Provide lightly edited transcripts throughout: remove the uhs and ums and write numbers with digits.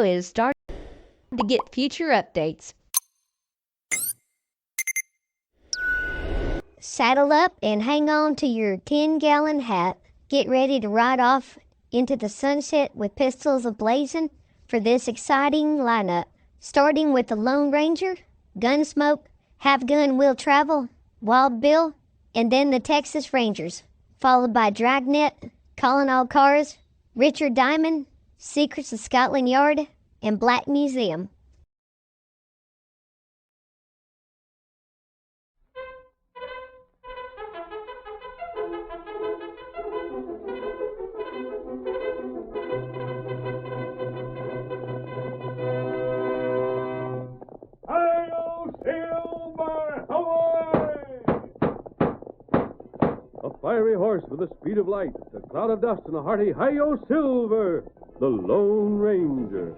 is starting to get future updates. Saddle up and hang on to your 10-gallon hat. Get ready to ride off into the sunset with pistols a-blazing for this exciting lineup. Starting with the Lone Ranger, Gunsmoke, Have Gun Will Travel, Wild Bill, and then the Texas Rangers, followed by Dragnet, Calling All Cars, Richard Diamond, Secrets of Scotland Yard, and Black Museum. Fiery horse with the speed of light, a cloud of dust, and a hearty Hi-Yo Silver, the Lone Ranger.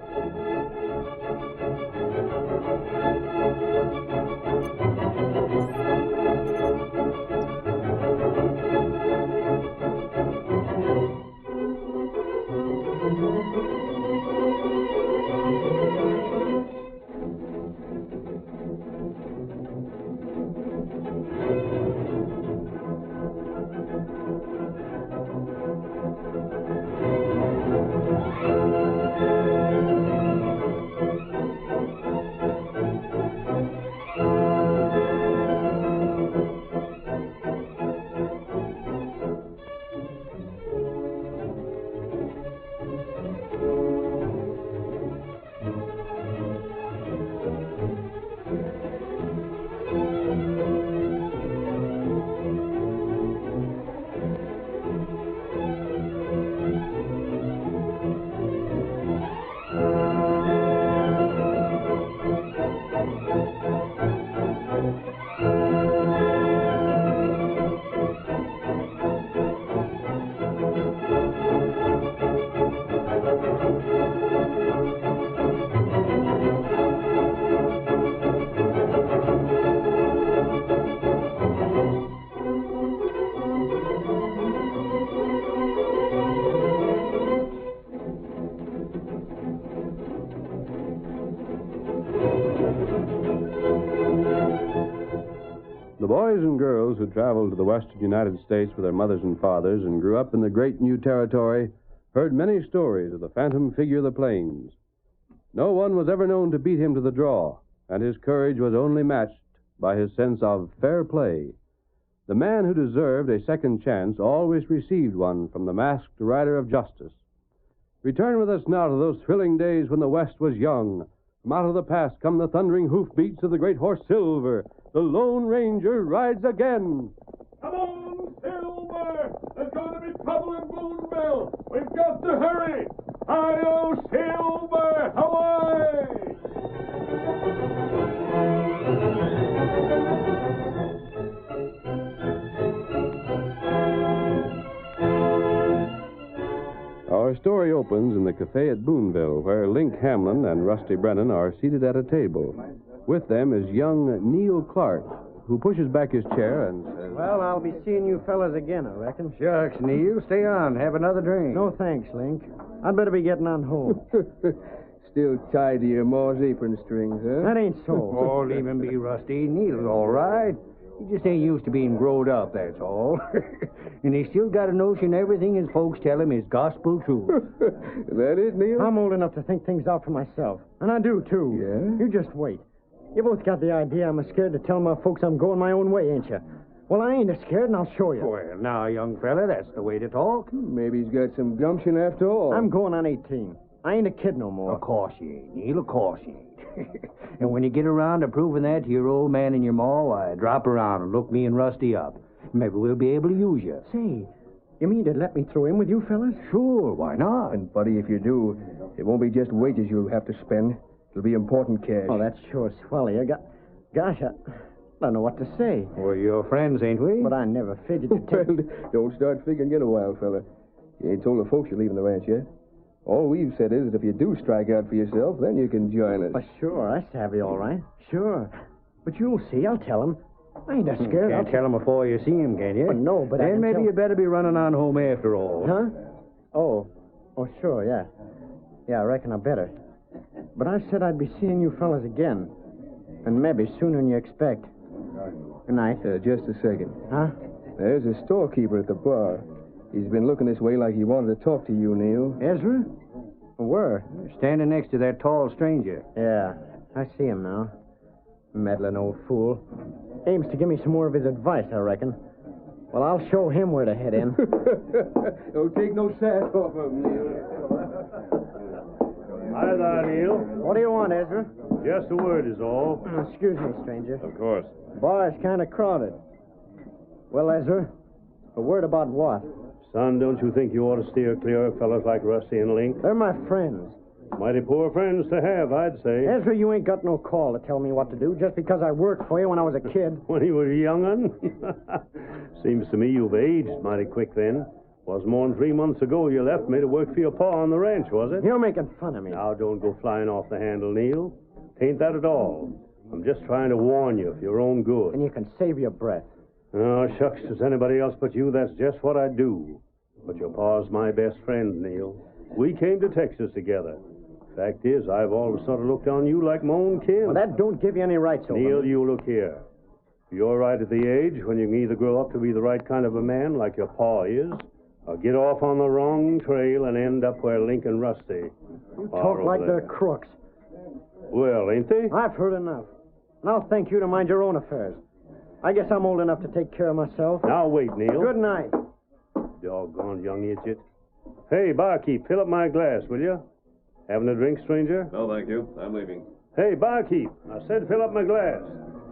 The boys and girls who traveled to the western United States with their mothers and fathers and grew up in the great new territory heard many stories of the phantom figure of the plains. No one was ever known to beat him to the draw, and his courage was only matched by his sense of fair play. The man who deserved a second chance always received one from the masked rider of justice. Return with us now to those thrilling days when the West was young. From out of the past come the thundering hoofbeats of the great horse Silver. The Lone Ranger rides again. Come on, Silver! There's going to be trouble in Boonville. We've got to hurry. Hi-yo, Silver! Away! Our story opens in the cafe at Boonville, where Link Hamlin and Rusty Brennan are seated at a table. With them is young Neil Clark, who pushes back his chair and says, Well, I'll be seeing you fellas again, I reckon. Shucks, Neil. Stay on. Have another drink. No thanks, Link. I'd better be getting on home. Still tied to your Maw's apron strings, huh? That ain't so. Oh, leave him be, Rusty. Neil's all right. He just ain't used to being growed up, that's all. And he's still got a notion everything his folks tell him is gospel truth. That is, Neil? I'm old enough to think things out for myself. And I do, too. Yeah? You just wait. You both got the idea I'm scared to tell my folks I'm going my own way, ain't you? Well, I ain't scared, and I'll show you. Well, now, young fella, that's the way to talk. Maybe he's got some gumption after all. I'm going on 18. I ain't a kid no more. Of course you ain't, Neil. Of course you ain't. And when you get around to proving that to your old man and your ma, why, drop around and look me and Rusty up. Maybe we'll be able to use you. Say, you mean to let me throw in with you fellas? Sure, why not? And, buddy, if you do, it won't be just wages you'll have to spend. It'll be important cash. Oh, that's sure swell. Gosh, I don't know what to say. We're your friends, ain't we? But I never figured to take... Well, don't start figuring yet a while, fella. You ain't told the folks you're leaving the ranch yet. All we've said is that if you do strike out for yourself, then you can join us. Sure, I savvy all right. Sure. But you'll see, I'll tell him. I ain't scared. Can't tell him before you see him, can you? No, but then maybe you better be running on home after all. Huh? Oh, sure, yeah. Yeah, I reckon I better. But I said I'd be seeing you fellas again. And maybe sooner than you expect. Good night. Just a second. Huh? There's a storekeeper at the bar. He's been looking this way like he wanted to talk to you, Neil. Ezra? Where? Standing next to that tall stranger. Yeah, I see him now. Meddling old fool. Aims to give me some more of his advice, I reckon. Well, I'll show him where to head in. Don't take no sass off of him, Neil. Hi there, Neil. What do you want, Ezra? Just a word is all. Excuse me, stranger. Of course. Bar's kind of crowded. Well, Ezra, a word about what? Son, don't you think you ought to steer clear of fellas like Rusty and Link? They're my friends. Mighty poor friends to have, I'd say. Ezra, you ain't got no call to tell me what to do just because I worked for you when I was a kid. When he was a young'un? Seems to me you've aged mighty quick then. Was more than 3 months ago you left me to work for your pa on the ranch, was it? You're making fun of me. Now, don't go flying off the handle, Neil. Ain't that at all. I'm just trying to warn you for your own good. And you can save your breath. Oh, shucks, if it's anybody else but you, that's just what I'd do. But your pa's my best friend, Neil. We came to Texas together. Fact is, I've always sort of looked on you like my own kin. Well, that don't give you any rights over Neil, me. you look here. You're right at the age when you can either grow up to be the right kind of a man like your pa is, or get off on the wrong trail and end up where Link and Rusty You are talk over like there. they're crooks. Well, ain't they? I've heard enough. And I'll thank you to mind your own affairs. I guess I'm old enough to take care of myself. Now, wait, Neil. Good night. Doggone young idiot. Hey, barkeep, fill up my glass, will you? Having a drink, stranger? No, thank you. I'm leaving. Hey, barkeep, I said fill up my glass.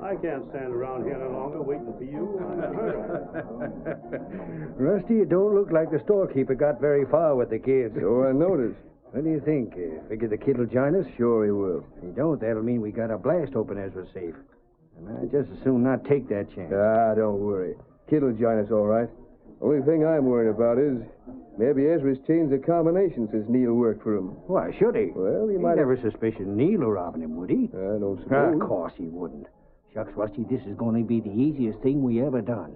I can't stand around here no longer waiting for you. I'm a hurt. Rusty, you don't look like the storekeeper got very far with the kids. So I noticed. What do you think? Figure the kid will join us? Sure he will. If he don't, that'll mean we got a blast open Ezra's safe. And I'd just as soon not take that chance. Don't worry. Kid will join us all right. Only thing I'm worried about is maybe Ezra's changed the combination since Neil worked for him. Why, should he? Well, he He'd might never suspicion Neil of robbing him, would he? I don't suppose. Of course he wouldn't. Shucks, Rusty, this is going to be the easiest thing we ever done.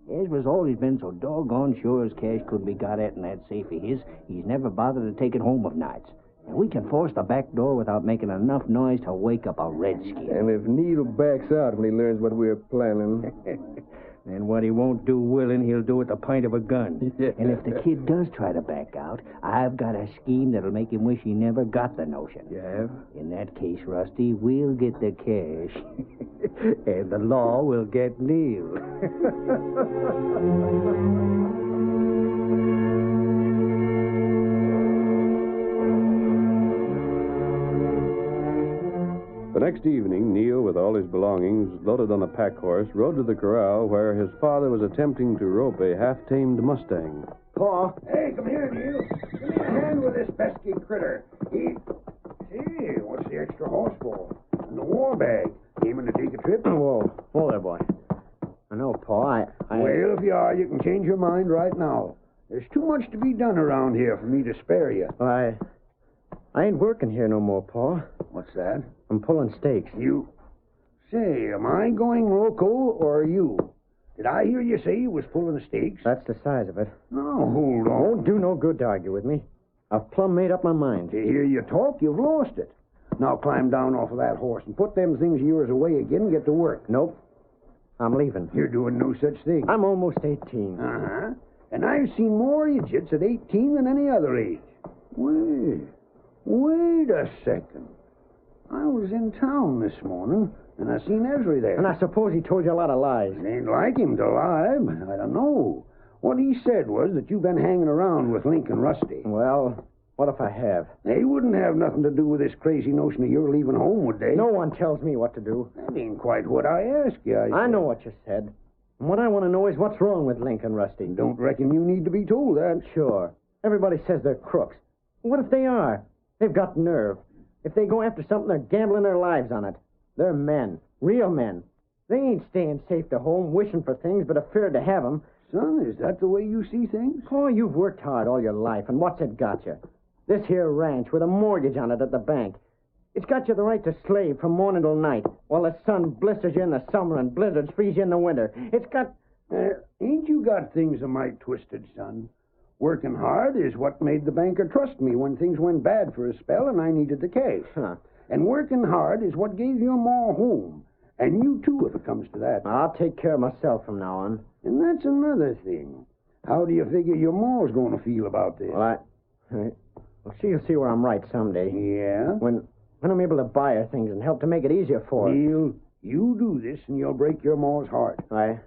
Ezra's always been so doggone sure as cash could be got at in that safe of his, he's never bothered to take it home of nights. And we can force the back door without making enough noise to wake up a redskin. And if Neil backs out when he learns what we're planning... And what he won't do willing, he'll do with the point of a gun. Yeah. And if the kid does try to back out, I've got a scheme that'll make him wish he never got the notion. You have? In that case, Rusty, we'll get the cash. And the law will get Neil. The next evening, Neil, with all his belongings loaded on a pack horse, rode to the corral where his father was attempting to rope a half-tamed Mustang. Pa, Hey, come here, Neil. Give me a hand with this pesky critter. Hey, what's the extra horse for? And the war bag. Aiming to take a trip? whoa there, boy. I know, Pa, I... Well, if you are, you can change your mind right now. There's too much to be done around here for me to spare you. I ain't working here no more, Pa. What's that? I'm pulling stakes. You... Say, am I going loco or are you? Did I hear you say you was pulling stakes? That's the size of it. No, hold on. Won't do no good to argue with me. I've plumb made up my mind. To hear you talk, you've lost it. Now climb down off of that horse and put them things of yours away again and get to work. Nope. I'm leaving. You're doing no such thing. I'm almost 18. Uh-huh. And I've seen more idiots at 18 than any other age. Wait a second. I was in town this morning, and I seen Ezra there. And I suppose he told you a lot of lies. It ain't like him to lie, but I don't know. What he said was that you've been hanging around with Link and Rusty. Well, what if I have? They wouldn't have nothing to do with this crazy notion of your leaving home, would they? No one tells me what to do. That ain't quite what I asked you. I know what you said. And what I want to know is what's wrong with Link and Rusty. Don't reckon you need to be told that. Sure. Everybody says they're crooks. What if they are? They've got nerve. If they go after something, they're gambling their lives on it. They're men. Real men. They ain't staying safe to home, wishing for things, but afraid to have 'em. Son, is that the way you see things? Oh, you've worked hard all your life, and what's it got you? This here ranch with a mortgage on it at the bank. It's got you the right to slave from morning till night, while the sun blisters you in the summer and blizzards freeze you in the winter. It's got... Ain't you got things a mite twisted, son? Working hard is what made the banker trust me when things went bad for a spell and I needed the cash. Huh. And working hard is what gave your ma a home. And you, too, if it comes to that. I'll take care of myself from now on. And that's another thing. How do you figure your ma's going to feel about this? Well, well, she'll see where I'm right someday. Yeah? When I'm able to buy her things and help to make it easier for her. Neil, you do this and you'll break your ma's heart. I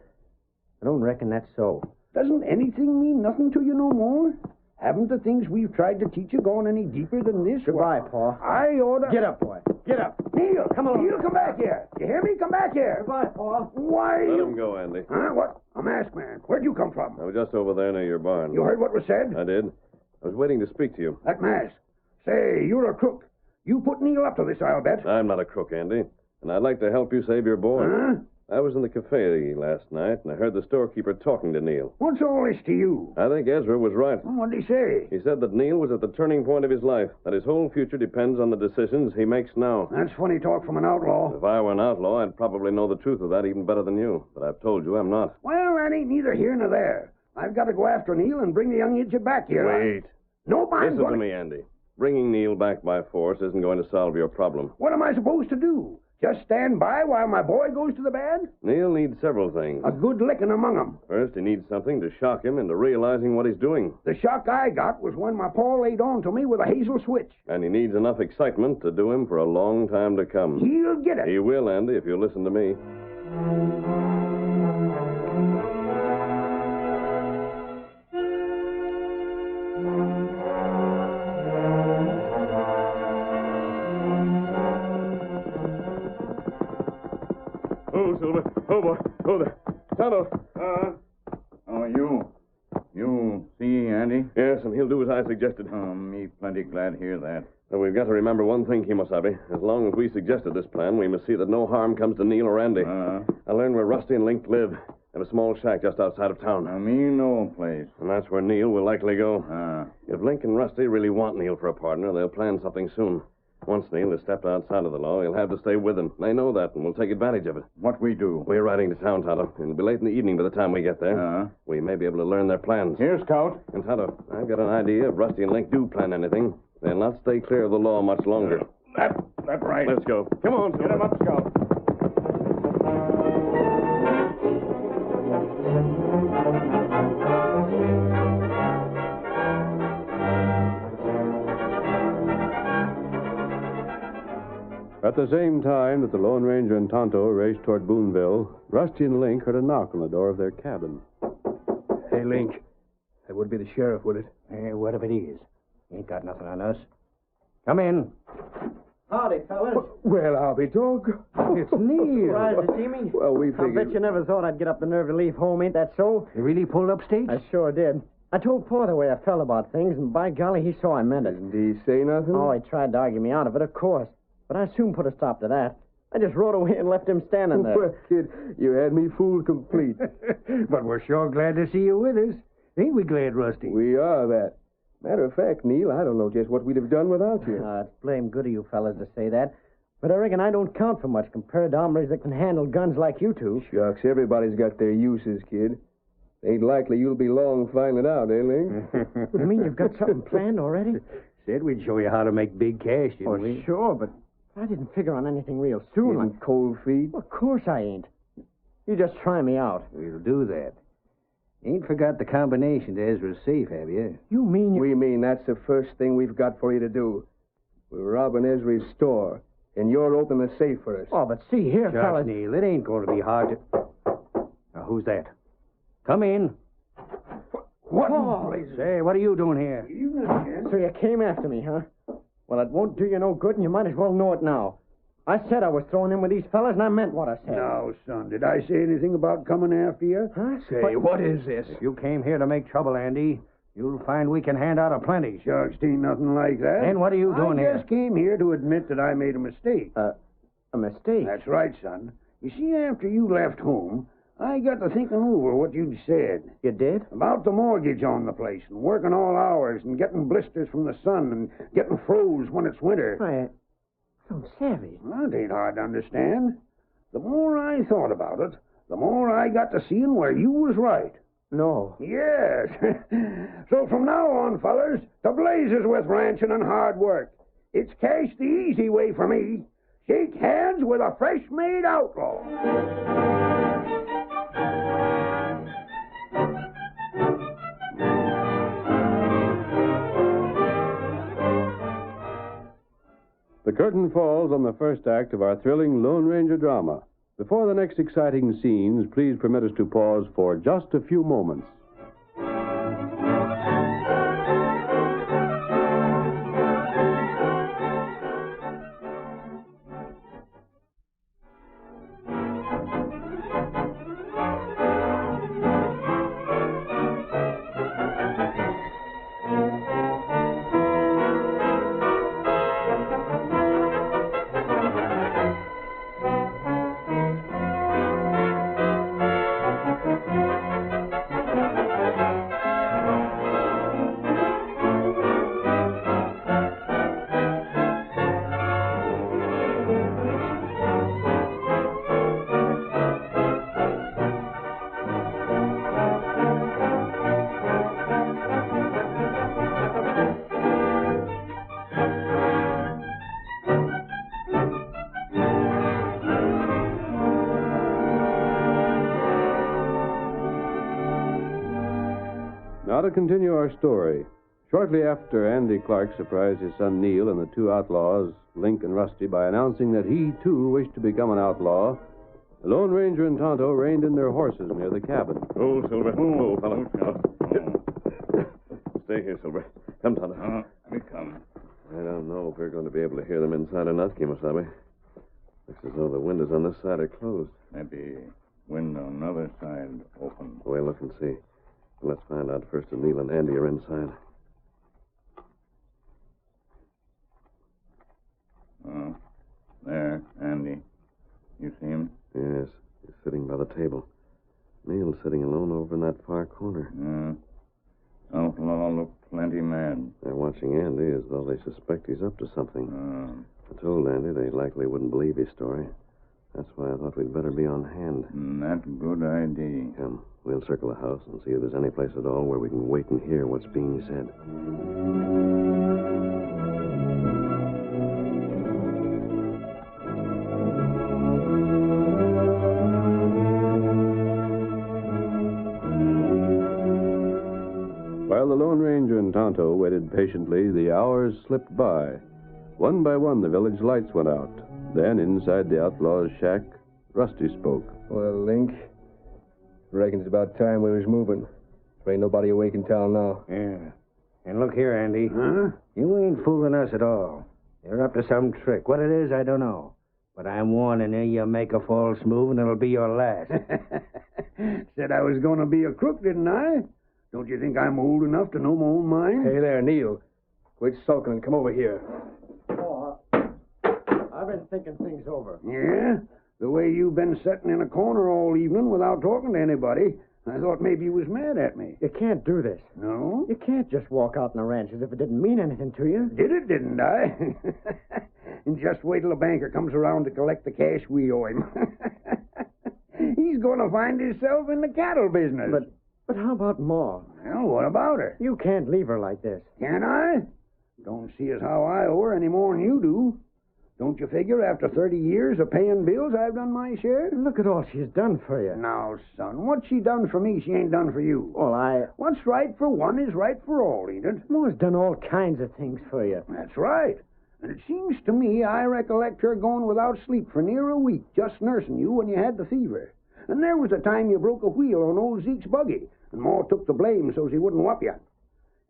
don't reckon that's so. Doesn't anything mean nothing to you no more? Haven't the things we've tried to teach you gone any deeper than this? Goodbye, Pa. I oughta... Get up, boy. Get up. Neil, come along. Neil, come back here. You hear me? Come back here. Goodbye, Pa. Why, Let you... him go, Andy. Huh? What? A masked man. Where'd you come from? I was just over there near your barn. You heard what was said? I did. I was waiting to speak to you. That mask. Say, you're a crook. You put Neil up to this, I'll bet. I'm not a crook, Andy. And I'd like to help you save your boy. Huh? I was in the cafe last night, and I heard the storekeeper talking to Neil. What's all this to you? I think Ezra was right. What'd he say? He said that Neil was at the turning point of his life, that his whole future depends on the decisions he makes now. That's funny talk from an outlaw. If I were an outlaw, I'd probably know the truth of that even better than you. But I've told you I'm not. Well, that ain't neither here nor there. I've got to go after Neil and bring the young idiot back here. Wait. No, I'm Listen to me, Andy. Bringing Neil back by force isn't going to solve your problem. What am I supposed to do? Just stand by while my boy goes to the bad? Neil needs several things. A good licking among 'em. First, he needs something to shock him into realizing what he's doing. The shock I got was when my pa laid on to me with a hazel switch. And he needs enough excitement to do him for a long time to come. He'll get it. He will, Andy, if you'll listen to me. Oh, Silver. Oh, boy. Oh, there. Tonto. Oh, you see Andy? Yes, and he'll do as I suggested. Oh, me plenty glad to hear that. But we've got to remember one thing, Kimosabe. As long as we suggested this plan, we must see that no harm comes to Neil or Andy. I learned where Rusty and Link live. They have a small shack just outside of town. Me no place. And that's where Neil will likely go. If Link and Rusty really want Neil for a partner, they'll plan something soon. Once Neil has stepped outside of the law, he'll have to stay with them. They know that, and we'll take advantage of it. What we do? We're riding to town, Tonto. It'll be late in the evening by the time we get there. We may be able to learn their plans. Here, Scout. And, Tonto, I've got an idea if Rusty and Link do plan anything, they'll not stay clear of the law much longer. That's right. Let's go. Come on, Silver. Get him up, Scout. At the same time that the Lone Ranger and Tonto raced toward Boonville, Rusty and Link heard a knock on the door of their cabin. Hey, Link. That would be the sheriff, would it? Whatever it is. Ain't got nothing on us. Come in. Howdy, fellas. Well, I'll be dog. It's Neil. Surprised to see me? Well, we I bet figured... you never thought I'd get up the nerve to leave home, ain't that so? You really pulled up stakes? I sure did. I told Pa the way I felt about things, and by golly, he saw I meant it. Did he say nothing? Oh, he tried to argue me out of it, of course. But I soon put a stop to that. I just rode away and left him standing there. Well, kid, you had me fooled complete. But we're sure glad to see you with us. Ain't we glad, Rusty? We are that. Matter of fact, Neil, I don't know just what we'd have done without you. It's blame good of you fellas to say that. But I reckon I don't count for much compared to hombres that can handle guns like you two. Shucks, everybody's got their uses, kid. Ain't likely you'll be long finding it out, eh, Link? You mean you've got something planned already? Said we'd show you how to make big cash, didn't Oh, we? sure, but I didn't figure on anything real soon. In cold feet? Well, of course I ain't. You just try me out. We'll do that. Ain't forgot the combination to Ezra's safe, have you? You mean you... We mean that's the first thing we've got for you to do. We're robbing Ezra's store, and you're opening the safe for us. Oh, but see here, Shucks, fellas. Neil, it ain't going to be hard to... Now, who's that? Come in. What? Say, what are you doing here? So you came after me, huh? Well, it won't do you no good, and you might as well know it now. I said I was thrown in with these fellas, and I meant what I said. Now, son, did I say anything about coming after you? Huh? Say, what is this? If you came here to make trouble, Andy, you'll find we can hand out a plenty. Shucks, ain't nothing like that. Then what are you doing I here? just came here to admit that I made a mistake. A mistake? That's right, son. You see, after you left home, I got to thinking over what you'd said. You did? About the mortgage on the place, and working all hours, and getting blisters from the sun, and getting froze when it's winter. Why, so savvy. Well, it ain't hard to understand. The more I thought about it, the more I got to seeing where you was right. No. Yes. So from now on, fellers, the blazes with ranching and hard work. It's cash the easy way for me. Shake hands with a fresh-made outlaw. The curtain falls on the first act of our thrilling Lone Ranger drama. Before the next exciting scenes, please permit us to pause for just a few moments. Now to continue our story. Shortly after Andy Clark surprised his son Neil and the two outlaws, Link and Rusty, by announcing that he, too, wished to become an outlaw, the Lone Ranger and Tonto reined in their horses near the cabin. Oh, Silver. Oh, fellow. Stay here, Silver. Come, Tonto. We come. I don't know if we're going to be able to hear them inside or not, Kemosabe. Looks as though the windows on this side are closed. Maybe window on the other side open. We'll look and see. Let's find out first if Neil and Andy are inside. Oh, there, Andy. You see him? Yes, he's sitting by the table. Neil's sitting alone over in that far corner. Outlaw look plenty mad. They're watching Andy as though they suspect he's up to something. I told Andy they likely wouldn't believe his story. That's why I thought we'd better be on hand. That's a good idea. Come, we'll circle the house and see if there's any place at all where we can wait and hear what's being said. While the Lone Ranger and Tonto waited patiently, the hours slipped by. One by one, the village lights went out. Then, inside the outlaw's shack, Rusty spoke. Well, Link, reckon it's about time we was moving. There ain't nobody awake in town now. Yeah. And look here, Andy. Huh? You ain't fooling us at all. You're up to some trick. What it is, I don't know. But I'm warning you, you make a false move and it'll be your last. Said I was going to be a crook, didn't I? Don't you think I'm old enough to know my own mind? Hey there, Neil. Quit sulking and come over here. Oh, I've been thinking things over. Yeah? The way you've been sitting in a corner all evening without talking to anybody, I thought maybe you was mad at me. You can't do this. No? You can't just walk out on the ranch as if it didn't mean anything to you. Did it, didn't I? And just wait till the banker comes around to collect the cash we owe him. He's going to find himself in the cattle business. But how about Ma? Well, what about her? You can't leave her like this. Can I? Don't see as how I owe her any more than you do. Don't you figure after 30 years of paying bills, I've done my share? Look at all she's done for you. Now, son, what she done for me, she ain't done for you. Well, What's right for one is right for all, ain't it? Ma's done all kinds of things for you. That's right. And it seems to me I recollect her going without sleep for near a week, just nursing you when you had the fever. And there was a time you broke a wheel on old Zeke's buggy, and Ma took the blame so she wouldn't whup you.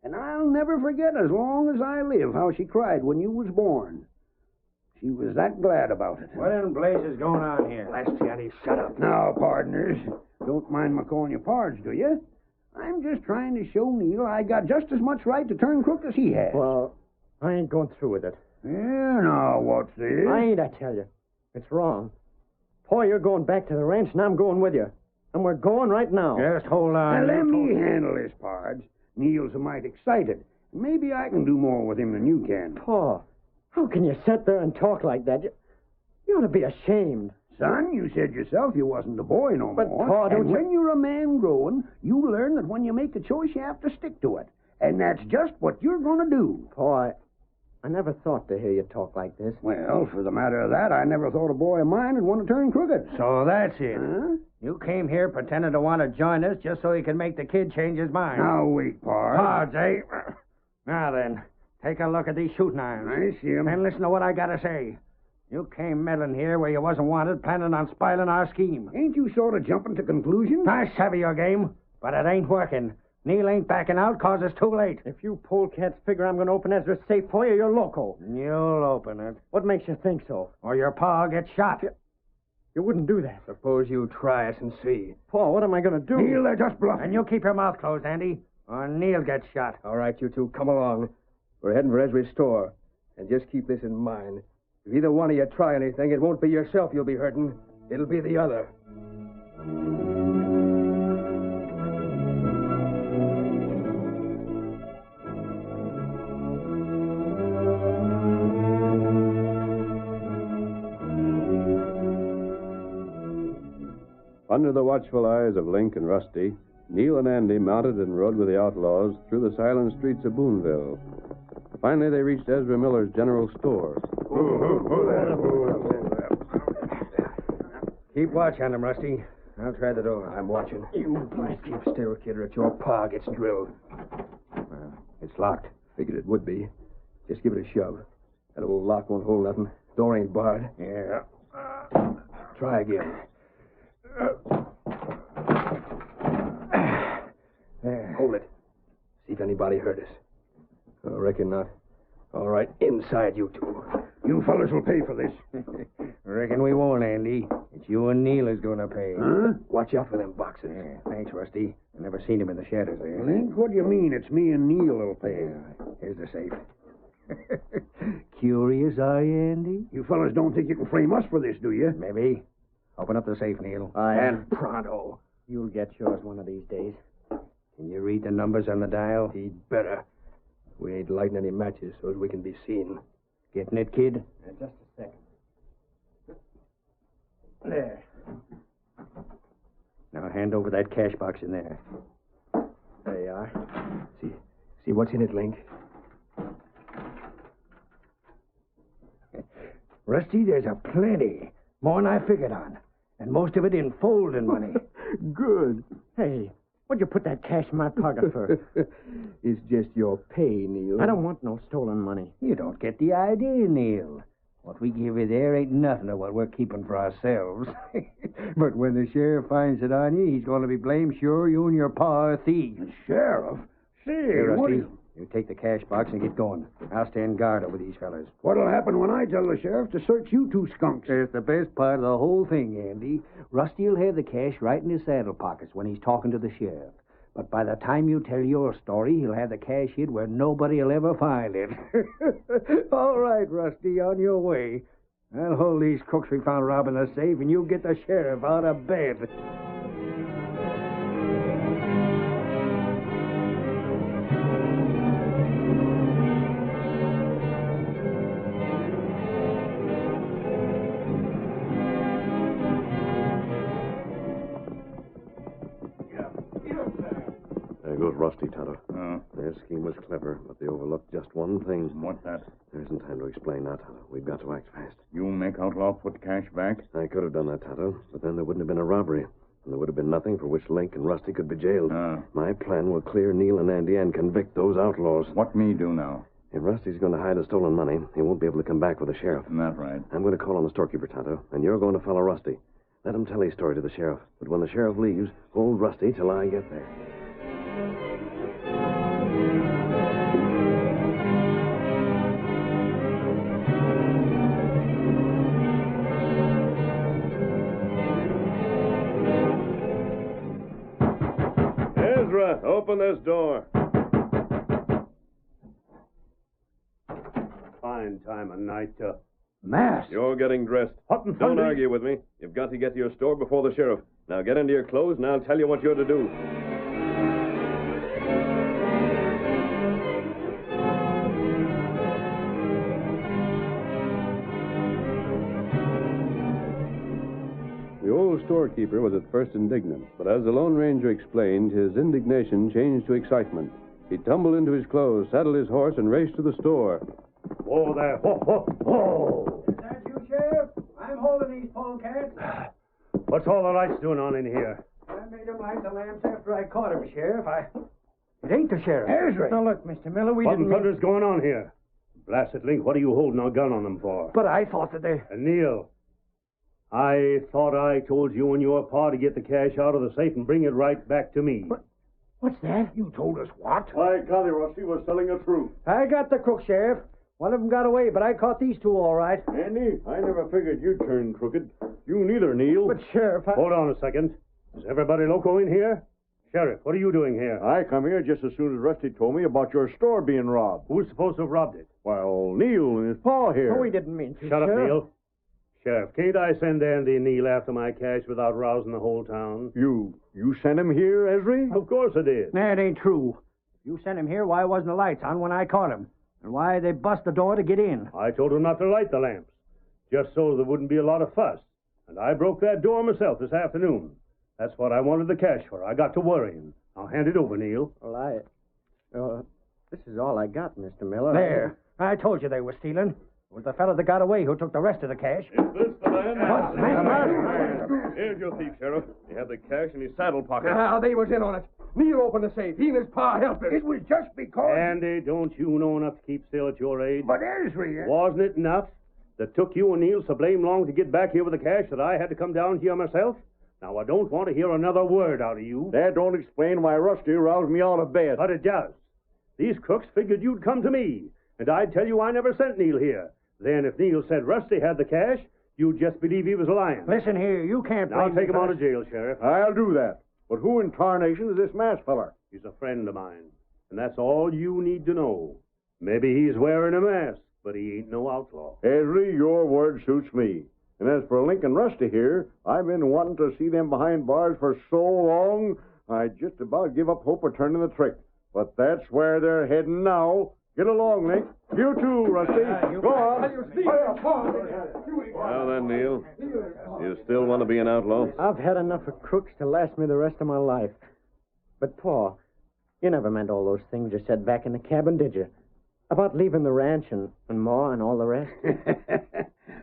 And I'll never forget as long as I live how she cried when you was born. She was that glad about it. What in blazes going on here? Andy, shut up. Now, partners, don't mind my calling you pards, do you? I'm just trying to show Neil I got just as much right to turn crook as he has. Well, I ain't going through with it. Yeah, now, what's this? I ain't, I tell you. It's wrong. Paul, you're going back to the ranch, and I'm going with you. And we're going right now. Just hold on. Now, let me handle this, pards. Neil's a mite excited. Maybe I can do more with him than you can. Paul, how can you sit there and talk like that? You ought to be ashamed. Son, you said yourself you wasn't a boy no But, more. Pa, don't and you... when you're a man growing, you learn that when you make a choice, you have to stick to it. And that's just what you're going to do. Pa, I never thought to hear you talk like this. Well, for the matter of that, I never thought a boy of mine would want to turn crooked. So that's it. Huh? You came here pretending to want to join us just so you can make the kid change his mind. Now, wait, Pard. Cards, eh? Now then, take a look at these shooting irons. I see 'em. And listen to what I got to say. You came meddling here where you wasn't wanted, planning on spoiling our scheme. Ain't you sort of jumping to conclusions? I savvy your game, but it ain't working. Neil ain't backing out 'cause it's too late. If you polecats figure I'm going to open Ezra's safe for you, you're loco. You'll open it, What makes you think so? or your pa gets shot. You wouldn't do that. Suppose you try us and see. Pa, what am I going to do? Neil, they're just bluffing. And you keep your mouth closed, Andy, or Neil gets shot. All right, you two, come along. We're heading for Ezra's store. And just keep this in mind. If either one of you try anything, it won't be yourself you'll be hurting. It'll be the other. Under the watchful eyes of Link and Rusty, Neil and Andy mounted and rode with the outlaws through the silent streets of Boonville. Finally, they reached Ezra Miller's general store. Keep watch on him, Rusty. I'll try the door. I'm watching. You please keep still, kid, or your pa gets drilled. Well, it's locked. Figured it would be. Just give it a shove. That old lock won't hold nothing. Door ain't barred. Yeah. Try again. There. Hold it. See if anybody heard us. I reckon not. All right, inside, you two. You fellas will pay for this. Reckon we won't, Andy. It's you and Neil is going to pay. Huh? Watch out for them boxes. Yeah, thanks, Rusty. I never seen him in the shadows there. Link, what do you mean? It's me and Neil that'll pay. Here's the safe. Curious, are you, Andy? You fellas don't think you can frame us for this, do you? Maybe. Open up the safe, Neil. And pronto. You'll get yours one of these days. Can you read the numbers on the dial? He'd better. We ain't lighting any matches so as we can be seen. Getting it, kid? Just a second. There. Now hand over that cash box in there. There you are. See what's in it, Link? Rusty, there's a plenty. More'n I figured on. And most of it in folding money. Good. Hey, what'd you put that cash in my pocket for? It's just your pay, Neil. I don't want no stolen money. You don't get the idea, Neil. What we give you there ain't nothing to what we're keeping for ourselves. But when the sheriff finds it on you, he's going to be blamed sure you and your pa are thieves. Sheriff? Say, Here, what Rusty, you take the cash box and get going. I'll stand guard over these fellas. what'll happen when I tell the sheriff to search you two skunks? There's the best part of the whole thing, Andy. Rusty'll have the cash right in his saddle pockets when he's talking to the sheriff. But by the time you tell your story, he'll have the cash hid where nobody'll ever find it. All right, Rusty, on your way. I'll hold these crooks we found robbing the safe, and you get the sheriff out of bed. There goes Rusty, Tonto. Oh, Their scheme was clever, but they overlooked just one thing. what's that? There isn't time to explain now, Tonto. We've got to act fast. You make outlaw put cash back? I could have done that, Tonto, but then there wouldn't have been a robbery. And there would have been nothing for which Link and Rusty could be jailed. My plan will clear Neil and Andy and convict those outlaws. What me do now? If Rusty's going to hide the stolen money, he won't be able to come back with the sheriff. That right. I'm going to call on the storekeeper, Tonto, and you're going to follow Rusty. Let him tell his story to the sheriff. But when the sheriff leaves, hold Rusty till I get there. Ezra, open this door. Fine time of night to... Mask? You're getting dressed. What in Don't thunder? argue with me. You've got to get to your store before the sheriff. Now get into your clothes, and I'll tell you what you're to do. old storekeeper was at first indignant, but as the Lone Ranger explained, his indignation changed to excitement. He tumbled into his clothes, saddled his horse, and raced to the store. Whoa there. Whoa, whoa, whoa. Is that you, Sheriff? I'm holding these polecats. What's all the lights doing on in here? I made him light the lamps after I caught him, Sheriff. It ain't the sheriff. Ezra. Now, look, Mr. Miller, we What in didn't mean... thunder's going on here? Blasted Link, what are you holding a gun on them for? But I thought that they... And Neil, I thought I told you and your pa to get the cash out of the safe and bring it right back to me. What's that? You told us what? Why, Golly, Rusty was telling the truth. I got the crook, Sheriff. One of them got away, but I caught these two all right. Andy, I never figured you'd turn crooked. You neither, Neil. But, Sheriff, Hold on a second. Is everybody loco in here? Sheriff, what are you doing here? I come here just as soon as Rusty told me about your store being robbed. Who's supposed to have robbed it? Well, Neil and his pa here. Oh, we didn't mean to, Shut up, Sheriff. Neil. Sheriff, can't I send Andy and Neil after my cash without rousing the whole town? You sent him here, Ezra? Of course I did. That ain't true. You sent him here, why wasn't the lights on when I caught him? And why they bust the door to get in? I told them not to light the lamps, just so there wouldn't be a lot of fuss. And I broke that door myself this afternoon. That's what I wanted the cash for. I got to worrying. I'll hand it over, Neil. Well, this is all I got, Mr. Miller. There. I told you they were stealing. It was the fellow that got away who took the rest of the cash. Is this the man? What? Here's your thief, Sheriff. He had the cash in his saddle pocket. Now, they was in on it. Neil opened the safe. He and his pa helped us. It was just because... Andy, don't you know enough to keep still at your age? But Ezra... Wasn't it enough that took you and Neil so blame long to get back here with the cash that I had to come down here myself? Now, I don't want to hear another word out of you. That don't explain why Rusty roused me out of bed. But it does. These crooks figured you'd come to me, and I'd tell you I never sent Neil here. Then if Neil said Rusty had the cash, you'd just believe he was lying. Listen here, you can't Now blame take him me for out of this. jail, Sheriff. I'll do that. But who in tarnation is this masked feller? He's a friend of mine, and that's all you need to know. Maybe he's wearing a mask, but he ain't no outlaw. Ezra, your word suits me. And as for Link and Rusty here, I've been wanting to see them behind bars for so long, I just about give up hope of turning the trick. But that's where they're heading now. Get along, Link. You too, Rusty. Go on. Well then, Neil, you still want to be an outlaw? I've had enough of crooks to last me the rest of my life. But, Pa, you never meant all those things you said back in the cabin, did you? About leaving the ranch and Ma and all the rest?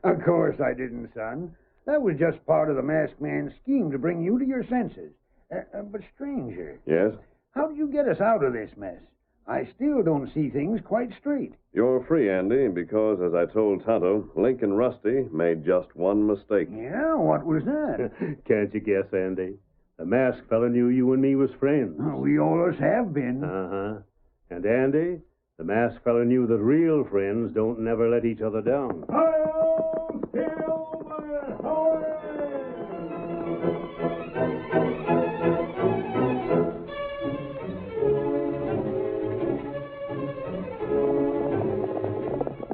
Of course I didn't, son. That was just part of the masked man's scheme to bring you to your senses. But, stranger, Yes? how did you get us out of this mess? I still don't see things quite straight. You're free, Andy, because, as I told Tonto, Link and Rusty made just one mistake. Yeah, what was that? Can't you guess, Andy? The masked fella knew you and me was friends. We always have been. Uh-huh. And Andy, the masked fella knew that real friends don't never let each other down.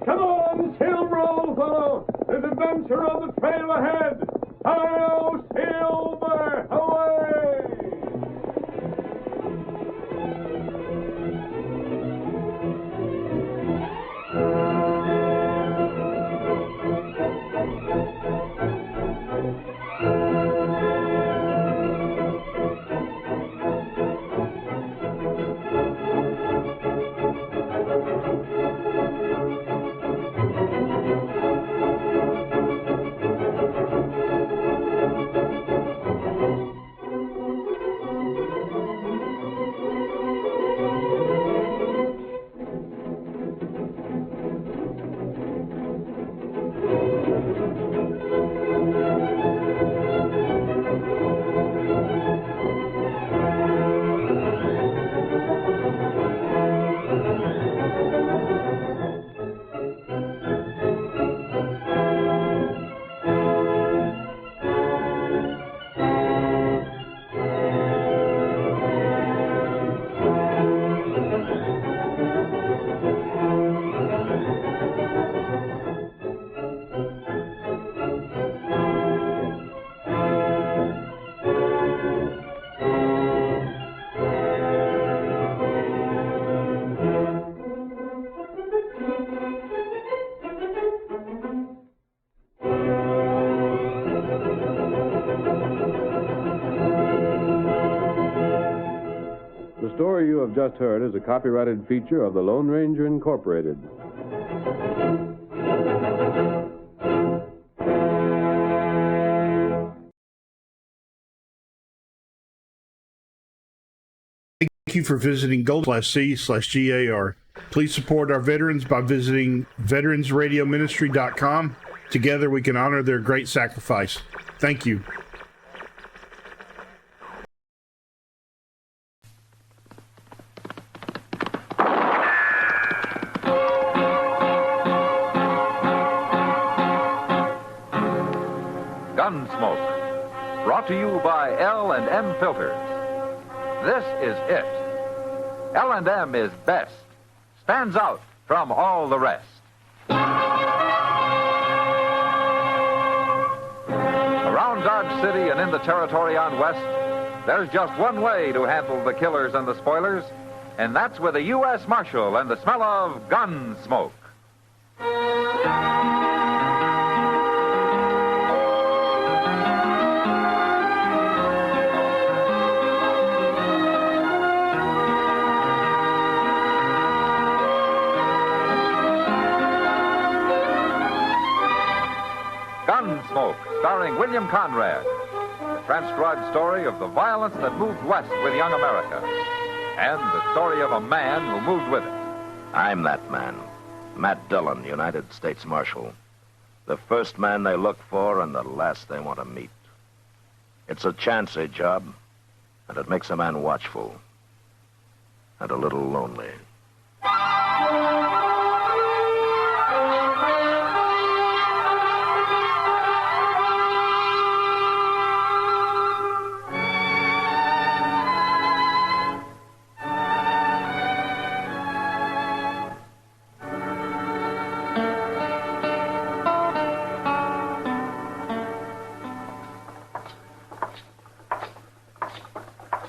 Come on, Silver, old fellow. There's adventure on the trail ahead. Hi-yo, Silver, away! have just heard is a copyrighted feature of the Lone Ranger Incorporated. Thank you for visiting gold.c/GAR. Please support our veterans by visiting veteransradioministry.com. Together we can honor their great sacrifice. Thank you. Gunsmoke, brought to you by L&M Filters. This is it. L&M is best. Stands out from all the rest. Around Dodge City and in the territory on West, there's just one way to handle the killers and the spoilers, and that's with a U.S. Marshal and the smell of Gunsmoke. Gunsmoke, starring William Conrad. The transcribed story of the violence that moved west with young America. And the story of a man who moved with it. I'm that man. Matt Dillon, United States Marshal. The first man they look for and the last they want to meet. It's a chancy job, and it makes a man watchful. And a little lonely.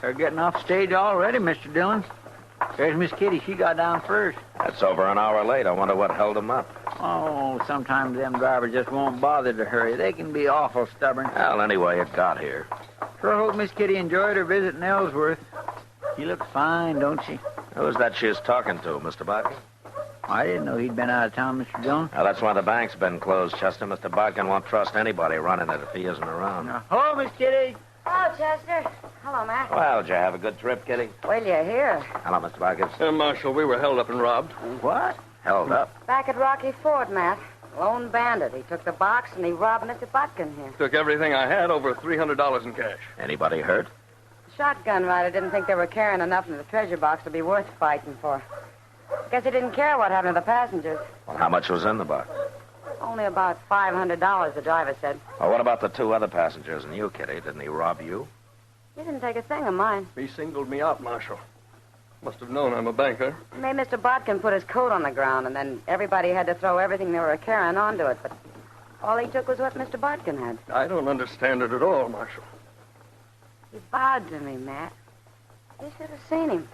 They're getting off stage already, Mr. Dillon. There's Miss Kitty. She got down first. That's over an hour late. I wonder what held them up. Oh, sometimes them drivers just won't bother to hurry. They can be awful stubborn. Well, anyway, it got here. Sure hope Miss Kitty enjoyed her visit in Ellsworth. She looks fine, don't she? Who's that she's talking to, Mr. Bodkin? I didn't know he'd been out of town, Mr. Dillon. Well, that's why the bank's been closed, Chester. Mr. Bodkin won't trust anybody running it if he isn't around. Hello, Miss Kitty. Hello, Chester. Hello, Matt. Well, did you have a good trip, Kitty? Well, you're here. Hello, Mr. Bodkin. Marshal, we were held up and robbed. What? Held up? Back at Rocky Ford, Matt. Lone bandit. He took the box and he robbed Mr. Botkin here. Took everything I had, over $300 in cash. Anybody hurt? The shotgun rider didn't think they were carrying enough in the treasure box to be worth fighting for. Guess he didn't care what happened to the passengers. Well, how much was in the box? Only about $500, the driver said. Well, what about the two other passengers and you, Kitty? Didn't he rob you? He didn't take a thing of mine. He singled me out, Marshal. Must have known I'm a banker. He made Mr. Botkin put his coat on the ground, and then everybody had to throw everything they were carrying onto it. But all he took was what Mr. Botkin had. I don't understand it at all, Marshal. He bowed to me, Matt. You should have seen him.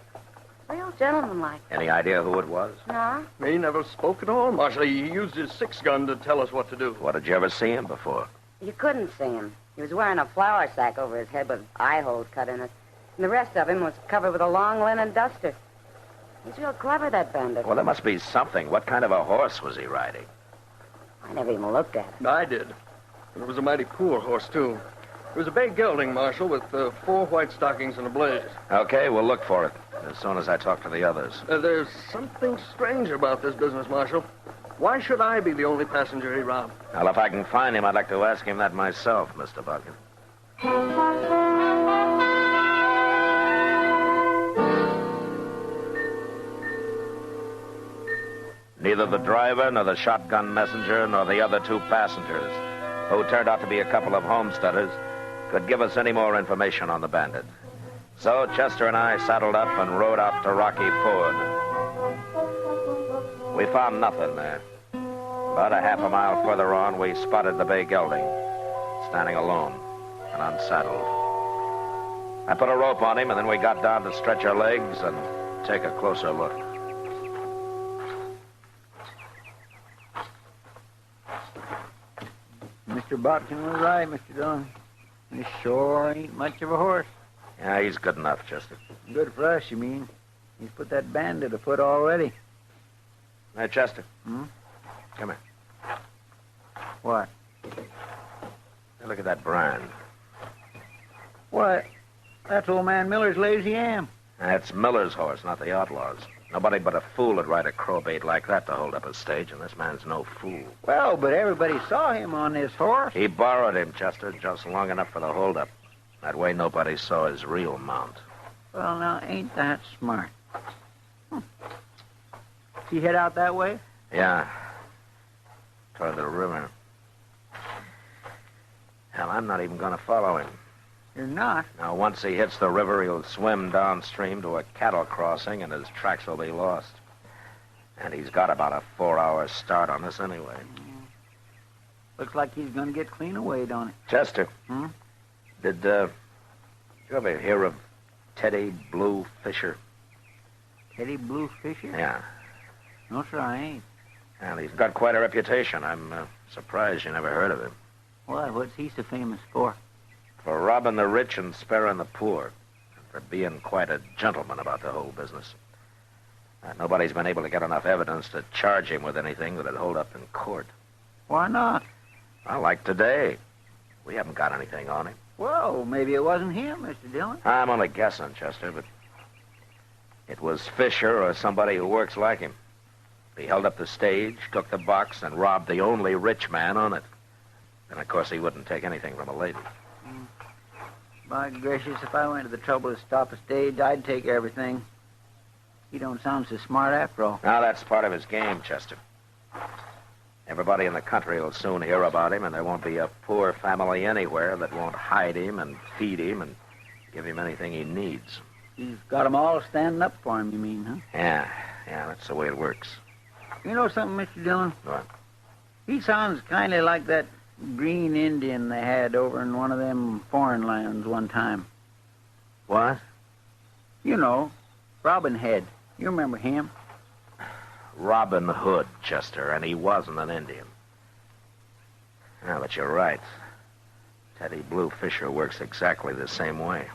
Real gentlemanlike. Any idea who it was? No? He never spoke at all, Marshal. He used his six-gun to tell us what to do. What, did you ever see him before? You couldn't see him. He was wearing a flour sack over his head with eye holes cut in it. And the rest of him was covered with a long linen duster. He's real clever, that bandit. Well, there must be something. What kind of a horse was he riding? I never even looked at it. I did. And it was a mighty poor horse, too. It was a bay gelding, Marshal, with 4 white stockings and a blaze. Okay, we'll look for it as soon as I talk to the others. There's something strange about this business, Marshal. Why should I be the only passenger he robbed? Well, if I can find him, I'd like to ask him that myself, Mr. Bodkin. Neither the driver, nor the shotgun messenger, nor the other 2 passengers, who turned out to be a couple of homesteaders, could give us any more information on the bandit. So Chester and I saddled up and rode out to Rocky Ford. We found nothing there. About a half a mile further on, we spotted the bay gelding, standing alone and unsaddled. I put a rope on him, and then we got down to stretch our legs and take a closer look. Mr. Botkin was right, Mr. Dillon. He sure ain't much of a horse. Yeah, he's good enough, Chester. Good for us, you mean? He's put that bandit afoot already. Hey, Chester. Hmm? Come here. What? Hey, look at that brand. What? That's old man Miller's lazy am. That's Miller's horse, not the outlaw's. Nobody but a fool would ride a crowbait like that to hold up a stage, and this man's no fool. Well, but everybody saw him on this horse. He borrowed him, Chester, just long enough for the holdup. That way nobody saw his real mount. Well, now, ain't that smart? He head out that way? Yeah. Toward the river. Hell, I'm not even going to follow him. You're not? Now, once he hits the river, he'll swim downstream to a cattle crossing, and his tracks will be lost. And he's got about a 4-hour start on us anyway. Looks like he's going to get clean away, don't it? Chester. Hmm? Did you ever hear of Teddy Blue Fisher? Teddy Blue Fisher? Yeah. No, sir, I ain't. Well, he's got quite a reputation. I'm surprised you never heard of him. Why, what's he so famous for? For robbing the rich and sparing the poor. And for being quite a gentleman about the whole business. Nobody's been able to get enough evidence to charge him with anything that'd hold up in court. Why not? Well, like today. We haven't got anything on him. Well, maybe it wasn't him, Mr. Dillon. I'm only guessing, Chester, but it was Fisher or somebody who works like him. He held up the stage, took the box, and robbed the only rich man on it. And, of course, he wouldn't take anything from a lady. By gracious, if I went to the trouble to stop a stage, I'd take everything. He don't sound so smart after all. Now, that's part of his game, Chester. Everybody in the country will soon hear about him, and there won't be a poor family anywhere that won't hide him and feed him and give him anything he needs. He's got 'em all standing up for him, you mean, huh? Yeah, that's the way it works. You know something, Mr. Dillon? What? He sounds kind of like that green Indian they had over in one of them foreign lands one time. What? You know, Robin Head. You remember him? Robin Hood, Chester, and he wasn't an Indian. Yeah, but you're right. Teddy Blue Fisher works exactly the same way.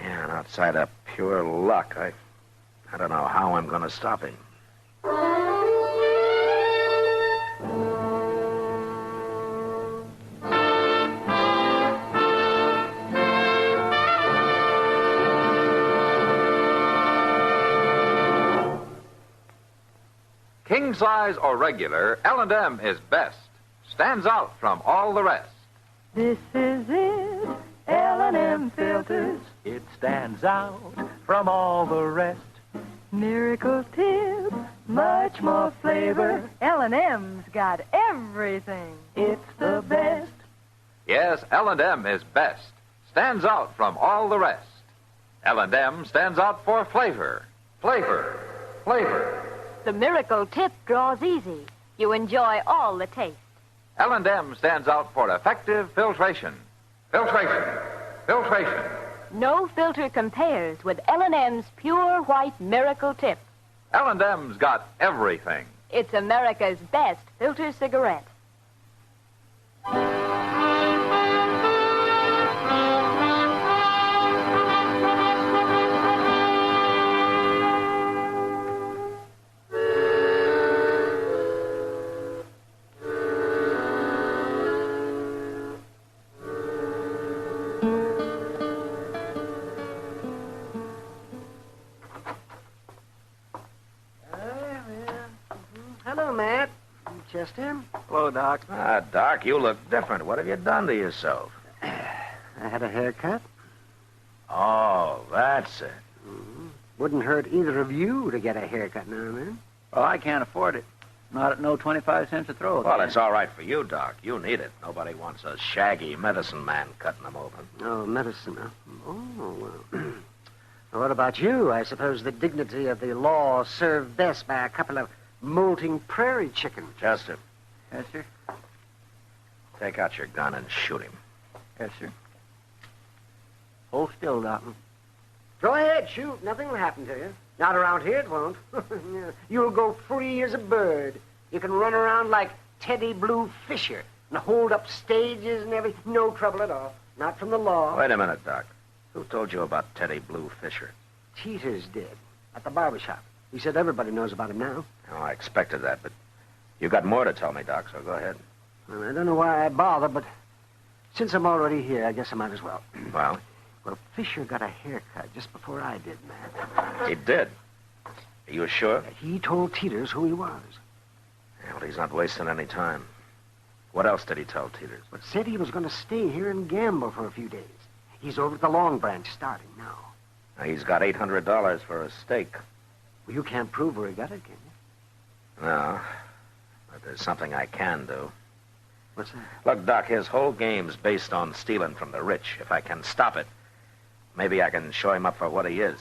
Yeah, and outside of pure luck, I don't know how I'm going to stop him. King size or regular, L&M is best. Stands out from all the rest. This is it, L&M filters. It stands out from all the rest. Miracle tip, much more flavor. L&M's got everything. It's the best. Yes, L&M is best. Stands out from all the rest. L&M stands out for flavor. Flavor. Flavor. The miracle tip draws easy. You enjoy all the taste. L&M stands out for effective filtration. Filtration. Filtration. No filter compares with L&M's pure white miracle tip. L&M's got everything. It's America's best filter cigarette. Hello, Matt. Chester. Hello, Doc. Doc, you look different. What have you done to yourself? I had a haircut. Oh, that's it. Wouldn't hurt either of you to get a haircut now and then. Oh, I can't afford it. Not at no 25 cents a throw. Well, it's all right for you, Doc. You need it. Nobody wants a shaggy medicine man cutting them open. Oh, medicine. Oh, well. What about you? I suppose the dignity of the law served best by a couple of molting prairie chickens. Chester. Yes, sir? Take out your gun and shoot him. Yes, sir. Hold still, Doc. Go ahead, shoot. Nothing will happen to you. Not around here, it won't. You'll go free as a bird. You can run around like Teddy Blue Fisher and hold up stages and everything. No trouble at all. Not from the law. Wait a minute, Doc. Who told you about Teddy Blue Fisher? Teeters did, at the barber shop. He said everybody knows about him now. Oh, I expected that, but you got more to tell me, Doc, so go ahead. Well, I don't know why I bother, but since I'm already here, I guess I might as well. Well? Well, Fisher got a haircut just before I did, Matt. He did? Are you sure? He told Teeters who he was. Yeah, well, he's not wasting any time. What else did he tell Teeters? But said he was going to stay here and gamble for a few days. He's over at the Long Branch starting now. Now, he's got $800 for a stake. Well, you can't prove where he got it, can you? No, but there's something I can do. What's that? Look, Doc, his whole game's based on stealing from the rich. If I can stop it, maybe I can show him up for what he is.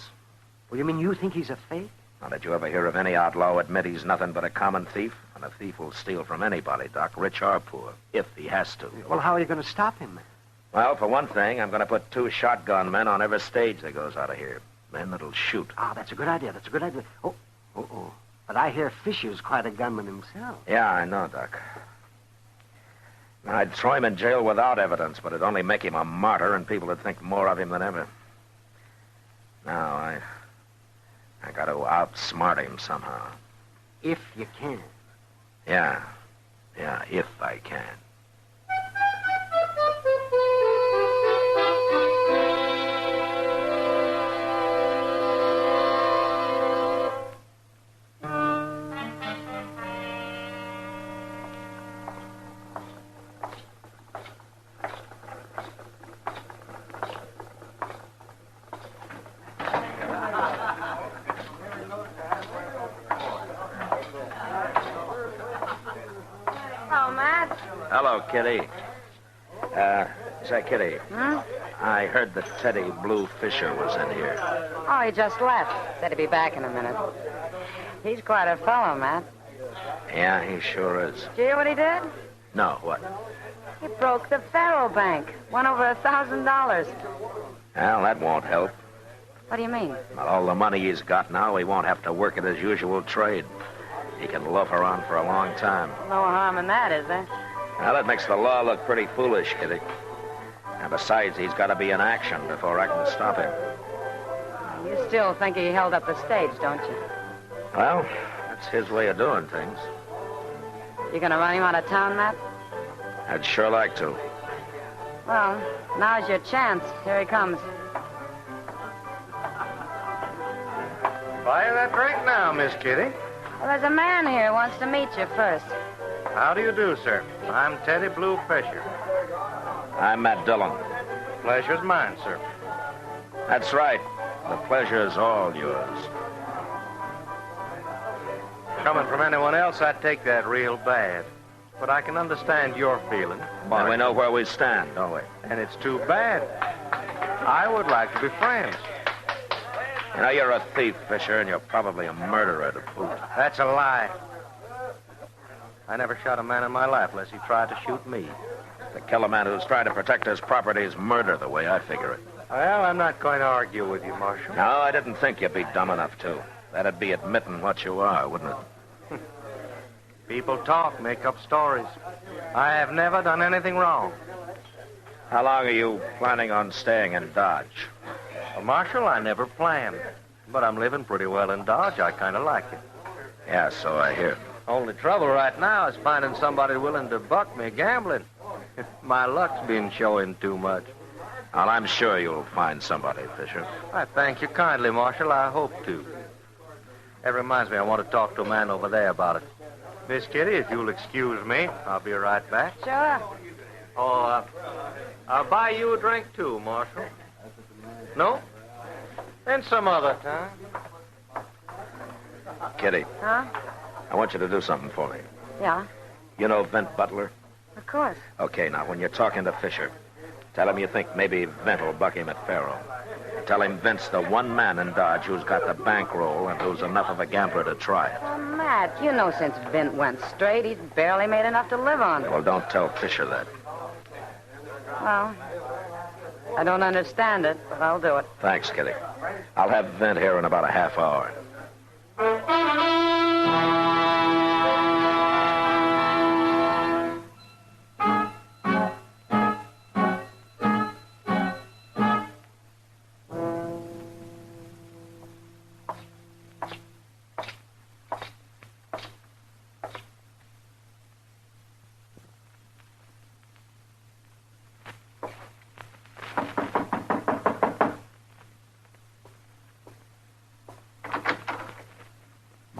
Well, you mean you think he's a fake? Now, did you ever hear of any outlaw admit he's nothing but a common thief? And a thief will steal from anybody, Doc, rich or poor, if he has to. Well, how are you going to stop him, man? Well, for one thing, I'm going to put 2 shotgun men on every stage that goes out of here. Men that'll shoot. Ah, that's a good idea. That's a good idea. Oh. But I hear Fisher's quite a gunman himself. Yeah, I know, Doc. I'd throw him in jail without evidence, but it'd only make him a martyr, and people would think more of him than ever. Now, I got to outsmart him somehow. If you can. Yeah, if I can. Hello, Kitty. Say, Kitty. Hmm? I heard that Teddy Blue Fisher was in here. Oh, he just left. Said he'd be back in a minute. He's quite a fellow, Matt. Yeah, he sure is. Did you hear what he did? No, what? He broke the faro bank. Won over $1,000. Well, that won't help. What do you mean? Well, all the money he's got now, he won't have to work at his usual trade. He can loaf around for a long time. No harm in that, is there? Now, that makes the law look pretty foolish, Kitty. And besides, he's got to be in action before I can stop him. You still think he held up the stage, don't you? Well, that's his way of doing things. You gonna run him out of town, Matt? I'd sure like to. Well, now's your chance. Here he comes. Buy that drink now, Miss Kitty. Well, there's a man here who wants to meet you first. How do you do, sir? I'm Teddy Blue Fisher. I'm Matt Dillon. Pleasure's mine, sir. That's right. The pleasure's all yours. Coming from anyone else, I'd take that real bad. But I can understand your feeling. And we know where we stand, don't we? And it's too bad. I would like to be friends. You know, you're a thief, Fisher, and you're probably a murderer to boot. That's a lie. I never shot a man in my life unless he tried to shoot me. To kill a man who's trying to protect his property is murder, the way I figure it. Well, I'm not going to argue with you, Marshal. No, I didn't think you'd be dumb enough to. That'd be admitting what you are, wouldn't it? People talk, make up stories. I have never done anything wrong. How long are you planning on staying in Dodge? Well, Marshal, I never planned. But I'm living pretty well in Dodge. I kind of like it. Yeah, so I hear. Only trouble right now is finding somebody willing to buck me gambling. My luck's been showing too much. Well, I'm sure you'll find somebody, Fisher. I thank you kindly, Marshal. I hope to. That reminds me, I want to talk to a man over there about it. Miss Kitty, if you'll excuse me, I'll be right back. Sure. Oh, I'll buy you a drink, too, Marshal. No? Then some other time. Kitty. Huh? I want you to do something for me. Yeah, You know Vent Butler? of course. Okay, now, when you're talking to Fisher, tell him you think maybe Vent will buck him at faro. Tell him Vent's the one man in Dodge who's got the bankroll and who's enough of a gambler to try it. Oh, Matt, you know since Vint went straight, he's barely made enough to live on. Well, don't tell Fisher that. Well, I don't understand it, but I'll do it. Thanks, Kitty. I'll have Vent here in about a half hour.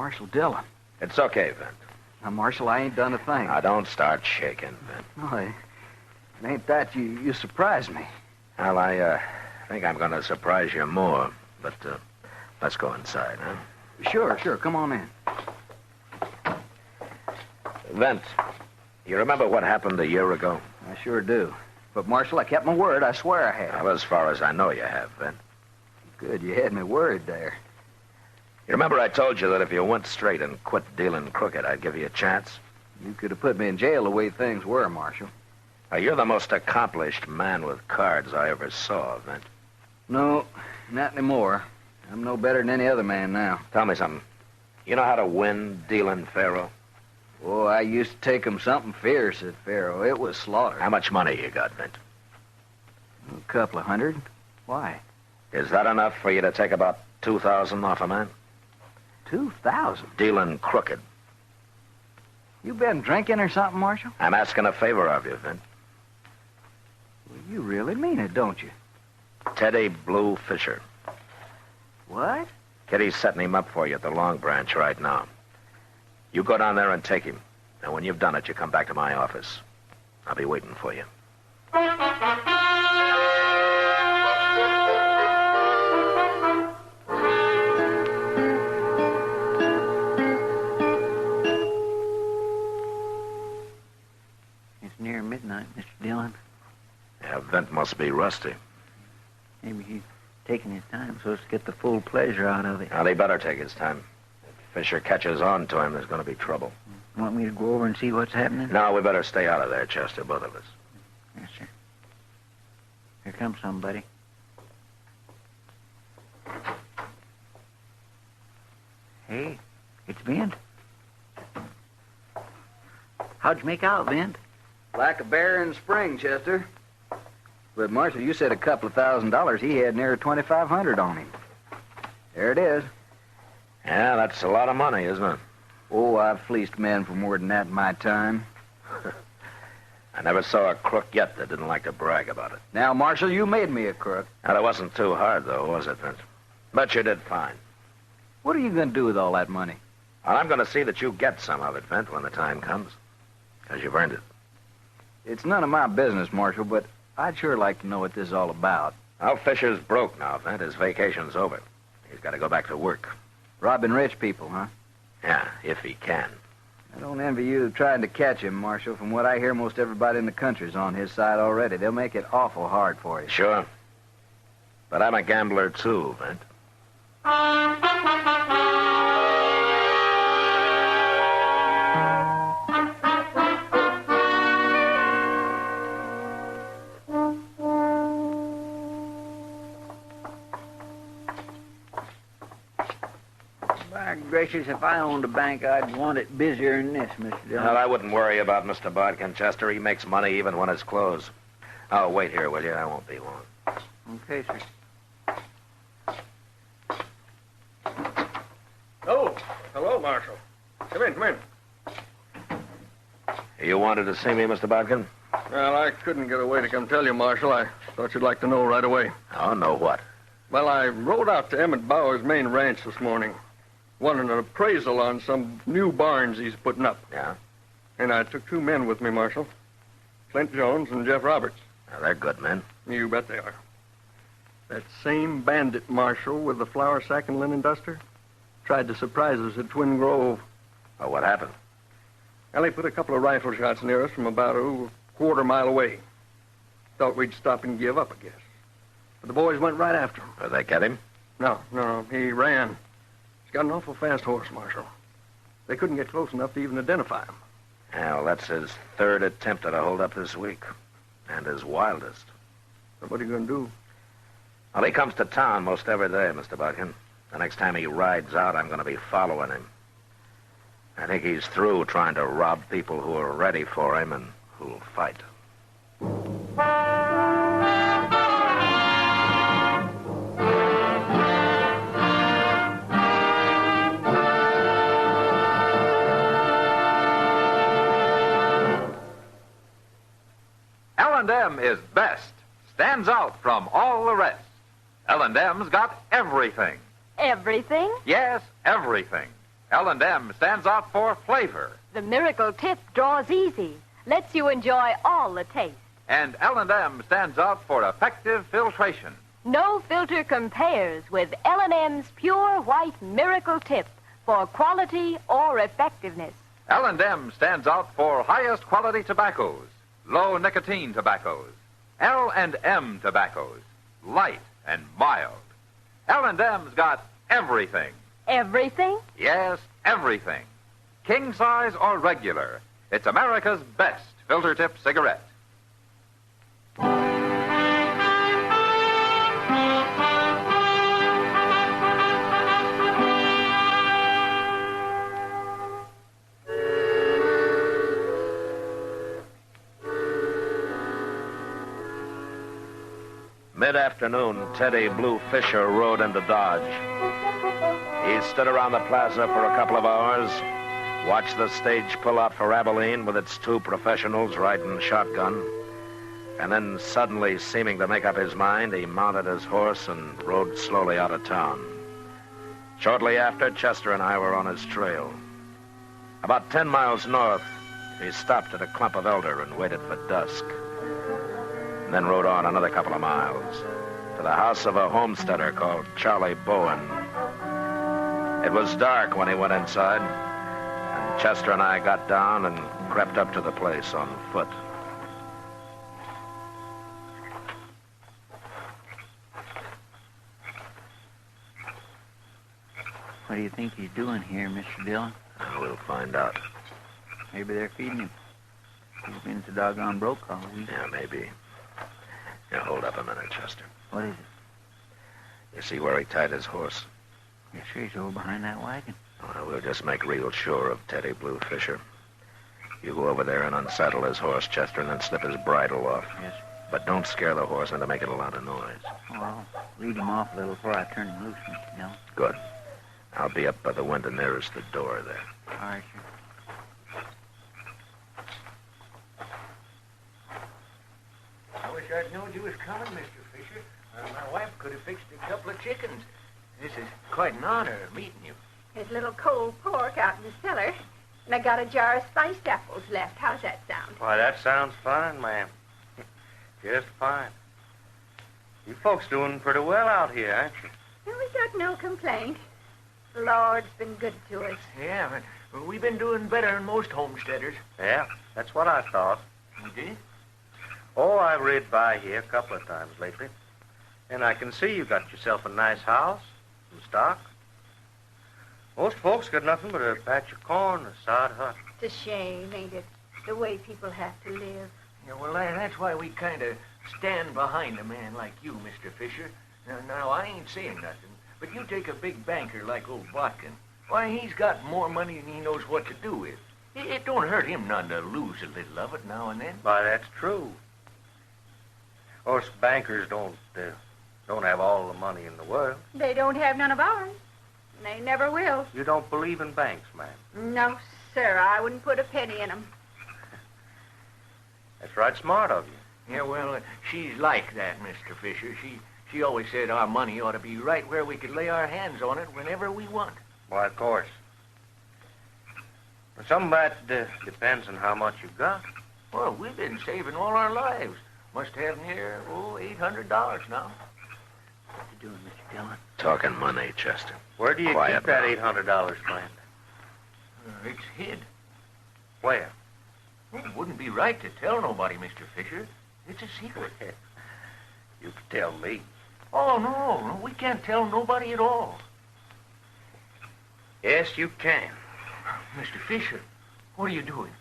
Marshal Dillon. It's okay, Vint. Now, Marshal, I ain't done a thing. Now, don't start shaking, Vint. No, it ain't that. You surprised me. Well, I think I'm going to surprise you more. But let's go inside, huh? Sure. Come on in. Vint, you remember what happened a year ago? I sure do. But, Marshal, I kept my word. I swear I have. Well, as far as I know, you have, Vint. Good, you had me worried there. You remember I told you that if you went straight and quit dealing crooked, I'd give you a chance? You could have put me in jail the way things were, Marshal. Now, you're the most accomplished man with cards I ever saw, Vint. No, not anymore. I'm no better than any other man now. Tell me something. You know how to win dealing faro? Oh, I used to take 'em something fierce at faro. It was slaughter. How much money you got, Vint? A couple of hundred. Why? Is that enough for you to take about 2,000 off a man? 2,000? Dealing crooked. You been drinking or something, Marshal? I'm asking a favor of you, Vint. Well, you really mean it, don't you? Teddy Blue Fisher. What? Kitty's setting him up for you at the Long Branch right now. You go down there and take him. And when you've done it, you come back to my office. I'll be waiting for you. It's near midnight, Mr. Dillon. Yeah, Vint must be rusty. Maybe he's taking his time so as to get the full pleasure out of it. Now, he better take his time. If Fisher catches on to him, there's going to be trouble. Want me to go over and see what's happening? No, we better stay out of there, Chester, both of us. Yes, sir. Here comes somebody. Hey, it's Vint. How'd you make out, Vint? Like a bear in spring, Chester. But, Marshal, you said a couple of $1,000. He had near 2,500 on him. There it is. Yeah, that's a lot of money, isn't it? Oh, I've fleeced men for more than that in my time. I never saw a crook yet that didn't like to brag about it. Now, Marshal, you made me a crook. Now, that wasn't too hard, though, was it, Vint? But you did fine. What are you going to do with all that money? Well, I'm going to see that you get some of it, Vint, when the time comes. Because you've earned it. It's none of my business, Marshal, but I'd sure like to know what this is all about. Well, Fisher's broke now, Vint. His vacation's over. He's got to go back to work. Robbing rich people, huh? Yeah, if he can. I don't envy you trying to catch him, Marshal. From what I hear, most everybody in the country's on his side already. They'll make it awful hard for you. Sure. But I'm a gambler, too, Vint. By gracious, if I owned a bank, I'd want it busier than this, Mr. Dillon. Well, I wouldn't worry about Mr. Bodkin, Chester. He makes money even when it's closed. Oh, wait here, will you? I won't be long. Okay, sir. Oh, hello, Marshal. Come in. You wanted to see me, Mr. Bodkin? Well, I couldn't get away to come tell you, Marshal. I thought you'd like to know right away. Oh, know what? Well, I rode out to Emmett Bauer's main ranch this morning. Wanted an appraisal on some new barns he's putting up. Yeah? And I took 2 men with me, Marshal. Clint Jones and Jeff Roberts. Now, they're good men. You bet they are. That same bandit, Marshal, with the flour sack and linen duster, tried to surprise us at Twin Grove. Oh, what happened? Well, he put a couple of rifle shots near us from about a quarter-mile away. Thought we'd stop and give up, I guess. But the boys went right after him. Did they get him? No. He ran. He's got an awful fast horse, Marshal. They couldn't get close enough to even identify him. Well, that's his 3rd attempt at a holdup this week. And his wildest. So what are you going to do? Well, he comes to town most every day, Mr. Bodkin. The next time he rides out, I'm going to be following him. I think he's through trying to rob people who are ready for him and who'll fight. L&M is best, stands out from all the rest. L&M's got everything. Everything? Yes, everything. L&M stands out for flavor. The Miracle Tip draws easy, lets you enjoy all the taste. And L&M stands out for effective filtration. No filter compares with L&M's Pure White Miracle Tip for quality or effectiveness. L&M stands out for highest quality tobaccos, low nicotine tobaccos, L&M tobaccos, light and mild. L&M's got everything. Everything? Yes, everything. King size or regular. It's America's best filter tip cigarette. Mid-afternoon, Teddy Blue Fisher rode into Dodge. He stood around the plaza for a couple of hours, watched the stage pull out for Abilene with its 2 professionals riding shotgun, and then suddenly, seeming to make up his mind, he mounted his horse and rode slowly out of town. Shortly after, Chester and I were on his trail. About 10 miles north, he stopped at a clump of elder and waited for dusk. Then rode on another couple of miles to the house of a homesteader called Charlie Bowen. It was dark when he went inside, and Chester and I got down and crept up to the place on foot. What do you think he's doing here, Mr. Dillon? We'll find out. Maybe they're feeding him. He's been so doggone broke all week. Yeah, maybe. Now, hold up a minute, Chester. What is it? You see where he tied his horse? Yes, sir, he's over behind that wagon. Well, we'll just make real sure of Teddy Blue Fisher. You go over there and unsaddle his horse, Chester, and then slip his bridle off. Yes. But don't scare the horse into making a lot of noise. Oh, I'll lead him off a little before I turn him loose, Mr. Dillon. Good. I'll be up by the window nearest the door there. All right, sir. I wish I'd known you was coming, Mr. Fisher. My wife could have fixed a couple of chickens. This is quite an honor meeting you. There's a little cold pork out in the cellar, and I got a jar of spiced apples left. How's that sound? Why, that sounds fine, ma'am. Just fine. You folks doing pretty well out here, aren't you? Well, we got no complaint. The Lord's been good to us. Yeah, but we've been doing better than most homesteaders. Yeah, that's what I thought. You did? Oh, I've rid by here a couple of times lately. And I can see you got yourself a nice house, some stock. Most folks got nothing but a patch of corn, a sod hut. It's a shame, ain't it? The way people have to live. Yeah, well, that's why we kind of stand behind a man like you, Mr. Fisher. Now, I ain't saying nothing, but you take a big banker like old Botkin. Why, he's got more money than he knows what to do with. It don't hurt him none to lose a little of it now and then. Why, that's true. Us bankers don't have all the money in the world. They don't have none of ours. And they never will. You don't believe in banks, ma'am? No, sir. I wouldn't put a penny in them. That's right smart of you. Yeah, well, she's like that, Mr. Fisher. She always said our money ought to be right where we could lay our hands on it whenever we want. Why, of course. But some of that depends on how much you've got. Well, we've been saving all our lives. Must have near, $800 now. What you doing, Mr. Dillon? Talking money, Chester. Where do you Quiet keep that now. $800, friend? It's hid. Where? Well, it wouldn't be right to tell nobody, Mr. Fisher. It's a secret. You could tell me. Oh, no, we can't tell nobody at all. Yes, you can. Mr. Fisher, what are you doing?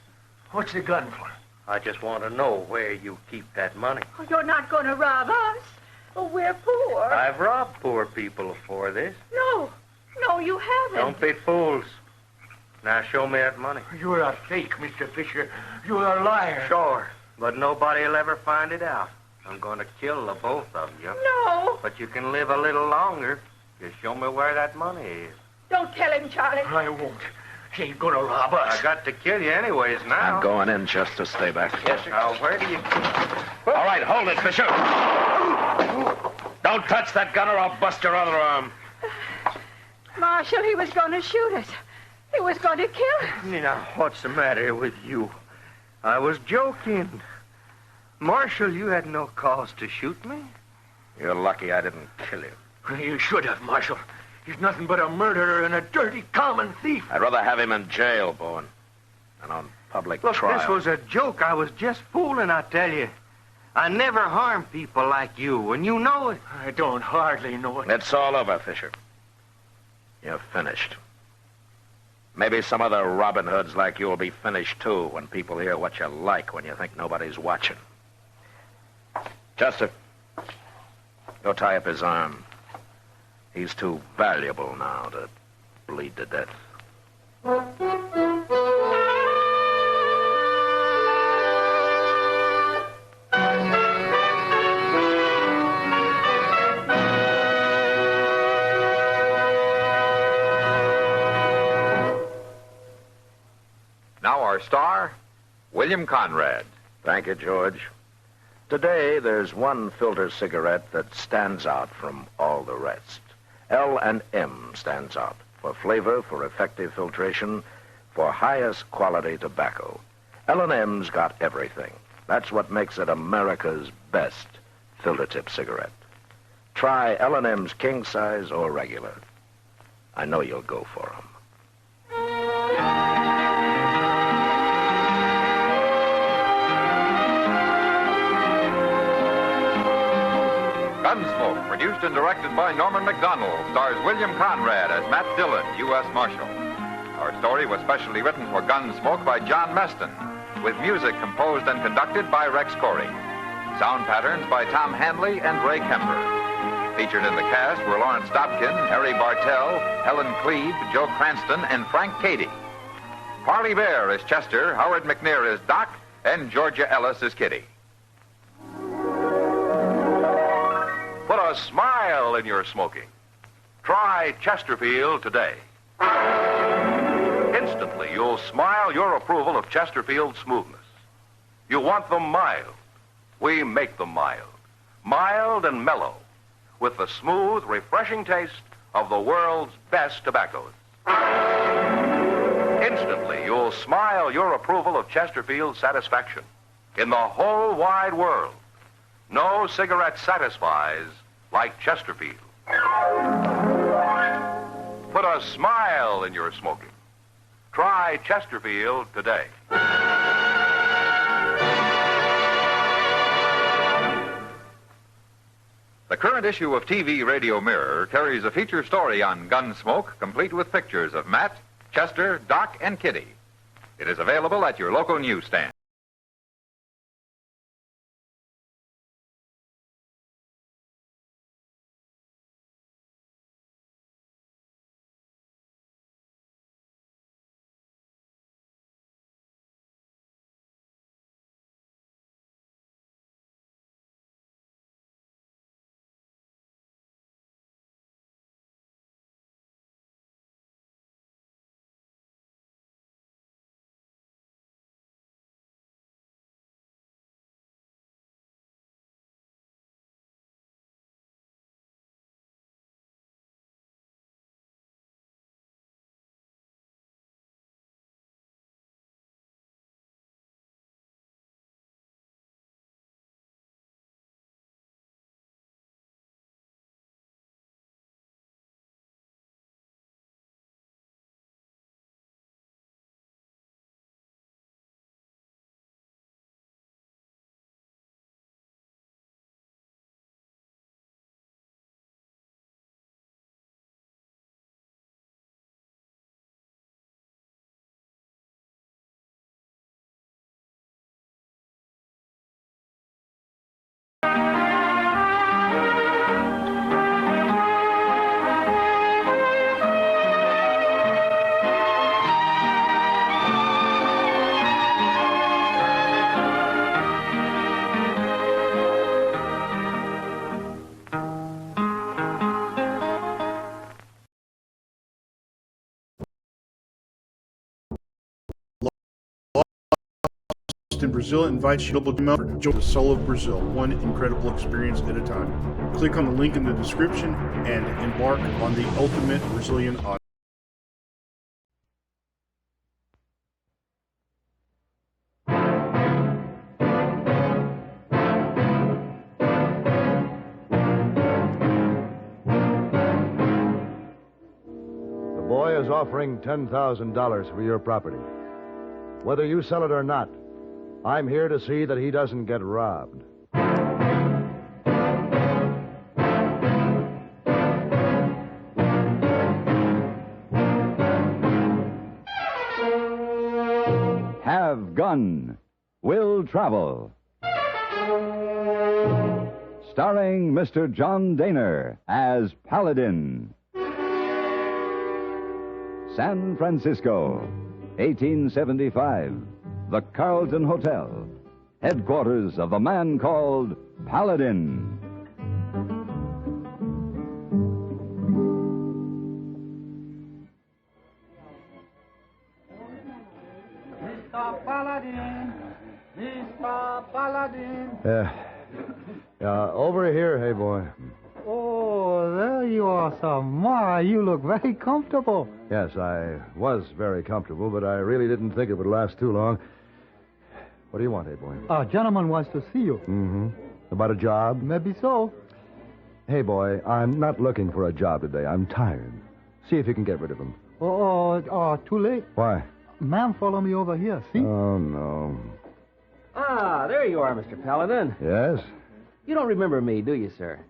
What's the gun for? I just want to know where you keep that money. Oh, you're not going to rob us. Oh, we're poor. I've robbed poor people before this. No, you haven't. Don't be fools. Now show me that money. You're a fake, Mr. Fisher. You're a liar. Sure, but nobody will ever find it out. I'm going to kill the both of you. No. But you can live a little longer. Just show me where that money is. Don't tell him, Charlie. I won't. He ain't going to rob us. I got to kill you anyways now. I'm going in, Chester. Stay back. Yes, sir. Now, where do you... All right, hold it, Fisher. Don't touch that gun or I'll bust your other arm. Marshal, he was going to shoot us. He was going to kill us. Now, what's the matter with you? I was joking. Marshal, you had no cause to shoot me. You're lucky I didn't kill you. You should have, Marshal. He's nothing but a murderer and a dirty common thief. I'd rather have him in jail, Bowen, than on public Look, trial. this was a joke. I was just fooling, I tell you. I never harm people like you, and you know it. I don't hardly know it. It's all over, Fisher. You're finished. Maybe some other Robin Hoods like you will be finished, too, when people hear what you like when you think nobody's watching. Chester, go tie up his arm. He's too valuable now to bleed to death. Now our star, William Conrad. Thank you, George. Today, there's one filter cigarette that stands out from all the rest. L&M stands out for flavor, for effective filtration, for highest quality tobacco. L&M's got everything. That's what makes it America's best filter tip cigarette. Try L&M's king size or regular. I know you'll go for them. Gunsmoke, produced and directed by Norman McDonald, stars William Conrad as Matt Dillon, U.S. Marshal. Our story was specially written for Gunsmoke by John Meston, with music composed and conducted by Rex Corey. Sound patterns by Tom Hanley and Ray Kemper. Featured in the cast were Lawrence Dobkin, Harry Bartell, Helen Cleve, Joe Cranston, and Frank Cady. Parley Bear is Chester, Howard McNear is Doc, and Georgia Ellis is Kitty. Put a smile in your smoking. Try Chesterfield today. Instantly, you'll smile your approval of Chesterfield's smoothness. You want them mild. We make them mild. Mild and mellow, with the smooth, refreshing taste of the world's best tobaccos. Instantly, you'll smile your approval of Chesterfield's satisfaction. In the whole wide world, no cigarette satisfies like Chesterfield. Put a smile in your smoking. Try Chesterfield today. The current issue of TV Radio Mirror carries a feature story on Gunsmoke, complete with pictures of Matt, Chester, Doc, and Kitty. It is available at your local newsstand. In Brazil invites you to join the Soul of Brazil, one incredible experience at a time. Click on the link in the description and embark on the ultimate Brazilian odyssey. is offering $10,000 for your property. Whether you sell it or not, I'm here to see that he doesn't get robbed. Have Gun, Will Travel. Starring Mr. John Daner as Paladin. San Francisco, 1875. The Carlton Hotel, headquarters of the man called Paladin. Mr. Paladin, Mr. Paladin. Over here, hey boy. Oh, there you are, sir. My, you look very comfortable. Yes, I was very comfortable, but I really didn't think it would last too long. What do you want, hey boy? A gentleman wants to see you. Mm-hmm. About a job? Maybe so. Hey boy, I'm not looking for a job today. I'm tired. See if you can get rid of him. Too late. Why? Ma'am, follow me over here, see? Oh, no. Ah, there you are, Mr. Paladin. Yes? You don't remember me, do you, sir?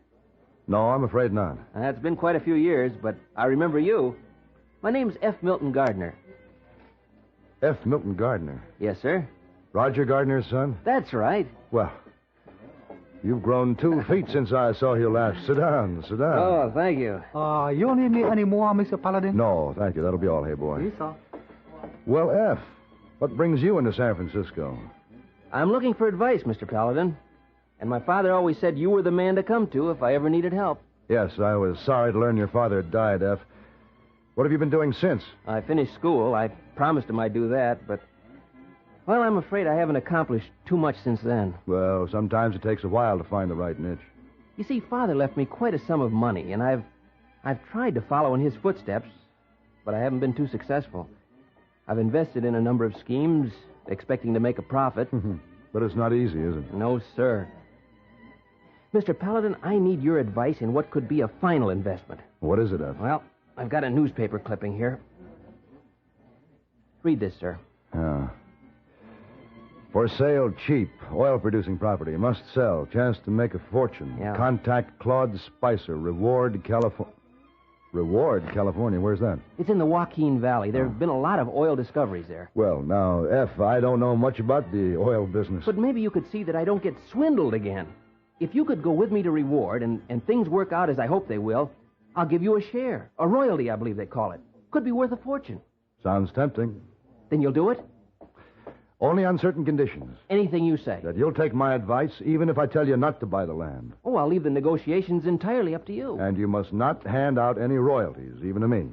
No, I'm afraid not. It's been quite a few years, but I remember you. My name's F. Milton Gardner. F. Milton Gardner? Yes, sir. Roger Gardner's son? That's right. Well, you've grown 2 feet since I saw you last. Sit down, sit down. Oh, thank you. You don't need me anymore, Mr. Paladin? No, thank you. That'll be all, hey boy. Yes, sir. Well, F, what brings you into San Francisco? I'm looking for advice, Mr. Paladin. And my father always said you were the man to come to if I ever needed help. Yes, I was sorry to learn your father had died, F. What have you been doing since? I finished school. I promised him I'd do that, but... Well, I'm afraid I haven't accomplished too much since then. Well, sometimes it takes a while to find the right niche. You see, Father left me quite a sum of money, and I've tried to follow in his footsteps, but I haven't been too successful. I've invested in a number of schemes, expecting to make a profit. But it's not easy, is it? No, sir. Mr. Paladin, I need your advice in what could be a final investment. What is it, F? Well, I've got a newspaper clipping here. Read this, sir. For sale, cheap. Oil-producing property. Must sell. Chance to make a fortune. Yeah. Contact Claude Spicer. Reward, California. Reward, California. Where's that? It's in the Joaquin Valley. There have been a lot of oil discoveries there. Well, now, F, I don't know much about the oil business. But maybe you could see that I don't get swindled again. If you could go with me to Reward and things work out as I hope they will, I'll give you a share. A royalty, I believe they call it. Could be worth a fortune. Sounds tempting. Then you'll do it? Only on certain conditions. Anything you say. That you'll take my advice, even if I tell you not to buy the land. Oh, I'll leave the negotiations entirely up to you. And you must not hand out any royalties, even to me.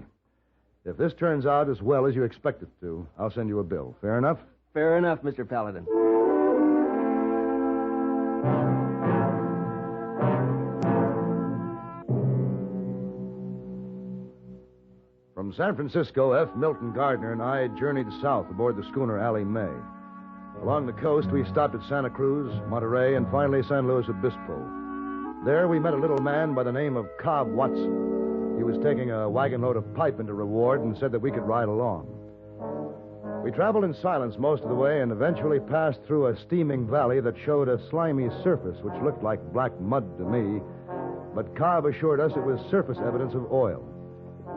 If this turns out as well as you expect it to, I'll send you a bill. Fair enough? Fair enough, Mr. Paladin. From San Francisco, F. Milton Gardner and I journeyed south aboard the schooner Allie Mae. Along the coast, we stopped at Santa Cruz, Monterey, and finally San Luis Obispo. There, we met a little man by the name of Cobb Watson. He was taking a wagon load of pipe into Reward and said that we could ride along. We traveled in silence most of the way and eventually passed through a steaming valley that showed a slimy surface which looked like black mud to me, but Cobb assured us it was surface evidence of oil.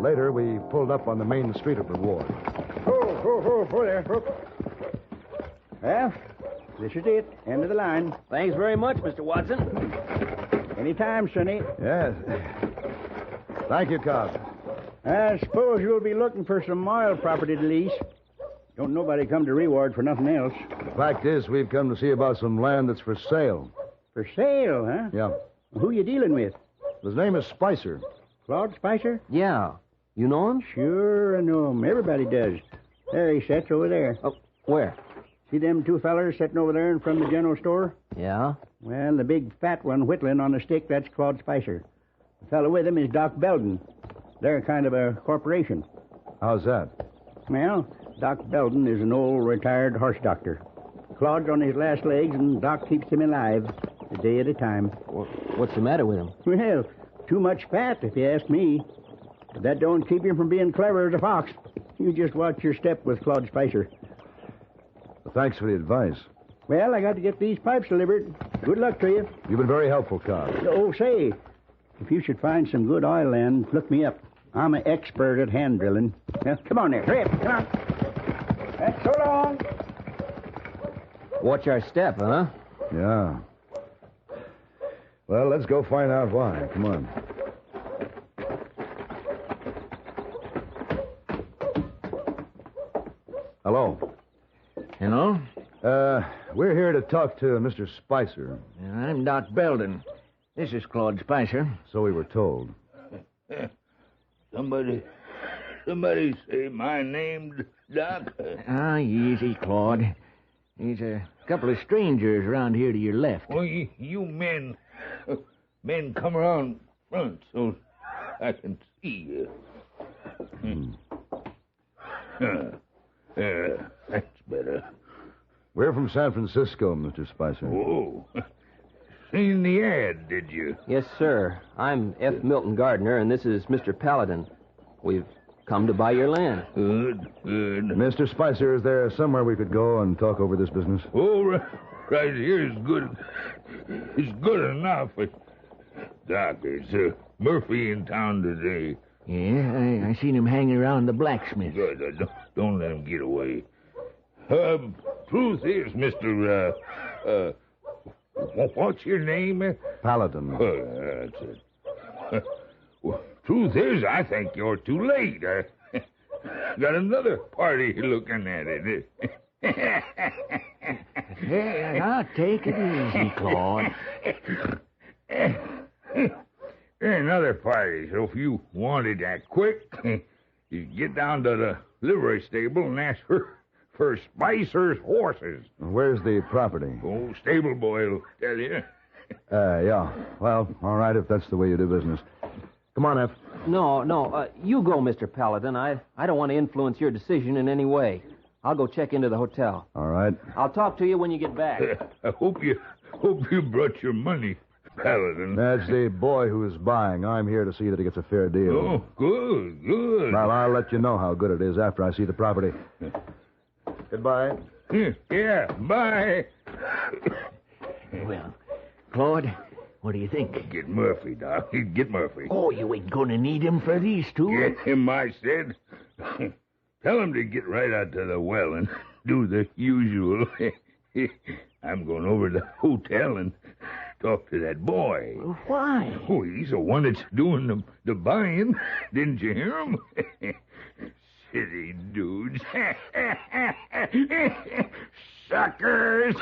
Later, we pulled up on the main street of Reward. Oh, there. Well, this is it. End of the line. Thanks very much, Mr. Watson. Anytime, Sonny. Yes. Thank you, Cobb. I suppose you'll be looking for some oil property to lease. Don't nobody come to Reward for nothing else. The fact is, we've come to see about some land that's for sale. For sale, huh? Yeah. Who you dealing with? His name is Spicer. Claude Spicer? Yeah. You know him? Sure, I know him. Everybody does. There he sits over there. Oh, where? See them two fellers sitting over there in front of the general store? Yeah? Well, the big fat one whittling on the stick, that's Claude Spicer. The fellow with him is Doc Belden. They're kind of a corporation. How's that? Well, Doc Belden is an old retired horse doctor. Claude's on his last legs, and Doc keeps him alive, a day at a time. What's the matter with him? Well, too much fat, if you ask me. But that don't keep you from being clever as a fox. You just watch your step with Claude Spicer. Well, thanks for the advice. Well, I got to get these pipes delivered. Good luck to you. You've been very helpful, Cobb. Oh, say, if you should find some good oil land, look me up. I'm an expert at hand drilling. Now, come on there. Hurry up. Come on. That's so long. Watch our step, huh? Yeah. Well, let's go find out why. Come on. Hello. Hello? We're here to talk to Mr. Spicer. I'm Doc Belden. This is Claude Spicer. So we were told. Somebody say my name, Doc? Easy, Claude. There's a couple of strangers around here to your left. Well, you men come around front so I can see you. That's better. We're from San Francisco, Mr. Spicer. Oh. Seen the ad, did you? Yes, sir. I'm F. Milton Gardner, and this is Mr. Paladin. We've come to buy your land. Good. Mr. Spicer, is there somewhere we could go and talk over this business? Oh, right here is good. It's good enough. Doc, is Murphy in town today? Yeah, I seen him hanging around the blacksmith. Good. Don't let him get away. Truth is, Mr. What's your name? Paladin. That's it. Truth is, I think you're too late. Got another party looking at it. Hey, now take it easy, Claude. Another party, so if you wanted that quick, you get down to the livery stable and ask for Spicer's horses. Where's the property? Oh, stable boy will tell you. Yeah. Well, all right, if that's the way you do business. Come on, F. No, you go, Mr. Paladin. I don't want to influence your decision in any way. I'll go check into the hotel. All right. I'll talk to you when you get back. I hope you brought your money, Paladin. That's the boy who is buying. I'm here to see that he gets a fair deal. Oh, good. Well, I'll let you know how good it is after I see the property. Goodbye. Yeah, bye. Well, Claude, what do you think? Get Murphy, Doc. Get Murphy. Oh, you ain't gonna need him for these two. Get him, I said. Tell him to get right out to the well and do the usual. I'm going over to the hotel and talk to that boy. Why? Oh, he's the one that's doing the buying. Didn't you hear him? City dudes. Suckers.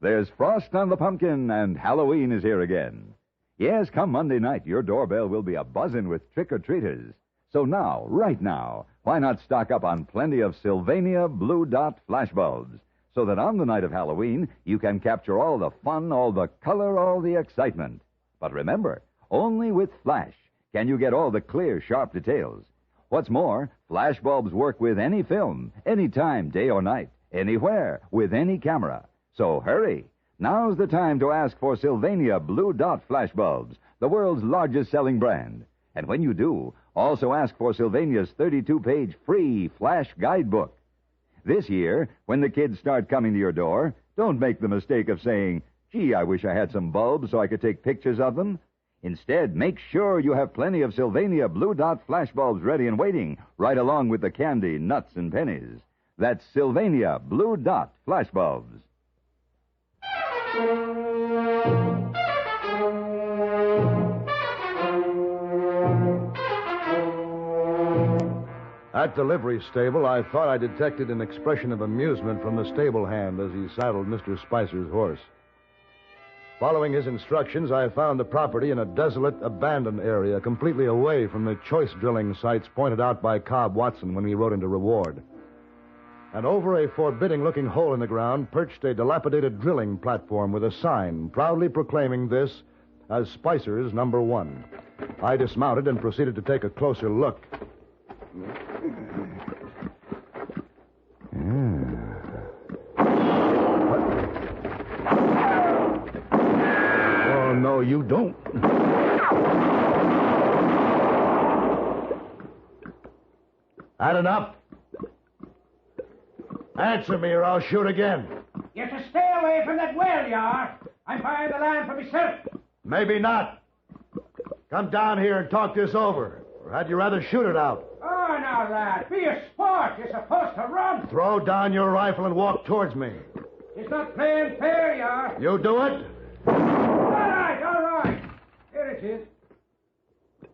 There's frost on the pumpkin, and Halloween is here again. Yes, come Monday night, your doorbell will be a-buzzing with trick-or-treaters. So now, right now, why not stock up on plenty of Sylvania Blue Dot flashbulbs, so that on the night of Halloween, you can capture all the fun, all the color, all the excitement. But remember, only with Flash can you get all the clear, sharp details. What's more, flashbulbs work with any film, anytime, day or night, anywhere, with any camera. So hurry. Now's the time to ask for Sylvania Blue Dot flashbulbs, the world's largest selling brand. And when you do, also ask for Sylvania's 32-page free Flash guidebook. This year, when the kids start coming to your door, don't make the mistake of saying, "Gee, I wish I had some bulbs so I could take pictures of them." Instead, make sure you have plenty of Sylvania Blue Dot flashbulbs ready and waiting, right along with the candy, nuts, and pennies. That's Sylvania Blue Dot flashbulbs. At the livery stable, I thought I detected an expression of amusement from the stable hand as he saddled Mr. Spicer's horse. Following his instructions, I found the property in a desolate, abandoned area, completely away from the choice drilling sites pointed out by Cobb Watson when we rode into Reward. And over a forbidding-looking hole in the ground perched a dilapidated drilling platform with a sign proudly proclaiming this as Spicer's number 1. I dismounted and proceeded to take a closer look. you don't. Had enough? Answer me or I'll shoot again. You have to stay away from that well, you are. I'm buying the land for myself. Maybe not. Come down here and talk this over. Or had you rather shoot it out? Oh, now, lad, be a sport. You're supposed to run. Throw down your rifle and walk towards me. It's not playing fair, you are. You do it? All right. Here it is.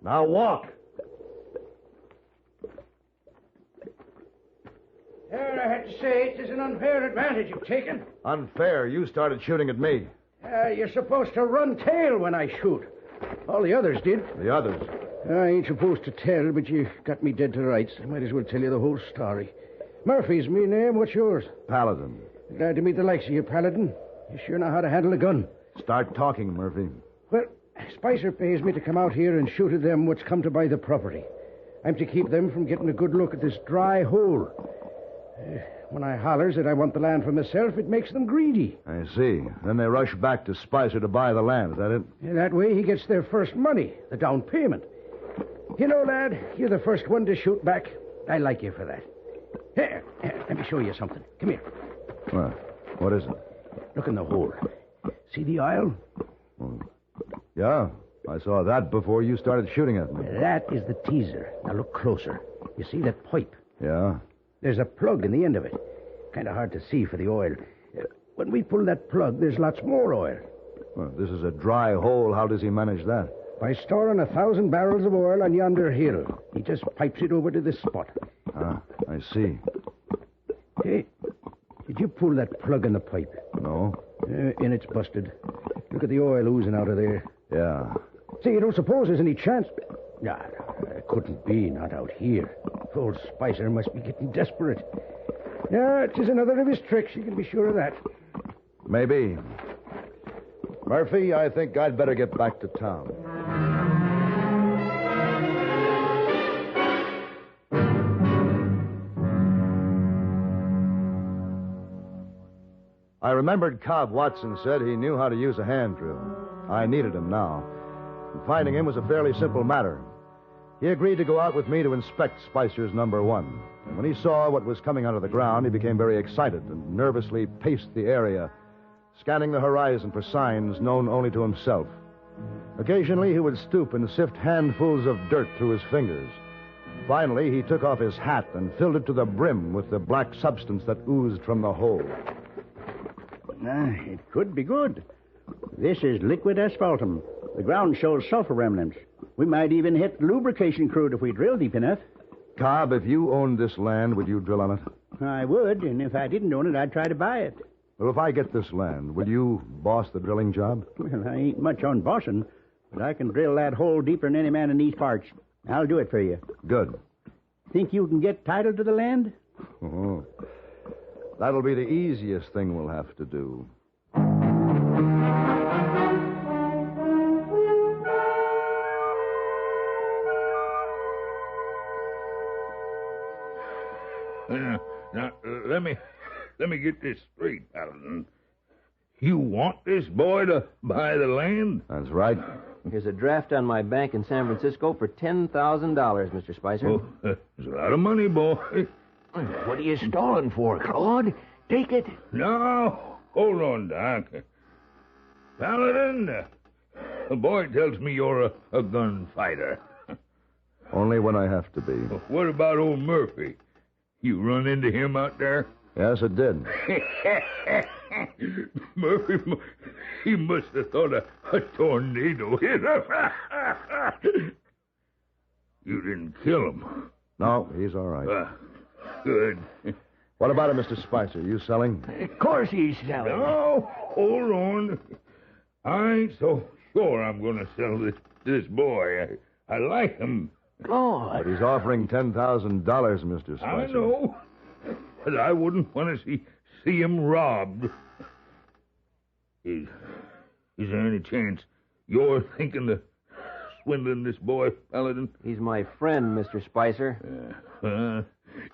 Now walk. There, I had to say, it is an unfair advantage you've taken. Unfair. You started shooting at me. You're supposed to run tail when I shoot. All the others did. The others? I ain't supposed to tell, but you got me dead to rights. I might as well tell you the whole story. Murphy's me name. What's yours? Paladin. Glad to meet the likes of you, Paladin. You sure know how to handle a gun. Start talking, Murphy. Well, Spicer pays me to come out here and shoot at them what's come to buy the property. I'm to keep them from getting a good look at this dry hole. When I hollers that I want the land for myself, it makes them greedy. I see. Then they rush back to Spicer to buy the land. Is that it? That way he gets their first money, the down payment. You know, lad, you're the first one to shoot back. I like you for that. Here, let me show you something. Come here. What is it? Look in the hole. See the aisle? Yeah, I saw that before you started shooting at me. That is the teaser. Now look closer. You see that pipe? Yeah? There's a plug in the end of it. Kind of hard to see for the oil. When we pull that plug, there's lots more oil. Well, this is a dry hole. How does he manage that? By storing 1,000 barrels of oil on yonder hill. He just pipes it over to this spot. Ah, I see. Hey, did you pull that plug in the pipe? No. And it's busted. Look at the oil oozing out of there. Yeah. See, you don't suppose there's any chance... Nah, it couldn't be, not out here. Old Spicer must be getting desperate. Yeah, it is another of his tricks, you can be sure of that. Maybe. Murphy, I think I'd better get back to town. I remembered Cobb Watson said he knew how to use a hand drill. I needed him now. And finding him was a fairly simple matter. He agreed to go out with me to inspect Spicer's number 1. And when he saw what was coming out of the ground, he became very excited and nervously paced the area, scanning the horizon for signs known only to himself. Occasionally, he would stoop and sift handfuls of dirt through his fingers. Finally, he took off his hat and filled it to the brim with the black substance that oozed from the hole. It could be good. This is liquid asphaltum. The ground shows sulfur remnants. We might even hit lubrication crude if we drill deep enough. Cobb, if you owned this land, would you drill on it? I would, and if I didn't own it, I'd try to buy it. Well, if I get this land, will you boss the drilling job? Well, I ain't much on bossing, but I can drill that hole deeper than any man in these parts. I'll do it for you. Good. Think you can get title to the land? Oh, that'll be the easiest thing we'll have to do. Now, let me get this straight, Paladin. You want this boy to buy the land? That's right. Here's a draft on my bank in San Francisco for $10,000, Mr. Spicer. Oh, that's a lot of money, boy. What are you stalling for, Claude? Take it. No, hold on, Doc. Paladin, the boy tells me you're a gunfighter. Only when I have to be. What about old Murphy? You run into him out there? Yes, it did. Murphy, he must have thought a tornado hit him. You didn't kill him. No, he's all right. Good. What about it, Mr. Spicer? You selling? Of course he's selling. No, hold on. I ain't so sure I'm going to sell this boy. I like him. Claude. But he's offering $10,000, Mr. Spicer. I know. But I wouldn't want to see him robbed. Is there any chance you're thinking of swindling this boy, Paladin? He's my friend, Mr. Spicer.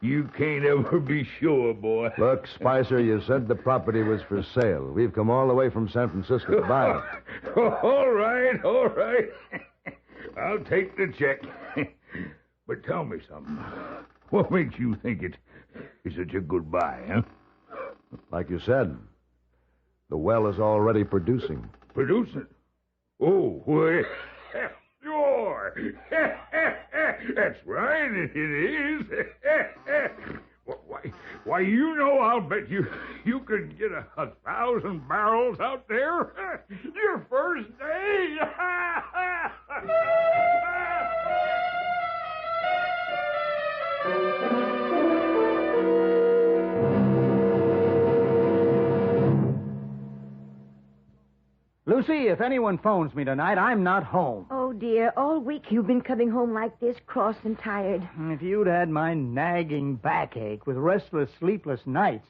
You can't ever be sure, boy. Look, Spicer, you said the property was for sale. We've come all the way from San Francisco to buy it. All right, all right. I'll take the check. But tell me something. What makes you think it is such a good buy, huh? Like you said, the well is already producing. Producing? Oh, well, sure. That's right, it is. Why, you know, I'll bet you could get 1,000 barrels out there your first day. Lucy, if anyone phones me tonight, I'm not home. Oh, dear. All week you've been coming home like this, cross and tired. If you'd had my nagging backache with restless, sleepless nights,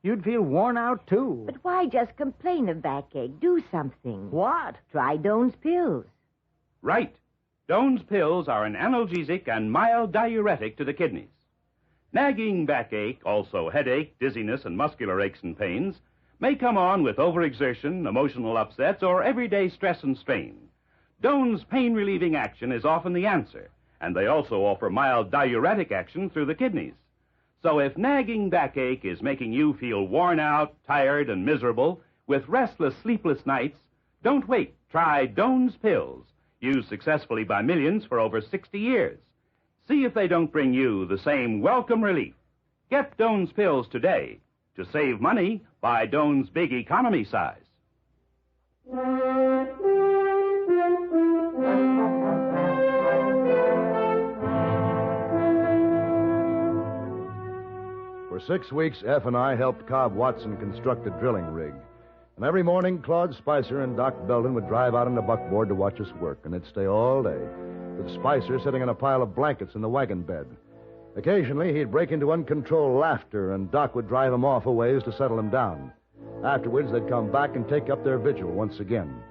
you'd feel worn out, too. But why just complain of backache? Do something. What? Try Doan's pills. Right. Doan's pills are an analgesic and mild diuretic to the kidneys. Nagging backache, also headache, dizziness, and muscular aches and pains, may come on with overexertion, emotional upsets, or everyday stress and strain. Doan's pain-relieving action is often the answer, and they also offer mild diuretic action through the kidneys. So if nagging backache is making you feel worn out, tired, and miserable, with restless, sleepless nights, don't wait. Try Doan's pills, used successfully by millions for over 60 years. See if they don't bring you the same welcome relief. Get Doan's pills today. To save money, buy Doan's big economy size. For 6 weeks, F and I helped Cobb Watson construct a drilling rig. And every morning, Claude Spicer and Doc Belden would drive out on the buckboard to watch us work, and they'd stay all day, with Spicer sitting on a pile of blankets in the wagon bed. Occasionally, he'd break into uncontrolled laughter, and Doc would drive him off a ways to settle him down. Afterwards, they'd come back and take up their vigil once again.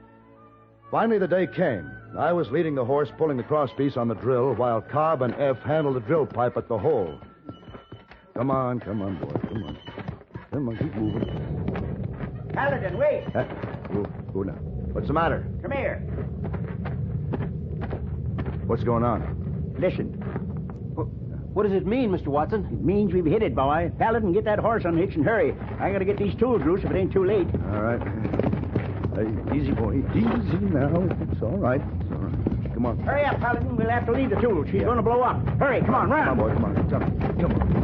Finally, the day came. I was leading the horse, pulling the crosspiece on the drill, while Cobb and F handled the drill pipe at the hole. Come on, boy, come on. Come on, keep moving. Paladin, wait. Go now. What's the matter? Come here. What's going on? Listen. What does it mean, Mr. Watson? It means we've hit it, boy. Paladin, get that horse unhitched and hurry. I gotta get these tools loose if it ain't too late. All right. Hey, easy, boy. Easy now. It's all right. It's all right. Come on. Hurry up, Paladin. We'll have to leave the tools. She's gonna blow up. Hurry, come on, run. Come on, boy. Come on. Come on. Come on.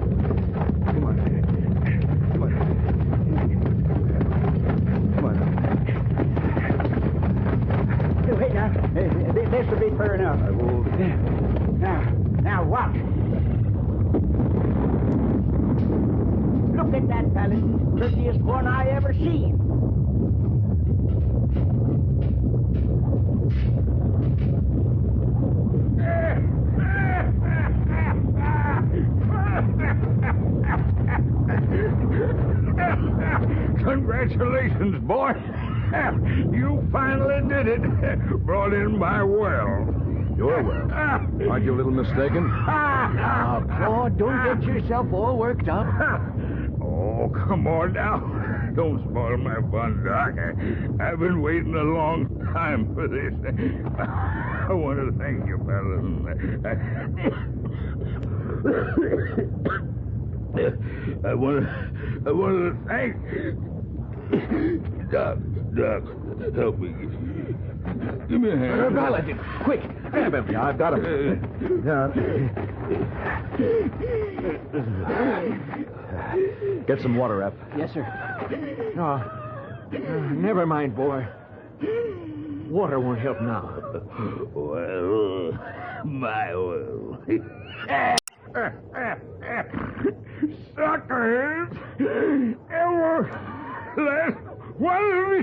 Wait now. This will be fair enough. I will. Now watch. Look at that, Paladin. Prettiest one I ever seen. Congratulations, boy. You finally did it. Brought in my well. Your well? Aren't you a little mistaken? Now, Claude, don't get yourself all worked up. Oh, come on now. Don't spoil my fun, Doc. I've been waiting a long time for this. I want to thank you, Paladin. I want to thank Doc, help me. Give me a hand. Paladin, quick, grab him. Yeah, I've got him. Get some water, F. Yes, sir. No, never mind, boy. Water won't help now. Well, my well. Suckers! Ever last one of me.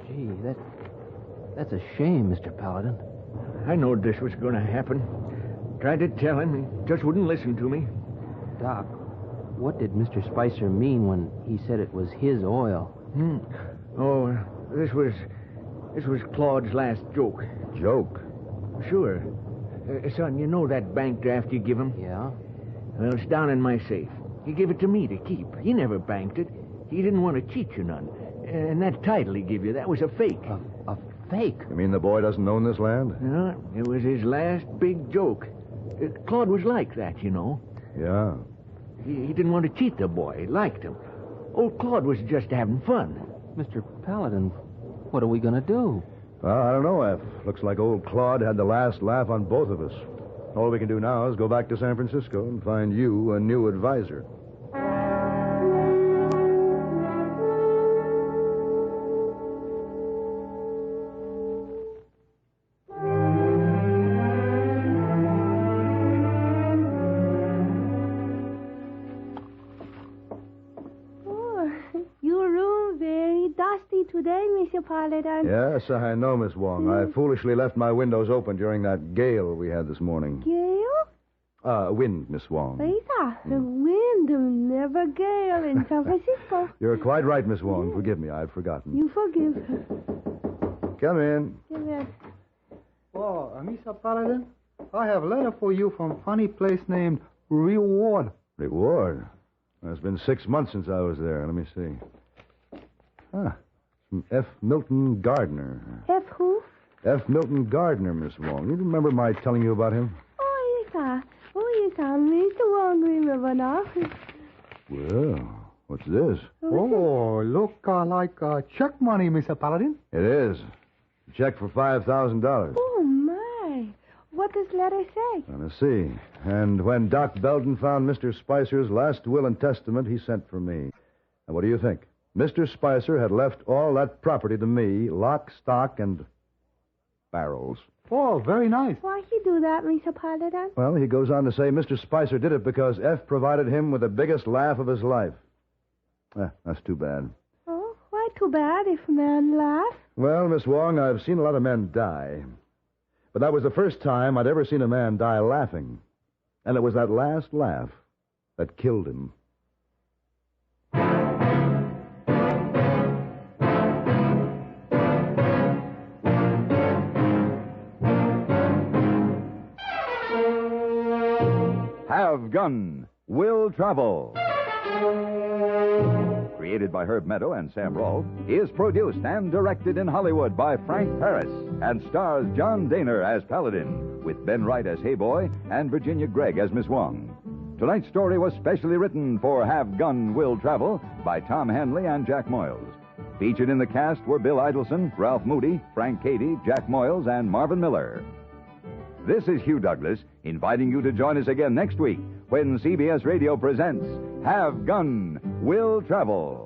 Gee, that's a shame, Mr. Paladin. I knowed this was going to happen. Tried to tell him. He just wouldn't listen to me. Doc, what did Mr. Spicer mean when he said it was his oil? Oh, this was Claude's last joke. Joke? Sure. Son, you know that bank draft you give him? Yeah? Well, it's down in my safe. He gave it to me to keep. He never banked it. He didn't want to cheat you none. And that title he gave you, that was a fake. A fake? You mean the boy doesn't own this land? No, it was his last big joke. Claude was like that, you know. Yeah. He didn't want to cheat the boy. He liked him. Old Claude was just having fun. Mr. Paladin, what are we going to do? I don't know, F. Looks like old Claude had the last laugh on both of us. All we can do now is go back to San Francisco and find you a new advisor. Today, Mr. Paladin. Yes, I know, Miss Wong. I foolishly left my windows open during that gale we had this morning. Gale? Wind, Miss Wong. Rita, the wind, never gale in San Francisco. You're quite right, Miss Wong. Forgive me, I'd forgotten. You forgive. Come in. Come in. Oh, Mr. Paladin, I have a letter for you from a funny place named Reward. Reward? It's been 6 months since I was there. Let me see. From F. Milton Gardner. F. who? F. Milton Gardner, Miss Wong. You remember my telling you about him? Oh, yes, sir. Mr. Wong, remember now. Well, what's this? Oh, look like check money, Mr. Paladin. It is. A check for $5,000. Oh, my. What does the letter say? Let's see. And when Doc Belton found Mr. Spicer's last will and testament, he sent for me. And what do you think? Mr. Spicer had left all that property to me, lock, stock, and barrels. Oh, very nice. Why he do that, Mr. Paladin? Well, he goes on to say Mr. Spicer did it because F provided him with the biggest laugh of his life. That's too bad. Oh, why too bad if a man laughs? Well, Miss Wong, I've seen a lot of men die. But that was the first time I'd ever seen a man die laughing. And it was that last laugh that killed him. Have Gun, Will Travel. Created by Herb Meadow and Sam Rolfe, is produced and directed in Hollywood by Frank Paris and stars John Daner as Paladin, with Ben Wright as Hayboy and Virginia Gregg as Miss Wong. Tonight's story was specially written for Have Gun, Will Travel by Tom Hanley and Jack Moyles. Featured in the cast were Bill Idelson, Ralph Moody, Frank Cady, Jack Moyles, and Marvin Miller. This is Hugh Douglas, inviting you to join us again next week when CBS Radio presents Have Gun, Will Travel.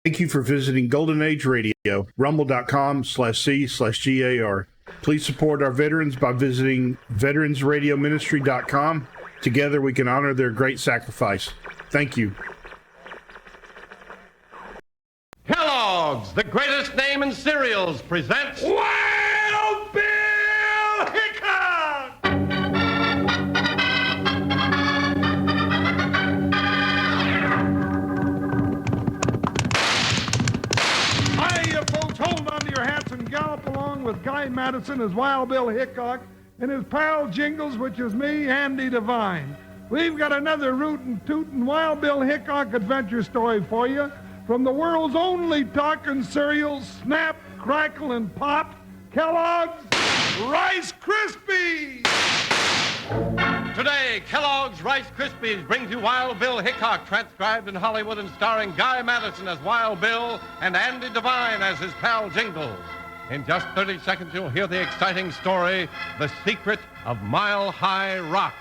Thank you for visiting Golden Age Radio, rumble.com/C/GAR. Please support our veterans by visiting veteransradioministry.com. Together we can honor their great sacrifice. Thank you. Kellogg's, the greatest name in cereals, presents Wild Bill Hickok! Hiya, folks. Hold on to your hats and gallop along with Guy Madison as Wild Bill Hickok and his pal Jingles, which is me, Andy Devine. We've got another rootin' tootin' Wild Bill Hickok adventure story for you from the world's only talking cereal, Snap, Crackle, and Pop, Kellogg's Rice Krispies! Today, Kellogg's Rice Krispies brings you Wild Bill Hickok, transcribed in Hollywood and starring Guy Madison as Wild Bill and Andy Devine as his pal Jingles. In just 30 seconds, you'll hear the exciting story, The Secret of Mile High Rock.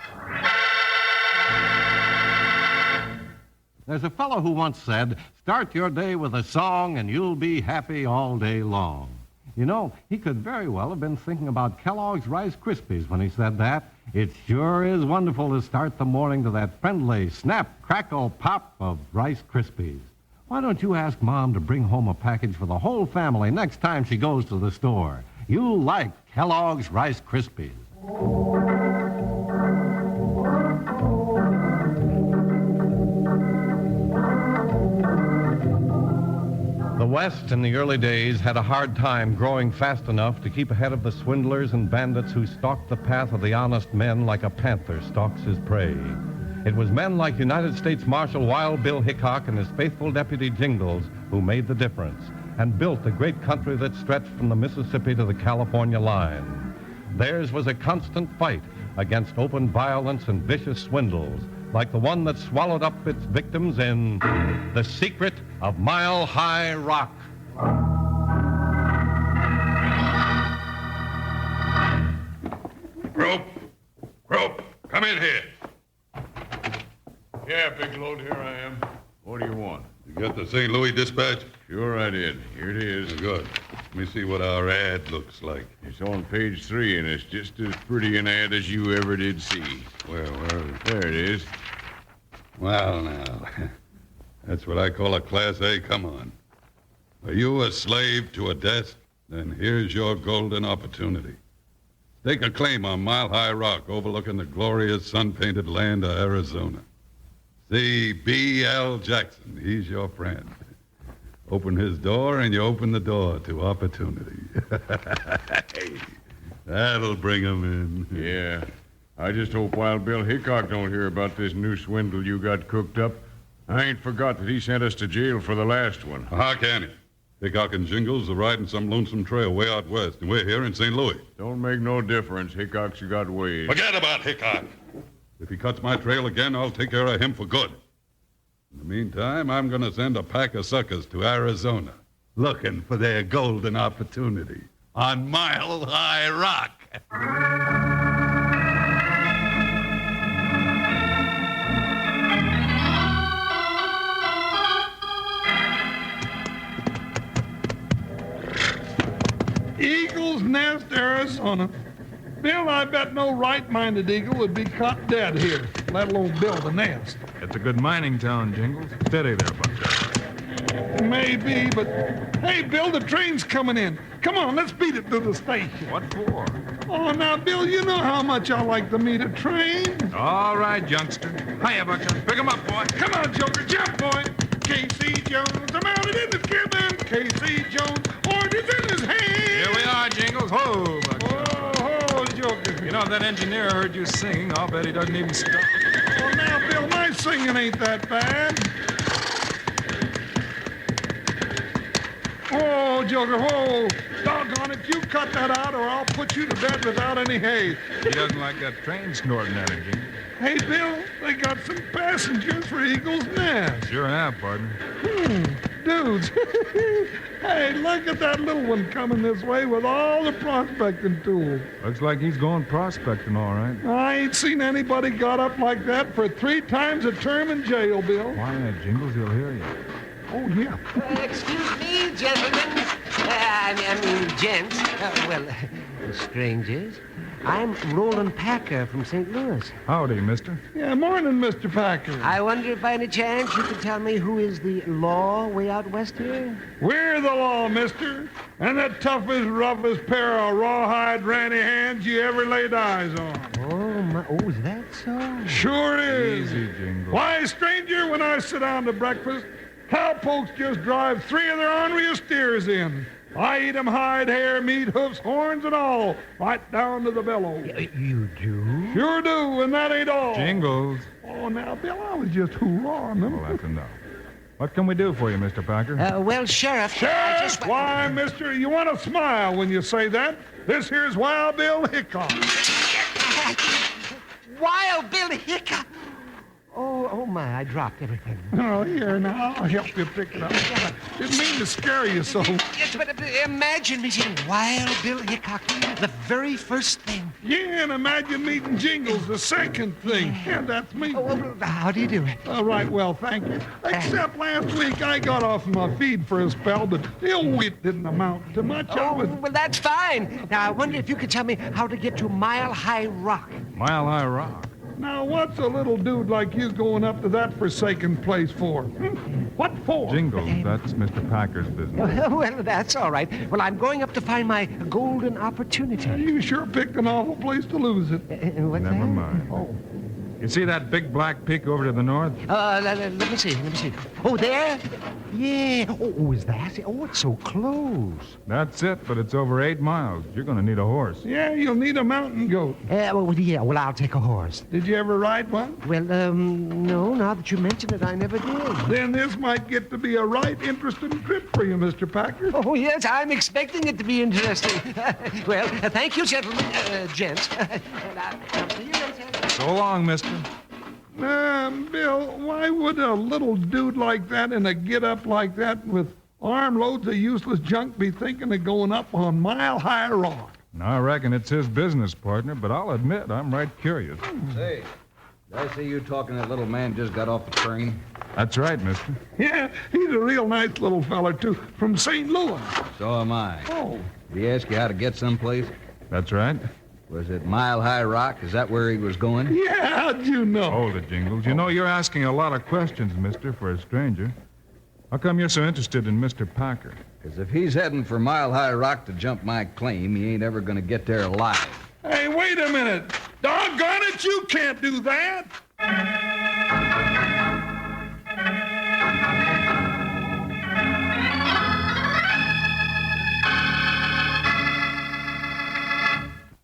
There's a fellow who once said, start your day with a song and you'll be happy all day long. You know, he could very well have been thinking about Kellogg's Rice Krispies when he said that. It sure is wonderful to start the morning to that friendly snap, crackle, pop of Rice Krispies. Why don't you ask Mom to bring home a package for the whole family next time she goes to the store? You'll like Kellogg's Rice Krispies. The West in the early days had a hard time growing fast enough to keep ahead of the swindlers and bandits who stalked the path of the honest men like a panther stalks his prey. It was men like United States Marshal Wild Bill Hickok and his faithful deputy Jingles who made the difference and built the great country that stretched from the Mississippi to the California line. Theirs was a constant fight against open violence and vicious swindles, like the one that swallowed up its victims in The Secret of Mile High Rock. Rope, come in here. Yeah, Big Load, here I am. What do you want? You got the St. Louis Dispatch? Sure I did. Here it is. Good. Let me see what our ad looks like. It's on page 3, and it's just as pretty an ad as you ever did see. Where is it? There it is. Well, now, that's what I call a Class A come-on. Are you a slave to a desk? Then here's your golden opportunity. Stake a claim on Mile High Rock overlooking the glorious sun-painted land of Arizona. See B.L. Jackson. He's your friend. Open his door, and you open the door to opportunity. That'll bring him in. Yeah. I just hope Wild Bill Hickok don't hear about this new swindle you got cooked up. I ain't forgot that he sent us to jail for the last one. How can he? Hickok and Jingles are riding some lonesome trail way out west, and we're here in St. Louis. Don't make no difference. Hickok's got ways. Forget about Hickok. If he cuts my trail again, I'll take care of him for good. In the meantime, I'm going to send a pack of suckers to Arizona, looking for their golden opportunity on Mile High Rock. Eagle's Nest, Arizona. Bill, I bet no right-minded eagle would be caught dead here, let alone build a nest. It's a good mining town, Jingles. Steady there, Buck. Maybe, but hey, Bill, the train's coming in. Come on, let's beat it to the station. What for? Oh, now, Bill, you know how much I like to meet a train. All right, youngster. Hiya, Buckshot. Pick him up, boy. Come on, Joker, jump, boy. K.C. Jones, I'm mounted in the cabin. K.C. Jones, orders in his hand. Here we are, Jingles. Whoa, Buckshot. Oh, Joker. You know, if that engineer heard you singing, I'll bet he doesn't even stop. Oh, now, Bill, my singing ain't that bad. Oh, Joker, whoa. Doggone it, you cut that out or I'll put you to bed without any hay. He doesn't like that train snorting at him, Jingles. Hey, Bill, they got some passengers for Eagle's Nest. Sure have, partner. Dudes. Hey, look at that little one coming this way with all the prospecting tools. Looks like he's going prospecting, all right. I ain't seen anybody got up like that for 3 times a term in jail, Bill. Why, Jingles, he'll hear you. Oh, yeah. Excuse me, gentlemen. I mean, gents. strangers. I'm Roland Packer from St. Louis. Howdy, mister. Yeah, morning, Mr. Packer. I wonder if by any chance you could tell me who is the law way out west here? We're the law, mister. And the toughest, roughest pair of rawhide ranny hands you ever laid eyes on. Oh, is that so? Sure is. Easy, Jingle. Why, stranger, when I sit down to breakfast, cowpokes just drive 3 of their orneriest steers in. I eat 'em hide, hair, meat, hoofs, horns, and all, right down to the bellows. You do? Sure do, and that ain't all. Jingles. Oh, now, Bill, I was just hoorahing them. Well, that's enough. What can we do for you, Mr. Packer? Well, Sheriff... Sheriff? Why, mister, you want to smile when you say that. This here's Wild Bill Hickok. Wild Bill Hickok! Oh, my, I dropped everything. Oh, here, now, I'll help you pick it up. Didn't mean to scare you so. Yes, but imagine meeting Wild Bill Hickok, the very first thing. Yeah, and imagine meeting Jingles, the second thing. Yeah, that's me. How do you do? All right, well, thank you. Except last week I got off my feed for a spell, but it didn't amount to much. Well, that's fine. Now, I wonder if you could tell me how to get to Mile High Rock. Mile High Rock? Now, what's a little dude like you going up to that forsaken place for? What for? Jingles, that's Mr. Packer's business. Well, that's all right. Well, I'm going up to find my golden opportunity. You sure picked an awful place to lose it. What's Never that? mind. Oh. You see that big black peak over to the north? Let me see. Oh, there? Yeah. Oh, is that it? Oh, it's so close. That's it, but it's over 8 miles. You're going to need a horse. Yeah, you'll need a mountain goat. Well, I'll take a horse. Did you ever ride one? Well, no, now that you mention it, I never did. Then this might get to be a right interesting trip for you, Mr. Packer. Oh, yes, I'm expecting it to be interesting. Well, thank you, gentlemen, gents. And I'll see you later. So long, mister. Bill, why would a little dude like that in a get-up like that with armloads of useless junk be thinking of going up on Mile High Rock? I reckon it's his business, partner, but I'll admit I'm right curious. Say, did I see you talking to that little man just got off the train? That's right, mister. Yeah, he's a real nice little feller, too, from St. Louis. So am I. Oh. Did he ask you how to get someplace? That's right. Was it Mile High Rock? Is that where he was going? Yeah, how'd you know? Hold it, Jingles. You know, you're asking a lot of questions, mister, for a stranger. How come you're so interested in Mr. Packer? Because if he's heading for Mile High Rock to jump my claim, he ain't ever going to get there alive. Hey, wait a minute. Doggone it, you can't do that.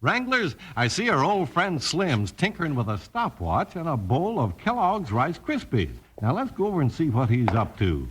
Wranglers, I see our old friend Slim's tinkering with a stopwatch and a bowl of Kellogg's Rice Krispies. Now, let's go over and see what he's up to.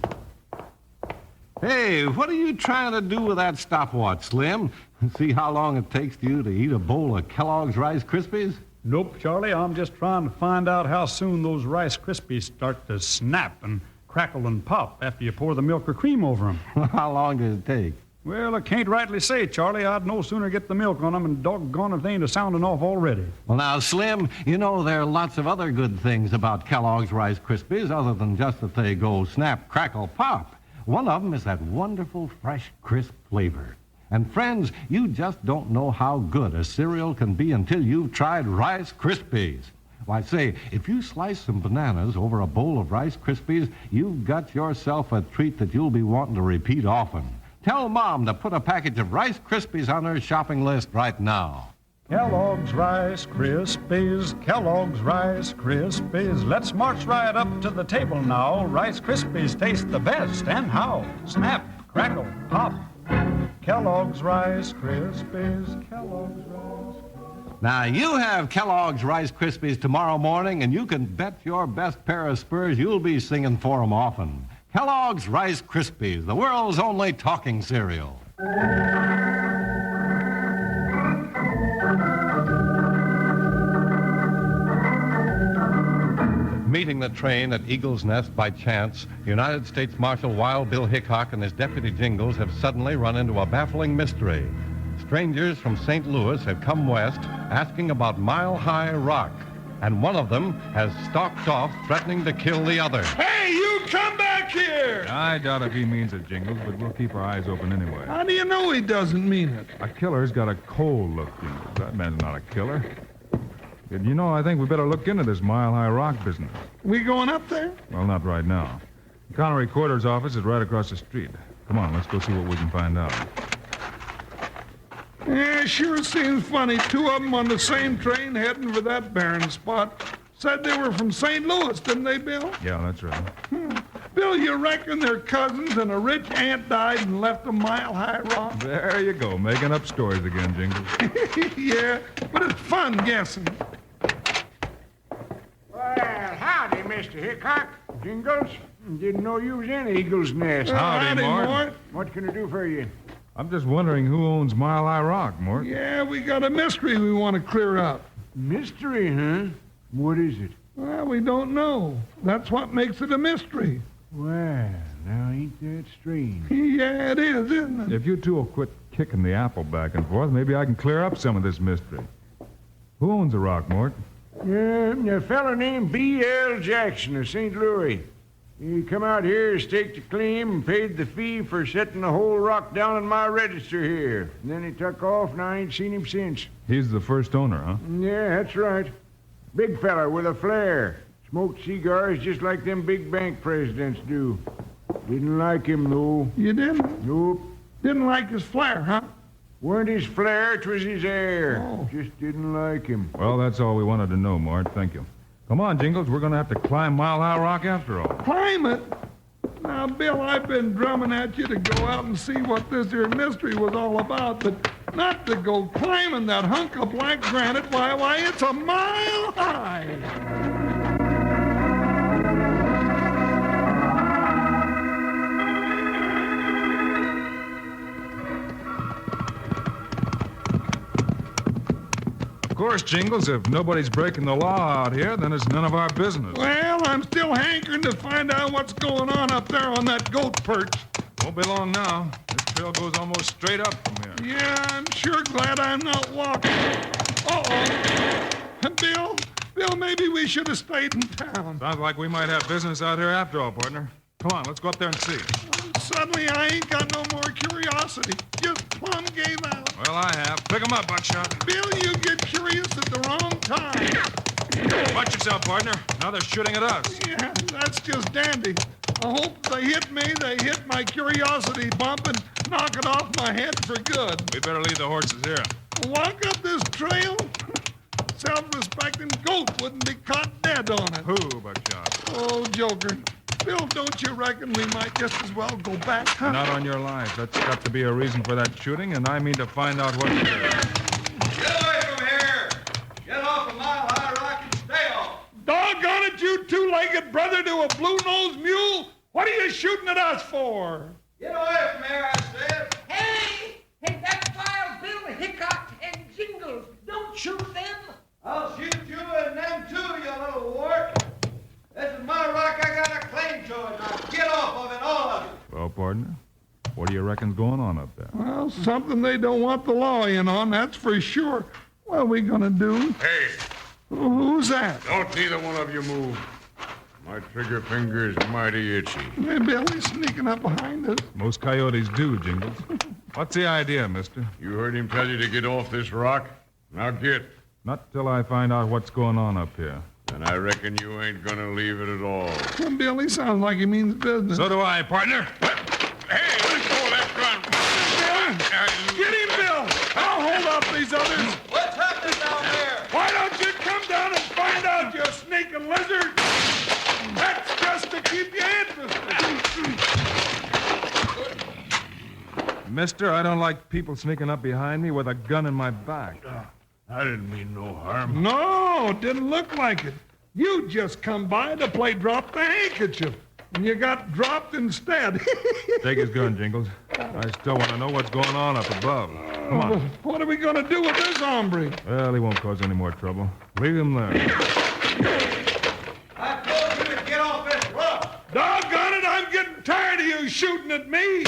Hey, what are you trying to do with that stopwatch, Slim? See how long it takes you to eat a bowl of Kellogg's Rice Krispies? Nope, Charlie. I'm just trying to find out how soon those Rice Krispies start to snap and crackle and pop after you pour the milk or cream over them. How long does it take? Well, I can't rightly say, Charlie. I'd no sooner get the milk on them and doggone if they ain't a-sounding off already. Well, now, Slim, you know there are lots of other good things about Kellogg's Rice Krispies other than just that they go snap, crackle, pop. One of them is that wonderful, fresh, crisp flavor. And friends, you just don't know how good a cereal can be until you've tried Rice Krispies. Why, say, if you slice some bananas over a bowl of Rice Krispies, you've got yourself a treat that you'll be wanting to repeat often. Tell Mom to put a package of Rice Krispies on her shopping list right now. Kellogg's Rice Krispies, Kellogg's Rice Krispies. Let's march right up to the table now. Rice Krispies taste the best, and how? Snap, crackle, pop. Kellogg's Rice Krispies, Kellogg's Rice Krispies. Now, you have Kellogg's Rice Krispies tomorrow morning, and you can bet your best pair of spurs you'll be singing for 'em often. Kellogg's Rice Krispies, the world's only talking cereal. Meeting the train at Eagle's Nest by chance, United States Marshal Wild Bill Hickok and his deputy Jingles have suddenly run into a baffling mystery. Strangers from St. Louis have come west asking about Mile High Rock, and one of them has stalked off threatening to kill the other. Hey, you come back back here! I doubt if he means it, Jingles, but we'll keep our eyes open anyway. How do you know he doesn't mean it? A killer's got a cold look, Jingles. That man's not a killer. Yet, you know, I think we better look into this Mile High Rock business. We going up there? Well, not right now. The county recorder's office is right across the street. Come on, let's go see what we can find out. Yeah, sure seems funny. Two of them on the same train heading for that barren spot. Said they were from St. Louis, didn't they, Bill? Yeah, that's right. Bill, you reckon they're cousins and a rich aunt died and left them Mile High Rock? There you go, making up stories again, Jingles. Yeah, but it's fun guessing. Well, howdy, Mr. Hickok. Jingles. Didn't know you was in Eagle's Nest. Howdy, Mort. What can I do for you? I'm just wondering who owns Mile High Rock, Mort. Yeah, we got a mystery we want to clear up. Mystery, huh? What is it? Well, we don't know. That's what makes it a mystery. Well, now ain't that strange? Yeah, it is, isn't it? If you two will quit kicking the apple back and forth, maybe I can clear up some of this mystery. Who owns the rock, Mort? A fella named B.L. Jackson of St. Louis. He come out here, staked the claim, and paid the fee for setting the whole rock down in my register here. And then he took off, and I ain't seen him since. He's the first owner, huh? Yeah, that's right. Big fella with a flair. Smoked cigars just like them big bank presidents do. Didn't like him, though. You didn't? Nope. Didn't like his flair, huh? Weren't his flair, 'twas his air. Oh. Just didn't like him. Well, that's all we wanted to know, Mort. Thank you. Come on, Jingles. We're going to have to climb Mile High Rock after all. Climb it? Now, Bill, I've been drumming at you to go out and see what this here mystery was all about, but not to go climbing that hunk of black granite. Why, it's a mile high. Of course, Jingles, if nobody's breaking the law out here, then it's none of our business. Well, I'm still hankering to find out what's going on up there on that goat perch. Won't be long now. This trail goes almost straight up from here. Yeah, I'm sure glad I'm not walking. Uh-oh. Bill, maybe we should have stayed in town. Sounds like we might have business out here after all, partner. Come on, let's go up there and see. Suddenly, I ain't got no more curiosity. Just plumb gave out. Well, I have. Pick 'em up, Buckshot. Bill, you get curious at the wrong time. Watch yourself, partner. Now they're shooting at us. Yeah, that's just dandy. I hope if they hit me, they hit my curiosity bump and knock it off my head for good. We better leave the horses here. Walk up this trail? Self-respecting goat wouldn't be caught dead on it. Who, Buckshot? Oh, Joker. Bill, don't you reckon we might just as well go back, huh? Not on your life. That's got to be a reason for that shooting, and I mean to find out what it is. Get away from here! Get off of Mile High Rock and stay off! Doggone it, you two-legged brother to a blue-nosed mule! What are you shooting at us for? Get away from here, I said! Hey, that's Wild Bill, Hickok, and Jingles. Don't shoot them. I'll shoot you and them too, you little wart! This is my rock. I got a claim to it. Now get off of it, all of you. Well, partner, what do you reckon's going on up there? Well, something they don't want the law in on, that's for sure. What are we gonna do? Hey! Who's that? Don't neither one of you move. My trigger finger is mighty itchy. Hey, Billy's sneaking up behind us. Most coyotes do, Jingles. What's the idea, mister? You heard him tell you to get off this rock? Now get. Not till I find out what's going on up here. And I reckon you ain't gonna leave it at all. Well, Billy sounds like he means business. So do I, partner. Hey, let go of that gun. Get him, Bill! I'll hold up these others. What's happening down there? Why don't you come down and find out, you sneaking lizard? That's just to keep you interested. Mister, I don't like people sneaking up behind me with a gun in my back. I didn't mean no harm. No, didn't look like it. You just come by to play drop the handkerchief, and you got dropped instead. Take his gun, Jingles. I still want to know what's going on up above. Come on. What are we going to do with this hombre? Well, he won't cause any more trouble. Leave him there. I told you to get off this rock. Doggone it, I'm getting tired of you shooting at me.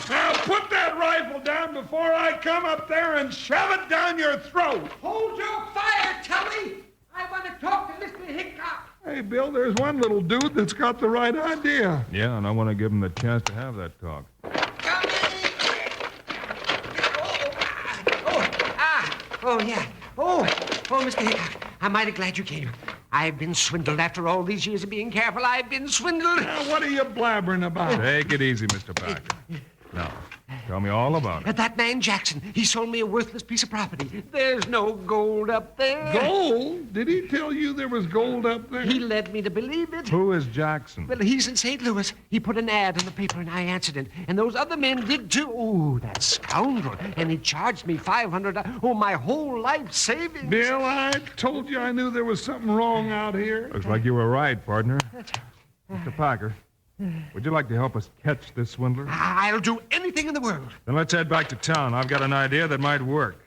Now put that rifle down before I come up there and shove it down your throat. Hold your fire, Tully. I want to talk to Mr. Hickok. Hey, Hey, Bill, there's one little dude that's got the right idea. Yeah, and I want to give him the chance to have that talk. Oh, yeah. Oh, Mr. Hickok, I'm mighty glad you came. I've been swindled after all these years of being careful. I've been swindled. Now, what are you blabbering about? Take it easy, Mr. Packer. Now, tell me all about it. That man Jackson, he sold me a worthless piece of property. There's no gold up there. Gold? Did he tell you there was gold up there? He led me to believe it. Who is Jackson? Well, he's in St. Louis. He put an ad in the paper, and I answered it. And those other men did, too. Oh, that scoundrel. And he charged me $500. Oh, my whole life savings. Bill, I told you I knew there was something wrong out here. Looks like you were right, partner. Mr. Packer, would you like to help us catch this swindler? I'll do anything in the world. Then let's head back to town. I've got an idea that might work.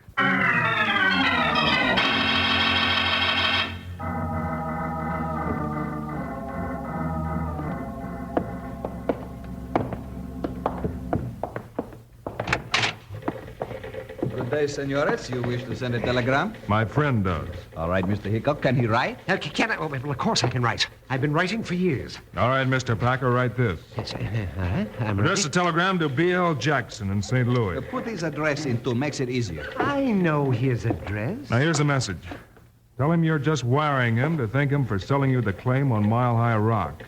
Good day, senores. You wish to send a telegram? My friend does. All right, Mr. Hickok. Can he write? Can I? Oh, well, of course I can write. I've been writing for years. All right, Mr. Packer, write this. Yes, all right. I'm Address ready. the telegram to B.L. Jackson in St. Louis. Put his address in too. Makes it easier. I know his address. Now, here's the message. Tell him you're just wiring him to thank him for selling you the claim on Mile High Rock.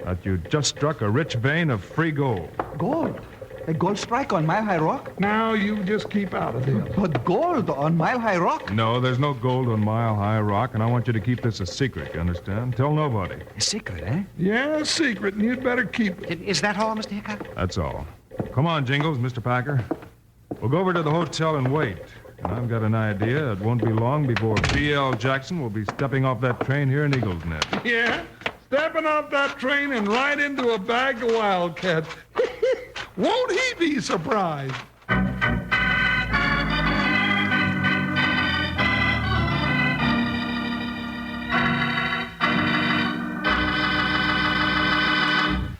That you just struck a rich vein of free gold. Gold? A gold strike on Mile High Rock? Now you just keep out of this. But gold on Mile High Rock? No, there's no gold on Mile High Rock, and I want you to keep this a secret, you understand? Tell nobody. A secret, eh? Yeah, a secret, and you'd better keep it. Is that all, Mr. Hickok? That's all. Come on, Jingles, Mr. Packer. We'll go over to the hotel and wait. And I've got an idea. It won't be long before B.L. Jackson will be stepping off that train here in Eagle's Nest. Yeah, stepping off that train and right into a bag of wildcats. Won't he be surprised?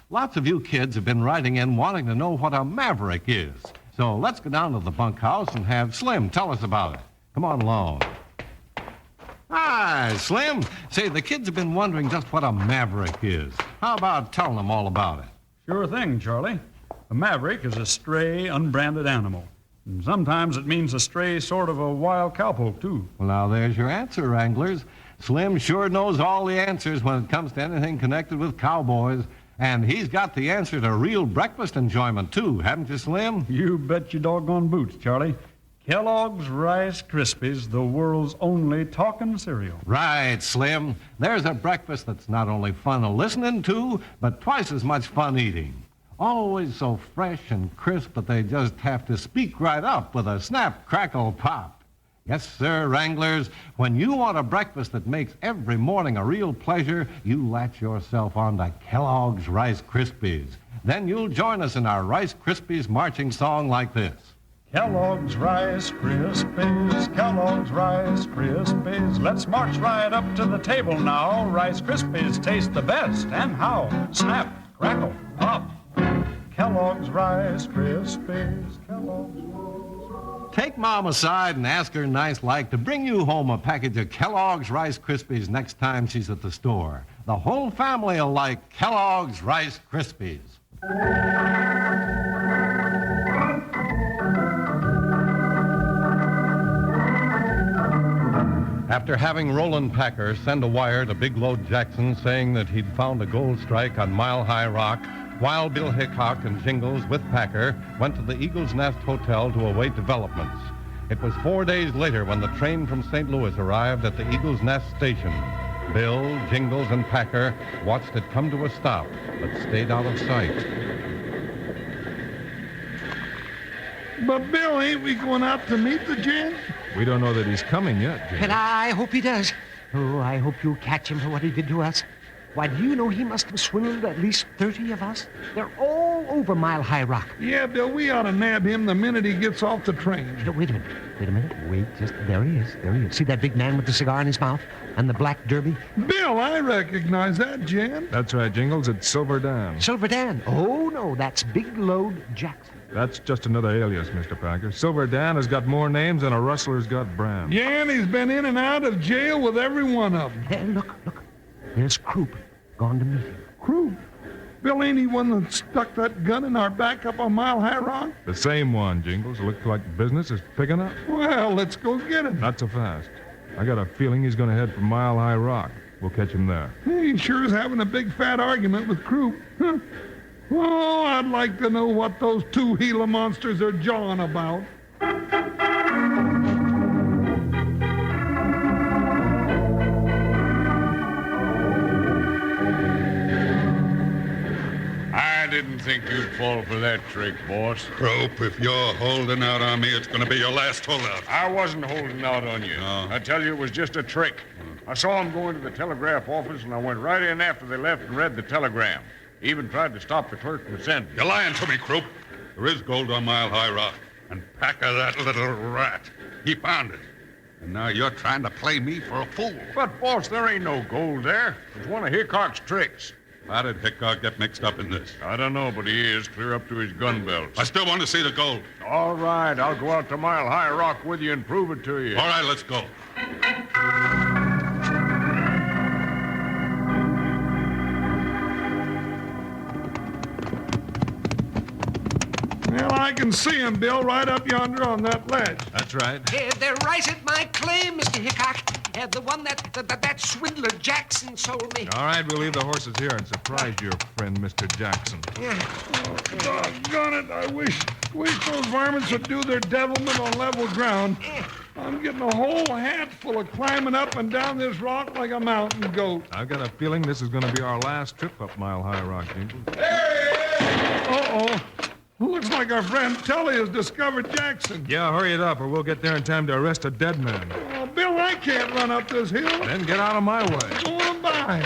Lots of you kids have been writing in wanting to know what a maverick is. So let's go down to the bunkhouse and have Slim tell us about it. Come on along. Hi, Slim. Say, the kids have been wondering just what a maverick is. How about telling them all about it? Sure thing, Charlie. A maverick is a stray, unbranded animal. And sometimes it means a stray sort of a wild cowpoke, too. Well, now there's your answer, Wranglers. Slim sure knows all the answers when it comes to anything connected with cowboys. And he's got the answer to real breakfast enjoyment, too, haven't you, Slim? You bet your doggone boots, Charlie. Kellogg's Rice Krispies, the world's only talking cereal. Right, Slim. There's a breakfast that's not only fun listening to, but twice as much fun eating. Always so fresh and crisp that they just have to speak right up with a snap, crackle, pop. Yes, sir, Wranglers. When you want a breakfast that makes every morning a real pleasure, you latch yourself onto Kellogg's Rice Krispies. Then you'll join us in our Rice Krispies marching song like this. Kellogg's Rice Krispies, Kellogg's Rice Krispies. Let's march right up to the table now. Rice Krispies taste the best. And how? Snap, crackle, pop. Kellogg's Rice Krispies, Kellogg's Rice. Take Mom aside and ask her nice like to bring you home a package of Kellogg's Rice Krispies next time she's at the store. The whole family will like Kellogg's Rice Krispies. After having Roland Packer send a wire to Big Load Jackson saying that he'd found a gold strike on Mile High Rock, Wild Bill Hickok and Jingles with Packer went to the Eagle's Nest Hotel to await developments. It was 4 days later when the train from St. Louis arrived at the Eagle's Nest station. Bill, Jingles, and Packer watched it come to a stop, but stayed out of sight. But, Bill, ain't we going out to meet the gent? We don't know that he's coming yet, Jingles. And I hope he does. Oh, I hope you catch him for what he did to us. Why, do you know he must have swindled at least 30 of us? They're all over Mile High Rock. Yeah, Bill, we ought to nab him the minute he gets off the train. No, wait a minute. Wait, just, there he is. See that big man with the cigar in his mouth? And the black derby? Bill, I recognize that gent. That's right, Jingles. It's Silver Dan. Silver Dan? Oh, no, that's Big Load Jackson. That's just another alias, Mr. Packer. Silver Dan has got more names than a rustler's got brands. Yeah, and he's been in and out of jail with every one of them. Hey, look. There's Croup, gone to meet him. Croup? Bill, ain't he one that stuck that gun in our back up on Mile High Rock? The same one, Jingles. Looks like business is picking up. Well, let's go get him. Not so fast. I got a feeling he's going to head for Mile High Rock. We'll catch him there. He sure is having a big fat argument with Croup. Huh. Oh, I'd like to know what those two Gila monsters are jawing about. I didn't think you'd fall for that trick, boss. Croup, if you're holding out on me, it's going to be your last holdout. I wasn't holding out on you. No. I tell you, it was just a trick. I saw him go into the telegraph office, and I went right in after they left and read the telegram. Even tried to stop the clerk from sending. You're lying to me, Croup. There is gold on Mile High Rock. And Packer, that little rat, he found it. And now you're trying to play me for a fool. But, boss, there ain't no gold there. It's one of Hickok's tricks. How did Hickok get mixed up in this? I don't know, but he is clear up to his gun belts. I still want to see the gold. All right, I'll go out to Mile High Rock with you and prove it to you. All right, let's go. Well, I can see him, Bill, right up yonder on that ledge. That's right. They're right at my claim, Mr. Hickok. The one that swindler Jackson sold me. All right, we'll leave the horses here and surprise your friend, Mr. Jackson. Doggone it, I wish those varmints would do their devilment on level ground. I'm getting a whole hatful of climbing up and down this rock like a mountain goat. I've got a feeling this is going to be our last trip up Mile High Rock, Jingles. Uh-oh. Looks like our friend Tully has discovered Jackson. Yeah, hurry it up, or we'll get there in time to arrest a dead man. Oh, Bill, I can't run up this hill. Then get out of my way. Go on by.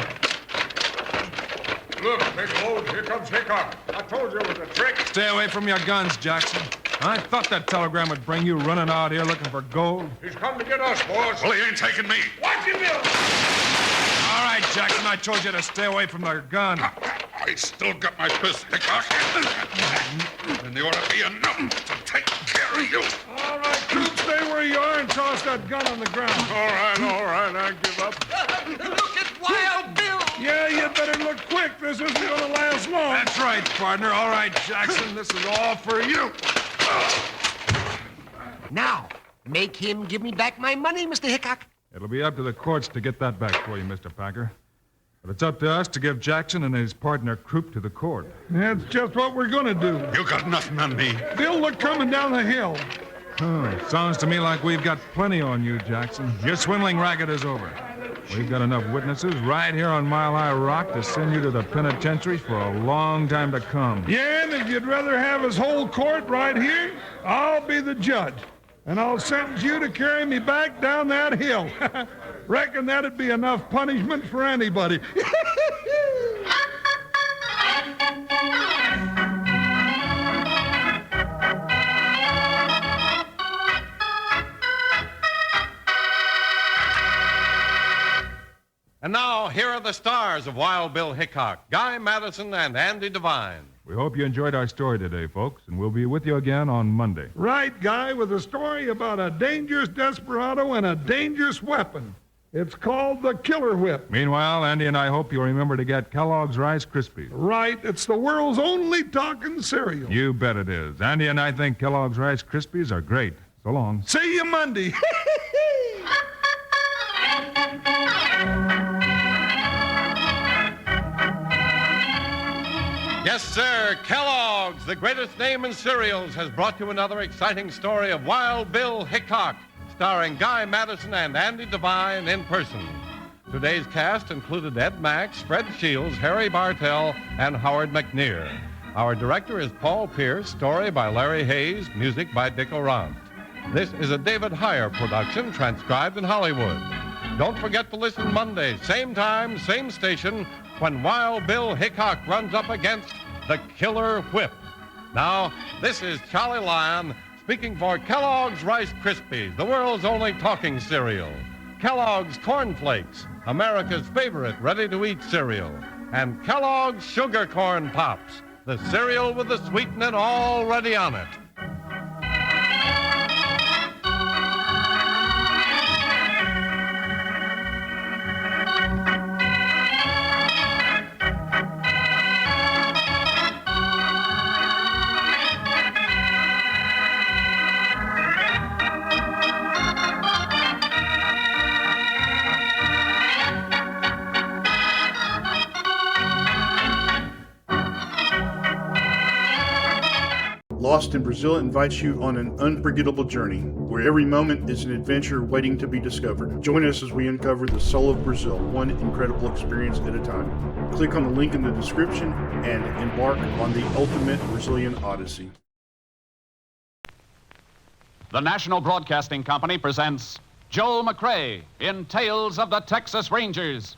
Look, Piccolo, here comes Hickok. I told you it was a trick. Stay away from your guns, Jackson. I thought that telegram would bring you running out here looking for gold. He's come to get us, boss. Well, he ain't taking me. Watch him, Bill. All right, Jackson, I told you to stay away from their gun. I still got my fist, Hickok. And there ought to be enough to take care of you. All right, Croup, stay where you are and toss that gun on the ground. All right, I give up. Look at Wild Bill. Yeah, you better look quick. This isn't going to last long. That's right, partner. All right, Jackson, this is all for you. Now, make him give me back my money, Mr. Hickok. It'll be up to the courts to get that back for you, Mr. Packer. But it's up to us to give Jackson and his partner Croup to the court. That's just what we're going to do. You got nothing on me. Bill, look coming down the hill. Sounds to me like we've got plenty on you, Jackson. Your swindling racket is over. We've got enough witnesses right here on Mile High Rock to send you to the penitentiary for a long time to come. Yeah, and if you'd rather have his whole court right here, I'll be the judge. And I'll sentence you to carry me back down that hill. Reckon that'd be enough punishment for anybody. And now, here are the stars of Wild Bill Hickok, Guy Madison and Andy Devine. We hope you enjoyed our story today, folks, and we'll be with you again on Monday. Right, Guy, with a story about a dangerous desperado and a dangerous weapon. It's called the Killer Whip. Meanwhile, Andy and I hope you'll remember to get Kellogg's Rice Krispies. Right, it's the world's only talking cereal. You bet it is. Andy and I think Kellogg's Rice Krispies are great. So long. See you Monday. Yes, sir, Kellogg's, the greatest name in cereals, has brought you another exciting story of Wild Bill Hickok, starring Guy Madison and Andy Devine in person. Today's cast included Ed Max, Fred Shields, Harry Bartell, and Howard McNear. Our director is Paul Pierce, story by Larry Hayes, music by Dick Orant. This is a David Heyer production, transcribed in Hollywood. Don't forget to listen Monday, same time, same station, when Wild Bill Hickok runs up against the Killer Whip. Now, this is Charlie Lyon speaking for Kellogg's Rice Krispies, the world's only talking cereal. Kellogg's Corn Flakes, America's favorite ready-to-eat cereal. And Kellogg's Sugar Corn Pops, the cereal with the sweetening already on it. Lost in Brazil invites you on an unforgettable journey, where every moment is an adventure waiting to be discovered. Join us as we uncover the soul of Brazil, one incredible experience at a time. Click on the link in the description and embark on the ultimate Brazilian odyssey. The National Broadcasting Company presents Joel McCrea in Tales of the Texas Rangers.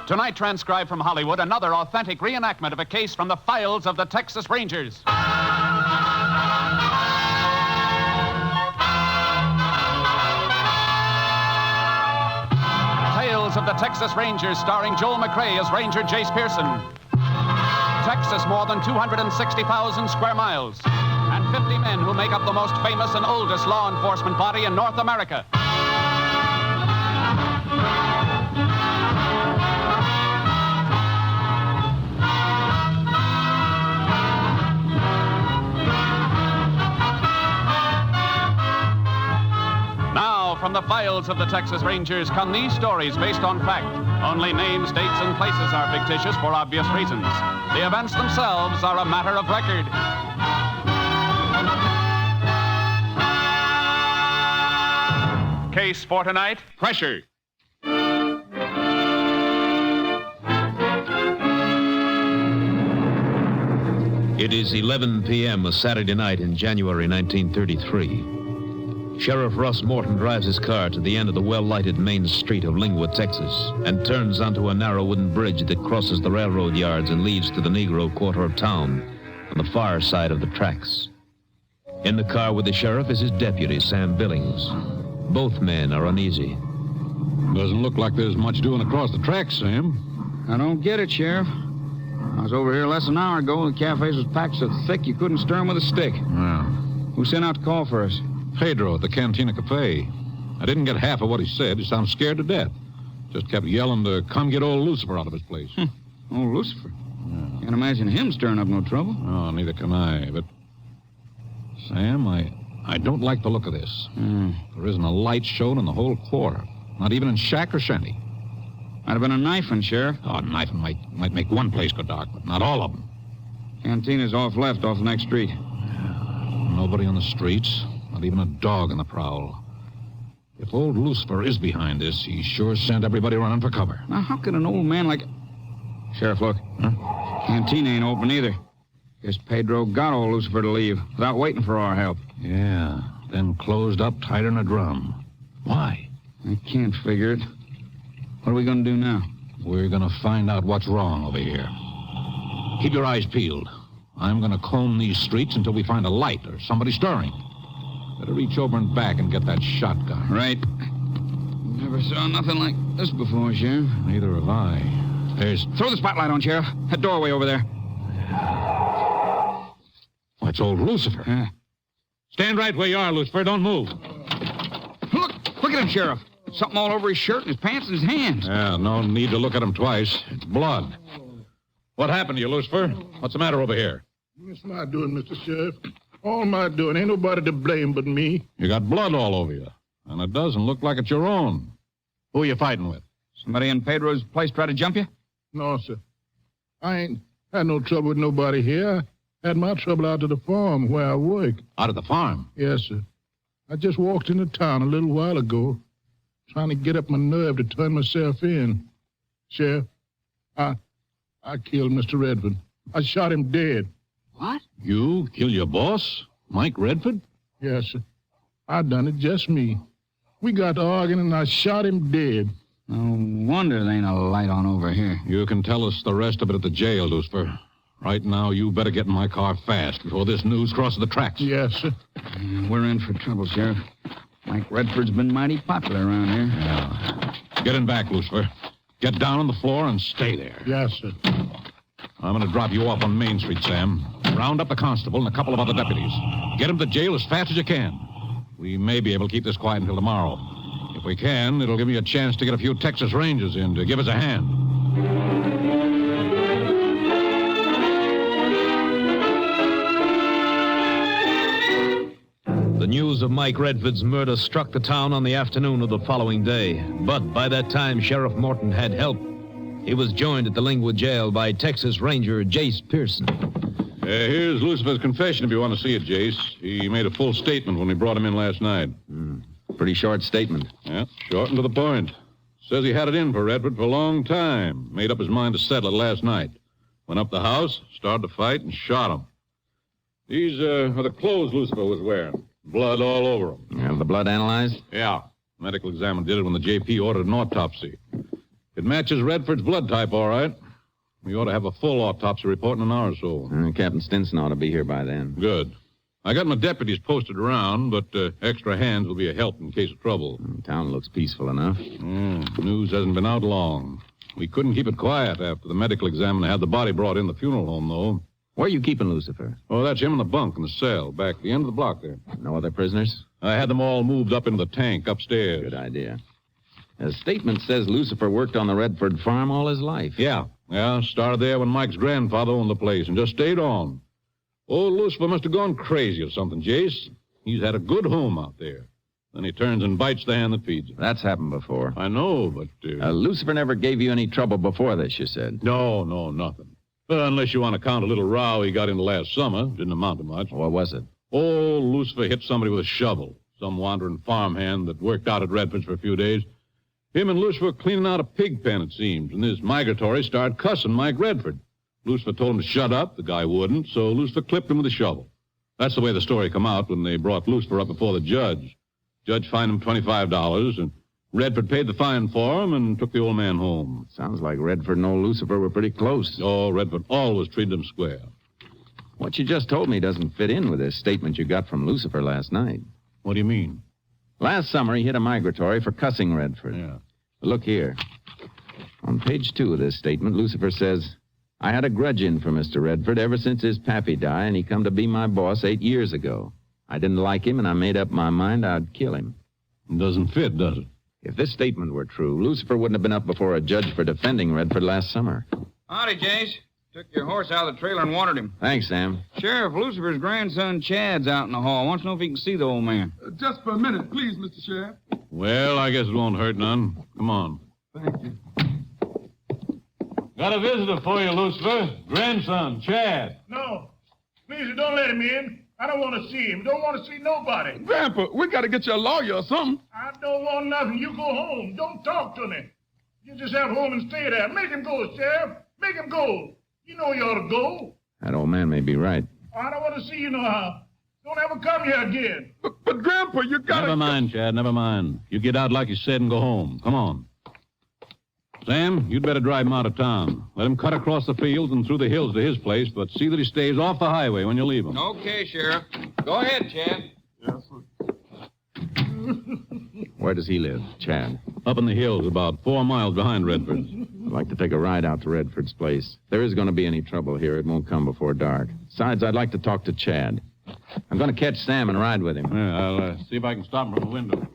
Tonight, transcribed from Hollywood, another authentic reenactment of a case from the files of the Texas Rangers. Tales of the Texas Rangers, starring Joel McCrea as Ranger Jace Pearson. Texas, more than 260,000 square miles, and 50 men who make up the most famous and oldest law enforcement body in North America. From the files of the Texas Rangers come these stories based on fact. Only names, dates, and places are fictitious for obvious reasons. The events themselves are a matter of record. Case for tonight, Pressure. It is 11 p.m. a Saturday night in January 1933. Sheriff Russ Morton drives his car to the end of the well-lighted main street of Lingwood, Texas, and turns onto a narrow wooden bridge that crosses the railroad yards and leads to the Negro quarter of town on the far side of the tracks. In the car with the sheriff is his deputy, Sam Billings. Both men are uneasy. Doesn't look like there's much doing across the tracks, Sam. I don't get it, Sheriff. I was over here less than an hour ago. The cafes was packed so thick you couldn't stir 'em with a stick. Yeah. Who sent out to call for us? Pedro at the Cantina Cafe. I didn't get half of what he said. He sounded scared to death. Just kept yelling to come get old Lucifer out of his place. Old Lucifer? Can't imagine him stirring up no trouble. Oh, neither can I, but... Sam, I don't like the look of this. There isn't a light shown in the whole quarter. Not even in shack or shanty. Might have been a knifing, Sheriff. Oh, knifing might make one place go dark, but not all of them. Cantina's off left, off the next street. Nobody on the streets. Not even a dog on the prowl. If old Lucifer is behind this, he sure sent everybody running for cover. Now, how could an old man like... Sheriff, look. Huh? Cantina ain't open either. Guess Pedro got old Lucifer to leave without waiting for our help. Yeah, then closed up tighter than a drum. Why? I can't figure it. What are we going to do now? We're going to find out what's wrong over here. Keep your eyes peeled. I'm going to comb these streets until we find a light or somebody stirring. Better reach over and back and get that shotgun. Right. Never saw nothing like this before, Sheriff. Neither have I. There's... Throw the spotlight on, Sheriff. That doorway over there. Oh, it's old Lucifer. Yeah. Stand right where you are, Lucifer. Don't move. Look at him, Sheriff. Something all over his shirt and his pants and his hands. Yeah, no need to look at him twice. It's blood. What happened to you, Lucifer? What's the matter over here? It's my doing, Mr. Sheriff. All my doing. Ain't nobody to blame but me. You got blood all over you. And it doesn't look like it's your own. Who are you fighting with? Somebody in Pedro's place try to jump you? No, sir. I ain't had no trouble with nobody here. I had my trouble out to the farm where I work. Out at the farm? Yes, sir. I just walked into town a little while ago, trying to get up my nerve to turn myself in. Sheriff, I killed Mr. Redford. I shot him dead. What? You kill your boss, Mike Redford? Yes, sir. I done it, just me. We got to arguing, and I shot him dead. No wonder there ain't a light on over here. You can tell us the rest of it at the jail, Lucifer. Right now, you better get in my car fast before this news crosses the tracks. Yes, sir. We're in for trouble, Sheriff. Mike Redford's been mighty popular around here. Yeah. Get in back, Lucifer. Get down on the floor and stay there. Yes, sir. I'm going to drop you off on Main Street, Sam. Round up the constable and a couple of other deputies. Get them to jail as fast as you can. We may be able to keep this quiet until tomorrow. If we can, it'll give me a chance to get a few Texas Rangers in to give us a hand. The news of Mike Redford's murder struck the town on the afternoon of the following day. But by that time, Sheriff Morton had help. He was joined at the Lingwood jail by Texas Ranger Jace Pearson. Here's Lucifer's confession if you want to see it, Jace. He made a full statement when we brought him in last night. Pretty short statement. Yeah, short and to the point. Says he had it in for Redford for a long time. Made up his mind to settle it last night. Went up the house, started to fight, and shot him. These are the clothes Lucifer was wearing. Blood all over him. Have the blood analyzed? Yeah. Medical examiner did it when the JP ordered an autopsy. It matches Redford's blood type, all right. We ought to have a full autopsy report in an hour or so. Captain Stinson ought to be here by then. Good. I got my deputies posted around, but extra hands will be a help in case of trouble. Town looks peaceful enough. News hasn't been out long. We couldn't keep it quiet after the medical examiner had the body brought in the funeral home, though. Where are you keeping Lucifer? Oh, that's him in the bunk in the cell, back at the end of the block there. No other prisoners? I had them all moved up into the tank upstairs. Good idea. A statement says Lucifer worked on the Redford farm all his life. Yeah, started there when Mike's grandfather owned the place and just stayed on. Old Lucifer must have gone crazy or something, Jace. He's had a good home out there. Then he turns and bites the hand that feeds him. That's happened before. I know, but... Lucifer never gave you any trouble before this, you said? No, nothing. Unless you want to count a little row he got into last summer. Didn't amount to much. What was it? Old Lucifer hit somebody with a shovel. Some wandering farmhand that worked out at Redford's for a few days. Him and Lucifer cleaning out a pig pen, it seems, and this migratory started cussing Mike Redford. Lucifer told him to shut up. The guy wouldn't, so Lucifer clipped him with a shovel. That's the way the story come out when they brought Lucifer up before the judge. Judge fined him $25, and Redford paid the fine for him and took the old man home. Sounds like Redford and old Lucifer were pretty close. Oh, Redford always treated him square. What you just told me doesn't fit in with this statement you got from Lucifer last night. What do you mean? Last summer, he hit a migratory for cussing Redford. Yeah. But look here. On page 2 of this statement, Lucifer says, I had a grudge in for Mr. Redford ever since his pappy died, and he come to be my boss 8 years ago. I didn't like him, and I made up my mind I'd kill him. It doesn't fit, does it? If this statement were true, Lucifer wouldn't have been up before a judge for defending Redford last summer. Howdy, Jace. Took your horse out of the trailer and watered him. Thanks, Sam. Sheriff, Lucifer's grandson Chad's out in the hall. Wants to know if he can see the old man. Just for a minute, please, Mr. Sheriff. Well, I guess it won't hurt none. Come on. Thank you. Got a visitor for you, Lucifer. Grandson, Chad. No. Please, don't let him in. I don't want to see him. Don't want to see nobody. Grandpa, we got to get you a lawyer or something. I don't want nothing. You go home. Don't talk to me. You just have home and stay there. Make him go, Sheriff. Make him go. You know you ought to go. That old man may be right. I don't want to see you no how. Don't ever come here again. But Grandpa, you got to... Never mind, Chad, never mind. You get out like you said and go home. Come on. Sam, you'd better drive him out of town. Let him cut across the fields and through the hills to his place, but see that he stays off the highway when you leave him. Okay, Sheriff. Go ahead, Chad. Yes, sir. Where does he live, Chad? Up in the hills, about 4 miles behind Redford's. I'd like to take a ride out to Redford's place. If there is going to be any trouble here, it won't come before dark. Besides, I'd like to talk to Chad. I'm going to catch Sam and ride with him. Yeah, I'll see if I can stop him from the window.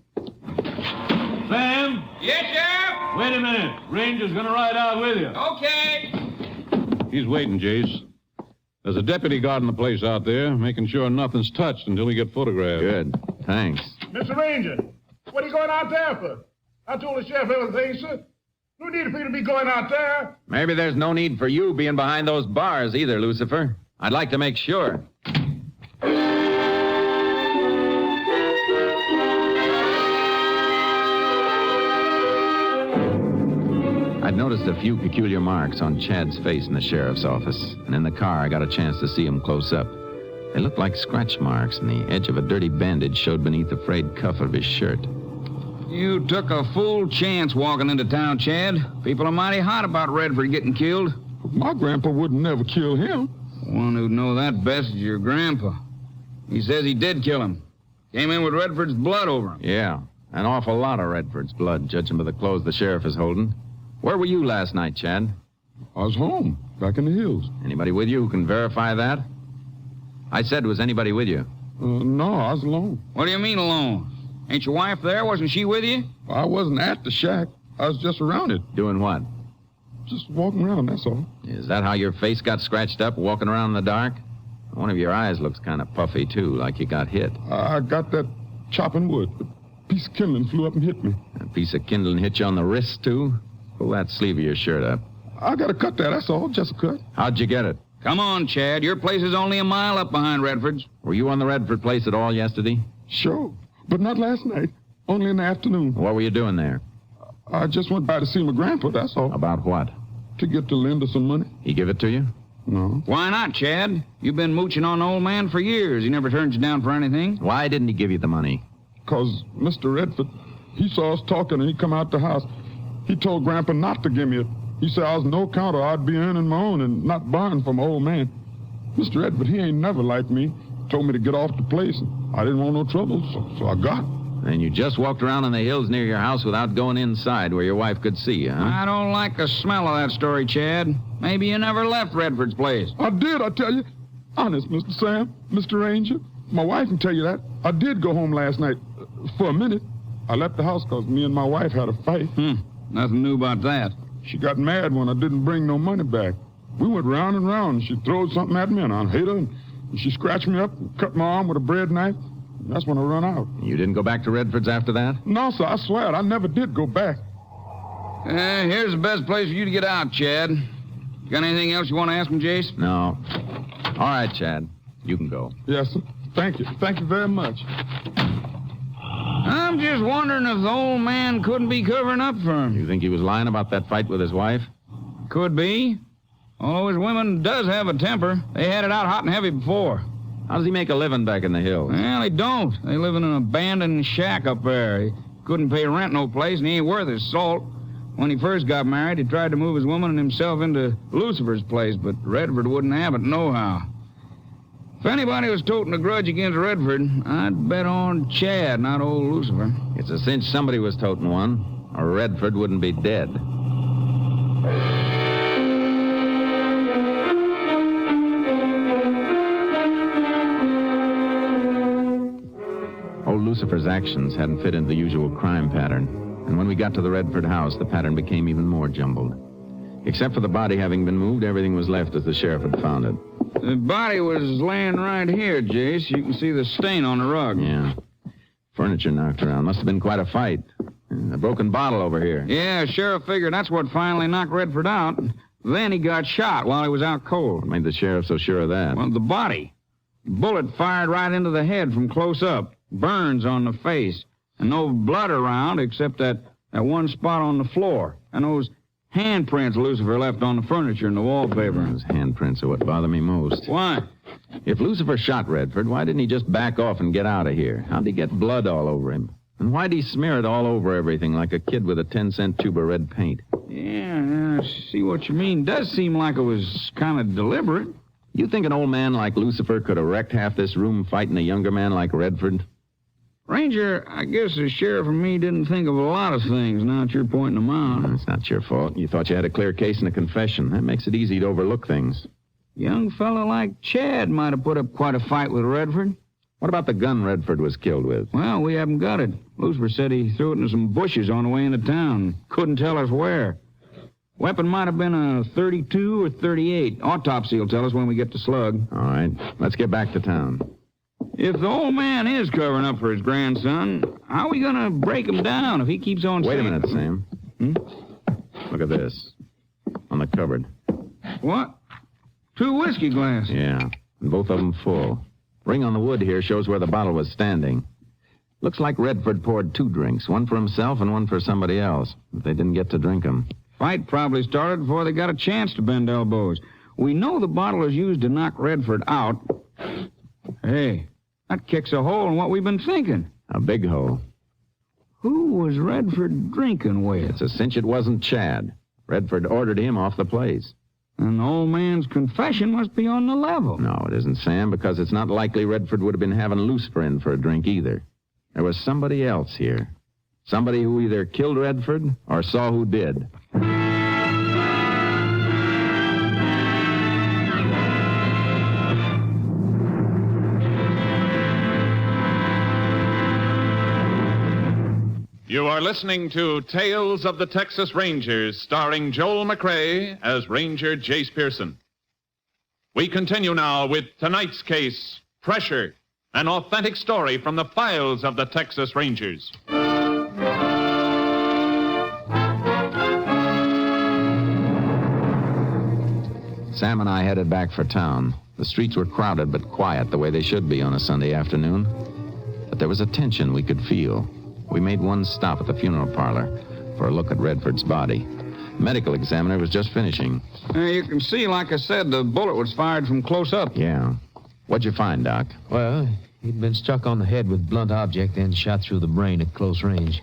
Sam? Yes, Sheriff? Wait a minute. Ranger's going to ride out with you. Okay. He's waiting, Jace. There's a deputy guarding the place out there, making sure nothing's touched until we get photographed. Good. Thanks. Mr. Ranger, what are you going out there for? I told the sheriff everything, sir. No need for you to be going out there. Maybe there's no need for you being behind those bars either, Lucifer. I'd like to make sure. I'd noticed a few peculiar marks on Chad's face in the sheriff's office, and in the car I got a chance to see him close up. They looked like scratch marks, and the edge of a dirty bandage showed beneath the frayed cuff of his shirt. You took a full chance walking into town, Chad. People are mighty hot about Redford getting killed. My grandpa wouldn't never kill him. One who'd know that best is your grandpa. He says he did kill him. Came in with Redford's blood over him. Yeah, an awful lot of Redford's blood, judging by the clothes the sheriff is holding. Where were you last night, Chad? I was home, back in the hills. Anybody with you who can verify that? I said, was anybody with you? No, I was alone. What do you mean alone? Ain't your wife there? Wasn't she with you? I wasn't at the shack. I was just around it. Doing what? Just walking around, that's all. Is that how your face got scratched up, walking around in the dark? One of your eyes looks kind of puffy, too, like you got hit. I got that chopping wood. A piece of kindling flew up and hit me. A piece of kindling hit you on the wrist, too? Pull that sleeve of your shirt up. I got to cut there, that's all. Just a cut. How'd you get it? Come on, Chad. Your place is only a mile up behind Redford's. Were you on the Redford place at all yesterday? Sure, but not last night. Only in the afternoon. What were you doing there? I just went by to see my grandpa, that's all. About what? To get to lend her some money. He give it to you? No. Why not, Chad? You've been mooching on the old man for years. He never turns you down for anything. Why didn't he give you the money? Because Mr. Redford, he saw us talking and he come out the house. He told Grandpa not to give me it. He said I was no count or I'd be earning my own and not borrowing from an old man. Mr. Redford, he ain't never liked me. Told me to get off the place. I didn't want no trouble, so I got. And you just walked around in the hills near your house without going inside where your wife could see you, huh? I don't like the smell of that story, Chad. Maybe you never left Redford's place. I did, I tell you. Honest, Mr. Sam, Mr. Ranger. My wife can tell you that. I did go home last night. For a minute. I left the house because me and my wife had a fight. Nothing new about that. She got mad when I didn't bring no money back. We went round and round, and she throwed something at me, and I hit her, and she scratched me up and cut my arm with a bread knife. That's when I run out. You didn't go back to Redford's after that? No, sir, I swear it. I never did go back. Here's the best place for you to get out, Chad. Got anything else you want to ask him, Jace? No. All right, Chad. You can go. Yes, sir. Thank you. Thank you very much. I'm just wondering if the old man couldn't be covering up for him. You think he was lying about that fight with his wife? Could be. Although his woman does have a temper. They had it out hot and heavy before. How does he make a living back in the hills? Well, they don't. They live in an abandoned shack up there. He couldn't pay rent no place, and he ain't worth his salt. When he first got married, he tried to move his woman and himself into Lucifer's place, but Redford wouldn't have it nohow. If anybody was toting a grudge against Redford, I'd bet on Chad, not old Lucifer. It's a cinch somebody was toting one, or Redford wouldn't be dead. Old Lucifer's actions hadn't fit into the usual crime pattern, and when we got to the Redford house, the pattern became even more jumbled. Except for the body having been moved, everything was left as the sheriff had found it. The body was laying right here, Jace. You can see the stain on the rug. Yeah. Furniture knocked around. Must have been quite a fight. A broken bottle over here. Yeah, sheriff figured that's what finally knocked Redford out. Then he got shot while he was out cold. What made the sheriff so sure of that? Well, the body. Bullet fired right into the head from close up. Burns on the face. And no blood around except that one spot on the floor. And those handprints Lucifer left on the furniture and the wallpaper. Those handprints are what bother me most. Why? If Lucifer shot Redford, why didn't he just back off and get out of here? How'd he get blood all over him? And why'd he smear it all over everything like a kid with a 10-cent tube of red paint? Yeah, I see what you mean. Does seem like it was kind of deliberate. You think an old man like Lucifer could have wrecked half this room fighting a younger man like Redford? Ranger, I guess the sheriff and me didn't think of a lot of things now that you're pointing them out. It's not your fault. You thought you had a clear case and a confession. That makes it easy to overlook things. Young fella like Chad might have put up quite a fight with Redford. What about the gun Redford was killed with? Well, we haven't got it. Lucifer said he threw it into some bushes on the way into town. Couldn't tell us where. Weapon might have been a 32 or 38. Autopsy will tell us when we get the slug. All right. Let's get back to town. If the old man is covering up for his grandson, how are we going to break him down if he keeps on Wait saying... a minute, Sam. Look at this. On the cupboard. What? 2 whiskey glasses. Yeah, and both of them full. Ring on the wood here shows where the bottle was standing. Looks like Redford poured 2 drinks, one for himself and one for somebody else, but they didn't get to drink them. Fight probably started before they got a chance to bend elbows. We know the bottle was used to knock Redford out. Hey, that kicks a hole in what we've been thinking. A big hole. Who was Redford drinking with? It's a cinch it wasn't Chad. Redford ordered him off the place. And the old man's confession must be on the level. No, it isn't, Sam, because it's not likely Redford would have been having Lucifer in for a drink either. There was somebody else here. Somebody who either killed Redford or saw who did. You are listening to Tales of the Texas Rangers, starring Joel McCrea as Ranger Jace Pearson. We continue now with tonight's case, Pressure, an authentic story from the files of the Texas Rangers. Sam and I headed back for town. The streets were crowded but quiet, the way they should be on a Sunday afternoon. But there was a tension we could feel. We made one stop at the funeral parlor for a look at Redford's body. The medical examiner was just finishing. You can see, like I said, the bullet was fired from close up. Yeah. What'd you find, Doc? Well, he'd been struck on the head with blunt object, then shot through the brain at close range.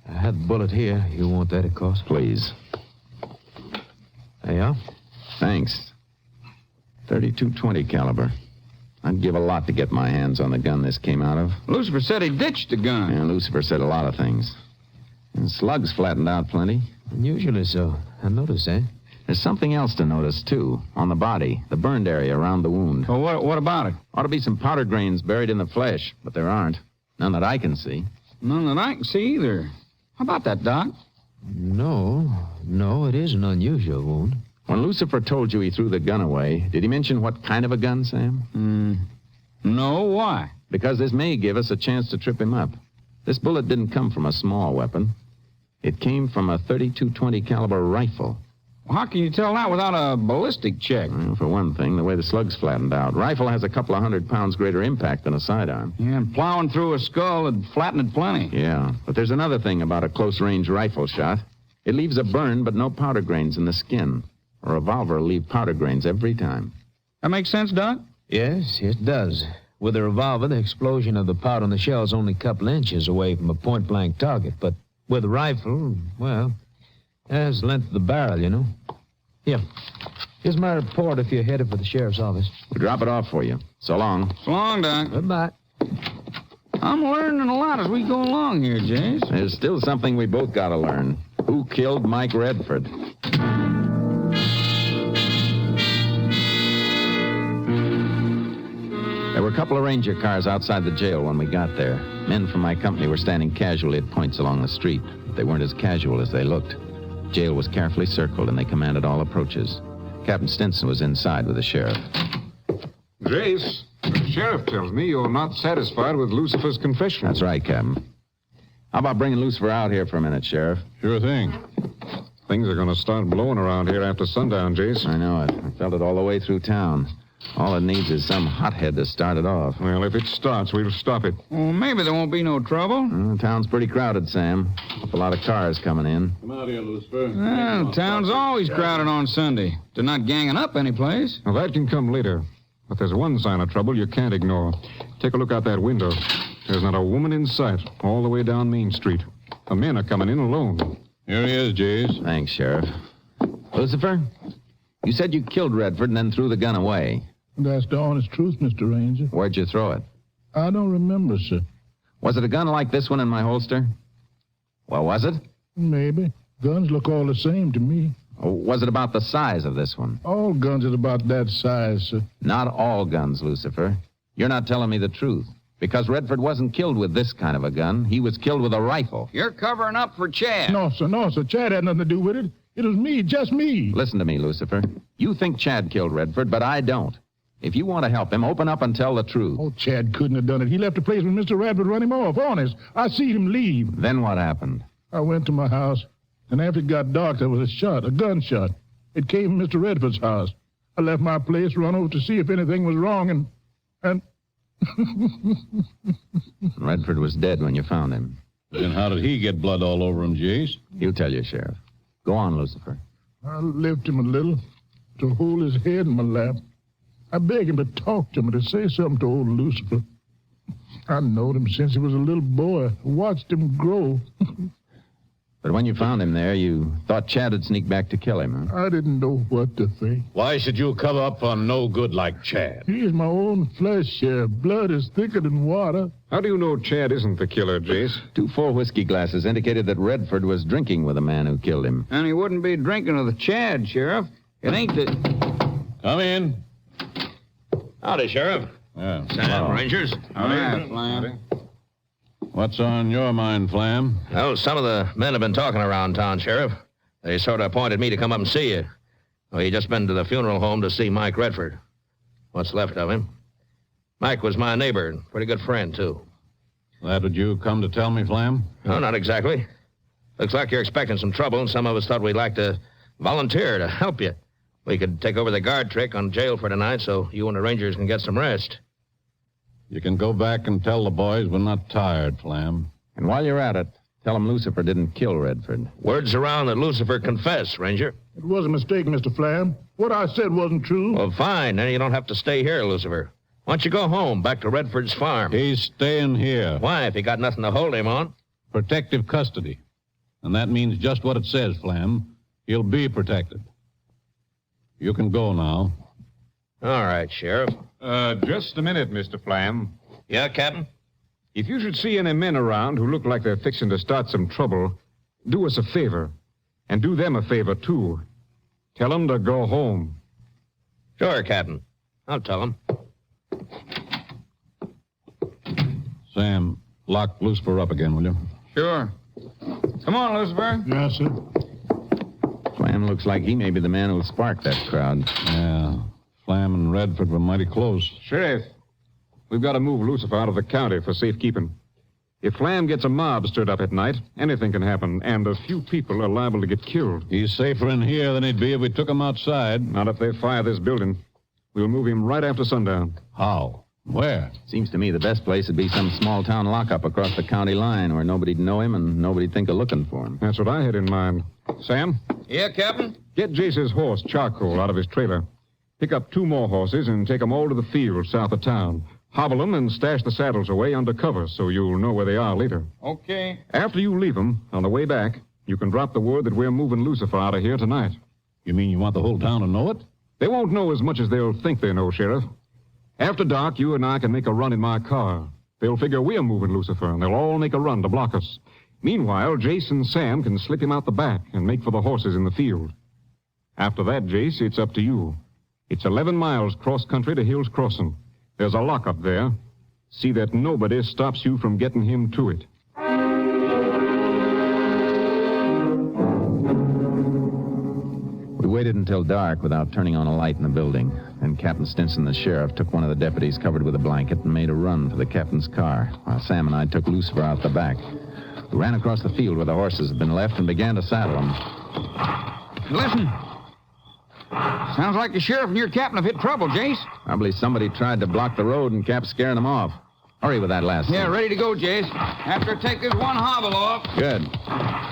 I had the bullet here. You want that, of course? Please. There you are. Thanks. .32-20 caliber. I'd give a lot to get my hands on the gun this came out of. Lucifer said he ditched the gun. Yeah, Lucifer said a lot of things. And slugs flattened out plenty. Unusually so. I noticed that. There's something else to notice, too. On the body, the burned area around the wound. Well, what about it? Ought to be some powder grains buried in the flesh, but there aren't. None that I can see. None that I can see either. How about that, Doc? No, it is an unusual wound. When Lucifer told you he threw the gun away, did he mention what kind of a gun, Sam? No, why? Because this may give us a chance to trip him up. This bullet didn't come from a small weapon. It came from a .32-20 caliber rifle. Well, how can you tell that without a ballistic check? Well, for one thing, the way the slugs flattened out. Rifle has a couple of 100 pounds greater impact than a sidearm. Yeah, and plowing through a skull would flatten it plenty. Yeah, but there's another thing about a close-range rifle shot. It leaves a burn, but no powder grains in the skin. A revolver will leave powder grains every time. That makes sense, Doc? Yes, it does. With a revolver, the explosion of the powder in the shell is only a couple inches away from a point-blank target. But with a rifle, well, there's the length of the barrel, you know. Here. Here's my report if you're headed for the sheriff's office. We'll drop it off for you. So long. So long, Doc. Goodbye. I'm learning a lot as we go along here, Jace. There's still something we both got to learn. Who killed Mike Redford? There were a couple of ranger cars outside the jail when we got there. Men from my company were standing casually at points along the street. But they weren't as casual as they looked. Jail was carefully circled, and they commanded all approaches. Captain Stinson was inside with the sheriff. Jace, the sheriff tells me you're not satisfied with Lucifer's confession. That's right, Captain. How about bringing Lucifer out here for a minute, Sheriff? Sure thing. Things are going to start blowing around here after sundown, Jace. I know it. I felt it all the way through town. All it needs is some hothead to start it off. Well, if it starts, we'll stop it. Well, maybe there won't be no trouble. The town's pretty crowded, Sam. A lot of cars coming in. Come out here, Lucifer. Well, town's always crowded on Sunday. They're not ganging up any place. Well, that can come later. But there's one sign of trouble you can't ignore. Take a look out that window. There's not a woman in sight all the way down Main Street. The men are coming in alone. Here he is, Jace. Thanks, Sheriff. Lucifer, you said you killed Redford and then threw the gun away. That's the honest truth, Mr. Ranger. Where'd you throw it? I don't remember, sir. Was it a gun like this one in my holster? Well, was it? Maybe. Guns look all the same to me. Or was it about the size of this one? All guns are about that size, sir. Not all guns, Lucifer. You're not telling me the truth. Because Redford wasn't killed with this kind of a gun. He was killed with a rifle. You're covering up for Chad. No, sir. Chad had nothing to do with it. It was me, just me. Listen to me, Lucifer. You think Chad killed Redford, but I don't. If you want to help him, open up and tell the truth. Oh, Chad couldn't have done it. He left the place when Mr. Redford run him off, honest. I seen him leave. Then what happened? I went to my house, and after it got dark, there was a gunshot. It came from Mr. Redford's house. I left my place, run over to see if anything was wrong, and... Redford was dead when you found him. Then how did he get blood all over him, Jace? You tell your sheriff. Go on, Lucifer. I lifted him a little to hold his head in my lap. I begged him to talk to me, to say something to old Lucifer. I knowed him since he was a little boy. Watched him grow. But when you found him there, you thought Chad had sneaked back to kill him, huh? I didn't know what to think. Why should you cover up for no good like Chad? He is my own flesh, Sheriff. Blood is thicker than water. How do you know Chad isn't the killer, Jace? 2 full whiskey glasses indicated that Redford was drinking with the man who killed him. And he wouldn't be drinking with Chad, Sheriff. It ain't the... Come in. Howdy, Sheriff. Yeah. Sam, Rangers. Howdy, Flam. What's on your mind, Flam? Well, some of the men have been talking around town, Sheriff. They sort of appointed me to come up and see you. Well, he just been to the funeral home to see Mike Redford. What's left of him. Mike was my neighbor and pretty good friend, too. That what you come to tell me, Flam? No, not exactly. Looks like you're expecting some trouble, and some of us thought we'd like to volunteer to help you. We could take over the guard trick on jail for tonight so you and the Rangers can get some rest. You can go back and tell the boys we're not tired, Flam. And while you're at it, tell them Lucifer didn't kill Redford. Word's around that Lucifer confessed, Ranger. It was a mistake, Mr. Flam. What I said wasn't true. Well, fine. Then you don't have to stay here, Lucifer. Why don't you go home, back to Redford's farm? He's staying here. Why, if he got nothing to hold him on? Protective custody. And that means just what it says, Flam. He'll be protected. You can go now. All right, Sheriff. Just a minute, Mr. Flam. Yeah, Captain? If you should see any men around who look like they're fixing to start some trouble, do us a favor. And do them a favor, too. Tell them to go home. Sure, Captain. I'll tell them. Sam, lock Lucifer up again, will you? Sure. Come on, Lucifer. Yes, sir. Flam looks like he may be the man who sparked that crowd. Yeah. Flam and Redford were mighty close. Sheriff, we've got to move Lucifer out of the county for safekeeping. If Flam gets a mob stirred up at night, anything can happen, and a few people are liable to get killed. He's safer in here than he'd be if we took him outside. Not if they fire this building. We'll move him right after sundown. How? Where? Seems to me the best place would be some small-town lockup across the county line where nobody'd know him and nobody'd think of looking for him. That's what I had in mind. Sam? Yeah, Captain? Get Jace's horse, Charcoal, out of his trailer. Pick up 2 more horses and take them all to the field south of town. Hobble them and stash the saddles away under cover so you'll know where they are later. Okay. After you leave them, on the way back, you can drop the word that we're moving Lucifer out of here tonight. You mean you want the whole town to know it? They won't know as much as they'll think they know, Sheriff. After dark, you and I can make a run in my car. They'll figure we're moving Lucifer, and they'll all make a run to block us. Meanwhile, Jace and Sam can slip him out the back and make for the horses in the field. After that, Jace, it's up to you. It's 11 miles cross-country to Hill's Crossing. There's a lockup there. See that nobody stops you from getting him to it. We waited until dark without turning on a light in the building. Then Captain Stinson, the sheriff, took one of the deputies covered with a blanket and made a run for the captain's car, while Sam and I took Lucifer out the back. We ran across the field where the horses had been left and began to saddle them. Listen. Sounds like the sheriff and your captain have hit trouble, Jace. Probably somebody tried to block the road and kept scaring them off. Hurry with that last Yeah, thing. ready to go, Jace. After I take this one hobble off. Good.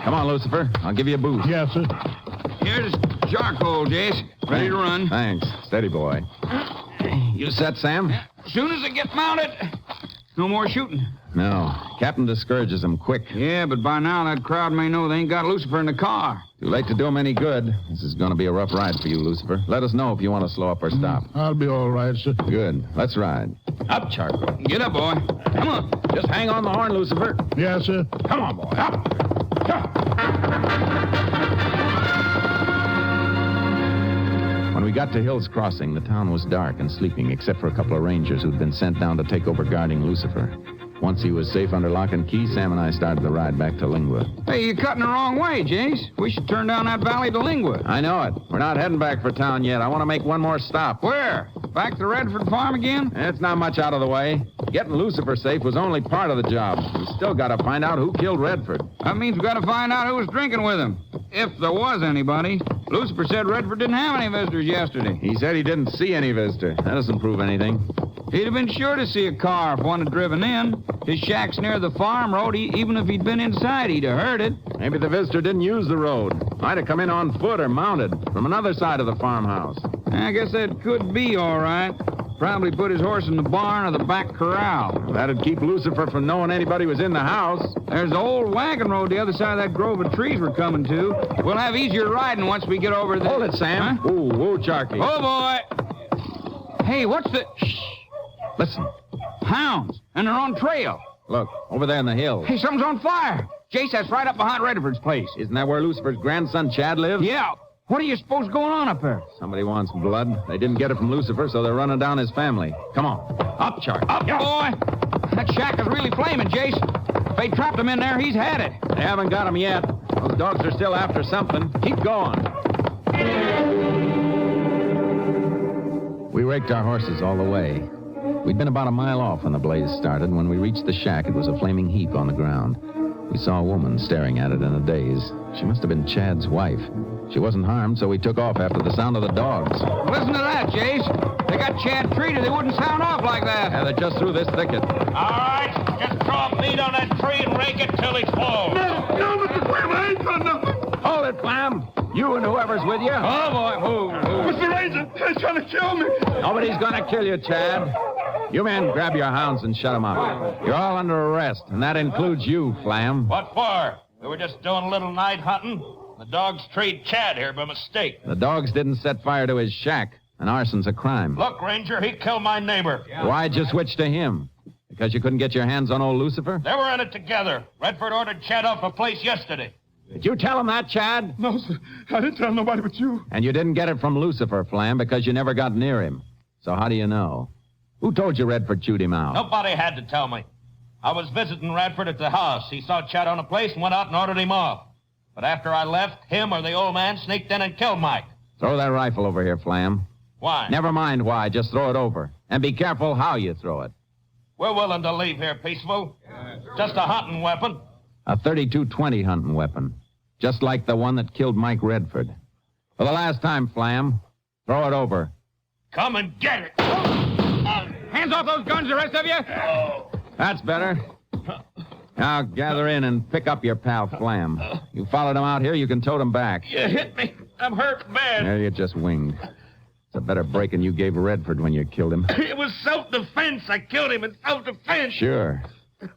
Come on, Lucifer. I'll give you a boost. Yes, sir. Here's Charcoal, Jace. Ready to run. Thanks. Steady, boy. You set, Sam? As soon as I get mounted. No more shooting. No. Captain discourages them quick. Yeah, but by now that crowd may know they ain't got Lucifer in the car. Too late to do them any good. This is going to be a rough ride for you, Lucifer. Let us know if you want to slow up or stop. I'll be all right, sir. Good. Let's ride. Up, Charcoal. Get up, boy. Come on. Just hang on the horn, Lucifer. Yes, sir. Come on, boy. Up. When we got to Hill's Crossing, the town was dark and sleeping, except for a couple of rangers who'd been sent down to take over guarding Lucifer. Once he was safe under lock and key, Sam and I started the ride back to Lingua. Hey, you're cutting the wrong way, Jace. We should turn down that valley to Lingua. I know it. We're not heading back for town yet. I want to make one more stop. Where? Back to Redford Farm again? It's not much out of the way. Getting Lucifer safe was only part of the job. We still got to find out who killed Redford. That means we got to find out who was drinking with him. If there was anybody. Lucifer said Redford didn't have any visitors yesterday. He said he didn't see any visitor. That doesn't prove anything. He'd have been sure to see a car if one had driven in. His shack's near the farm road. Even if he'd been inside, he'd have heard it. Maybe the visitor didn't use the road. Might have come in on foot or mounted from another side of the farmhouse. I guess that could be all right. Probably put his horse in the barn or the back corral. That'd keep Lucifer from knowing anybody was in the house. There's the old wagon road the other side of that grove of trees we're coming to. We'll have easier riding once we get over there. Hold it, Sam. Huh? Ooh, Charky. Oh, boy. Hey, what's the... Shh. Listen. Hounds. And they're on trail. Look, over there in the hills. Hey, something's on fire. Jace, that's right up behind Redford's place. Isn't that where Lucifer's grandson Chad lives? Yeah. What do you suppose going on up there? Somebody wants blood. They didn't get it from Lucifer, so they're running down his family. Come on. Up, Chark. Up, boy. That shack is really flaming, Jace. If they trapped him in there, he's had it. They haven't got him yet. Those dogs are still after something. Keep going. We raked our horses all the way. We'd been about a mile off when the blaze started. When we reached the shack, it was a flaming heap on the ground. We saw a woman staring at it in a daze. She must have been Chad's wife. She wasn't harmed, so we took off after the sound of the dogs. Listen to that, Jace. They got Chad treated. They wouldn't sound off like that. Yeah, they're just through this thicket. All right, just throw a bead on that tree and rake it till he falls. No, Mr. Flam, I ain't done nothing. Hold it, Flam. You and whoever's with you. Oh, boy. Who? Mr. Ranger, they're trying to kill me. Nobody's going to kill you, Chad. You men, grab your hounds and shut them up. You're all under arrest, and that includes you, Flam. What for? We were just doing a little night hunting. The dogs treed Chad here by mistake. The dogs didn't set fire to his shack, and arson's a crime. Look, Ranger, he killed my neighbor. Why'd you switch to him? Because you couldn't get your hands on old Lucifer? They were in it together. Redford ordered Chad off the place yesterday. Did you tell him that, Chad? No, sir. I didn't tell nobody but you. And you didn't get it from Lucifer, Flam, because you never got near him. So how do you know? Who told you Redford chewed him out? Nobody had to tell me. I was visiting Radford at the house. He saw Chad on the place and went out and ordered him off. But after I left, him or the old man sneaked in and killed Mike. Throw that rifle over here, Flam. Why? Never mind why, just throw it over. And be careful how you throw it. We're willing to leave here peaceful. Just a hunting weapon. A .32-20 hunting weapon. Just like the one that killed Mike Redford. For the last time, Flam, throw it over. Come and get it. Hands off those guns, the rest of you. That's better. Now gather in and pick up your pal, Flam. You followed him out here, you can tote him back. You hit me. I'm hurt bad. There, you just winged. It's a better breaking you gave Redford when you killed him. It was self-defense. I killed him in self-defense. Sure.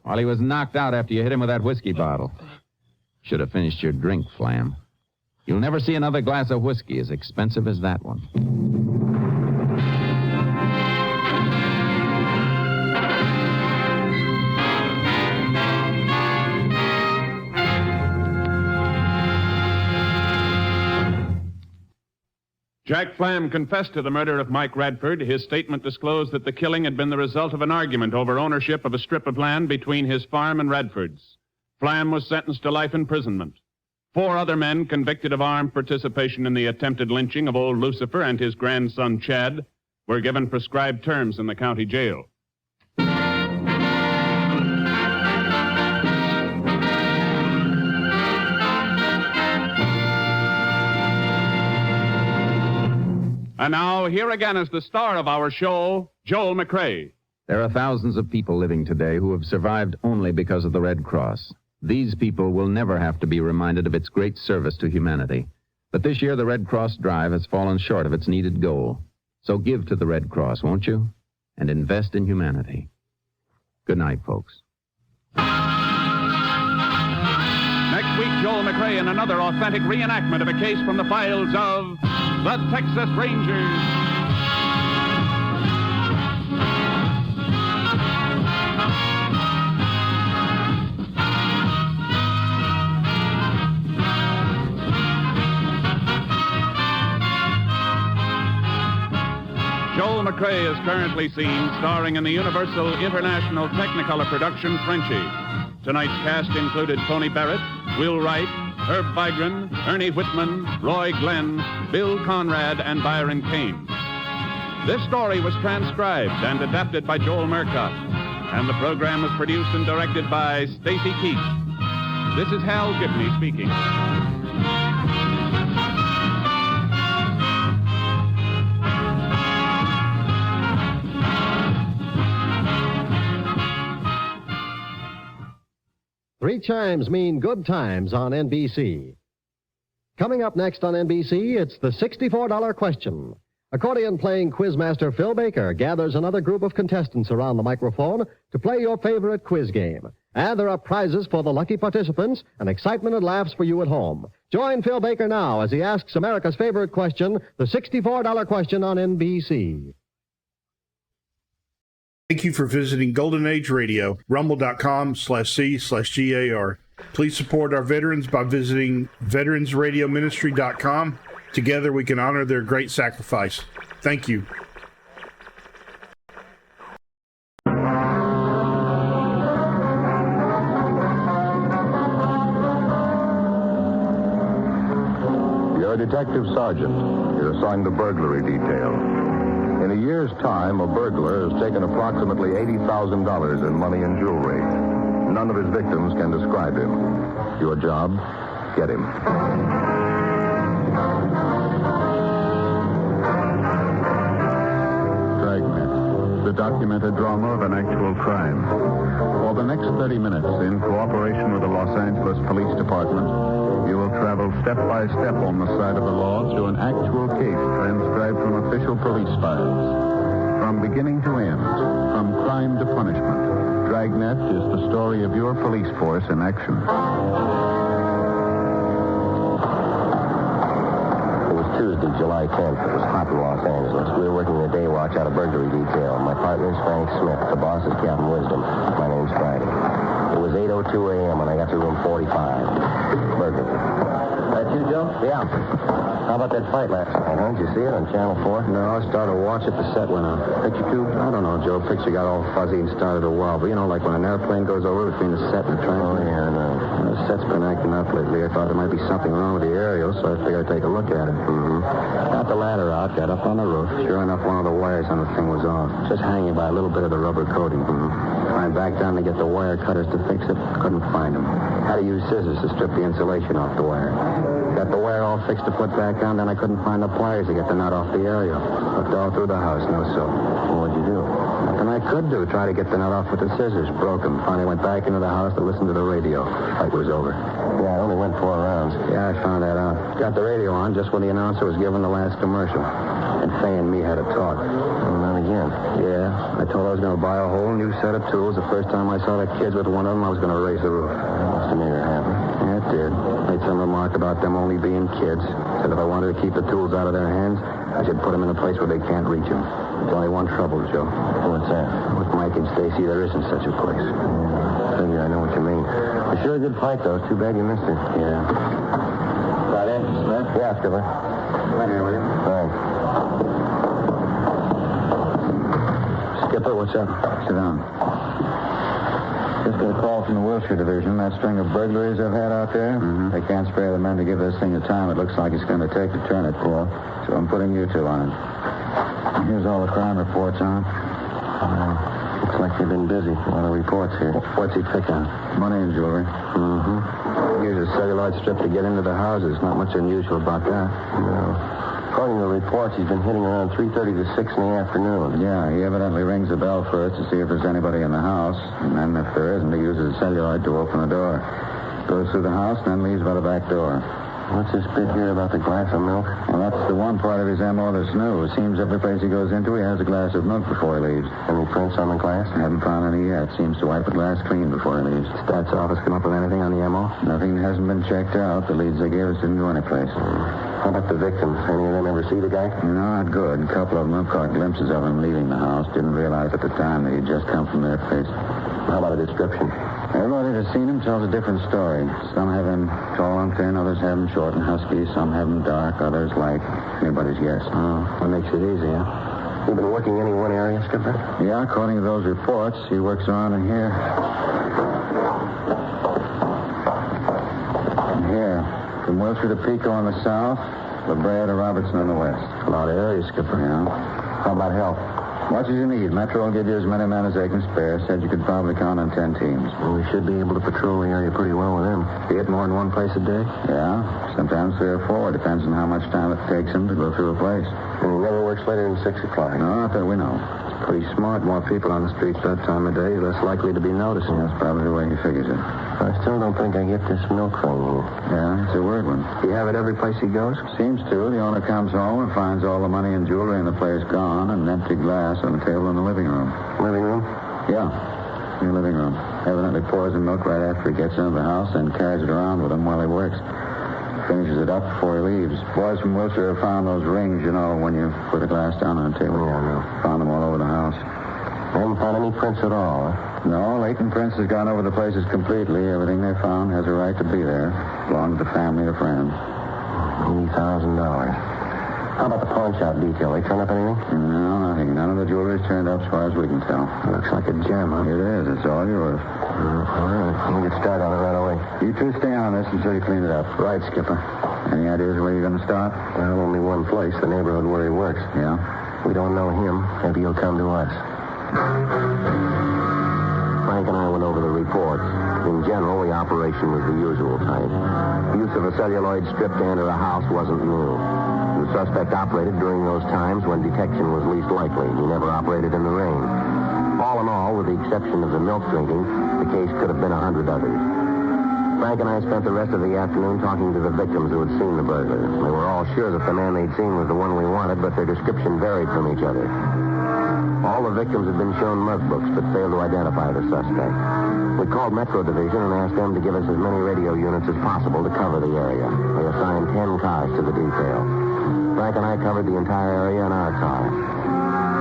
While he was knocked out after you hit him with that whiskey bottle. Should have finished your drink, Flam. You'll never see another glass of whiskey as expensive as that one. Jack Flam confessed to the murder of Mike Radford. His statement disclosed that the killing had been the result of an argument over ownership of a strip of land between his farm and Radford's. Flam was sentenced to life imprisonment. 4 other men convicted of armed participation in the attempted lynching of old Lucifer and his grandson Chad were given prescribed terms in the county jail. And now, here again is the star of our show, Joel McCrea. There are thousands of people living today who have survived only because of the Red Cross. These people will never have to be reminded of its great service to humanity. But this year, the Red Cross drive has fallen short of its needed goal. So give to the Red Cross, won't you? And invest in humanity. Good night, folks. Next week, Joel McCrea in another authentic reenactment of a case from the files of the Texas Rangers. Joel McCrea is currently seen starring in the Universal International Technicolor production Frenchie. Tonight's cast included Tony Barrett, Will Wright, Herb Vigran, Ernie Whitman, Roy Glenn, Bill Conrad, and Byron Kane. This story was transcribed and adapted by Joel Murcott, and the program was produced and directed by Stacy Keach. This is Hal Gibney speaking. Three chimes mean good times on NBC. Coming up next on NBC, it's the $64 question. Accordion-playing quizmaster Phil Baker gathers another group of contestants around the microphone to play your favorite quiz game. And there are prizes for the lucky participants and excitement and laughs for you at home. Join Phil Baker now as he asks America's favorite question, the $64 question on NBC. Thank you for visiting Golden Age Radio, rumble.com/C/GAR. Please support our veterans by visiting veteransradioministry.com. Together we can honor their great sacrifice. Thank you. You're a detective sergeant. You're assigned to burglary detail. In a year's time, a burglar has taken approximately $80,000 in money and jewelry. None of his victims can describe him. Your job, get him. Dragnet, the documented drama of an actual crime. For the next 30 minutes, in cooperation with the Los Angeles Police Department, you will travel step by step on the side of the law through an actual case transcribed from official police files. From beginning to end, from crime to punishment, Dragnet is the story of your police force in action. It was Tuesday, July 10th. It was hot in Los Angeles. We were working the day watch out of burglary detail. My partner's Frank Smith. The boss is Captain Wisdom. My name's Friday. It was 8:02 a.m. when I got to room 45. Burglary. That you, Joe? Yeah. How about that fight last night, huh? Did you see it on Channel 4? No, I started to watch it. The set went on. Picture tube? I don't know, Joe. Picture got all fuzzy and started to wobble. You know, like when an airplane goes over between the set and the train. Oh, yeah, I know. The set's been acting up lately. I thought there might be something wrong with the aerial, so I figured I'd take a look at it. Got the ladder out, got up on the roof. Sure enough, one of the wires on the thing was off. Just hanging by a little bit of the rubber coating. Climbed back down to get the wire cutters to fix it. Couldn't find them. Had to use scissors to strip the insulation off the wire. Got the wire all fixed to put back on, then I couldn't find the pliers to get the nut off the aerial. Looked all through the house, no soap. What'd you do? Nothing I could do. Try to get the nut off with the scissors. Broke them. Finally went back into the house to listen to the radio. Fight was over. Yeah, I only went 4 rounds. Yeah, I found that out. Got the radio on just when the announcer was giving the last commercial. And Fay and me had a talk. Well, not again. Yeah, I told her I was going to buy a whole new set of tools. The first time I saw the kids with one of them, I was going to raise the roof. That must have made her happy. Yeah, it did. Made some remark about them only being kids. Said if I wanted to keep the tools out of their hands, I should put them in a place where they can't reach them. There's only one trouble, Joe. What's that? With Mike and Stacy, there isn't such a place. Yeah, figure I know what you mean. It's sure a good fight, though. It's too bad you missed it. Yeah. Got in, Smith? Yeah, Skipper. Come in here, will you? Thanks. Skipper, what's up? Sit down. Just got a call from the Wilshire Division. That string of burglaries I've had out there, they can't spare the men to give this thing the time it looks like it's going to take to turn it. Yeah. So I'm putting you two on it. Here's all the crime reports on. Looks like they've been busy. A lot of reports here. What's he pick on? Money and jewelry. Use a celluloid strip to get into the houses. Not much unusual about that. No. According to the reports, he's been hitting around 3:30 to 6 in the afternoon. Yeah, he evidently rings the bell first to see if there's anybody in the house. And then if there isn't, he uses a celluloid to open the door. Goes through the house, then leaves by the back door. What's this bit here about the glass of milk? Well, that's the one part of his M.O. that's new. It seems every place he goes into, he has a glass of milk before he leaves. Any prints on the glass? I haven't found any yet. Seems to wipe the glass clean before he leaves. Stats office come up with anything on the M.O.? Nothing hasn't been checked out. The leads they gave us didn't go anyplace. How about the victims? Any of them ever see the guy? No, not good. A couple of them have caught glimpses of him leaving the house. Didn't realize at the time that he'd just come from their place. How about a description? Everybody that's seen him tells a different story. Some have him tall and thin, others have him short and husky, some have him dark, others light. Anybody's guess. Oh, that makes it easy, huh? You been working any one area, Skipper? Yeah, according to those reports, he works around in here. And here. From Wilshire to Pico on the south, La Brea to Robertson on the west. A lot of areas, Skipper. Yeah. How about help? Much as you need. Metro will give you as many men as they can spare. Said you could probably count on 10 teams. Well, we should be able to patrol the area pretty well with them. You get more than one place a day? Yeah, sometimes 3 or 4. Depends on how much time it takes him to go through a place. And he never works later than 6 o'clock? No, not that we know. It's pretty smart. More people on the streets that time of day, less likely to be noticing. That's probably the way he figures it. I still don't think I get this milk thing here. Yeah, it's a weird one. You have it every place he goes? Seems to. The owner comes home and finds all the money and jewelry in the place gone and an empty glass on the table in the living room. Living room? Yeah, in the living room. Evidently pours the milk right after he gets into the house and carries it around with him while he works. Finishes it up before he leaves. Boys from Wilshire have found those rings, you know, when you put a glass down on the table. Yeah, I know. Found them all over the house. I haven't found any prints at all, huh? No, Leighton Prince has gone over the places completely. Everything they found has a right to be there. Belongs to family or friends. $80,000. How about the pawn shop detail? They turn up anything? No, nothing. None of the jewelry's turned up as far as we can tell. Looks like a gem, huh? It is. It's all yours. All right. We'll get started on it right away. You two stay on this until you clean it up. Right, Skipper. Any ideas where you're going to start? Well, only one place, the neighborhood where he works. Yeah? We don't know him. Maybe he'll come to us. Frank and I went over the reports. In general, the operation was the usual type. Use of a celluloid strip to enter a house wasn't new. The suspect operated during those times when detection was least likely. He never operated in the rain. All in all, with the exception of the milk drinking, the case could have been 100 others. Frank and I spent the rest of the afternoon talking to the victims who had seen the burglar. They were all sure that the man they'd seen was the one we wanted, but their description varied from each other. All the victims had been shown mug books, but failed to identify the suspect. We called Metro Division and asked them to give us as many radio units as possible to cover the area. They assigned 10 cars to the detail. Frank and I covered the entire area in our car.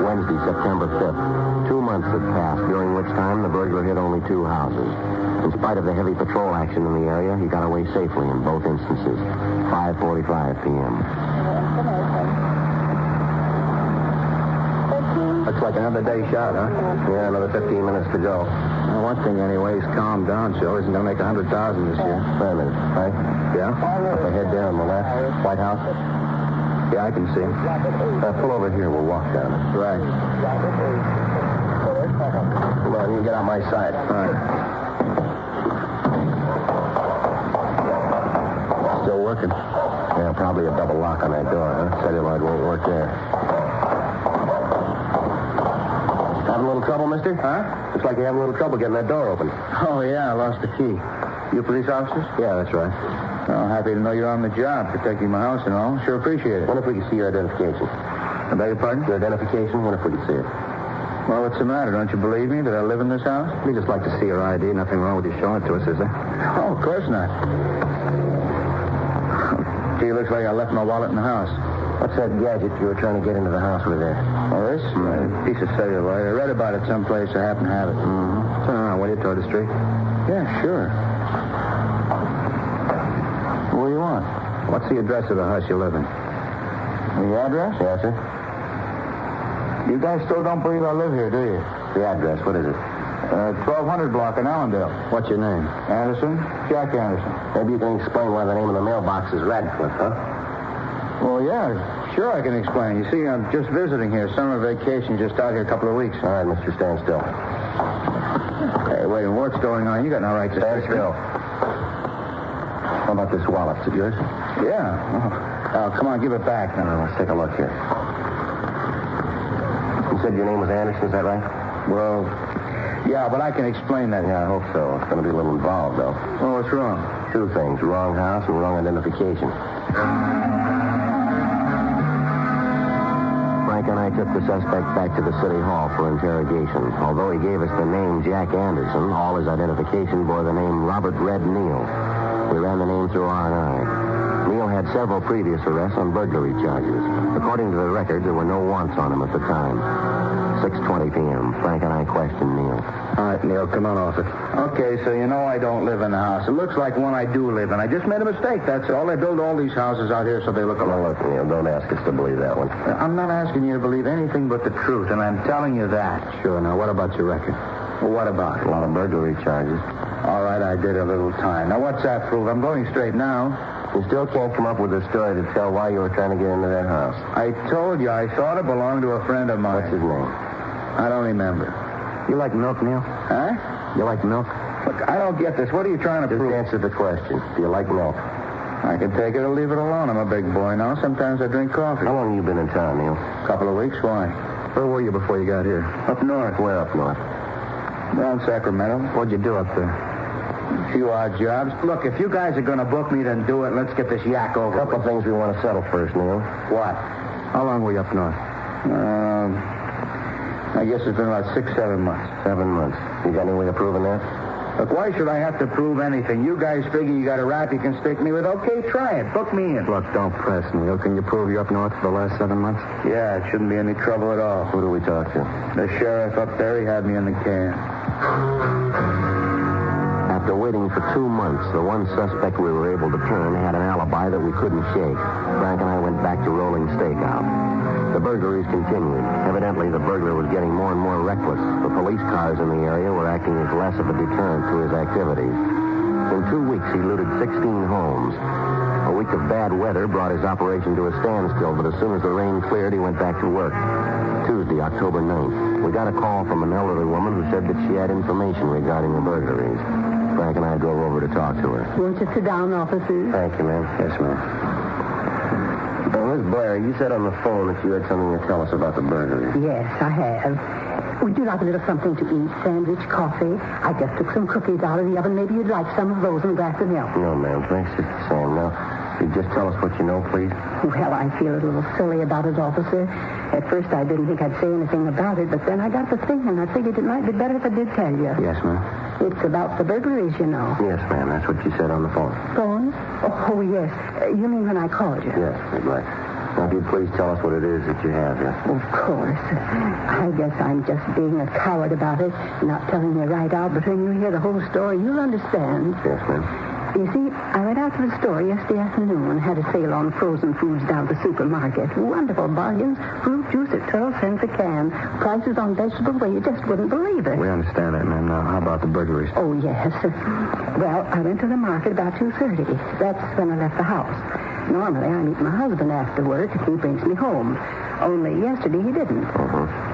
Wednesday, September 5th. 2 months had passed, during which time the burglar hit only 2 houses. In spite of the heavy patrol action in the area, he got away safely in both instances. 5:45 p.m. Looks like another day shot, huh? Yeah, another 15 minutes to go. Well, one thing anyway, he's calmed down, Joe. Isn't going to make 100,000 this year. Wait a minute, Frank. Yeah? Up ahead there on the left, White House. Yeah, I can see him. Pull over here. We'll walk down it. Right. Come on, you get on my side. All right. Still working? Yeah, probably a double lock on that door, huh? Celluloid won't work there. Having a little trouble, mister? Huh? Looks like you're having a little trouble getting that door open. Oh, yeah, I lost the key. You police officers? Yeah, that's right. Well, happy to know you're on the job, protecting my house and all. Sure appreciate it. Wonder if we can see your identification. I beg your pardon? Your identification? Wonder if we can see it. Well, what's the matter? Don't you believe me that I live in this house? We just like to see your ID. Nothing wrong with you showing it to us, is there? Oh, of course not. Gee, looks like I left my wallet in the house. What's that gadget you were trying to get into the house with there? Oh, this? A piece of celluloid. I read about it someplace. I happen to have it. Mm-hmm. Turn around, will you, toward the street? Yeah, sure. What do you want? What's the address of the house you live in? The address? Yes, sir. You guys still don't believe I live here, do you? The address, what is it? 1200 block in Allendale. What's your name? Anderson. Jack Anderson. Maybe you can explain why the name of the mailbox is Radcliffe, huh? Well, yeah, sure I can explain. You see, I'm just visiting here. Summer vacation, just out here a couple of weeks. All right, mister, stand still. Hey, wait, what's going on? You got no right to stand still. How about this wallet? Is it yours? Yeah. Oh, come on, give it back now. Let's take a look here. You said your name was Anderson, is that right? Well, yeah, but I can explain that. Yeah, I hope so. It's going to be a little involved, though. Oh, what's wrong? 2 things. Wrong house and wrong identification. Frank and I took the suspect back to the city hall for interrogation. Although he gave us the name Jack Anderson, all his identification bore the name Robert Red Neal. We ran the name through R&I. Neal had several previous arrests on burglary charges. According to the record, there were no wants on him at the time. 6:20 p.m. Frank and I questioned Neal. All right, Neal, come on off it. Okay, so you know I don't live in the house. It looks like one I do live in. I just made a mistake, that's all. They build all these houses out here so they look alike. Now, look, Neal, don't ask us to believe that one. I'm not asking you to believe anything but the truth, and I'm telling you that. Sure. Now, what about your record? Well, what about? A lot of burglary charges. All right, I did a little time. Now, what's that prove? I'm going straight now. You still can't come up with a story to tell why you were trying to get into that house. I told you, I thought it belonged to a friend of mine. What's his name? I don't remember. You like milk, Neal? Huh? You like milk? Look, I don't get this. What are you trying to prove? Just answer the question. Do you like milk? I can take it or leave it alone. I'm a big boy now. Sometimes I drink coffee. How long have you been in town, Neal? A couple of weeks. Why? Where were you before you got here? Up north. Where up north? Down Sacramento. What'd you do up there? A few odd jobs. Look, if you guys are going to book me, then do it. Let's get this yak over. A couple of things we want to settle first, Neal. What? How long were you up north? I guess it's been about 6-7 months. 7 months. You got any way of proving that? Look, why should I have to prove anything? You guys figure you got a rap you can stick me with? Okay, try it. Book me in. Look, don't press, Neal. Can you prove you're up north for the last 7 months? Yeah, it shouldn't be any trouble at all. Who do we talk to? The sheriff up there. He had me in the can. After waiting for 2 months, the one suspect we were able to turn had an alibi that we couldn't shake. Frank and I went back to rolling stakeout. The burglaries continued. Evidently, the burglar was getting more and more reckless. The police cars in the area were acting as less of a deterrent to his activities. In 2 weeks, he looted 16 homes. A week of bad weather brought his operation to a standstill, but as soon as the rain cleared, he went back to work. Tuesday, October 9th. We got a call from an elderly woman who said that she had information regarding the burglaries. Frank and I drove over to talk to her. Won't you sit down, officers? Thank you, ma'am. Yes, ma'am. Miss Blair, you said on the phone that you had something to tell us about the burglary. Yes, I have. Would you like a little something to eat? Sandwich, coffee? I just took some cookies out of the oven. Maybe you'd like some of those and a glass of milk. No, ma'am. Thanks, just the same. Now, could you just tell us what you know, please? Well, I feel a little silly about it, officer. At first, I didn't think I'd say anything about it, but then I got to thinking. I figured it might be better if I did tell you. Yes, ma'am. It's about the burglaries, you know. Yes, ma'am. That's what you said on the phone. Phone? Oh, yes. You mean when I called you? Yes, Miss Blair. Now, if you'd please tell us what it is that you have here. Of course. I guess I'm just being a coward about it, not telling you right out, but when you hear the whole story, you'll understand. Yes, ma'am. You see, I went out to the store yesterday afternoon and had a sale on frozen foods down at the supermarket. Wonderful bargains. Fruit juice at 12 cents a can. Prices on vegetables where you just wouldn't believe it. We understand that, ma'am. Now, how about the burglaries? Oh, yes. Well, I went to the market about 2:30. That's when I left the house. Normally, I meet my husband after work and he brings me home. Only yesterday he didn't.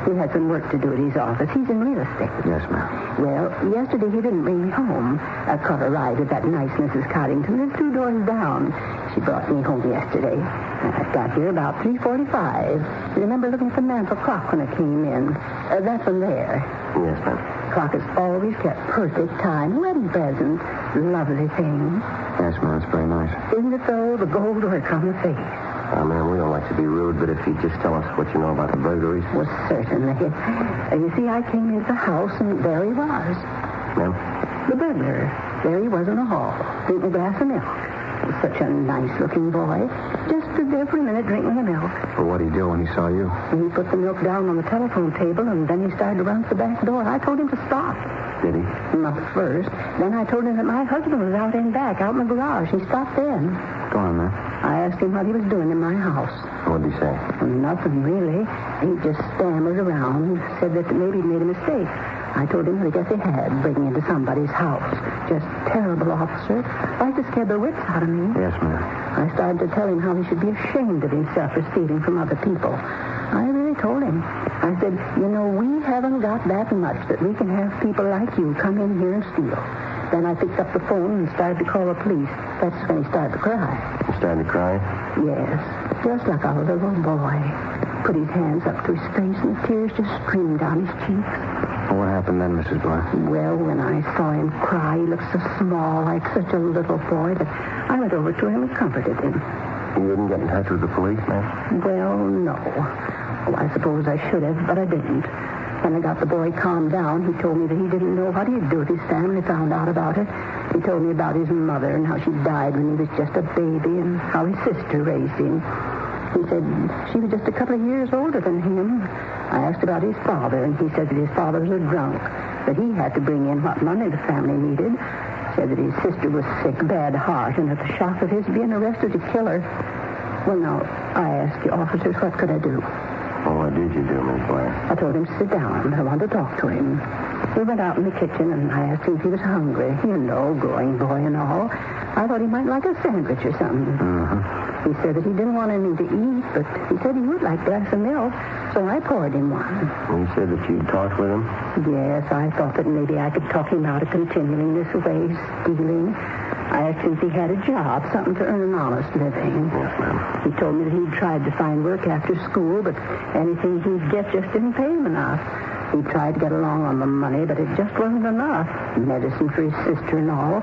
He had some work to do at his office. He's in real estate. Yes, ma'am. Well, yesterday he didn't bring me home. I caught a ride with that nice Mrs. Coddington. It's 2 doors down. She brought me home yesterday. I got here about 3:45. You remember looking at the mantel clock when I came in? That one there. Yes, ma'am. Clock has always kept perfect time. Wedding present. Lovely thing. Yes, ma'am. It's very nice. Isn't it though? The gold work on the face. Ma'am, we don't like to be rude, but if you'd just tell us what you know about the burglaries. Well, certainly. You see, I came into the house, and there he was. Ma'am? The burglar. There he was in the hall, drinking a glass of milk. Such a nice-looking boy. Just stood there for a minute drinking the milk. Well, what did he do when he saw you? He put the milk down on the telephone table, and then he started to run to the back door. I told him to stop. Did he? Not at first. Then I told him that my husband was out in back, out in the garage. He stopped then. Go on, ma'am. I asked him what he was doing in my house. What did he say? Nothing, really. He just stammered around, said that maybe he'd made a mistake. I told him that I guess he had, breaking into somebody's house. Just terrible, officer. Like to scare the wits out of me. Yes, ma'am. I started to tell him how he should be ashamed of himself for stealing from other people. I really told him. I said, you know, we haven't got that much that we can have people like you come in here and steal. Then I picked up the phone and started to call the police. That's when he started to cry. He started to cry? Yes, just like a little boy. Put his hands up to his face and the tears just streamed down his cheeks. Well, what happened then, Mrs. Blair? Well, when I saw him cry, he looked so small, like such a little boy, that I went over to him and comforted him. You didn't get in touch with the police, ma'am? Well, no. Oh, I suppose I should have, but I didn't. When I got the boy calmed down, he told me that he didn't know what he'd do if his family found out about it. He told me about his mother and how she died when he was just a baby and how his sister raised him. He said she was just a couple of years older than him. I asked about his father, and he said that his father was a drunk, that he had to bring in what money the family needed. Said that his sister was sick, bad heart, and at the shock of his being arrested to kill her. Well, now, I asked you officers, what could I do? Well, what did you do, Miss Blair? I told him to sit down. I wanted to talk to him. We went out in the kitchen, and I asked him if he was hungry. You know, growing boy and all. I thought he might like a sandwich or something. He said that he didn't want anything to eat, but he said he would like a glass of milk, so I poured him one. He said that you'd talked with him? Yes, I thought that maybe I could talk him out of continuing this way, stealing. I asked him if he had a job, something to earn an honest living. Yes, ma'am. He told me that he'd tried to find work after school, but anything he'd get just didn't pay him enough. He tried to get along on the money, but it just wasn't enough. Medicine for his sister and all.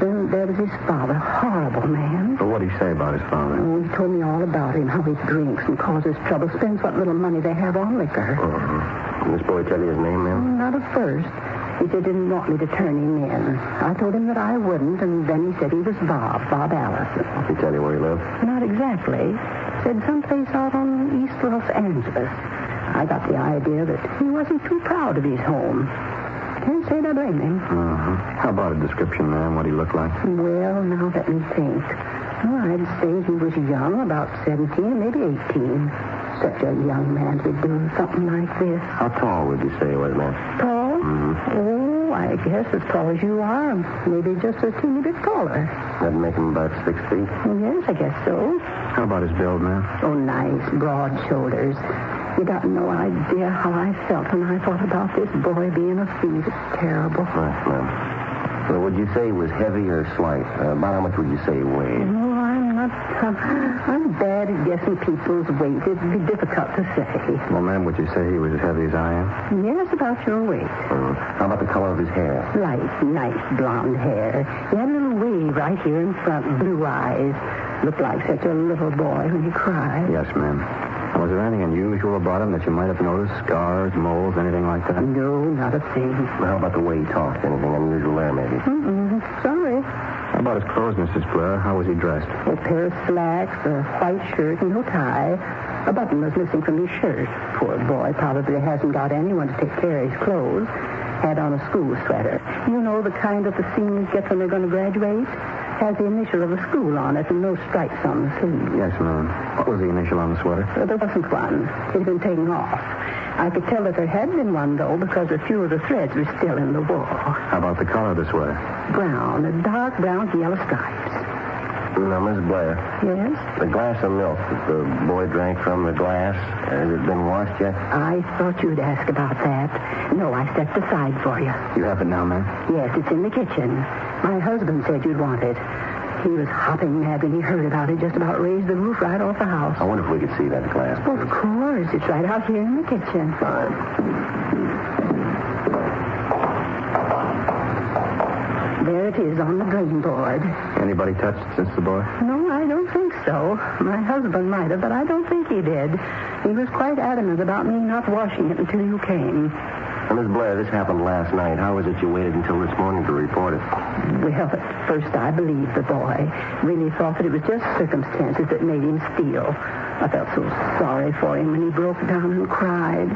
Then there was his father, horrible man. But what did he say about his father? Oh, he told me all about him, how he drinks and causes trouble, spends what little money they have on liquor. Did this boy tell you his name, ma'am? Not at first. He said he didn't want me to turn him in. I told him that I wouldn't, and then he said he was Bob Allison. Did he tell you where he lived? Not exactly. Said someplace out on East Los Angeles. I got the idea that he wasn't too proud of his home. Can't say that I blame him. How about a description, ma'am, what he looked like? Well, now let me think. Well, I'd say he was young, about 17, maybe 18. Such a young man to be doing something like this. How tall would you say he was, ma'am? Tall? Oh, I guess as tall as you are. Maybe just a teeny bit taller. That'd make him about 6 feet? Yes, I guess so. How about his build, ma'am? Oh, nice, broad shoulders. You got no idea how I felt when I thought about this boy being a thief. It's terrible. Right, ma'am. So would you say he was heavy or slight? About how much would you say he weighed? No, I'm bad at guessing people's weight. It'd be difficult to say. Well, ma'am, would you say he was as heavy as I am? Yes, about your weight. How about the color of his hair? Light, nice blonde hair. He had a little wave right here in front, blue eyes. Looked like such a little boy when he cried. Yes, ma'am. Was there anything unusual about him that you might have noticed? Scars, moles, anything like that? No, not a thing. Well, how about the way he talked? Anything unusual there, maybe? Sorry. How about his clothes, Mrs. Blair? How was he dressed? A pair of slacks, a white shirt, and no tie. A button was missing from his shirt. Poor boy probably hasn't got anyone to take care of his clothes. Had on a school sweater. You know, the kind that the seniors get when they're going to graduate? Has the initial of the school on it and no stripes on the sleeve. Yes, ma'am. What was the initial on the sweater? There wasn't one. It had been taken off. I could tell that there had been one, though, because a few of the threads were still in the wool. How about the color of the sweater? Brown, a dark brown with yellow stripes. Now, Miss Blair. Yes? The glass of milk that the boy drank from the glass, has it been washed yet? I thought you'd ask about that. No, I stepped aside for you. You have it now, ma'am? Yes, it's in the kitchen. My husband said you'd want it. He was hopping mad when he heard about it, just about raised the roof right off the house. I wonder if we could see that glass. Well, of course. It's right out here in the kitchen. Fine. There it is on the drain board. Anybody touched it since the boy? No, I don't think so. My husband might have, but I don't think he did. He was quite adamant about me not washing it until you came. Now, Miss Blair, this happened last night. How was it you waited until this morning to report it? Well, at first I believed the boy. Really thought that it was just circumstances that made him steal. I felt so sorry for him when he broke down and cried.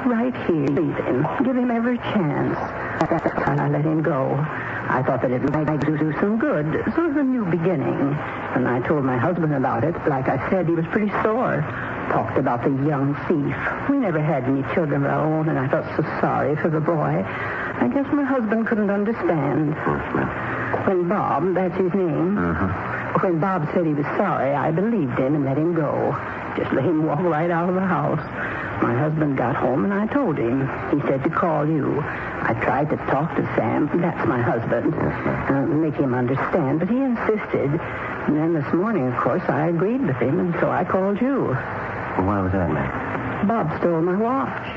Right here, leave him. Give him every chance. That's how I let him go. I thought that it might do some good, sort of a new beginning. And I told my husband about it. Like I said, he was pretty sore. Talked about the young thief. We never had any children of our own, and I felt so sorry for the boy. I guess my husband couldn't understand. When Bob, that's his name, when Bob said he was sorry, I believed him and let him go. Just let him walk right out of the house. My husband got home, and I told him. He said to call you. I tried to talk to Sam, that's my husband, make him understand, but he insisted. And then this morning, of course, I agreed with him, and so I called you. Well, why was that, Mac? Bob stole my watch.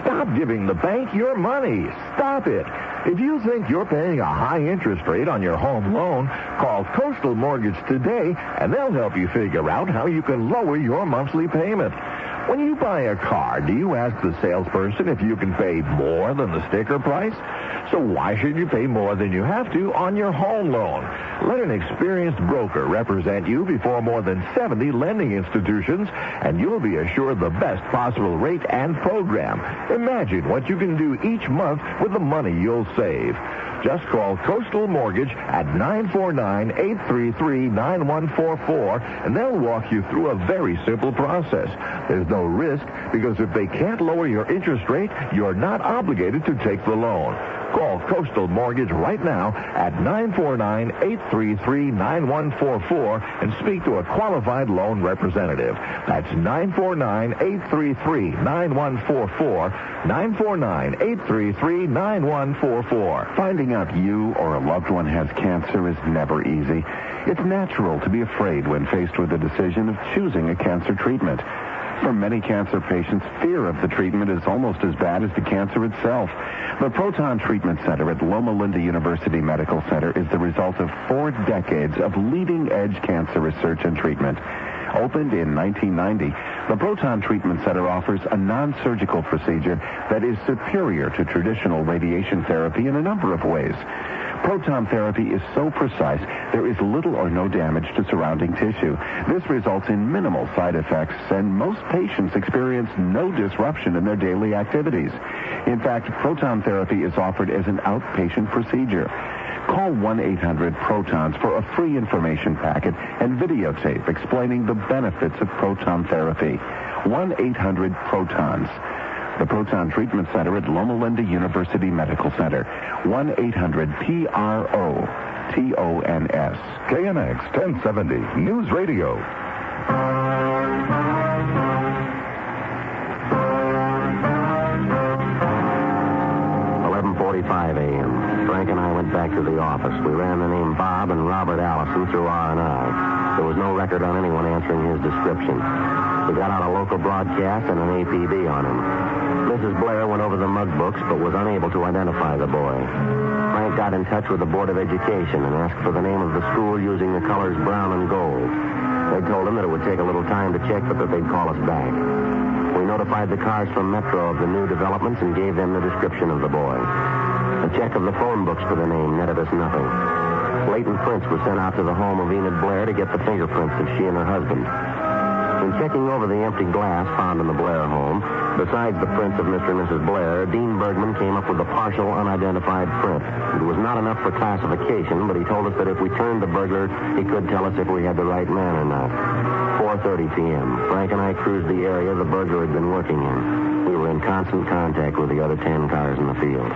Stop giving the bank your money. Stop it. If you think you're paying a high interest rate on your home loan, call Coastal Mortgage today, and they'll help you figure out how you can lower your monthly payment. When you buy a car, do you ask the salesperson if you can pay more than the sticker price? So why should you pay more than you have to on your home loan? Let an experienced broker represent you before more than 70 lending institutions, and you'll be assured the best possible rate and program. Imagine what you can do each month with the money you'll save. Just call Coastal Mortgage at 949-833-9144, and they'll walk you through a very simple process. There's no risk, because if they can't lower your interest rate, you're not obligated to take the loan. Call Coastal Mortgage right now at 949-833-9144 and speak to a qualified loan representative. That's 949-833-9144, 949-833-9144. Finding out you or a loved one has cancer is never easy. It's natural to be afraid when faced with the decision of choosing a cancer treatment. For many cancer patients, fear of the treatment is almost as bad as the cancer itself. The Proton Treatment Center at Loma Linda University Medical Center is the result of 4 decades of leading-edge cancer research and treatment. Opened in 1990, the Proton Treatment Center offers a non-surgical procedure that is superior to traditional radiation therapy in a number of ways. Proton therapy is so precise, there is little or no damage to surrounding tissue. This results in minimal side effects, and most patients experience no disruption in their daily activities. In fact, proton therapy is offered as an outpatient procedure. Call 1-800-PROTONS for a free information packet and videotape explaining the benefits of proton therapy. 1-800-PROTONS. The Proton Treatment Center at Loma Linda University Medical Center. 1-800-PRO-TONS. KNX 1070 News Radio. 11:45 a.m. Frank and I went back to the office. We ran the name Bob and Robert Allison through R&I. There was no record on anyone answering his description. We got out a local broadcast and an APB on him. Mrs. Blair went over the mug books but was unable to identify the boy. Frank got in touch with the Board of Education and asked for the name of the school using the colors brown and gold. They told him that it would take a little time to check, but that they'd call us back. We notified the cars from Metro of the new developments and gave them the description of the boy. A check of the phone books for the name netted us nothing. Latent prints were sent out to the home of Enid Blair to get the fingerprints of she and her husband. In checking over the empty glass found in the Blair home, besides the prints of Mr. and Mrs. Blair, Dean Bergman came up with a partial unidentified print. It was not enough for classification, but he told us that if we turned the burglar, he could tell us if we had the right man or not. 4:30 p.m. Frank and I cruised the area the burglar had been working in. We were in constant contact with the other 10 cars in the field.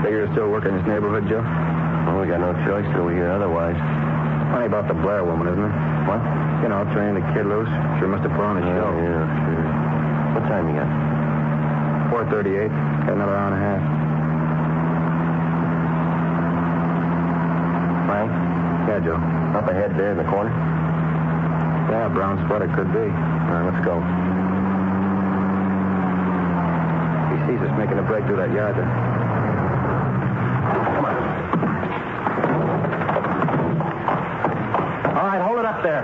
Figure you're still working in this neighborhood, Joe? Well, we got no choice till we hear otherwise. Funny about the Blair woman, isn't it? What? You know, turning the kid loose. Sure must have put on a show. Yeah, sure. What time you got? 4:38. Got another hour and a half. Frank? Yeah, Joe. Up ahead there in the corner? Yeah, brown sweater could be. All right, let's go. He sees us making a break through that yard there. Come on. All right, hold it up there.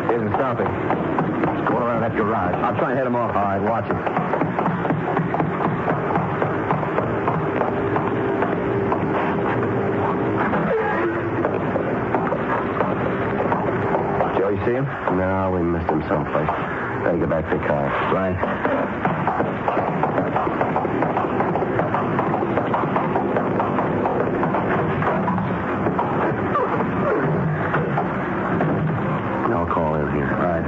He isn't stopping. He's going around that garage. I'll try and head him off. All right, watch it. Joe, you see him? No, we missed him someplace. Gotta get back to the car. Right. I'll call in here. All right.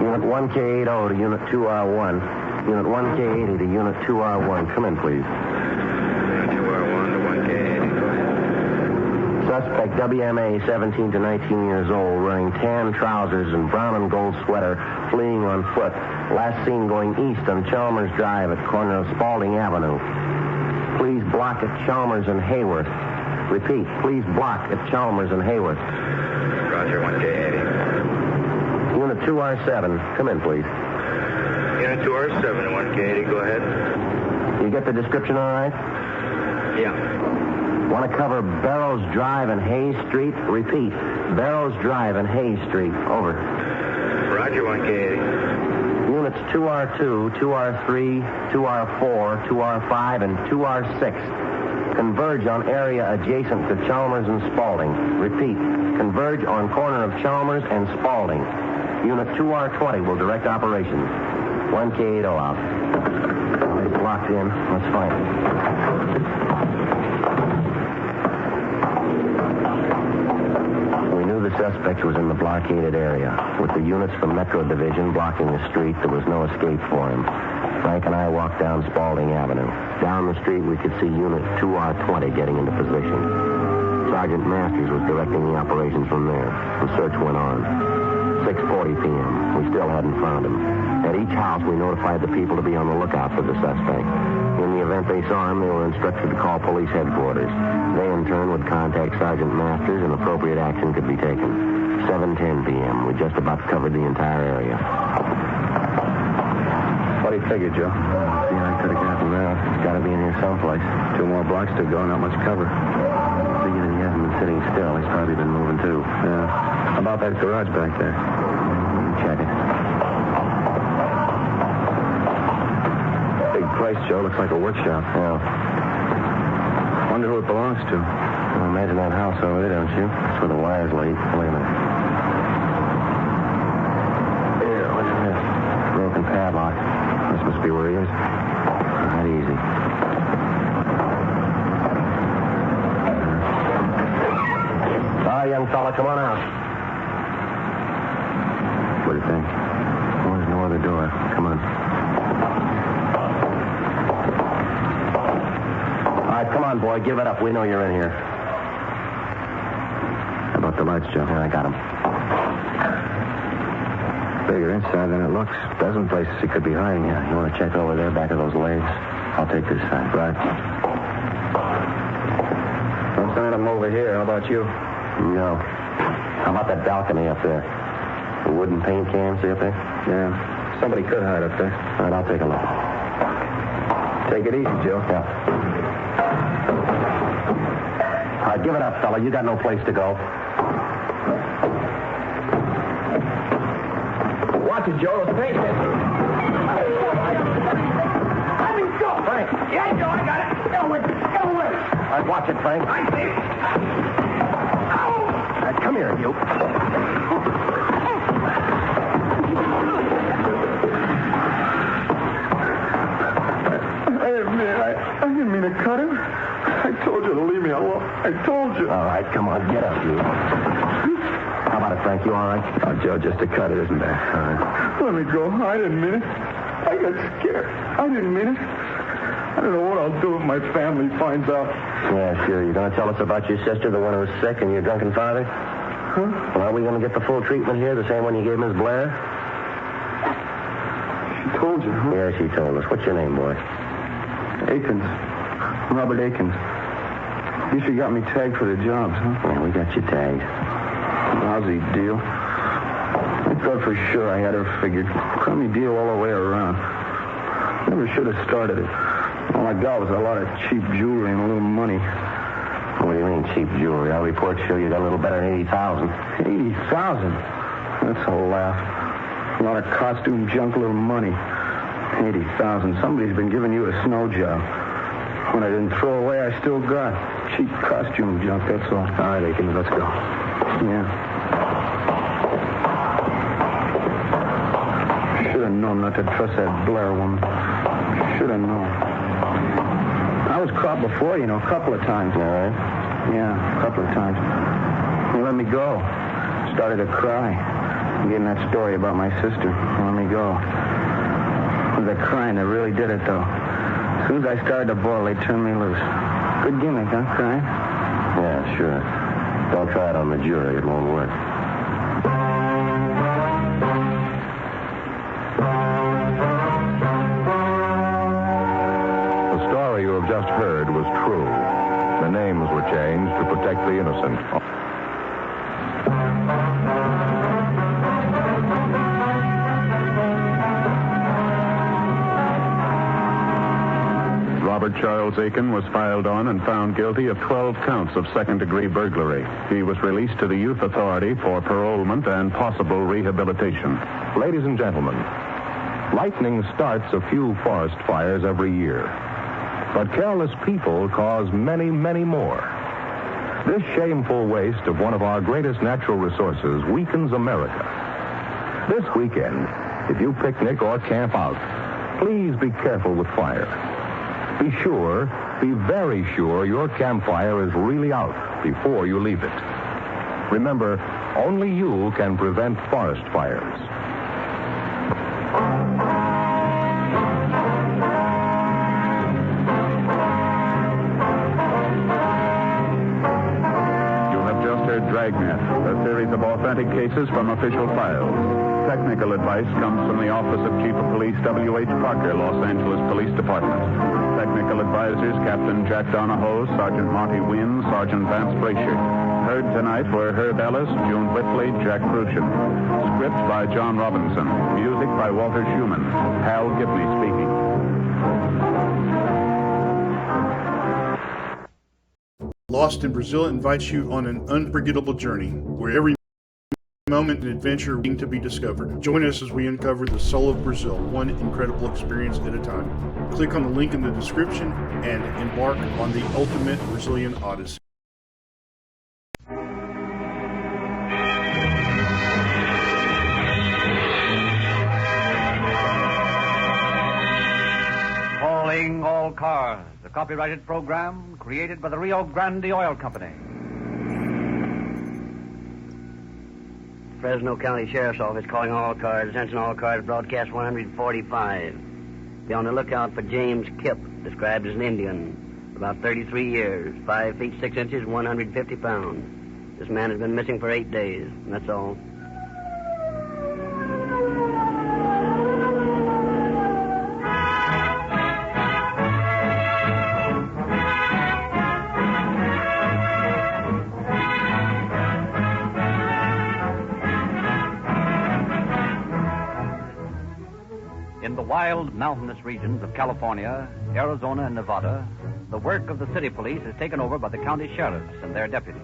Unit 1K80 to Unit 2R1. Unit 1K80 to Unit 2R1. Come in, please. Unit 2R1 to 1K80. Go ahead. Suspect WMA, 17 to 19 years old, wearing tan trousers and brown and gold sweater, fleeing on foot. Last seen going east on Chalmers Drive at corner of Spalding Avenue. Please block at Chalmers and Hayworth. Repeat, please block at Chalmers and Hayworth. Roger, 1K80. Unit 2R7, come in, please. Unit 2R7 to 1K80. Go ahead. You get the description all right? Yeah. Want to cover Barrows Drive and Hayes Street? Repeat, Barrows Drive and Hayes Street. Over. Roger, 1K80. Units 2R2, 2R3, 2R4, 2R5, and 2R6 converge on area adjacent to Chalmers and Spalding. Repeat, converge on corner of Chalmers and Spalding. Unit 2R20 will direct operations. 1K80 out. It's locked in. Let's find it. The suspect was in the blockaded area. With the units from Metro Division blocking the street, there was no escape for him. Frank and I walked down Spalding Avenue. Down the street, we could see Unit 2R20 getting into position. Sergeant Masters was directing the operations from there. The search went on. 6:40 p.m. We still hadn't found him. At each house, we notified the people to be on the lookout for the suspect. In the event they saw him, they were instructed to call police headquarters. They, in turn, would contact Sergeant Masters and appropriate action could be taken. 7:10 p.m. We just about covered the entire area. What do you figure, Joe? Yeah, I could have gotten out. It's got to be in here someplace. 2 more blocks to go, not much cover. Figure that he hasn't been sitting still. He's probably been moving, too. Yeah. How about that garage back there? Check it. Big place, Joe. Looks like a workshop. Yeah. Wonder who it belongs to. Well, imagine that house over there, don't you? That's where the wires laid. Wait a minute. Here, what's this? Broken padlock. This must be where he is. Not easy. All right, young fella, come on out. What do you think? Well, lower the door. Come on. All right, come on, boy. Give it up. We know you're in here. How about the lights, Joe? Yeah, I got them. Bigger inside than it looks. Dozen places he could be hiding. Yeah, you want to check over there, back of those legs? I'll take this side. Right. Don't send them over here. How about you? No. How about that balcony up there? The wooden paint can, see up there? Yeah. Somebody could hide up there. All right, I'll take a look. Take it easy, Joe. Yeah. All right, give it up, fella. You got no place to go. Watch it, Joe. The paint can. Let me go. Frank. Yeah, Joe, I got it. Get away. Get away. All right, watch it, Frank. I see it. All right, come here, you. I didn't mean to cut him. I told you to leave me alone. I told you. All right, come on, get up, you. How about it, Frank? You all right? Oh, Joe, just a cut. It isn't bad. All right. Let me go. I didn't mean it. I got scared. I didn't mean it. I don't know what I'll do if my family finds out. Yeah, sure. You going to tell us about your sister, the one who was sick, and your drunken father? Huh? Well, are we going to get the full treatment here, the same one you gave Miss Blair? She told you, huh? Yeah, she told us. What's your name, boy? Akins. Robert Akins. You sure got me tagged for the jobs, huh? Yeah, we got you tagged. Lousy deal. I thought for sure I had her figured. Crummy deal all the way around. Never should have started it. All I got was a lot of cheap jewelry and a little money. What do you mean, cheap jewelry? Our reports show you got a little better than 80,000. 80,000? That's a laugh. A lot of costume junk, little money. 80,000. Somebody's been giving you a snow job. When I didn't throw away, I still got cheap costume junk, that's all. All right, Akins, let's go. Yeah. Should have known not to trust that Blair woman. Should have known. I was caught before, you know, a couple of times. All right. Yeah, a couple of times. They let me go. Started to cry. Getting that story about my sister. They let me go. It was the crying that really did it, though. As soon as I started to boil, they turned me loose. Good gimmick, huh, crying? Yeah, sure. Don't try it on the jury. It won't work. The story you have just heard was true. The names were changed to protect the innocent. Robert Charles Aiken was filed on and found guilty of 12 counts of second-degree burglary. He was released to the Youth Authority for parolement and possible rehabilitation. Ladies and gentlemen, lightning starts a few forest fires every year. But careless people cause many, many more. This shameful waste of one of our greatest natural resources weakens America. This weekend, if you picnic or camp out, please be careful with fire. Be sure, be very sure your campfire is really out before you leave it. Remember, only you can prevent forest fires. You have just heard Dragnet, a series of authentic cases from official files. Technical advice comes from the Office of Chief of Police W.H. Parker, Los Angeles Police Department. Technical advisors Captain Jack Donahoe, Sergeant Monty Wynn, Sergeant Vance Brasher. Heard tonight were Herb Ellis, June Whitley, Jack Crucian. Script by John Robinson. Music by Walter Schumann. Hal Gibney speaking. Lost in Brazil invites you on an unforgettable journey where every moment and adventure waiting to be discovered. Join us as we uncover the soul of Brazil, one incredible experience at a time. Click on the link in the description and embark on the ultimate Brazilian odyssey. Calling all cars, a copyrighted program created by the Rio Grande Oil Company. Fresno County Sheriff's Office calling all cars. Attention all cars, broadcast 145. Be on the lookout for James Kipp, described as an Indian. About 33 years, 5 feet 6 inches, 150 pounds. This man has been missing for 8 days, and that's all. In the wild, mountainous regions of California, Arizona, and Nevada, the work of the city police is taken over by the county sheriffs and their deputies.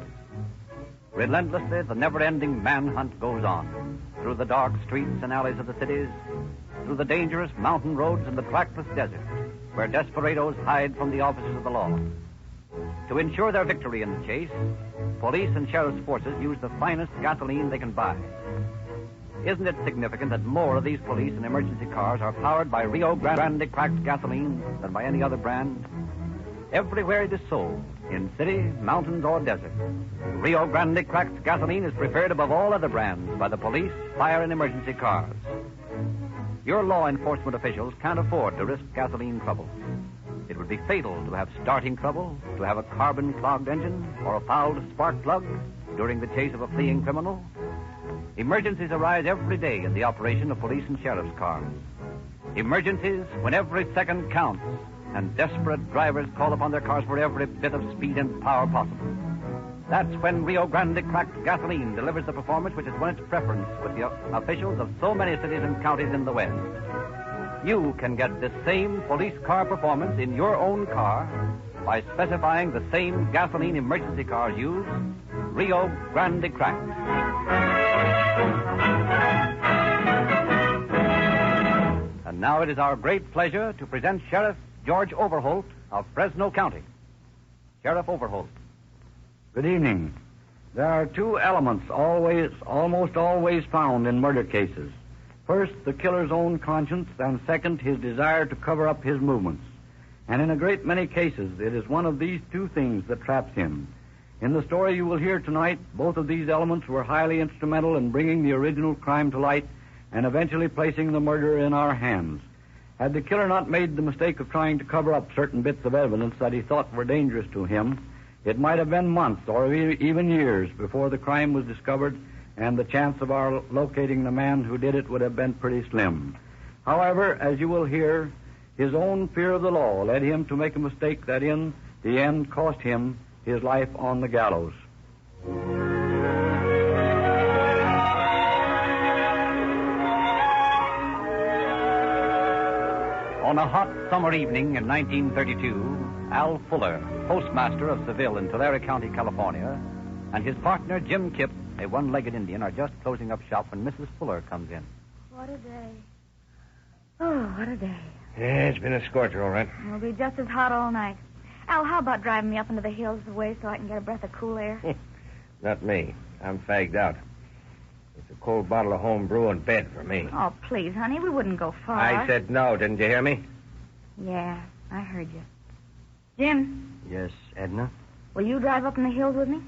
Relentlessly, the never-ending manhunt goes on through the dark streets and alleys of the cities, through the dangerous mountain roads and the trackless desert, where desperados hide from the officers of the law. To ensure their victory in the chase, police and sheriff's forces use the finest gasoline they can buy. Isn't it significant that more of these police and emergency cars are powered by Rio Grande cracked gasoline than by any other brand? Everywhere it is sold, in city, mountains, or desert, Rio Grande cracked gasoline is preferred above all other brands by the police, fire, and emergency cars. Your law enforcement officials can't afford to risk gasoline trouble. It would be fatal to have starting trouble, to have a carbon-clogged engine, or a fouled spark plug during the chase of a fleeing criminal. Emergencies arise every day in the operation of police and sheriff's cars. Emergencies when every second counts and desperate drivers call upon their cars for every bit of speed and power possible. That's when Rio Grande cracked gasoline delivers the performance which has won its preference with the officials of so many cities and counties in the West. You can get this same police car performance in your own car by specifying the same gasoline emergency cars use, Rio Grande cracked. And now it is our great pleasure to present Sheriff George Overholt of Fresno County. Sheriff Overholt. Good evening. There are two elements almost always found in murder cases. First, the killer's own conscience, and second, his desire to cover up his movements. And in a great many cases, it is one of these two things that traps him. In the story you will hear tonight, both of these elements were highly instrumental in bringing the original crime to light and eventually placing the murderer in our hands. Had the killer not made the mistake of trying to cover up certain bits of evidence that he thought were dangerous to him, it might have been months or even years before the crime was discovered, and the chance of our locating the man who did it would have been pretty slim. However, as you will hear, his own fear of the law led him to make a mistake that in the end cost him his life on the gallows. On a hot summer evening in 1932, Al Fuller, postmaster of Seville in Tulare County, California, and his partner Jim Kipp, a one-legged Indian, are just closing up shop when Mrs. Fuller comes in. What a day. Oh, what a day. Yeah, it's been a scorcher, all right. It'll be just as hot all night. Al, how about driving me up into the hills the way so I can get a breath of cool air? Not me. I'm fagged out. It's a cold bottle of home brew and bed for me. Oh, please, honey, we wouldn't go far. I said no, didn't you hear me? Yeah, I heard you. Jim, Yes, Edna? will you drive up in the hills with me?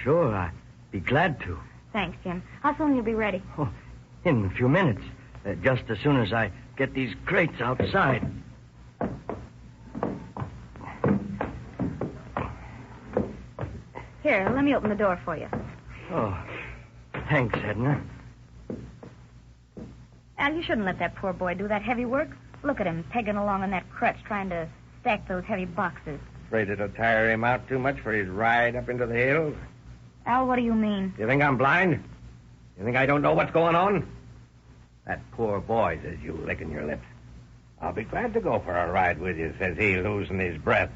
Sure, I'd be glad to. Thanks, Jim. How soon you'll be ready? Oh, in a few minutes. Just as soon as I get these crates outside. Here, let me open the door for you. Oh, thanks, Edna. Al, you shouldn't let that poor boy do that heavy work. Look at him pegging along on that crutch trying to stack those heavy boxes. Afraid it'll tire him out too much for his ride up into the hills? Al, what do you mean? You think I'm blind? You think I don't know what's going on? That poor boy says you licking your lips. I'll be glad to go for a ride with you, says he, losing his breath.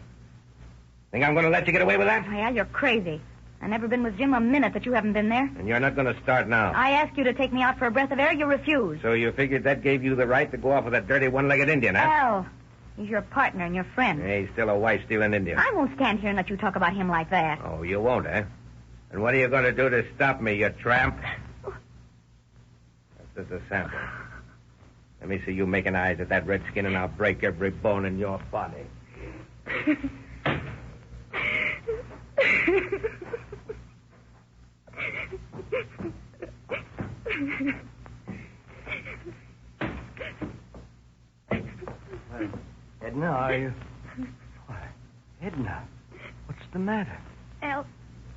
Think I'm going to let you get away with that? Oh, Al, you're crazy. I've never been with Jim a minute that you haven't been there. And you're not going to start now. I asked you to take me out for a breath of air. You refused. So you figured that gave you the right to go off with that dirty one-legged Indian, huh? Al, he's your partner and your friend. Yeah, he's still a wife-stealing Indian. I won't stand here and let you talk about him like that. Oh, you won't, eh? And what are you going to do to stop me, you tramp? That's just a sample. Let me see you making eyes at that redskin, and I'll break every bone in your body. Edna, are you... Why, Edna, what's the matter? Al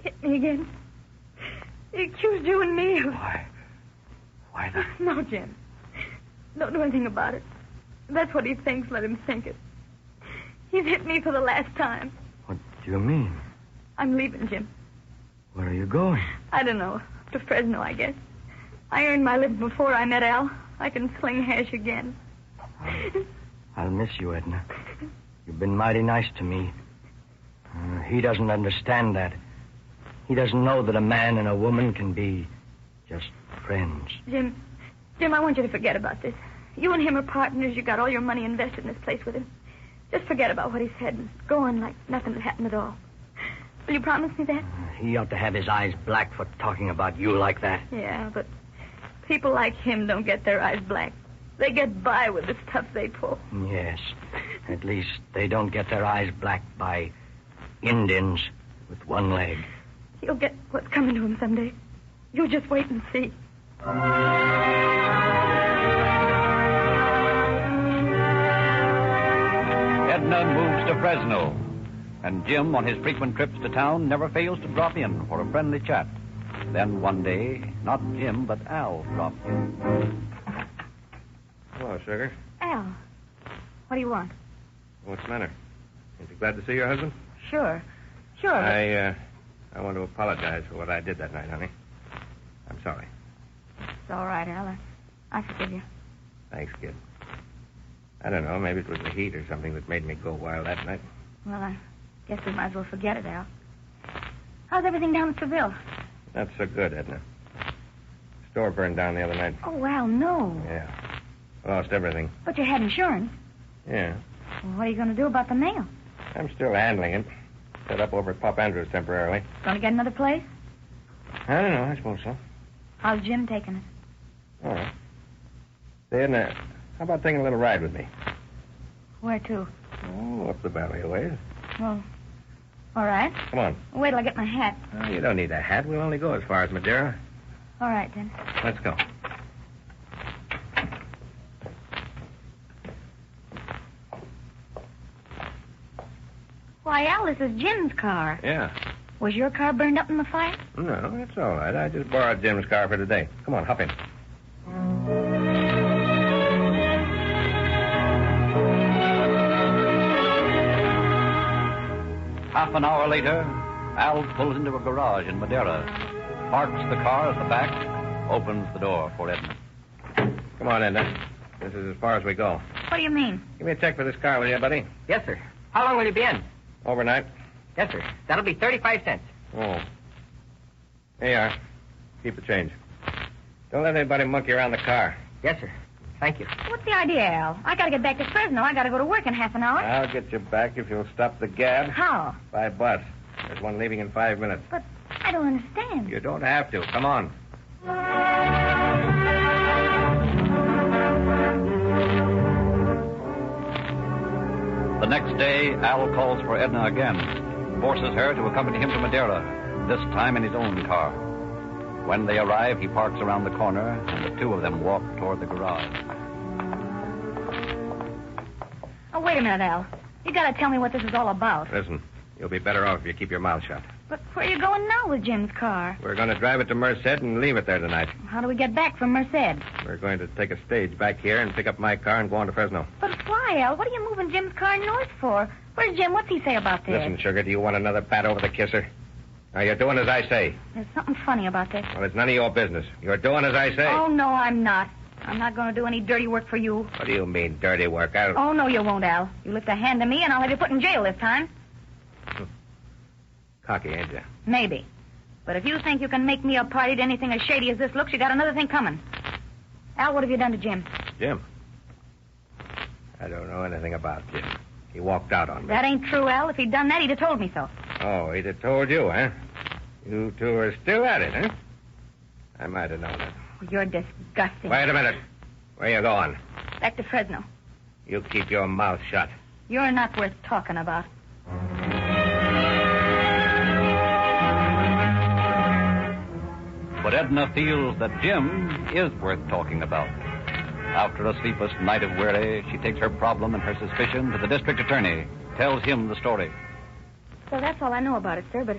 hit me again. He accused you and me of... Why the... No, Jim. Don't do anything about it. That's what he thinks. Let him think it. He's hit me for the last time. What do you mean? I'm leaving, Jim. Where are you going? I don't know. To Fresno, I guess. I earned my living before I met Al. I can sling hash again. I'll miss you, Edna. You've been mighty nice to me. He doesn't understand that. He doesn't know that a man and a woman can be just friends. Jim, I want you to forget about this. You and him are partners. You got all your money invested in this place with him. Just forget about what he said and go on like nothing had happened at all. Will you promise me that? He ought to have his eyes black for talking about you like that. Yeah, but people like him don't get their eyes black. They get by with the stuff they pull. Yes. At least they don't get their eyes black by Indians with one leg. He'll get what's coming to him someday. You just wait and see. Edna moves to Fresno, and Jim, on his frequent trips to town, never fails to drop in for a friendly chat. Then one day, not Jim, but Al drops in. Hello, sugar. Al, what do you want? What's the matter? Ain't you glad to see your husband? Sure. But... I want to apologize for what I did that night, honey. I'm sorry. It's all right, Al. I forgive you. Thanks, kid. I don't know. Maybe it was the heat or something that made me go wild that night. Well, I guess we might as well forget it, Al. How's everything down at Seville? Not so good, Edna. Store burned down the other night. Oh, Al, no. Yeah. Lost everything. But you had insurance. Yeah. Well, what are you going to do about the mail? I'm still handling it. Set up over at Pop Andrews temporarily. Going to get another place? I don't know. I suppose so. How's Jim taking it? All right. Say, Edna, how about taking a little ride with me? Where to? Oh, up the valley a ways. Well, all right. Come on. Wait till I get my hat. Oh, you don't need a hat. We'll only go as far as Madeira. All right, then. Let's go. Why, Al, this is Jim's car. Yeah. Was your car burned up in the fire? No, it's all right. I just borrowed Jim's car for today. Come on, hop in. Half an hour later, Al pulls into a garage in Madeira, parks the car at the back, opens the door for Edna. Come on, Edna. This is as far as we go. What do you mean? Give me a check for this car, will you, buddy? Yes, sir. How long will you be in? Overnight. Yes, sir. That'll be 35 cents. Oh. Here you are. Keep the change. Don't let anybody monkey around the car. Yes, sir. Thank you. What's the idea, Al? I got to get back to Fresno. I got to go to work in half an hour. I'll get you back if you'll stop the gab. How? By bus. There's one leaving in 5 minutes. But I don't understand. You don't have to. Come on. The next day, Al calls for Edna again, forces her to accompany him to Madeira, this time in his own car. When they arrive, he parks around the corner, and the two of them walk toward the garage. Oh, wait a minute, Al. You got to tell me what this is all about. Listen, you'll be better off if you keep your mouth shut. But where are you going now with Jim's car? We're going to drive it to Merced and leave it there tonight. How do we get back from Merced? We're going to take a stage back here and pick up my car and go on to Fresno. But why, Al? What are you moving Jim's car north for? Where's Jim? What's he say about this? Listen, sugar, do you want another pat over the kisser? Now, you're doing as I say. There's something funny about this. Well, it's none of your business. You're doing as I say. Oh, no, I'm not. I'm not going to do any dirty work for you. What do you mean, dirty work? Oh, no, you won't, Al. You lift a hand to me, and I'll have you put in jail this time. Cocky, ain't you? Maybe. But if you think you can make me a party to anything as shady as this looks, you got another thing coming. Al, what have you done to Jim? Jim? I don't know anything about Jim. He walked out on me. That ain't true, Al. If he'd done that, he'd have told me so. Oh, he'd have told you, huh? You two are still at it, huh? I might have known it. You're disgusting. Wait a minute. Where you going? Back to Fresno. You keep your mouth shut. You're not worth talking about. But Edna feels that Jim is worth talking about. After a sleepless night of worry, she takes her problem and her suspicion to the district attorney, tells him the story. So that's all I know about it, sir, but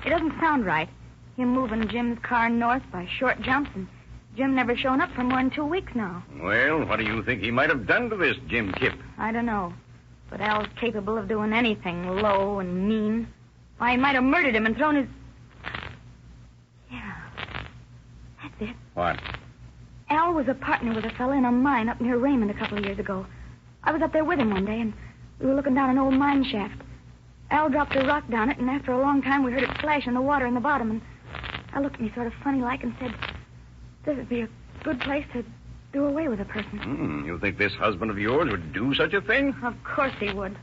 it doesn't sound right. Him moving Jim's car north by short jumps, and Jim never shown up for more than 2 weeks now. Well, what do you think he might have done to this Jim Kipp? I don't know. But Al's capable of doing anything low and mean. Why, he might have murdered him and thrown his... Yeah. That's it. What? Al was a partner with a fella in a mine up near Raymond a couple of years ago. I was up there with him one day, and we were looking down an old mine shaft. Al dropped a rock down it, and after a long time we heard it splash in the water in the bottom, and Al looked at me sort of funny-like and said, this would be a good place to do away with a person. You think this husband of yours would do such a thing? Of course he would.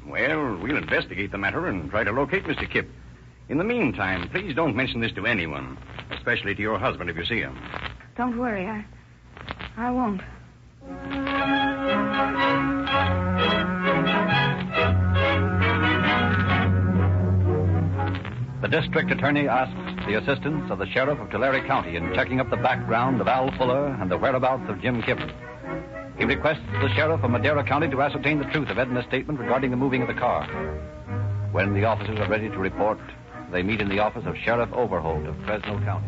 Well, we'll investigate the matter and try to locate Mr. Kipp. In the meantime, please don't mention this to anyone, especially to your husband if you see him. Don't worry, I won't. The district attorney asks the assistance of the sheriff of Tulare County in checking up the background of Al Fuller and the whereabouts of Jim Kipp. He requests the sheriff of Madera County to ascertain the truth of Edna's statement regarding the moving of the car. When the officers are ready to report, they meet in the office of Sheriff Overholt of Fresno County.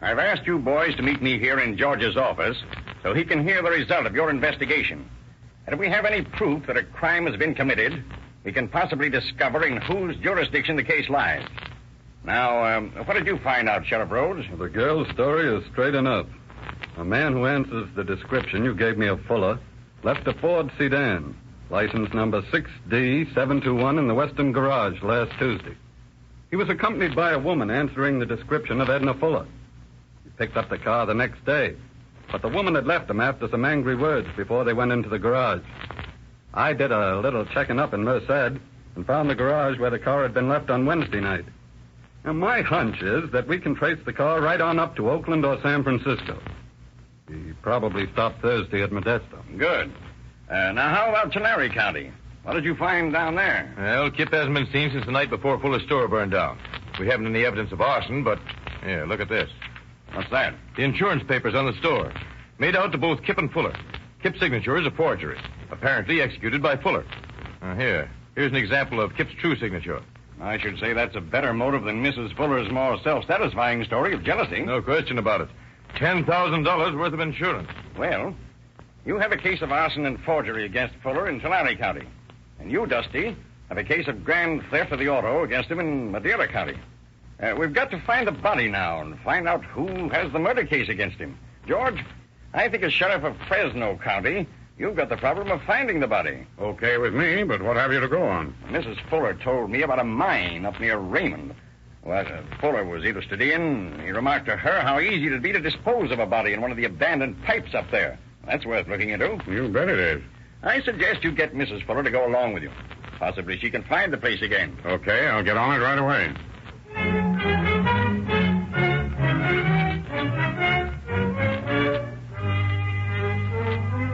I've asked you boys to meet me here in George's office so he can hear the result of your investigation. And if we have any proof that a crime has been committed, we can possibly discover in whose jurisdiction the case lies. Now, what did you find out, Sheriff Rhodes? The girl's story is straight enough. A man who answers the description you gave me of Fuller left a Ford sedan, license number 6D721 in the Western Garage last Tuesday. He was accompanied by a woman answering the description of Edna Fuller. He picked up the car the next day, but the woman had left him after some angry words before they went into the garage. I did a little checking up in Merced and found the garage where the car had been left on Wednesday night. Now, my hunch is that we can trace the car right on up to Oakland or San Francisco. He probably stopped Thursday at Modesto. Good. Now, how about Tulare County? What did you find down there? Well, Kipp hasn't been seen since the night before Fuller's store burned down. We haven't any evidence of arson, but... Here, look at this. What's that? The insurance papers on the store. Made out to both Kipp and Fuller. Kipp's signature is a forgery, apparently executed by Fuller. Here's an example of Kipp's true signature. I should say that's a better motive than Mrs. Fuller's more self-satisfying story of jealousy. No question about it. $10,000 worth of insurance. Well, you have a case of arson and forgery against Fuller in Tulare County. And you, Dusty, have a case of grand theft of the auto against him in Madera County. We've got to find the body now and find out who has the murder case against him. George, I think as sheriff of Fresno County, you've got the problem of finding the body. Okay with me, but what have you to go on? Mrs. Fuller told me about a mine up near Raymond. Well, Fuller was interested in. He remarked to her how easy it'd be to dispose of a body in one of the abandoned pipes up there. That's worth looking into. You bet it is. I suggest you get Mrs. Fuller to go along with you. Possibly she can find the place again. Okay, I'll get on it right away.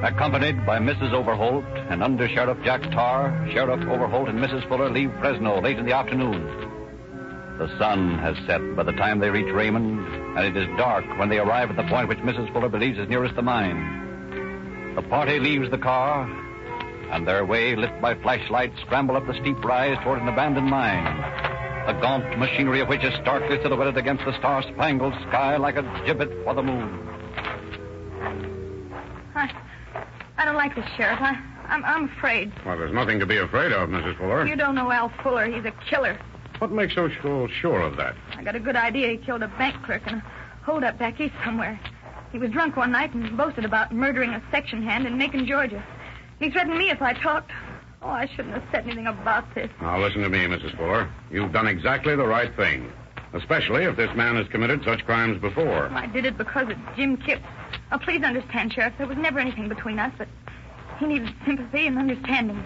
Accompanied by Mrs. Overholt and Under Sheriff Jack Tarr, Sheriff Overholt and Mrs. Fuller leave Fresno late in the afternoon. The sun has set by the time they reach Raymond, and it is dark when they arrive at the point which Mrs. Fuller believes is nearest the mine. The party leaves the car, and their way, lit by flashlights, scramble up the steep rise toward an abandoned mine, the gaunt machinery of which is starkly silhouetted against the star-spangled sky like a gibbet for the moon. I don't like this, Sheriff. I'm afraid. Well, there's nothing to be afraid of, Mrs. Fuller. You don't know Al Fuller. He's a killer. What makes you so sure of that? I got a good idea he killed a bank clerk in a holdup back east somewhere. He was drunk one night and boasted about murdering a section hand in Macon, Georgia. He threatened me if I talked. Oh, I shouldn't have said anything about this. Now, listen to me, Mrs. Fuller. You've done exactly the right thing, especially if this man has committed such crimes before. I did it because of Jim Kipp. Oh, please understand, Sheriff. There was never anything between us, but he needed sympathy and understanding.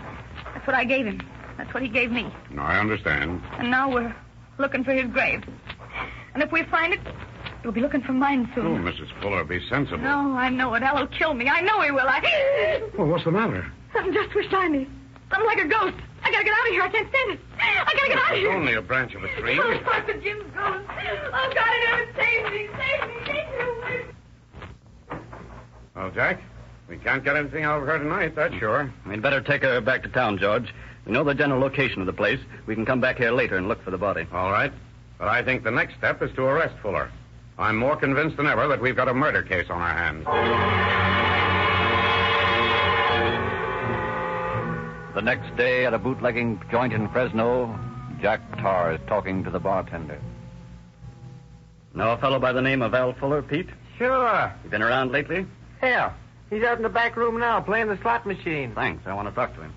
That's what I gave him. That's what he gave me. I understand. And now we're looking for his grave. And if we find it, we'll be looking for mine soon. Oh, Mrs. Fuller, be sensible. No, I know it. Al will kill me. I know he will. Well, what's the matter? Something just pushed by me. Something like a ghost. I gotta get out of here. I can't stand it. I gotta get out of It's here. only a branch of a tree. Oh, Dr. Jim's ghost. Oh, God in heaven, save me. Save me. Save me. Well, Jack, we can't get anything out of her tonight, that's sure. We'd better take her back to town, George. We know the general location of the place. We can come back here later and look for the body. All right. But I think the next step is to arrest Fuller. I'm more convinced than ever that we've got a murder case on our hands. The next day at a bootlegging joint in Fresno, Jack Tar is talking to the bartender. Know a fellow by the name of Al Fuller, Pete? Sure. You been around lately? Hell, he's out in the back room now playing the slot machine. Thanks. I want to talk to him.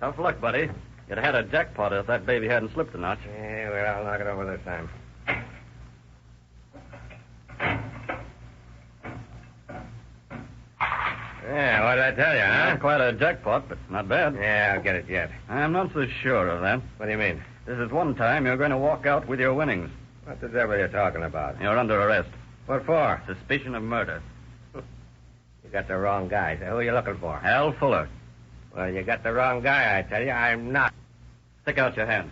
Tough luck, buddy. You'd have had a jackpot if that baby hadn't slipped a notch. Yeah, well, I'll knock it over this time. Yeah, what did I tell you, huh? Not quite a jackpot, but not bad. Yeah, I'll get it yet. I'm not so sure of that. What do you mean? This is one time you're going to walk out with your winnings. What the devil are you talking about? You're under arrest. What for? Suspicion of murder. You got the wrong guy. So who are you looking for? Al Fuller. Well, you got the wrong guy, I tell you. I'm not. Stick out your hand.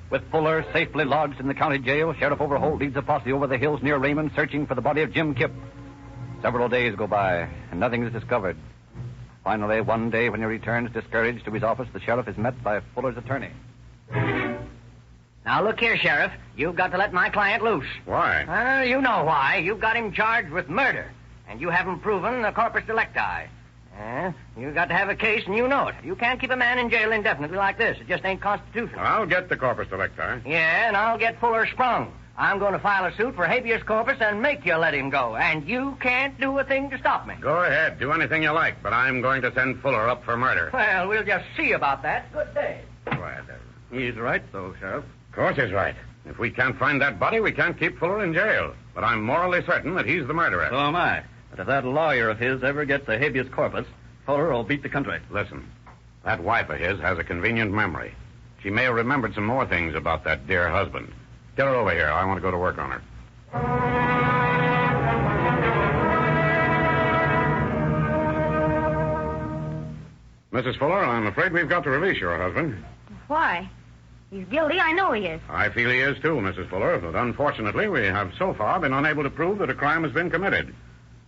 With Fuller safely lodged in the county jail, Sheriff Overholt leads a posse over the hills near Raymond searching for the body of Jim Kipp. Several days go by, and nothing is discovered. Finally, one day when he returns discouraged to his office, the sheriff is met by Fuller's attorney. Now, look here, Sheriff. You've got to let my client loose. Why? You know why. You've got him charged with murder, and you haven't proven the corpus delicti. You've got to have a case, and you know it. You can't keep a man in jail indefinitely like this. It just ain't constitutional. I'll get the corpus delicti. Yeah, and I'll get Fuller sprung. I'm going to file a suit for habeas corpus and make you let him go, and you can't do a thing to stop me. Go ahead. Do anything you like, but I'm going to send Fuller up for murder. Well, we'll just see about that. Good day. Quiet there. He's right, though, Sheriff. Of course he's right. If we can't find that body, we can't keep Fuller in jail. But I'm morally certain that he's the murderer. So am I. But if that lawyer of his ever gets a habeas corpus, Fuller will beat the country. Listen, that wife of his has a convenient memory. She may have remembered some more things about that dear husband. Get her over here. I want to go to work on her. Mrs. Fuller, I'm afraid we've got to release your husband. Why? He's guilty. I know he is. I feel he is, too, Mrs. Fuller, but unfortunately, we have so far been unable to prove that a crime has been committed.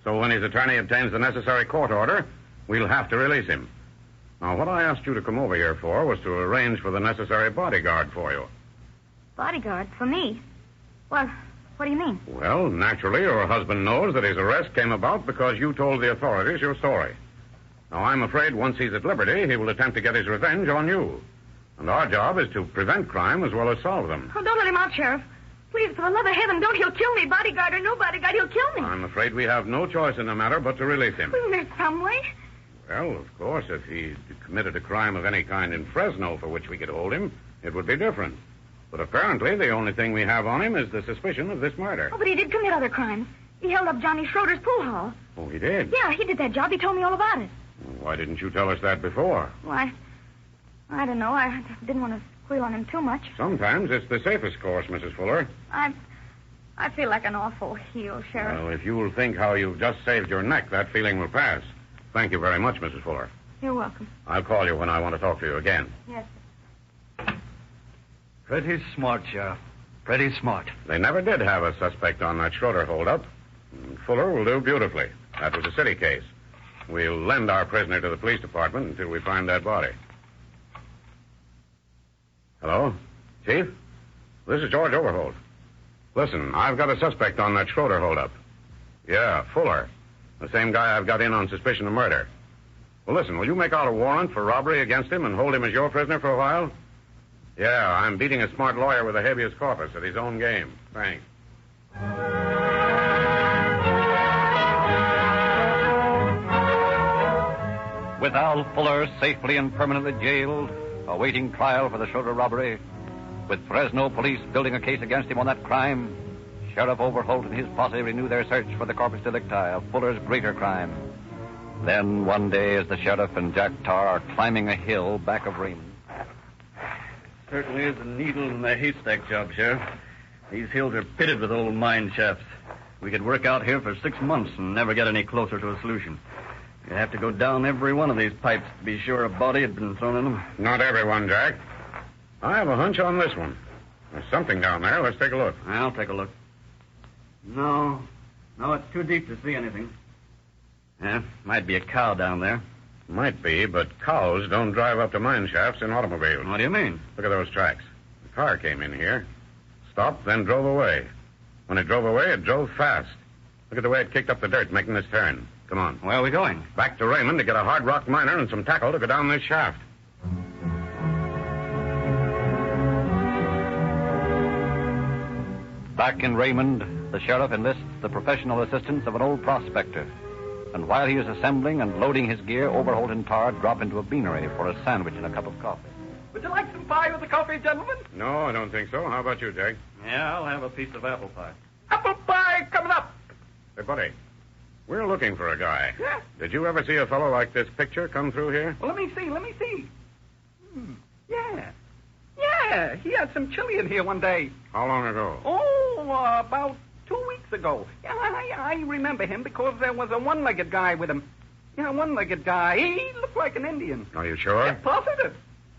So when his attorney obtains the necessary court order, we'll have to release him. Now, what I asked you to come over here for was to arrange for the necessary bodyguard for you. Bodyguard? For me? Well, what do you mean? Well, naturally, your husband knows that his arrest came about because you told the authorities your story. Now, I'm afraid once he's at liberty, he will attempt to get his revenge on you. And our job is to prevent crime as well as solve them. Oh, don't let him out, Sheriff. Please, for the love of heaven, don't. He'll kill me. Bodyguard or no bodyguard, he'll kill me. I'm afraid we have no choice in the matter but to release him. Isn't there some way? Well, of course, if he committed a crime of any kind in Fresno for which we could hold him, it would be different. But apparently, the only thing we have on him is the suspicion of this murder. Oh, but he did commit other crimes. He held up Johnny Schroeder's pool hall. Oh, he did? Yeah, he did that job. He told me all about it. Why didn't you tell us that before? Well, I don't know. I didn't want to squeal on him too much. Sometimes it's the safest course, Mrs. Fuller. I feel like an awful heel, Sheriff. Well, if you'll think how you've just saved your neck, that feeling will pass. Thank you very much, Mrs. Fuller. You're welcome. I'll call you when I want to talk to you again. Yes. Pretty smart, Sheriff. Pretty smart. They never did have a suspect on that Schroeder holdup. Fuller will do beautifully. That was a city case. We'll lend our prisoner to the police department until we find that body. Hello? Chief? This is George Overholt. Listen, I've got a suspect on that Schroeder holdup. Yeah, Fuller. The same guy I've got in on suspicion of murder. Well, listen, will you make out a warrant for robbery against him and hold him as your prisoner for a while? Yeah, I'm beating a smart lawyer with a habeas corpus at his own game. Thanks. With Al Fuller safely and permanently jailed, awaiting trial for the Schroeder robbery, with Fresno police building a case against him on that crime, Sheriff Overholt and his posse renew their search for the corpus delicti of Fuller's greater crime. Then, one day, as the sheriff and Jack Tar are climbing a hill back of Raymond. Certainly is a needle in the haystack job, Sheriff. These hills are pitted with old mine shafts. We could work out here for 6 months and never get any closer to a solution. You have to go down every one of these pipes to be sure a body had been thrown in them. Not everyone, Jack. I have a hunch on this one. There's something down there. Let's take a look. I'll take a look. No, it's too deep to see anything. Yeah, might be a cow down there. Might be, but cows don't drive up to mine shafts in automobiles. What do you mean? Look at those tracks. The car came in here, stopped, then drove away. When it drove away, it drove fast. Look at the way it kicked up the dirt making this turn. Come on. Where are we going? Back to Raymond to get a hard rock miner and some tackle to go down this shaft. Back in Raymond, the sheriff enlists the professional assistance of an old prospector. And while he is assembling and loading his gear, Overholt and Todd drop into a beanery for a sandwich and a cup of coffee. Would you like some pie with the coffee, gentlemen? No, I don't think so. How about you, Jack? Yeah, I'll have a piece of apple pie. Apple pie coming up. Hey, buddy, we're looking for a guy. Yeah? Did you ever see a fellow like this picture come through here? Well, let me see. Yeah, he had some chili in here one day. How long ago? Oh, about 2 weeks ago. Yeah, I remember him because there was a one-legged guy with him. Yeah, one-legged guy. He looked like an Indian. Are you sure? Yeah, positive.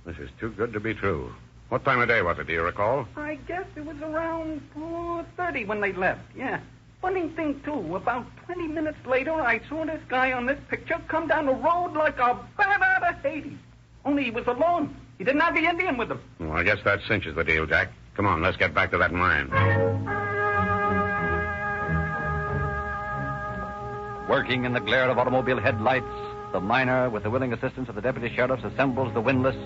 This is too good to be true. What time of day was it, do you recall? I guess it was around 4:30 when they left, yeah. Funny thing, too, about 20 minutes later, I saw this guy on this picture come down the road like a bat out of Hades. Only he was alone. He didn't have the Indian with him. Well, I guess that cinches the deal, Jack. Come on, let's get back to that mine. Working in the glare of automobile headlights, the miner, with the willing assistance of the deputy sheriffs, assembles the windlass,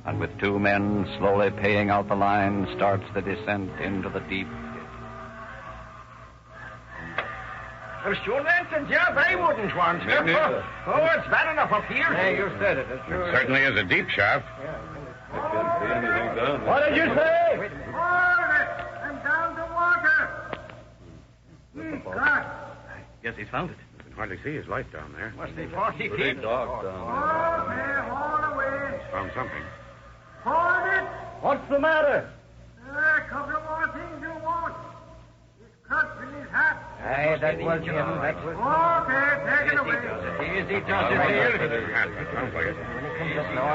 and with two men slowly paying out the line, starts the descent into the deep. Well, sure, that's a job I wouldn't want. Oh, it's bad enough up here. Hey, you said it. It certainly is a deep shaft. What did you say? I'm down to water. God. Guess he's found it. You can hardly see his light down there. Must be 40 Pretty feet. dark down there. Haul away. Found something. Hold it. What's the matter? A couple more things you want. His cuts in his hat. Hey, that was him. Okay, take it away. Easy, Hat, that sounds like it.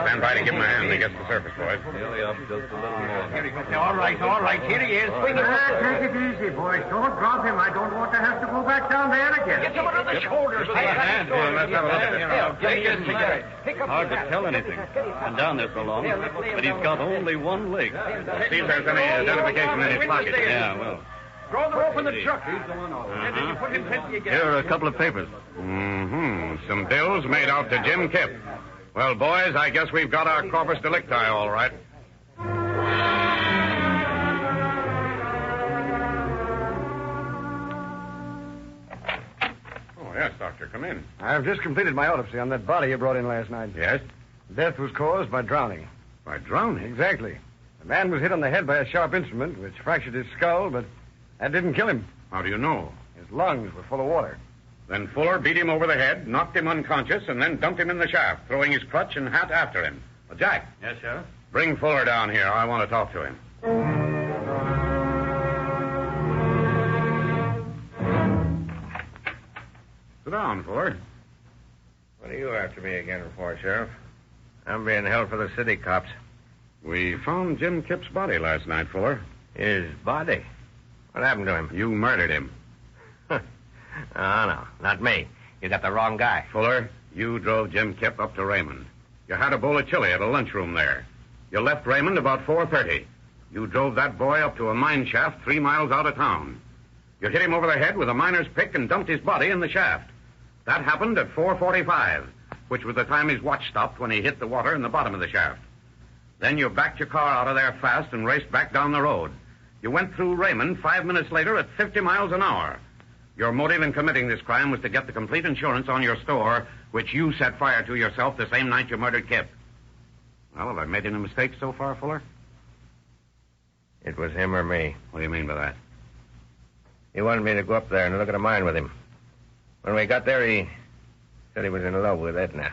Stand by to give him a hand when he gets to the surface, boys. Nearly up just a little more. All right. Here he is. Swing it. Take it easy, boys. Don't drop him. I don't want to have to go back down there again. Get him under the shoulders. Let's have a look at this. Hard to tell anything. Been down there so long. But he's got only one leg. See if there's any identification in his pocket. Yeah, well. Throw the rope in the truck. He's the one. And then you put him plenty again. Here are a couple of papers. Mm-hmm. Some bills made out to Jim Kipp. Well, boys, I guess we've got our corpus delicti all right. Oh, yes, Doctor, come in. I've just completed my autopsy on that body you brought in last night. Yes? Death was caused by drowning. By drowning? Exactly. The man was hit on the head by a sharp instrument, which fractured his skull, but that didn't kill him. How do you know? His lungs were full of water. Then Fuller beat him over the head, knocked him unconscious, and then dumped him in the shaft, throwing his crutch and hat after him. Well, Jack. Yes, Sheriff? Bring Fuller down here. I want to talk to him. Sit down, Fuller. What are you after me again for, Sheriff? I'm being held for the city cops. We found Jim Kipp's body last night, Fuller. His body? What happened to him? You murdered him. Oh, no, not me. You got the wrong guy. Fuller, you drove Jim Kipp up to Raymond. You had a bowl of chili at a lunchroom there. You left Raymond about 4:30. You drove that boy up to a mine shaft 3 miles out of town. You hit him over the head with a miner's pick and dumped his body in the shaft. That happened at 4:45, which was the time his watch stopped when he hit the water in the bottom of the shaft. Then you backed your car out of there fast and raced back down the road. You went through Raymond 5 minutes later at 50 miles an hour. Your motive in committing this crime was to get the complete insurance on your store, which you set fire to yourself the same night you murdered Kipp. Well, have I made any mistakes so far, Fuller? It was him or me. What do you mean by that? He wanted me to go up there and look at a mine with him. When we got there, he said he was in love with Edna,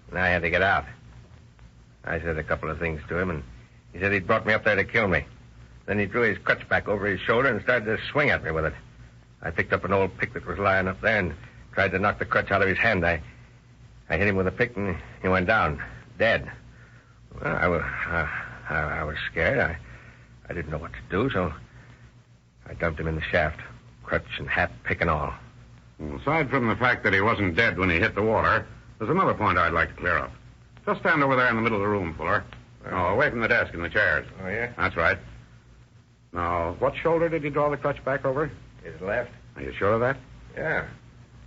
and I had to get out. I said a couple of things to him, and he said he'd brought me up there to kill me. Then he drew his crutch back over his shoulder and started to swing at me with it. I picked up an old pick that was lying up there and tried to knock the crutch out of his hand. I I hit him with a pick, and he went down, dead. Well, I was scared. I didn't know what to do, so I dumped him in the shaft, crutch and hat, pick and all. Aside from the fact that he wasn't dead when he hit the water, there's another point I'd like to clear up. Just stand over there in the middle of the room, Fuller. No, away from the desk and the chairs. Oh, yeah? That's right. Now, what shoulder did he draw the clutch back over? His left. Are you sure of that? Yeah.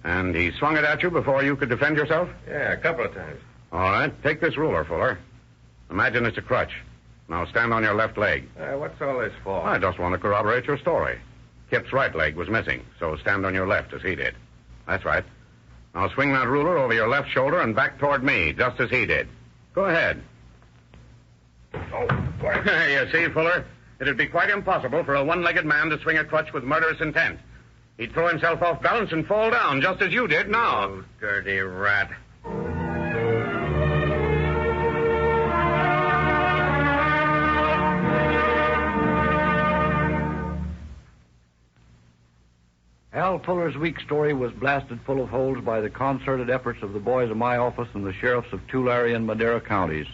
And he swung it at you before you could defend yourself? Yeah, a couple of times. All right. Take this ruler, Fuller. Imagine it's a crutch. Now stand on your left leg. What's all this for? I just want to corroborate your story. Kip's right leg was missing, so stand on your left as he did. That's right. Now swing that ruler over your left shoulder and back toward me, just as he did. Go ahead. Oh, boy. You see, Fuller? It'd be quite impossible for a one-legged man to swing a clutch with murderous intent. He'd throw himself off balance and fall down, just as you did now. Oh, dirty rat. Al Fuller's weak story was blasted full of holes by the concerted efforts of the boys of my office and the sheriffs of Tulare and Madera counties.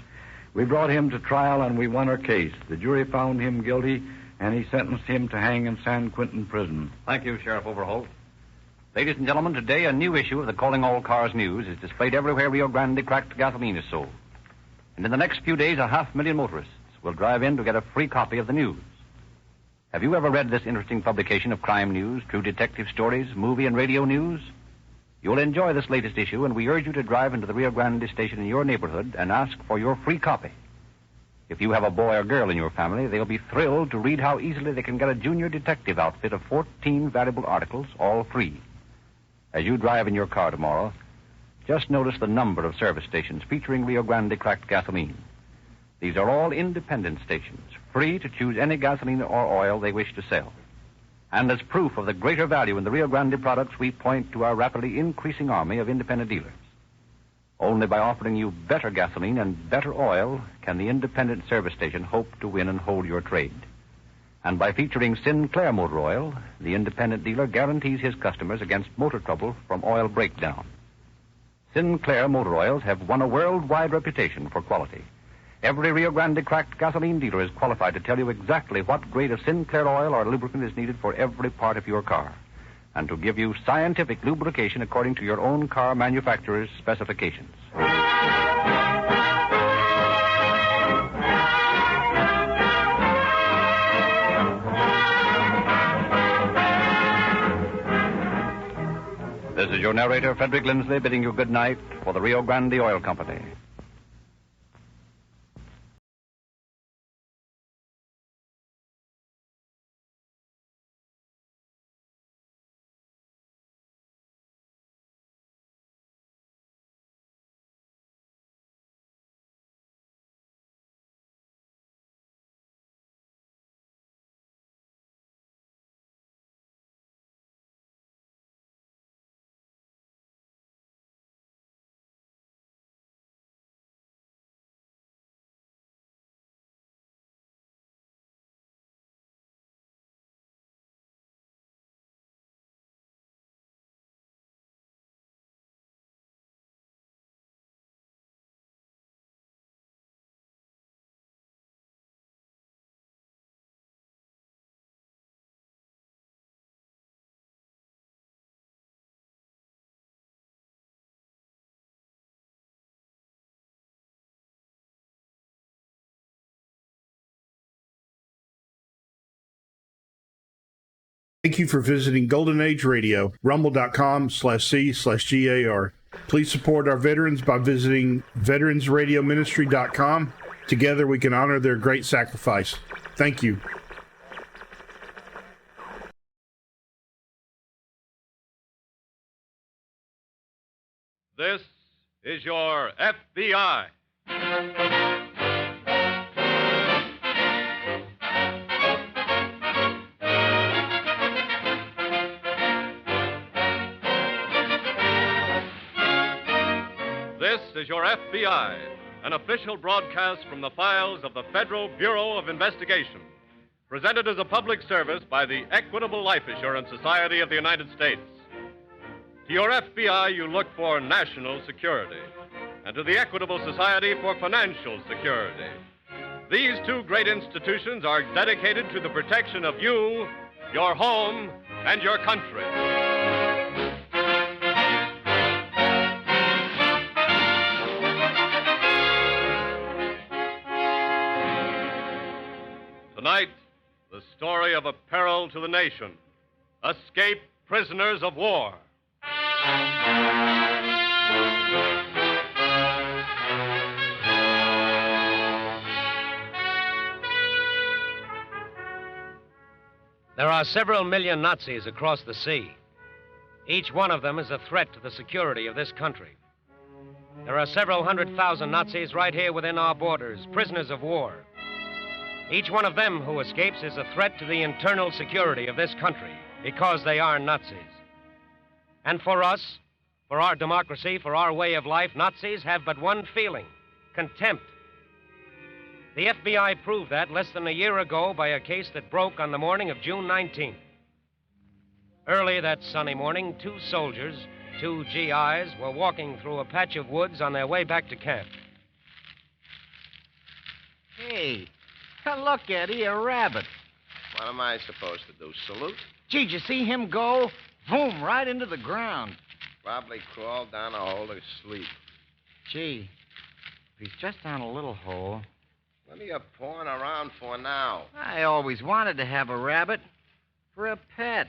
We brought him to trial and we won our case. The jury found him guilty and he sentenced him to hang in San Quentin prison. Thank you, Sheriff Overholt. Ladies and gentlemen, today a new issue of the Calling All Cars News is displayed everywhere Rio Grande cracked gasoline is sold. And in the next few days, 500,000 motorists will drive in to get a free copy of the news. Have you ever read this interesting publication of crime news, true detective stories, movie and radio news? You'll enjoy this latest issue, and we urge you to drive into the Rio Grande station in your neighborhood and ask for your free copy. If you have a boy or girl in your family, they'll be thrilled to read how easily they can get a junior detective outfit of 14 valuable articles, all free. As you drive in your car tomorrow, just notice the number of service stations featuring Rio Grande cracked gasoline. These are all independent stations, free to choose any gasoline or oil they wish to sell. And as proof of the greater value in the Rio Grande products, we point to our rapidly increasing army of independent dealers. Only by offering you better gasoline and better oil can the independent service station hope to win and hold your trade. And by featuring Sinclair motor oil, the independent dealer guarantees his customers against motor trouble from oil breakdown. Sinclair motor oils have won a worldwide reputation for quality. Every Rio Grande cracked gasoline dealer is qualified to tell you exactly what grade of Sinclair oil or lubricant is needed for every part of your car, and to give you scientific lubrication according to your own car manufacturer's specifications. This is your narrator, Frederick Lindsley, bidding you good night for the Rio Grande Oil Company. Thank you for visiting Golden Age Radio, rumble.com/C/GAR. Please support our veterans by visiting veteransradioministry.com. Together we can honor their great sacrifice. Thank you. This is your FBI. This is your FBI, an official broadcast from the files of the Federal Bureau of Investigation, presented as a public service by the Equitable Life Assurance Society of the United States. To your FBI, you look for national security, and to the Equitable Society for financial security. These two great institutions are dedicated to the protection of you, your home, and your country. Tonight, the story of a peril to the nation. Escape prisoners of war. There are several million Nazis across the sea. Each one of them is a threat to the security of this country. There are several 100,000 Nazis right here within our borders, prisoners of war. Each one of them who escapes is a threat to the internal security of this country because they are Nazis. And for us, for our democracy, for our way of life, Nazis have but one feeling: contempt. The FBI proved that less than a year ago by a case that broke on the morning of June 19th. Early that sunny morning, two soldiers, two GIs, were walking through a patch of woods on their way back to camp. Hey, look, Eddie, a rabbit. What am I supposed to do, salute? Gee, did you see him go? Boom, right into the ground. Probably crawled down a hole to sleep. Gee, if he's just down a little hole. What are you pawing around for now? I always wanted to have a rabbit for a pet.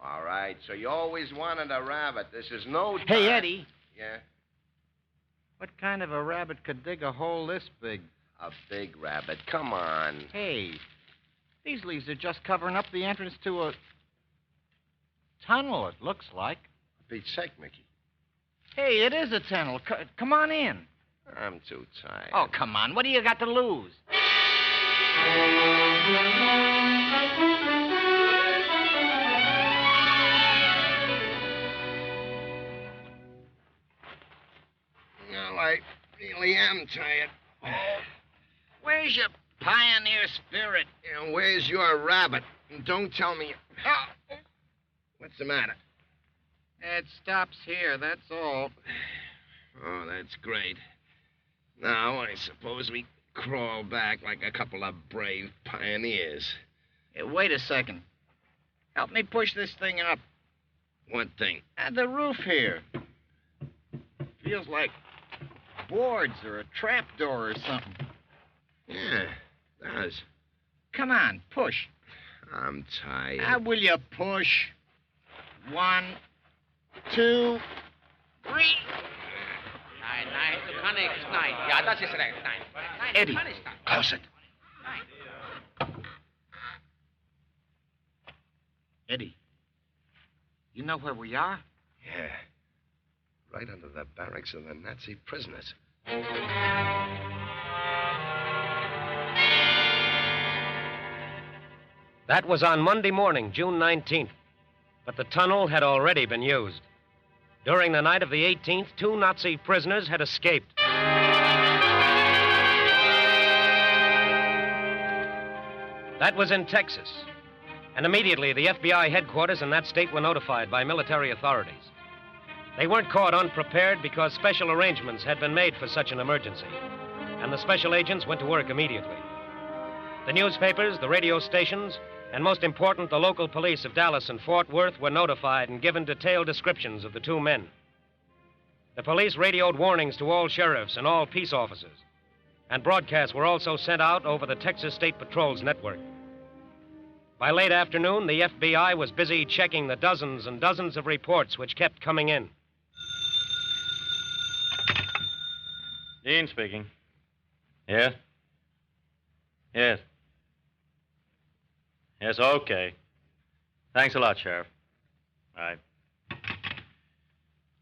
All right, so you always wanted a rabbit. This is no time. Hey, Eddie. Yeah? What kind of a rabbit could dig a hole this big? A big rabbit. Come on. Hey, these leaves are just covering up the entrance to a tunnel, it looks like. Beat sake, Mickey. Hey, it is a tunnel. Come on in. I'm too tired. Oh, come on. What do you got to lose? Well, I really am tired. Oh. Where's your pioneer spirit? And where's your rabbit? And don't tell me... Oh. What's the matter? It stops here, that's all. Oh, that's great. Now, I suppose we crawl back like a couple of brave pioneers. Hey, wait a second. Help me push this thing up. What thing? The roof here. Feels like boards or a trapdoor or something. Yeah, it does. Come on, push. I'm tired. Will you push? 1, 2, 3. Eddie, close it. Eddie, you know where we are? Yeah. Right under the barracks of the Nazi prisoners. That was on Monday morning, June 19th. But the tunnel had already been used. During the night of the 18th, 2 Nazi prisoners had escaped. That was in Texas. And immediately, the FBI headquarters in that state were notified by military authorities. They weren't caught unprepared because special arrangements had been made for such an emergency. And the special agents went to work immediately. The newspapers, the radio stations, and most important, the local police of Dallas and Fort Worth were notified and given detailed descriptions of the 2 men. The police radioed warnings to all sheriffs and all peace officers, and broadcasts were also sent out over the Texas State Patrol's network. By late afternoon, the FBI was busy checking the dozens and dozens of reports which kept coming in. Dean speaking. Yes? Yes. Yes, okay. Thanks a lot, Sheriff. All right.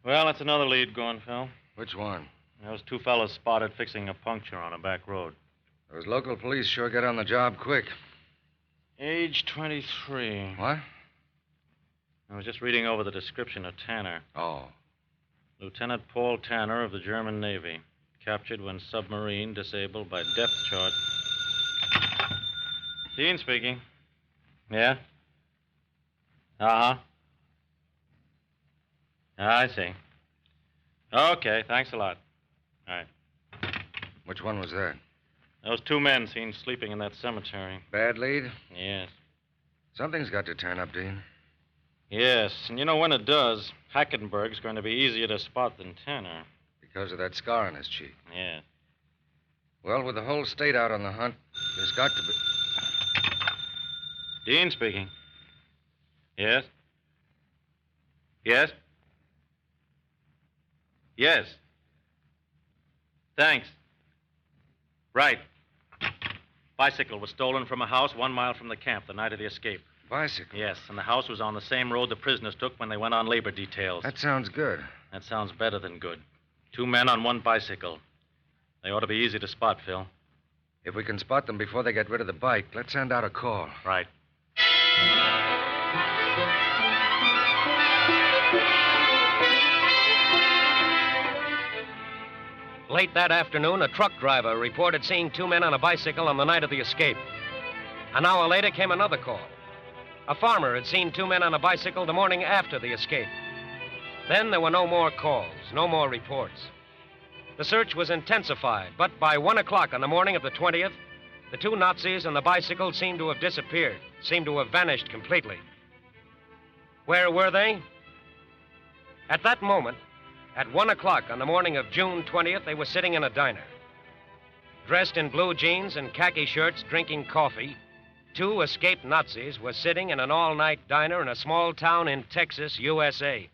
Well, that's another lead going, Phil. Which one? Those 2 fellas spotted fixing a puncture on a back road. Those local police sure got on the job quick. Age 23. What? I was just reading over the description of Tanner. Oh. Lieutenant Paul Tanner of the German Navy. Captured when submarine disabled by depth charge. Dean speaking. Yeah? Uh-huh. I see. Okay, thanks a lot. All right. Which one was that? Those 2 men seen sleeping in that cemetery. Bad lead? Yes. Something's got to turn up, Dean. Yes, and you know when it does, Hackenberg's going to be easier to spot than Tanner. Because of that scar on his cheek. Yeah. Well, with the whole state out on the hunt, there's got to be... Dean speaking. Yes? Yes? Yes. Thanks. Right. Bicycle was stolen from a house 1 mile from the camp the night of the escape. Bicycle? Yes, and the house was on the same road the prisoners took when they went on labor details. That sounds good. That sounds better than good. 2 men on 1 bicycle. They ought to be easy to spot, Phil. If we can spot them before they get rid of the bike, let's send out a call. Right. Late that afternoon, a truck driver reported seeing 2 men on a bicycle on the night of the escape. An hour later came another call. A farmer had seen 2 men on a bicycle the morning after the escape. Then there were no more calls, no more reports. The search was intensified, but by 1 o'clock on the morning of the 20th, the 2 Nazis and the bicycle seemed to have disappeared, seemed to have vanished completely. Where were they? At that moment, at 1 o'clock on the morning of June 20th, they were sitting in a diner. Dressed in blue jeans and khaki shirts, drinking coffee, 2 escaped Nazis were sitting in an all-night diner in a small town in Texas, USA.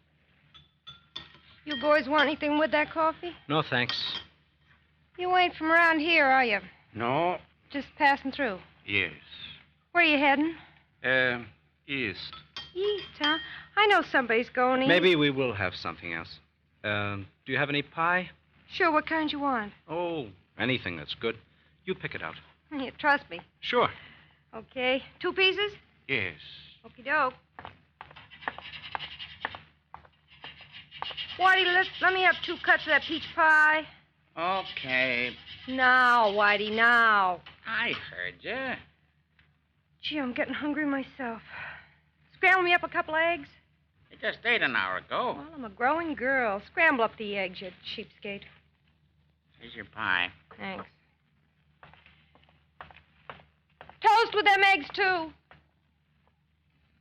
You boys want anything with that coffee? No, thanks. You ain't from around here, are you? No. Just passing through. Yes. Where you heading? East. East, huh? I know somebody's going east. Maybe we will have something else. Do you have any pie? Sure, what kind you want? Oh, anything that's good. You pick it out. You trust me. Sure. Okay. 2 pieces? Yes. Okie doke. Whitey, let me have 2 cuts of that peach pie. Okay. Now, Whitey, now. I heard you. Gee, I'm getting hungry myself. Scramble me up a couple eggs? You just ate an hour ago. Well, I'm a growing girl. Scramble up the eggs, you cheapskate. Here's your pie. Thanks. Toast with them eggs, too.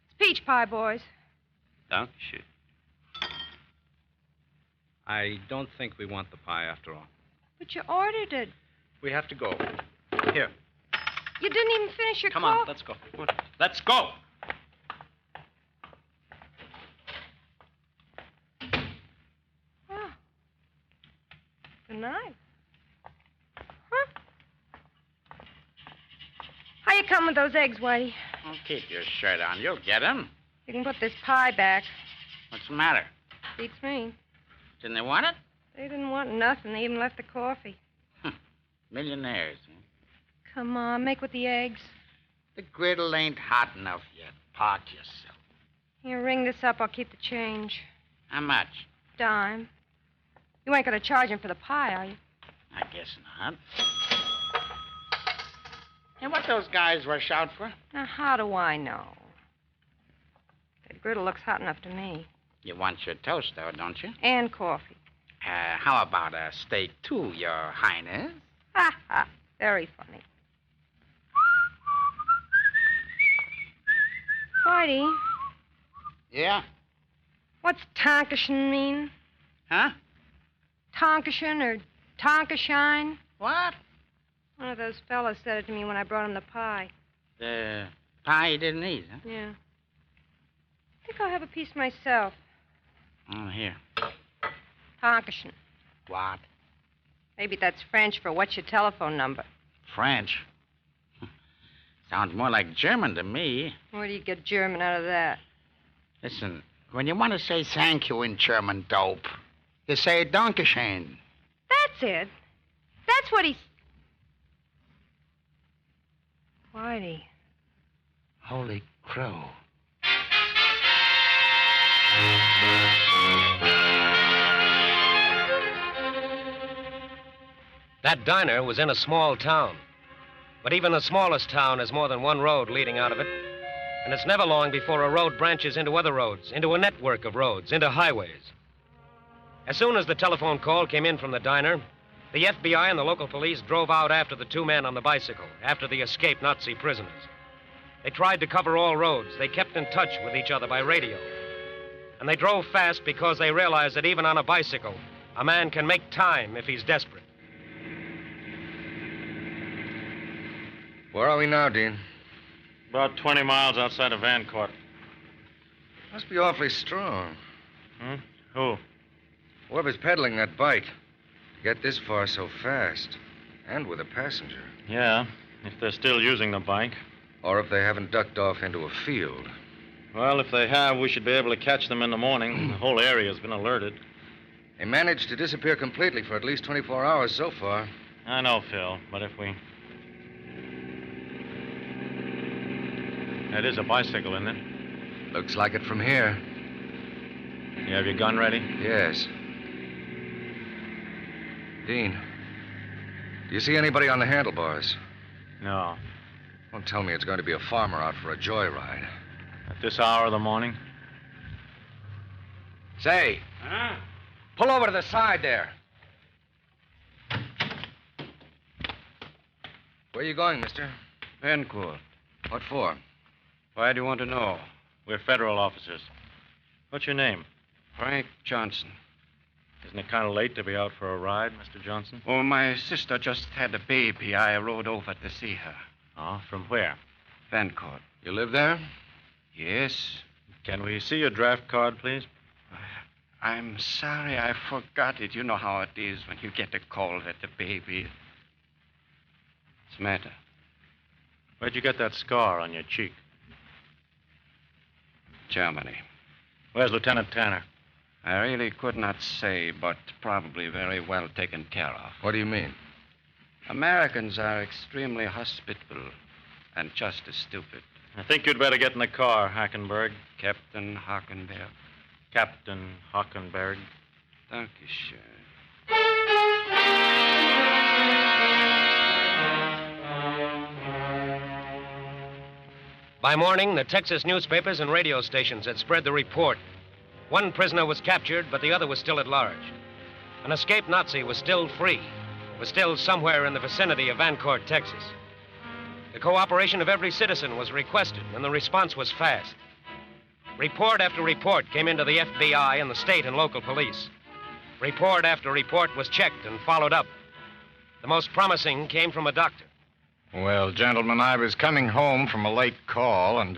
It's peach pie, boys. Dankeschön. I don't think we want the pie after all. But you ordered it. We have to go. Here. You didn't even finish your Come coffee. on, let's go. Come on. Let's go. Oh. Good night. Huh? How you come with those eggs, Whitey? Well, keep your shirt on. You'll get 'em. You can put this pie back. What's the matter? Beats me. Didn't they want it? They didn't want nothing. They even left the coffee. Millionaires. Huh? Come on, make with the eggs. The griddle ain't hot enough yet. Park yourself. Here, ring this up. I'll keep the change. How much? Dime. You ain't going to charge him for the pie, are you? I guess not. Hey, what those guys rush out for? Now, how do I know? That griddle looks hot enough to me. You want your toast, though, don't you? And coffee. How about a steak, too, Your Highness? Ha ha. Very funny. Whitey. Yeah? What's Tonkashin mean? Huh? Tonkashin or Tonkashine? What? One of those fellas said it to me when I brought him the pie. The pie you didn't eat, huh? Yeah. I think I'll have a piece myself. Oh, here. Tonkashin. What? Maybe that's French for what's your telephone number? French. Sounds more like German to me. Where do you get German out of that? Listen, when you want to say thank you in German, dope, you say Dankeschön. That's it. That's what he's... Whitey. Holy crow. That diner was in a small town. But even the smallest town has more than one road leading out of it. And it's never long before a road branches into other roads, into a network of roads, into highways. As soon as the telephone call came in from the diner, the FBI and the local police drove out after the two men on the bicycle, after the escaped Nazi prisoners. They tried to cover all roads. They kept in touch with each other by radio. And they drove fast because they realized that even on a bicycle, a man can make time if he's desperate. Where are we now, Dean? About 20 miles outside of Vancourt. Must be awfully strong. Who? Whoever's pedaling that bike. To get this far so fast. And with a passenger. Yeah, if they're still using the bike. Or if they haven't ducked off into a field. Well, if they have, we should be able to catch them in the morning. The whole area's been alerted. They managed to disappear completely for at least 24 hours so far. I know, Phil, but if we... That is a bicycle, isn't it? Looks like it from here. You have your gun ready? Yes. Dean, do you see anybody on the handlebars? No. Don't tell me it's going to be a farmer out for a joyride. At this hour of the morning? Say. Huh? Pull over to the side there. Where are you going, mister? Vancourt. What for? Why do you want to know? We're federal officers. What's your name? Frank Johnson. Isn't it kind of late to be out for a ride, Mr. Johnson? Oh, my sister just had a baby. I rode over to see her. Oh, from where? Vancourt. You live there? Yes. Can we see your draft card, please? I'm sorry I forgot it. You know how it is when you get a call that the baby... What's the matter? Where'd you get that scar on your cheek? Germany. Where's Lieutenant Tanner? I really could not say, but probably very well taken care of. What do you mean? Americans are extremely hospitable and just as stupid. I think you'd better get in the car, Hackenberg. Captain Hockenberg. Captain Hockenberg. Thank you, sir. By morning, the Texas newspapers and radio stations had spread the report. One prisoner was captured, but the other was still at large. An escaped Nazi was still free, was still somewhere in the vicinity of Vancourt, Texas. The cooperation of every citizen was requested, and the response was fast. Report after report came into the FBI and the state and local police. Report after report was checked and followed up. The most promising came from a doctor. Well, gentlemen, I was coming home from a late call, and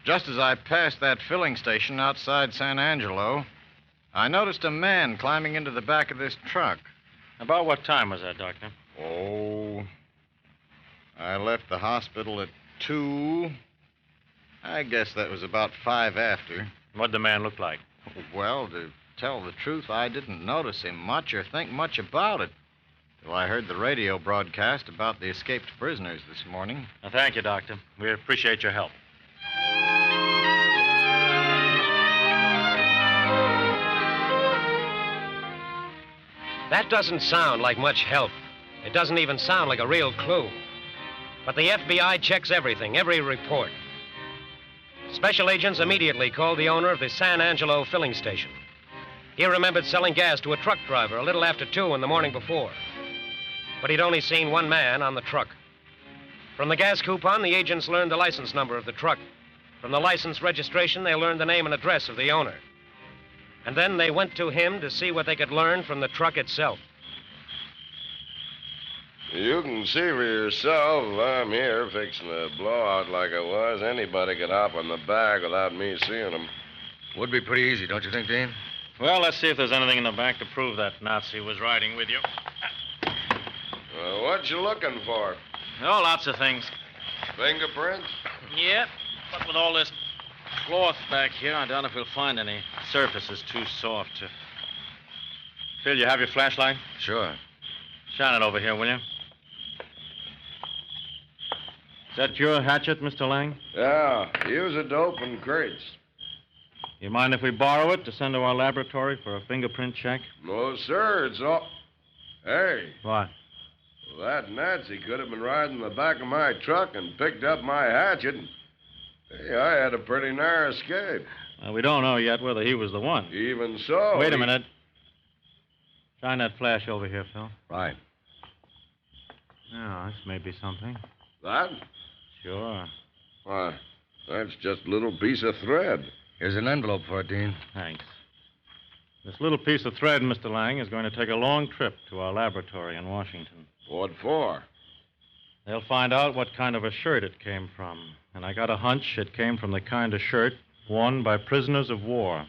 just as I passed that filling station outside San Angelo, I noticed a man climbing into the back of this truck. About what time was that, Doctor? Oh, I left the hospital at 2. I guess that was about 5 after. What'd the man look like? Well, to tell the truth, I didn't notice him much or think much about it. Till I heard the radio broadcast about the escaped prisoners this morning. Well, thank you, Doctor. We appreciate your help. That doesn't sound like much help. It doesn't even sound like a real clue. But the FBI checks everything, every report. Special agents immediately called the owner of the San Angelo filling station. He remembered selling gas to a truck driver a little after 2 in the morning before. But he'd only seen one man on the truck. From the gas coupon, the agents learned the license number of the truck. From the license registration, they learned the name and address of the owner. And then they went to him to see what they could learn from the truck itself. You can see for yourself. I'm here fixing a blowout like I was. Anybody could hop on the back without me seeing them. Would be pretty easy, don't you think, Dean? Well, let's see if there's anything in the back to prove that Nazi was riding with you. What you looking for? Oh, lots of things. Fingerprints? Yep. But with all this cloth back here, I doubt if we'll find any. The surface is too soft. Phil, you have your flashlight? Sure. Shine it over here, will you? Is that your hatchet, Mr. Lang? Yeah. Use it to open crates. You mind if we borrow it to send to our laboratory for a fingerprint check? No, sir. It's all... Hey. What? Well, that Nazi could have been riding the back of my truck and picked up my hatchet. Hey, I had a pretty narrow escape. We don't know yet whether he was the one. Even so... Wait a minute. Shine that flash over here, Phil. Right. Yeah, this may be something. That? Sure. Why, that's just a little piece of thread. Here's an envelope for it, Dean. Thanks. This little piece of thread, Mr. Lang, is going to take a long trip to our laboratory in Washington. What for? They'll find out what kind of a shirt it came from. And I got a hunch it came from the kind of shirt worn by prisoners of war.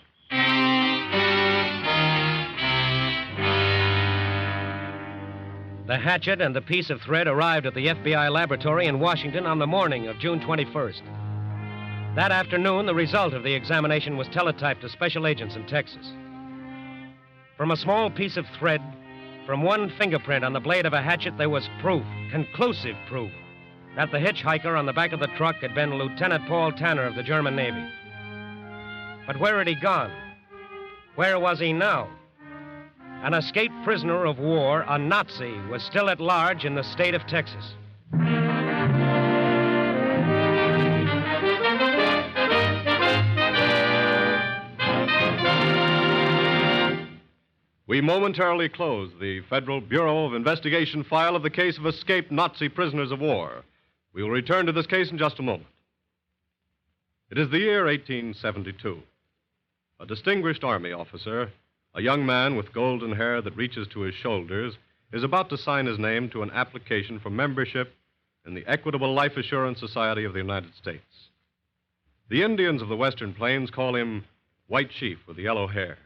The hatchet and the piece of thread arrived at the FBI laboratory in Washington on the morning of June 21st. That afternoon, the result of the examination was teletyped to special agents in Texas. From a small piece of thread, from one fingerprint on the blade of a hatchet, there was proof, conclusive proof, that the hitchhiker on the back of the truck had been Lieutenant Paul Tanner of the German Navy. But where had he gone? Where was he now? An escaped prisoner of war, a Nazi, was still at large in the state of Texas. We momentarily close the Federal Bureau of Investigation file of the case of escaped Nazi prisoners of war. We will return to this case in just a moment. It is the year 1872. A distinguished Army officer, a young man with golden hair that reaches to his shoulders, is about to sign his name to an application for membership in the Equitable Life Assurance Society of the United States. The Indians of the Western Plains call him White Chief with the yellow hair.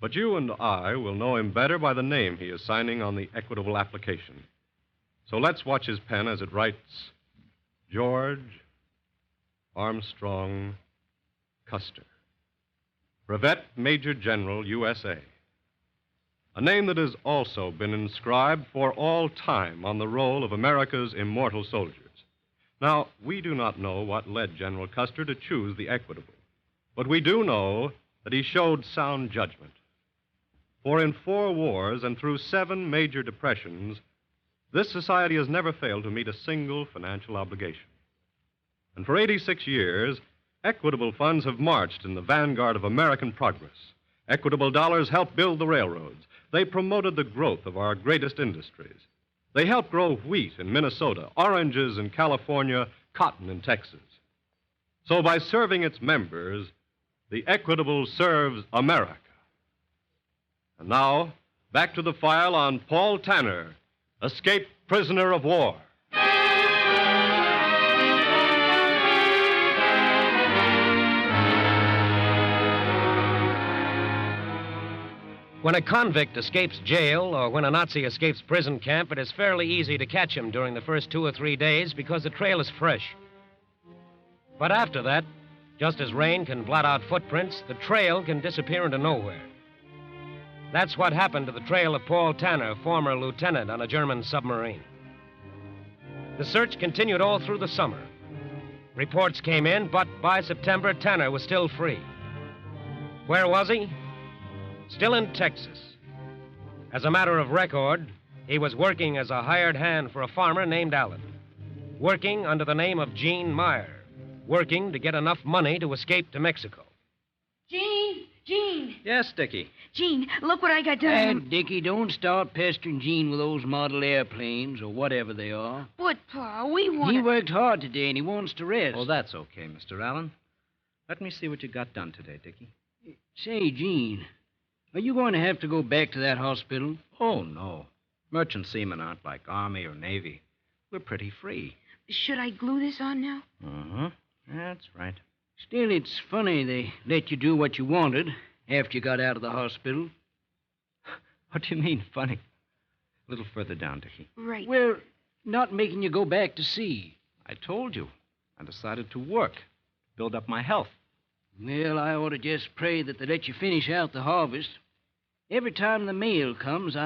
But you and I will know him better by the name he is signing on the equitable application. So let's watch his pen as it writes, George Armstrong Custer, Brevet Major General, USA. A name that has also been inscribed for all time on the roll of America's immortal soldiers. Now, we do not know what led General Custer to choose the equitable, but we do know that he showed sound judgment. For in 4 wars and through 7 major depressions, this society has never failed to meet a single financial obligation. And for 86 years, equitable funds have marched in the vanguard of American progress. Equitable dollars helped build the railroads. They promoted the growth of our greatest industries. They helped grow wheat in Minnesota, oranges in California, cotton in Texas. So by serving its members, the Equitable serves America. And now, back to the file on Paul Tanner, escaped prisoner of war. When a convict escapes jail or when a Nazi escapes prison camp, it is fairly easy to catch him during the first 2 or 3 days because the trail is fresh. But after that, just as rain can blot out footprints, the trail can disappear into nowhere. That's what happened to the trail of Paul Tanner, former lieutenant on a German submarine. The search continued all through the summer. Reports came in, but by September, Tanner was still free. Where was he? Still in Texas. As a matter of record, he was working as a hired hand for a farmer named Allen. Working under the name of Gene Meyer. Working to get enough money to escape to Mexico. Gene! Yes, Dickie. Gene, look what I got done. Dickie, don't start pestering Gene with those model airplanes or whatever they are. But, Pa, we want He worked hard today and he wants to rest. Oh, that's okay, Mr. Allen. Let me see what you got done today, Dickie. Say, Gene, are you going to have to go back to that hospital? Oh, no. Merchant seamen aren't like Army or Navy. We're pretty free. Should I glue this on now? Uh-huh. That's right. Still, it's funny they let you do what you wanted after you got out of the hospital. What do you mean, funny? A little further down, Dickie. Right. Well, not making you go back to sea. I told you. I decided to work, build up my health. Well, I ought to just pray that they let you finish out the harvest. Every time the mail comes,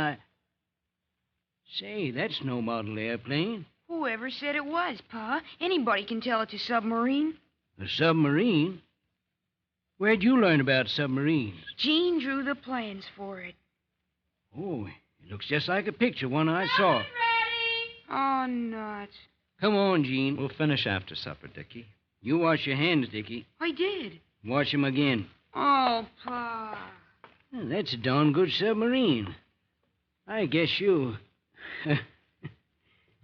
Say, that's no model airplane. Whoever said it was, Pa? Anybody can tell it's a submarine. A submarine? Where'd you learn about submarines? Gene drew the plans for it. Oh, it looks just like a picture, one I saw. Oh, nuts. Come on, Gene. We'll finish after supper, Dickie. You wash your hands, Dickie. I did. Wash them again. Oh, Pa. Well, that's a darn good submarine. I guess you...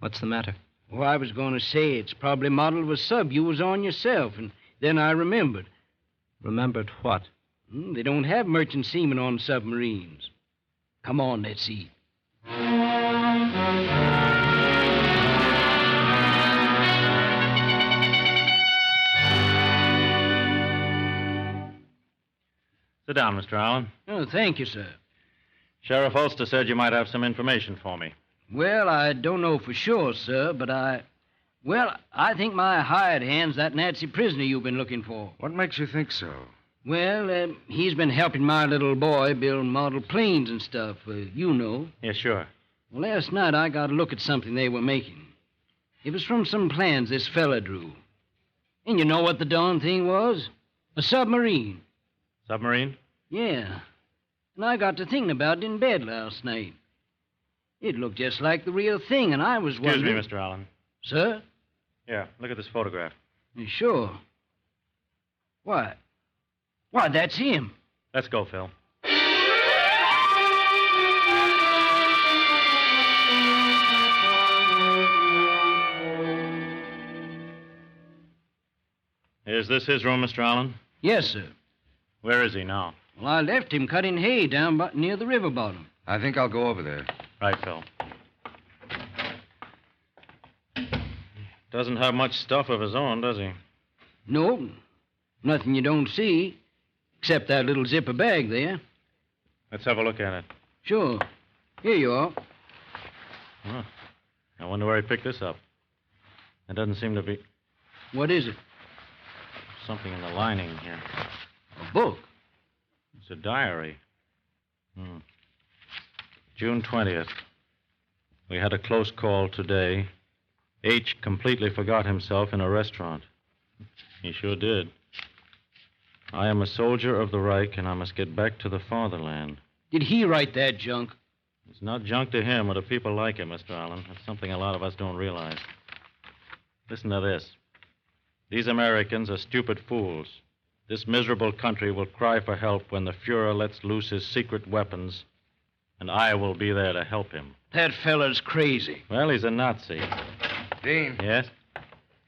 What's the matter? Well, I was going to say it's probably modeled of a sub you was on yourself, and then I remembered. Remembered what? They don't have merchant seamen on submarines. Come on, let's eat. Sit down, Mr. Allen. Oh, thank you, sir. Sheriff Ulster said you might have some information for me. Well, I don't know for sure, sir, but I think my hired hand's that Nazi prisoner you've been looking for. What makes you think so? Well, he's been helping my little boy build model planes and stuff, you know. Yeah, sure. Well, last night I got a look at something they were making. It was from some plans this fella drew. And you know what the darn thing was? A submarine. Submarine? Yeah. And I got to thinking about it in bed last night. It looked just like the real thing, and I was wondering... Excuse me, Mr. Allen. Sir? Here, look at this photograph. Sure. Why, that's him. Let's go, Phil. Is this his room, Mr. Allen? Yes, sir. Where is he now? Well, I left him cutting hay down near the river bottom. I think I'll go over there. Right, Phil. Doesn't have much stuff of his own, does he? No, nothing you don't see, except that little zipper bag there. Let's have a look at it. Sure. Here you are. Huh. I wonder where he picked this up. It doesn't seem to be... What is it? Something in the lining here. A book? It's a diary. June 20th. We had a close call today. H completely forgot himself in a restaurant. He sure did. I am a soldier of the Reich, and I must get back to the fatherland. Did he write that junk? It's not junk to him or to people like him, Mr. Allen. That's something a lot of us don't realize. Listen to this. These Americans are stupid fools. This miserable country will cry for help when the Fuhrer lets loose his secret weapons, and I will be there to help him. That fella's crazy. Well, he's a Nazi. Dean. Yes?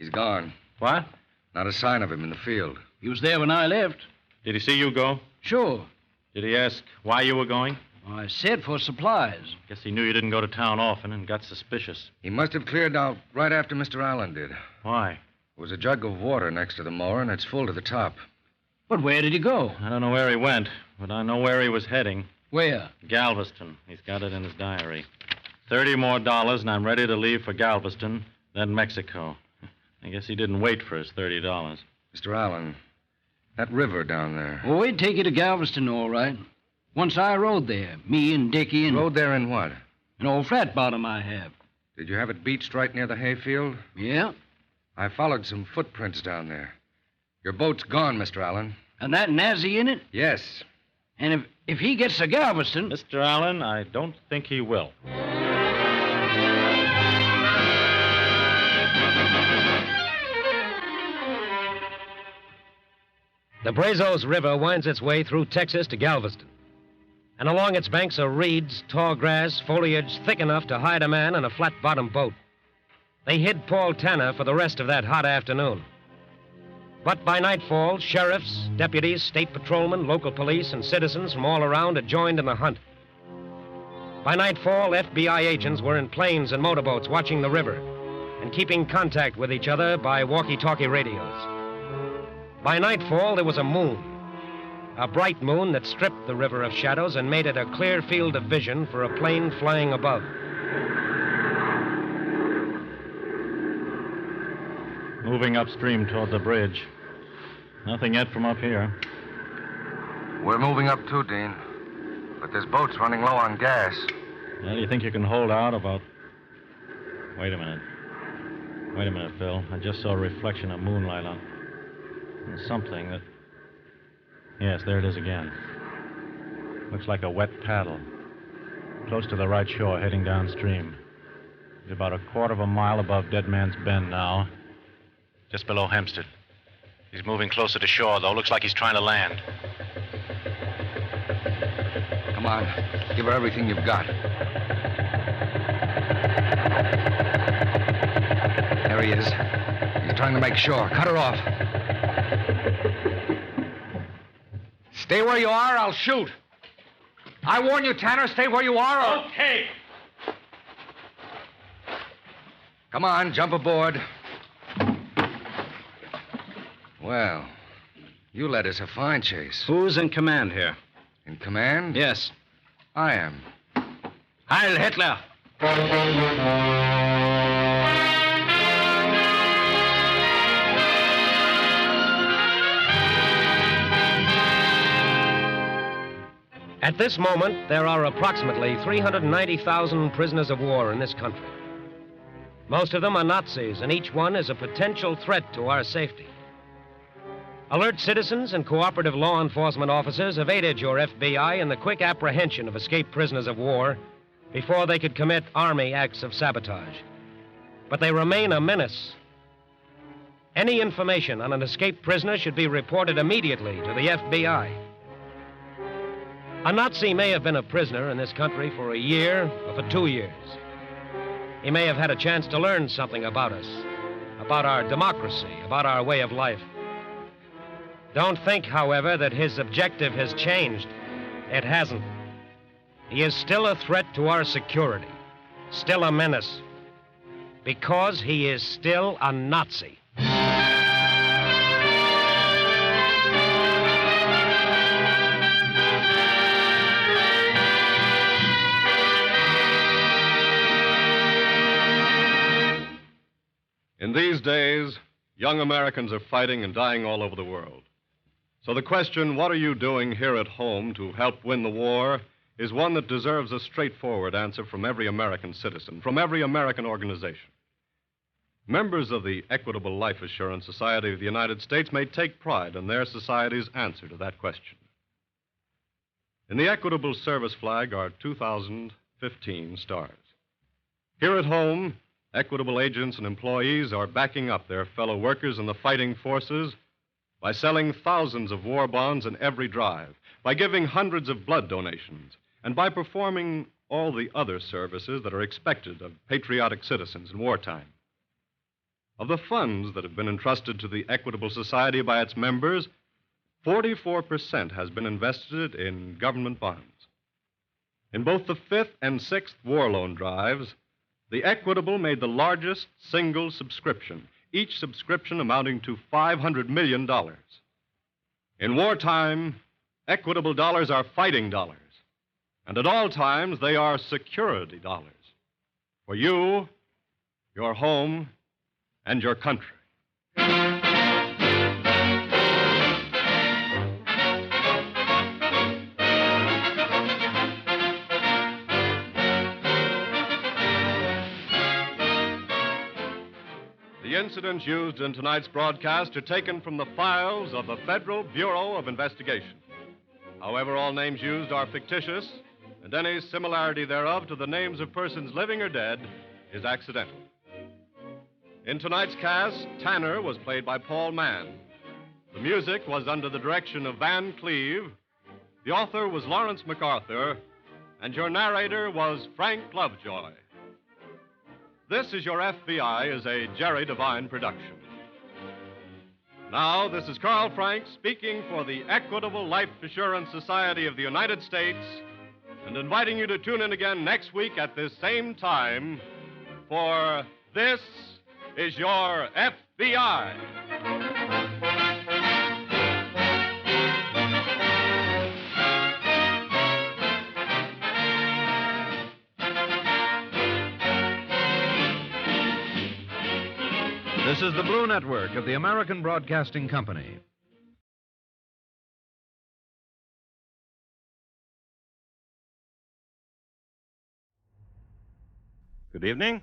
He's gone. What? Not a sign of him in the field. He was there when I left. Did he see you go? Sure. Did he ask why you were going? I said for supplies. Guess he knew you didn't go to town often and got suspicious. He must have cleared out right after Mr. Allen did. Why? There was a jug of water next to the mower, and it's full to the top. But where did he go? I don't know where he went, but I know where he was heading. Where? Galveston. He's got it in his diary. $30 more, and I'm ready to leave for Galveston, then Mexico. I guess he didn't wait for his $30. Mr. Allen, that river down there. Oh, we'd take you to Galveston, all right. Once I rode there, me and Dickie and... Rode there in what? An old flat bottom I have. Did you have it beached right near the hayfield? Yeah. I followed some footprints down there. Your boat's gone, Mr. Allen. And that Nazi in it? Yes. And if he gets to Galveston... Mr. Allen, I don't think he will. The Brazos River winds its way through Texas to Galveston. And along its banks are reeds, tall grass, foliage thick enough to hide a man in a flat-bottomed boat. They hid Paul Tanner for the rest of that hot afternoon. But by nightfall, sheriffs, deputies, state patrolmen, local police, and citizens from all around had joined in the hunt. By nightfall, FBI agents were in planes and motorboats watching the river and keeping contact with each other by walkie-talkie radios. By nightfall, there was a moon. A bright moon that stripped the river of shadows and made it a clear field of vision for a plane flying above. Moving upstream toward the bridge. Nothing yet from up here. We're moving up too, Dean. But this boat's running low on gas. Well, you think you can hold out about... Wait a minute. Wait a minute, Phil. I just saw a reflection of moonlight on something that... Yes, there it is again. Looks like a wet paddle. Close to the right shore, heading downstream. It's about a quarter of a mile above Dead Man's Bend now. Just below Hempstead. He's moving closer to shore, though. Looks like he's trying to land. Come on. Give her everything you've got. There he is. He's trying to make sure. Cut her off. Stay where you are, I'll shoot. I warn you, Tanner, stay where you are or... Okay. Come on, jump aboard. Well, you led us a fine chase. Who's in command here? In command? Yes. I am. Heil Hitler! At this moment, there are approximately 390,000 prisoners of war in this country. Most of them are Nazis, and each one is a potential threat to our safety. Alert citizens and cooperative law enforcement officers have aided your FBI in the quick apprehension of escaped prisoners of war before they could commit Army acts of sabotage. But they remain a menace. Any information on an escaped prisoner should be reported immediately to the FBI. A Nazi may have been a prisoner in this country for a year or for 2 years. He may have had a chance to learn something about us, about our democracy, about our way of life. Don't think, however, that his objective has changed. It hasn't. He is still a threat to our security, still a menace, because he is still a Nazi. In these days, young Americans are fighting and dying all over the world. So the question, what are you doing here at home to help win the war, is one that deserves a straightforward answer from every American citizen, from every American organization. Members of the Equitable Life Assurance Society of the United States may take pride in their society's answer to that question. In the Equitable Service flag are 2015 stars. Here at home, Equitable agents and employees are backing up their fellow workers in the fighting forces by selling thousands of war bonds in every drive, by giving hundreds of blood donations, and by performing all the other services that are expected of patriotic citizens in wartime. Of the funds that have been entrusted to the Equitable Society by its members, 44% has been invested in government bonds. In both the 5th and 6th war loan drives, the Equitable made the largest single subscription, each subscription amounting to $500 million. In wartime, Equitable dollars are fighting dollars, and at all times they are security dollars for you, your home, and your country. The incidents used in tonight's broadcast are taken from the files of the Federal Bureau of Investigation. However, all names used are fictitious, and any similarity thereof to the names of persons living or dead is accidental. In tonight's cast, Tanner was played by Paul Mann. The music was under the direction of Van Cleve. The author was Lawrence MacArthur, and your narrator was Frank Lovejoy. This is Your FBI is a Jerry Devine production. Now, this is Carl Frank speaking for the Equitable Life Assurance Society of the United States and inviting you to tune in again next week at this same time for This is Your FBI. This is the Blue Network of the American Broadcasting Company. Good evening.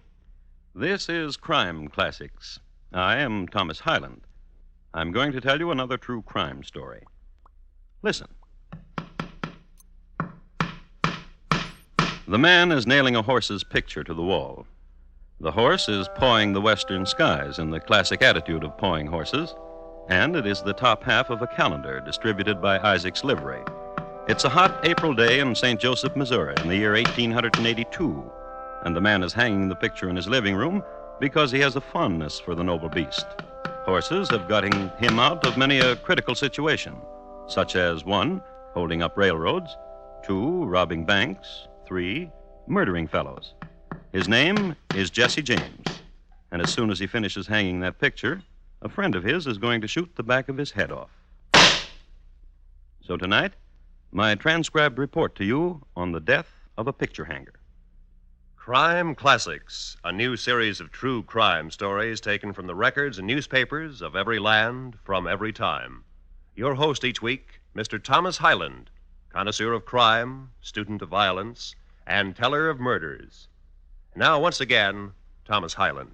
This is Crime Classics. I am Thomas Hyland. I'm going to tell you another true crime story. Listen. The man is nailing a horse's picture to the wall. The horse is pawing the western skies in the classic attitude of pawing horses, and it is the top half of a calendar distributed by Isaac's Livery. It's a hot April day in St. Joseph, Missouri, in the year 1882, and the man is hanging the picture in his living room because he has a fondness for the noble beast. Horses have got him out of many a critical situation, such as 1, holding up railroads, 2, robbing banks, 3, murdering fellows. His name is Jesse James, and as soon as he finishes hanging that picture, a friend of his is going to shoot the back of his head off. So tonight, my transcribed report to you on the death of a picture hanger. Crime Classics, a new series of true crime stories taken from the records and newspapers of every land from every time. Your host each week, Mr. Thomas Hyland, connoisseur of crime, student of violence, and teller of murders. Now, once again, Thomas Hyland.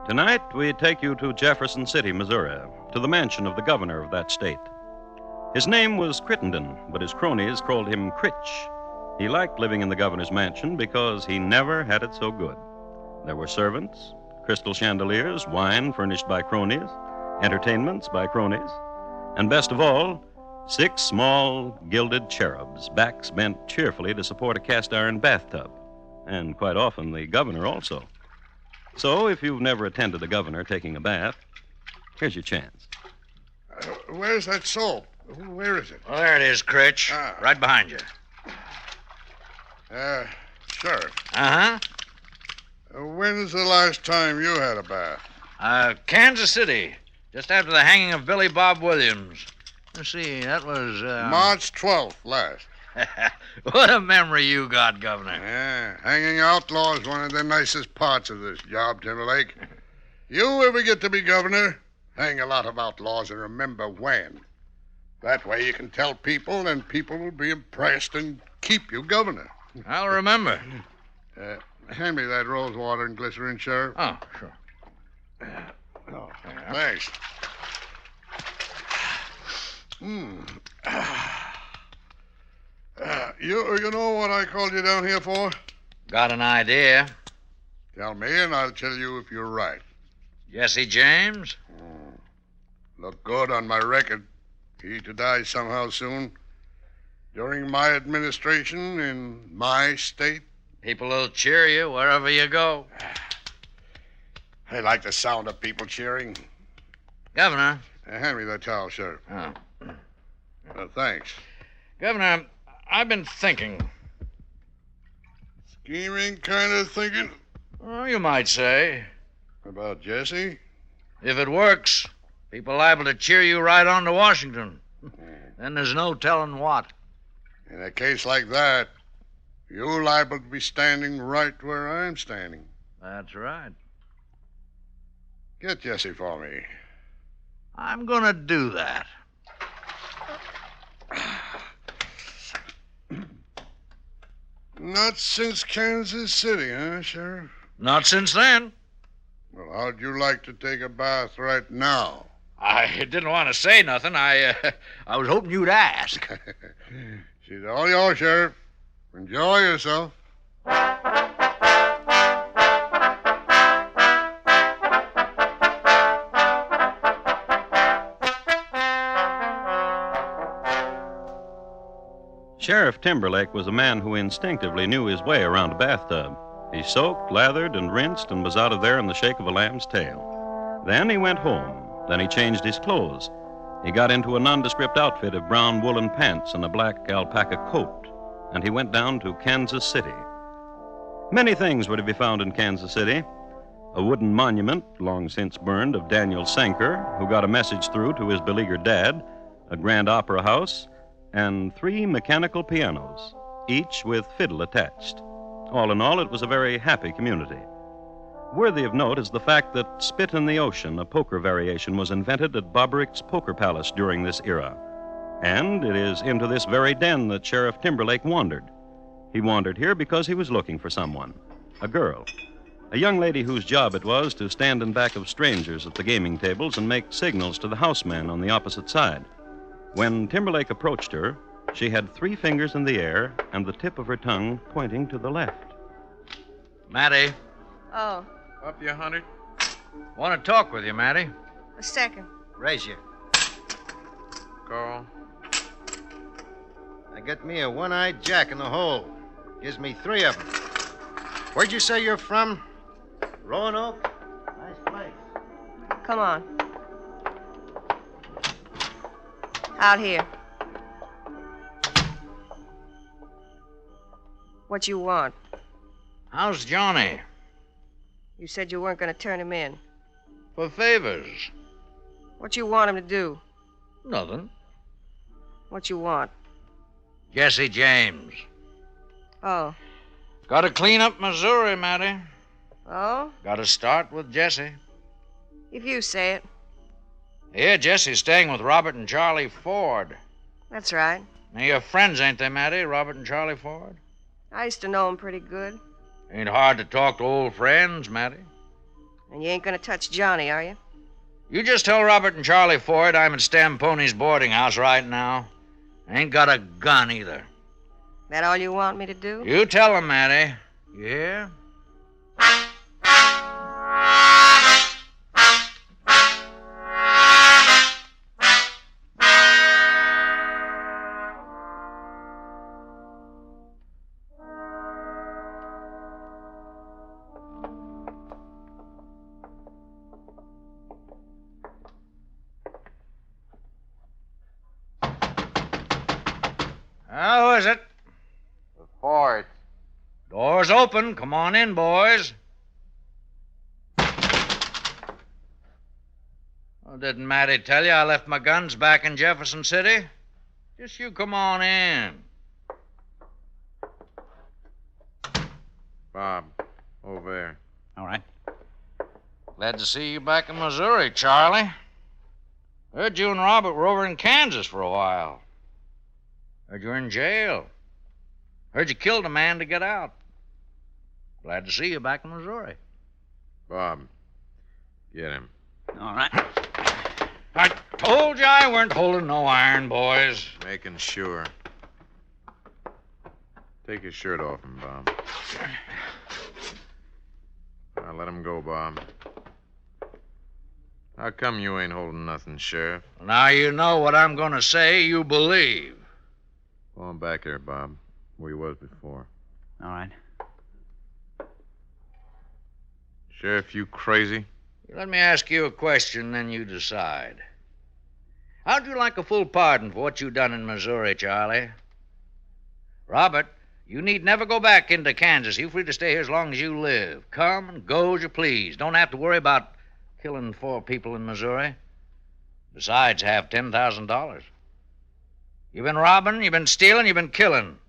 Tonight, we take you to Jefferson City, Missouri, to the mansion of the governor of that state. His name was Crittenden, but his cronies called him Critch. He liked living in the governor's mansion because he never had it so good. There were servants, crystal chandeliers, wine furnished by cronies, entertainments by cronies, and best of all, 6 small gilded cherubs, backs bent cheerfully to support a cast-iron bathtub, and quite often the governor also. So, if you've never attended the governor taking a bath, here's your chance. Where's that soap? Where is it? Well, there it is, Critch. Right behind you. Sheriff. Uh-huh. When's the last time you had a bath? Kansas City. Just after the hanging of Billy Bob Williams. Let's see, that was, March 12th last. What a memory you got, Governor. Yeah, hanging outlaws is one of the nicest parts of this job, Timberlake. You ever get to be governor, hang a lot of outlaws and remember when. That way you can tell people, and people will be impressed and keep you governor. I'll remember. Hand me that rose water and glycerin, Sheriff. Oh, sure. Oh, thanks. You know what I called you down here for? Got an idea. Tell me, and I'll tell you if you're right. Jesse James? Look good on my record. He to die somehow soon. During my administration in my state. People will cheer you wherever you go. I like the sound of people cheering. Governor. Hand me that towel, Sheriff. Oh. Thanks. Governor, I've been thinking. Scheming kind of thinking? Oh, you might say. About Jesse? If it works, people liable to cheer you right on to Washington. Then there's no telling what. In a case like that, you're liable to be standing right where I'm standing. That's right. Get Jesse for me. I'm gonna do that. Not since Kansas City, huh, Sheriff? Not since then. Well, how'd you like to take a bath right now? I didn't want to say nothing. I was hoping you'd ask. She's all yours, Sheriff. Enjoy yourself. Sheriff Timberlake was a man who instinctively knew his way around a bathtub. He soaked, lathered, and rinsed, and was out of there in the shake of a lamb's tail. Then he went home. Then he changed his clothes. He got into a nondescript outfit of brown woolen pants and a black alpaca coat, and he went down to Kansas City. Many things were to be found in Kansas City. A wooden monument, long since burned, of Daniel Sanker, who got a message through to his beleaguered dad, a grand opera house, and 3 mechanical pianos, each with fiddle attached. All in all, it was a very happy community. Worthy of note is the fact that Spit in the Ocean, a poker variation, was invented at Bobbrick's Poker Palace during this era. And it is into this very den that Sheriff Timberlake wandered. He wandered here because he was looking for someone, a girl, a young lady whose job it was to stand in back of strangers at the gaming tables and make signals to the housemen on the opposite side. When Timberlake approached her, She had 3 fingers in the air and the tip of her tongue pointing to the left. Matty. Oh, Up, you hunter? Want to talk with you, Matty. a second. Raise you. Carl. I got me a one-eyed jack in the hole. Gives me 3 of them. Where'd you say you're from? Roanoke? Nice place. Come on. Out here. What you want? How's Johnny? You said you weren't going to turn him in. For favors. What you want him to do? Nothing. What you want? Jesse James. Oh. Got to clean up Missouri, Matty. Oh? Got to start with Jesse. If you say it. Yeah, Jesse's staying with Robert and Charlie Ford. That's right. Now, your friends, ain't they, Matty? Robert and Charlie Ford? I used to know him pretty good. Ain't hard to talk to old friends, Matty. And you ain't going to touch Johnny, are you? You just tell Robert and Charlie Ford I'm at Stampone's boarding house right now. Ain't got a gun either. That all you want me to do? You tell them, Matty. You hear? Who is it? Ford. Door's open. Come on in, boys. Well, didn't Matty tell you I left my guns back in Jefferson City? Just you come on in. Bob, over there. All right. Glad to see you back in Missouri, Charlie. Heard you and Robert were over in Kansas for a while. Heard you were in jail. Heard you killed a man to get out. Glad to see you back in Missouri. Bob, get him. All right. I told you I weren't holding no iron, boys. Making sure. Take his shirt off him, Bob. Now let him go, Bob. How come you ain't holding nothing, Sheriff? Now you know what I'm going to say, you believe. Go on back there, Bob, where you was before. All right. Sheriff, you crazy? Let me ask you a question, then you decide. How'd you like a full pardon for what you done in Missouri, Charlie? Robert, you need never go back into Kansas. You're free to stay here as long as you live. Come and go as you please. Don't have to worry about killing 4 people in Missouri. Besides, have $10,000. You've been robbing, you've been stealing, you've been killing.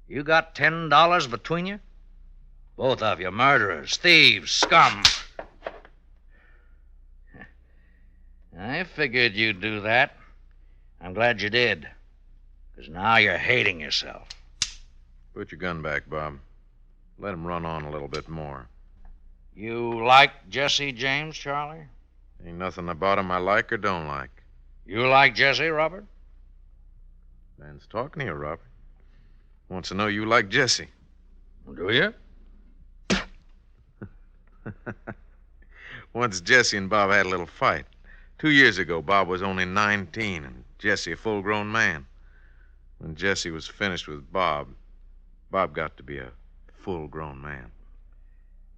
You got $10 between you? Both of you murderers, thieves, scum. I figured you'd do that. I'm glad you did. Because now you're hating yourself. Put your gun back, Bob. Let him run on a little bit more. You like Jesse James, Charlie? Ain't nothing about him I like or don't like. You like Jesse, Robert? Man's talking to you, Robert. Wants to know you like Jesse. Do you? Once Jesse and Bob had a little fight. 2 years ago, Bob was only 19 and Jesse a full-grown man. When Jesse was finished with Bob, Bob got to be a full-grown man.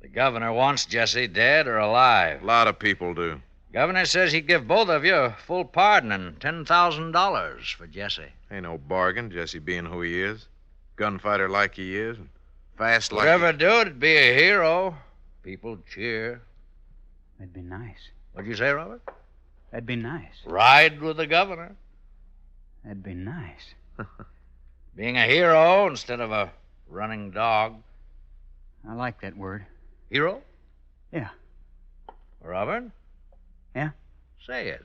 The governor wants Jesse dead or alive. A lot of people do. Governor says he'd give both of you a full pardon and $10,000 for Jesse. Ain't no bargain, Jesse being who he is. Gunfighter like he is, and fast like Whatever do, it'd be a hero. People'd cheer. That'd be nice. What'd you say, Robert? That'd be nice. Ride with the governor. That'd be nice. Being a hero instead of a running dog. I like that word. Hero? Yeah. Robert? Yeah? Say it.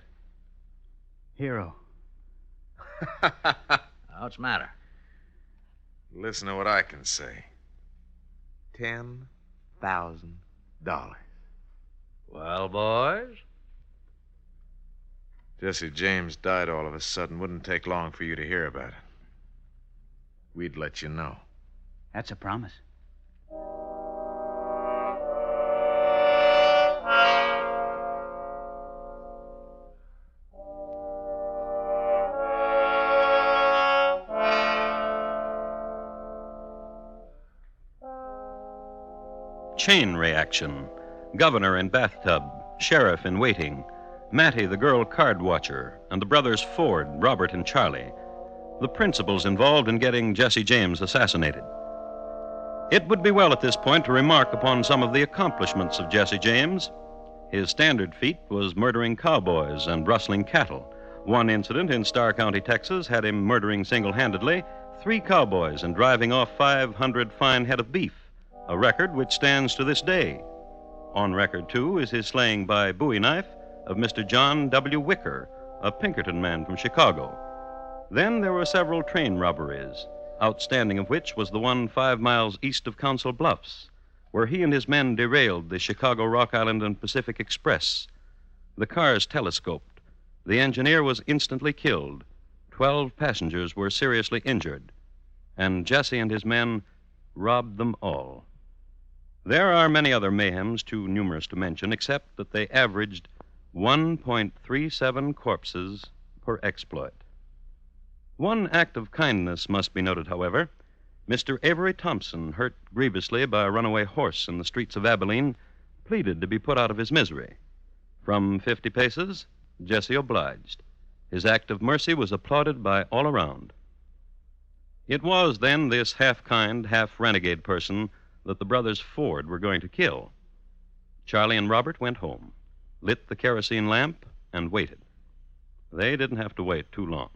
Hero. What's the matter? Listen to what I can say. $10,000. Well, boys? Jesse James died all of a sudden. Wouldn't take long for you to hear about it. we'd let you know. That's a promise. Chain reaction. Governor in bathtub, sheriff in waiting, Mattie, the girl card watcher, and the brothers Ford, Robert, and Charlie. The principals involved in getting Jesse James assassinated. It would be well at this point to remark upon some of the accomplishments of Jesse James. His standard feat was murdering cowboys and rustling cattle. One incident in Starr County, Texas, had him murdering single-handedly 3 cowboys and driving off 500 fine head of beef, a record which stands to this day. On record, too, is his slaying by bowie knife of Mr. John W. Wicker, a Pinkerton man from Chicago. Then there were several train robberies, outstanding of which was the one 5 miles east of Council Bluffs, where he and his men derailed the Chicago, Rock Island, and Pacific Express. The cars telescoped. The engineer was instantly killed. 12 passengers were seriously injured. And Jesse and his men robbed them all. There are many other mayhems too numerous to mention, except that they averaged 1.37 corpses per exploit. One act of kindness must be noted, however. Mr. Avery Thompson, hurt grievously by a runaway horse in the streets of Abilene, pleaded to be put out of his misery. From 50 paces, Jesse obliged. His act of mercy was applauded by all around. It was then this half-kind, half-renegade person that the brothers Ford were going to kill. Charlie and Robert went home, lit the kerosene lamp, and waited. They didn't have to wait too long.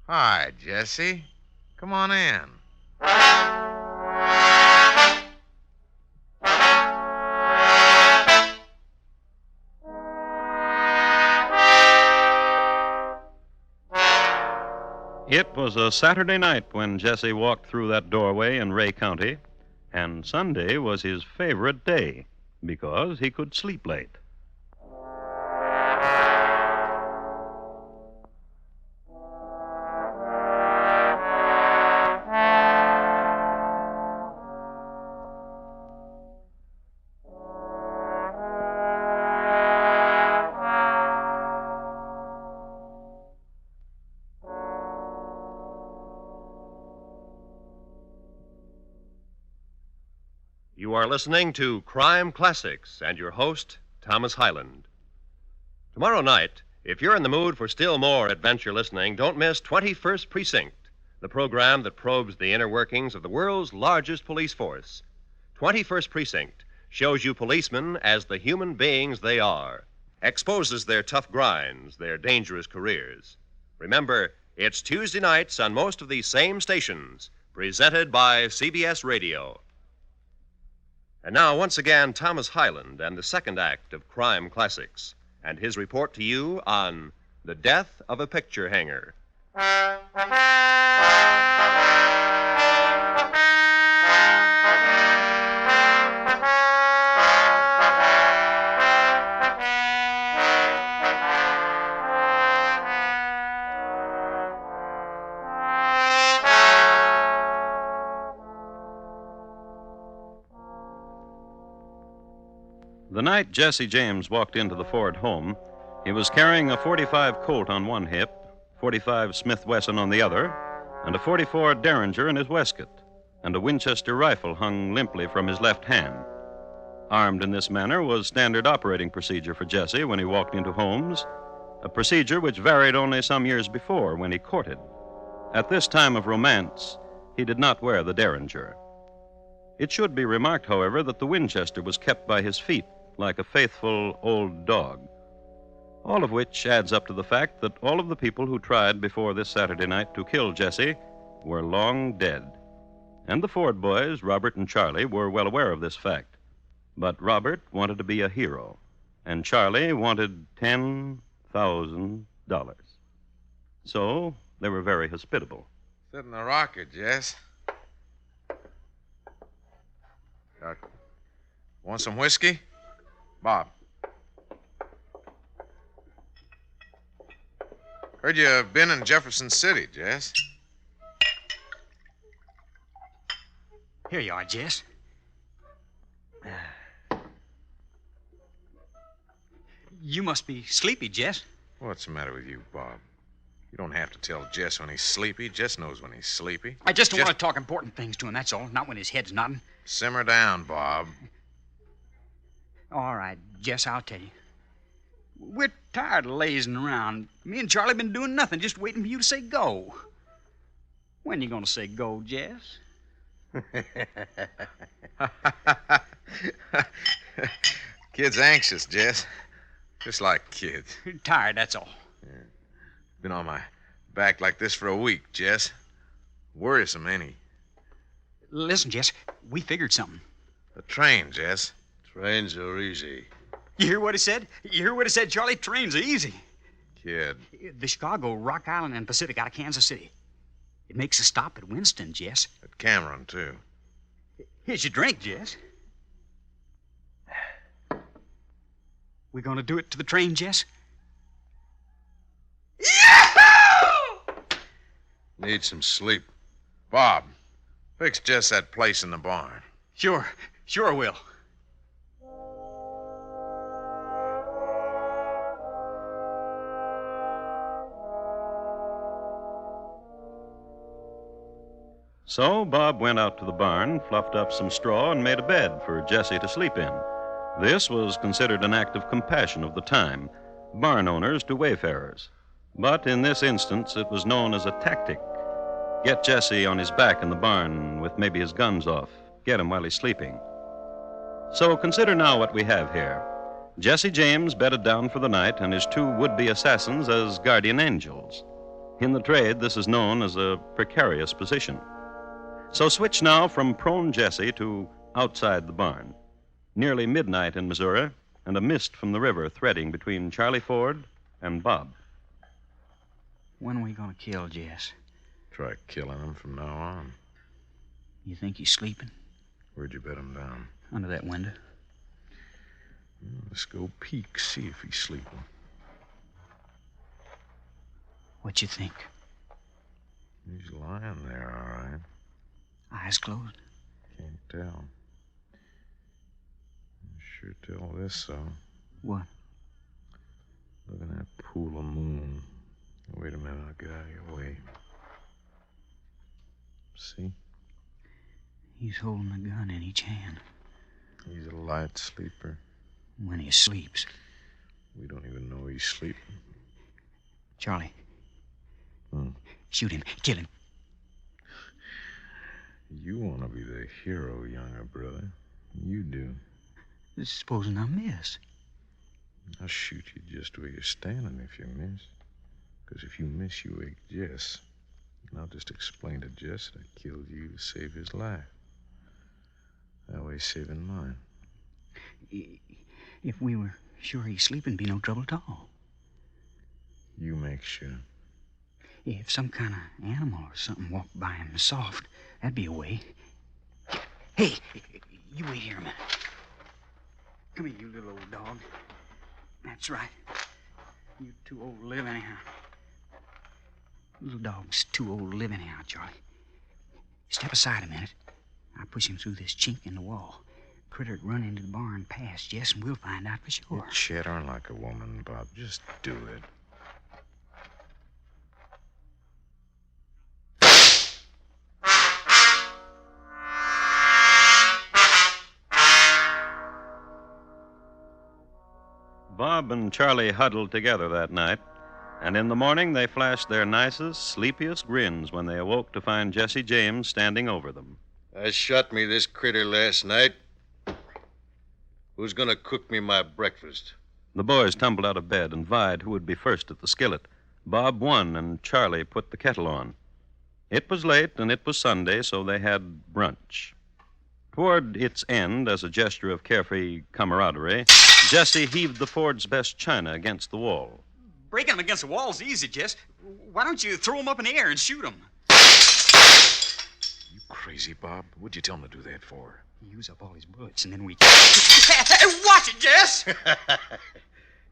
Hi, Jesse. Come on in. It was a Saturday night when Jesse walked through that doorway in Ray County, and Sunday was his favorite day because he could sleep late. You are listening to Crime Classics and your host, Thomas Hyland. Tomorrow night, if you're in the mood for still more adventure listening, don't miss 21st Precinct, the program that probes the inner workings of the world's largest police force. 21st Precinct shows you policemen as the human beings they are, exposes their tough grinds, their dangerous careers. Remember, it's Tuesday nights on most of these same stations, presented by CBS Radio. And now, once again, Thomas Hyland and the second act of Crime Classics, and his report to you on The Death of a Picture Hanger. The night Jesse James walked into the Ford home, he was carrying a .45 Colt on one hip, .45 Smith Wesson on the other, and a .44 Derringer in his waistcoat, and a Winchester rifle hung limply from his left hand. Armed in this manner was standard operating procedure for Jesse when he walked into homes, a procedure which varied only some years before when he courted. At this time of romance, he did not wear the Derringer. It should be remarked, however, that the Winchester was kept by his feet, like a faithful old dog. All of which adds up to the fact that all of the people who tried before this Saturday night to kill Jesse were long dead. And the Ford boys, Robert and Charlie, were well aware of this fact. But Robert wanted to be a hero, and Charlie wanted $10,000. So they were very hospitable. Sit in the rocker, Jess. Want some whiskey? Bob. Heard you've been in Jefferson City, Jess. Here you are, Jess. You must be sleepy, Jess. What's the matter with you, Bob? You don't have to tell Jess when he's sleepy. Jess knows when he's sleepy. I just don't want to talk important things to him, that's all. Not when his head's nodding. Simmer down, Bob. All right, Jess, I'll tell you. We're tired of lazing around. Me and Charlie been doing nothing, just waiting for you to say go. When you gonna say go, Jess? Kid's anxious, Jess. Just like kids. Tired, that's all. Yeah. Been on my back like this for a week, Jess. Worrisome, ain't he? Listen, Jess, we figured something. The train, Jess. Trains are easy. You hear what he said? You hear what he said, Charlie? Trains are easy. Kid. The Chicago, Rock Island, and Pacific out of Kansas City. It makes a stop at Winston, Jess. At Cameron, too. Here's your drink, Jess. We gonna do it to the train, Jess? Need some sleep. Bob, fix Jess that place in the barn. Sure will. So Bob went out to the barn, fluffed up some straw, and made a bed for Jessie to sleep in. This was considered an act of compassion of the time, barn owners to wayfarers. But in this instance, it was known as a tactic. Get Jessie on his back in the barn with maybe his guns off. Get him while he's sleeping. So consider now what we have here. Jesse James bedded down for the night and his two would-be assassins as guardian angels. In the trade, this is known as a precarious position. So switch now from prone Jesse to outside the barn. Nearly midnight in Missouri, and a mist from the river threading between Charlie Ford and Bob. When are we gonna kill Jess? Try killing him from now on. You think he's sleeping? Where'd you bet him down? Under that window. Let's go peek, see if he's sleeping. What you think? He's lying there, all right. Eyes closed? Can't tell. Sure tell this, though. What? Look at that pool of moon. Wait a minute, I'll get out of your way. See? He's holding a gun in each hand. He's a light sleeper. When he sleeps. We don't even know he's sleeping. Charlie. Shoot him. Kill him. You want to be the hero, younger brother. You do. Supposing I miss. I'll shoot you just where you're standing if you miss. Because if you miss, you wake Jess. And I'll just explain to Jess that I killed you to save his life. That way, saving mine. If we were sure he's sleeping, be no trouble at all. You make sure. If some kind of animal or something walked by him soft, that'd be a way. Hey, you wait here a minute. Come here, you little old dog. That's right. You too old to live anyhow. Little dog's too old to live anyhow, Charlie. Step aside a minute. I'll push him through this chink in the wall. Critter'd run into the barn past Jess, and we'll find out for sure. You're chattering like a woman, Bob. Just do it. Bob and Charlie huddled together that night, and in the morning they flashed their nicest, sleepiest grins when they awoke to find Jesse James standing over them. I shot me this critter last night. Who's gonna cook me my breakfast? The boys tumbled out of bed and vied who would be first at the skillet. Bob won, and Charlie put the kettle on. It was late, and it was Sunday, so they had brunch. Toward its end, as a gesture of carefree camaraderie, Jesse heaved the Ford's best china against the wall. Breaking them against the wall's easy, Jess. Why don't you throw them up in the air and shoot them? You crazy, Bob? What'd you tell him to do that for? Use up all his bullets, and then we... Watch it, Jess!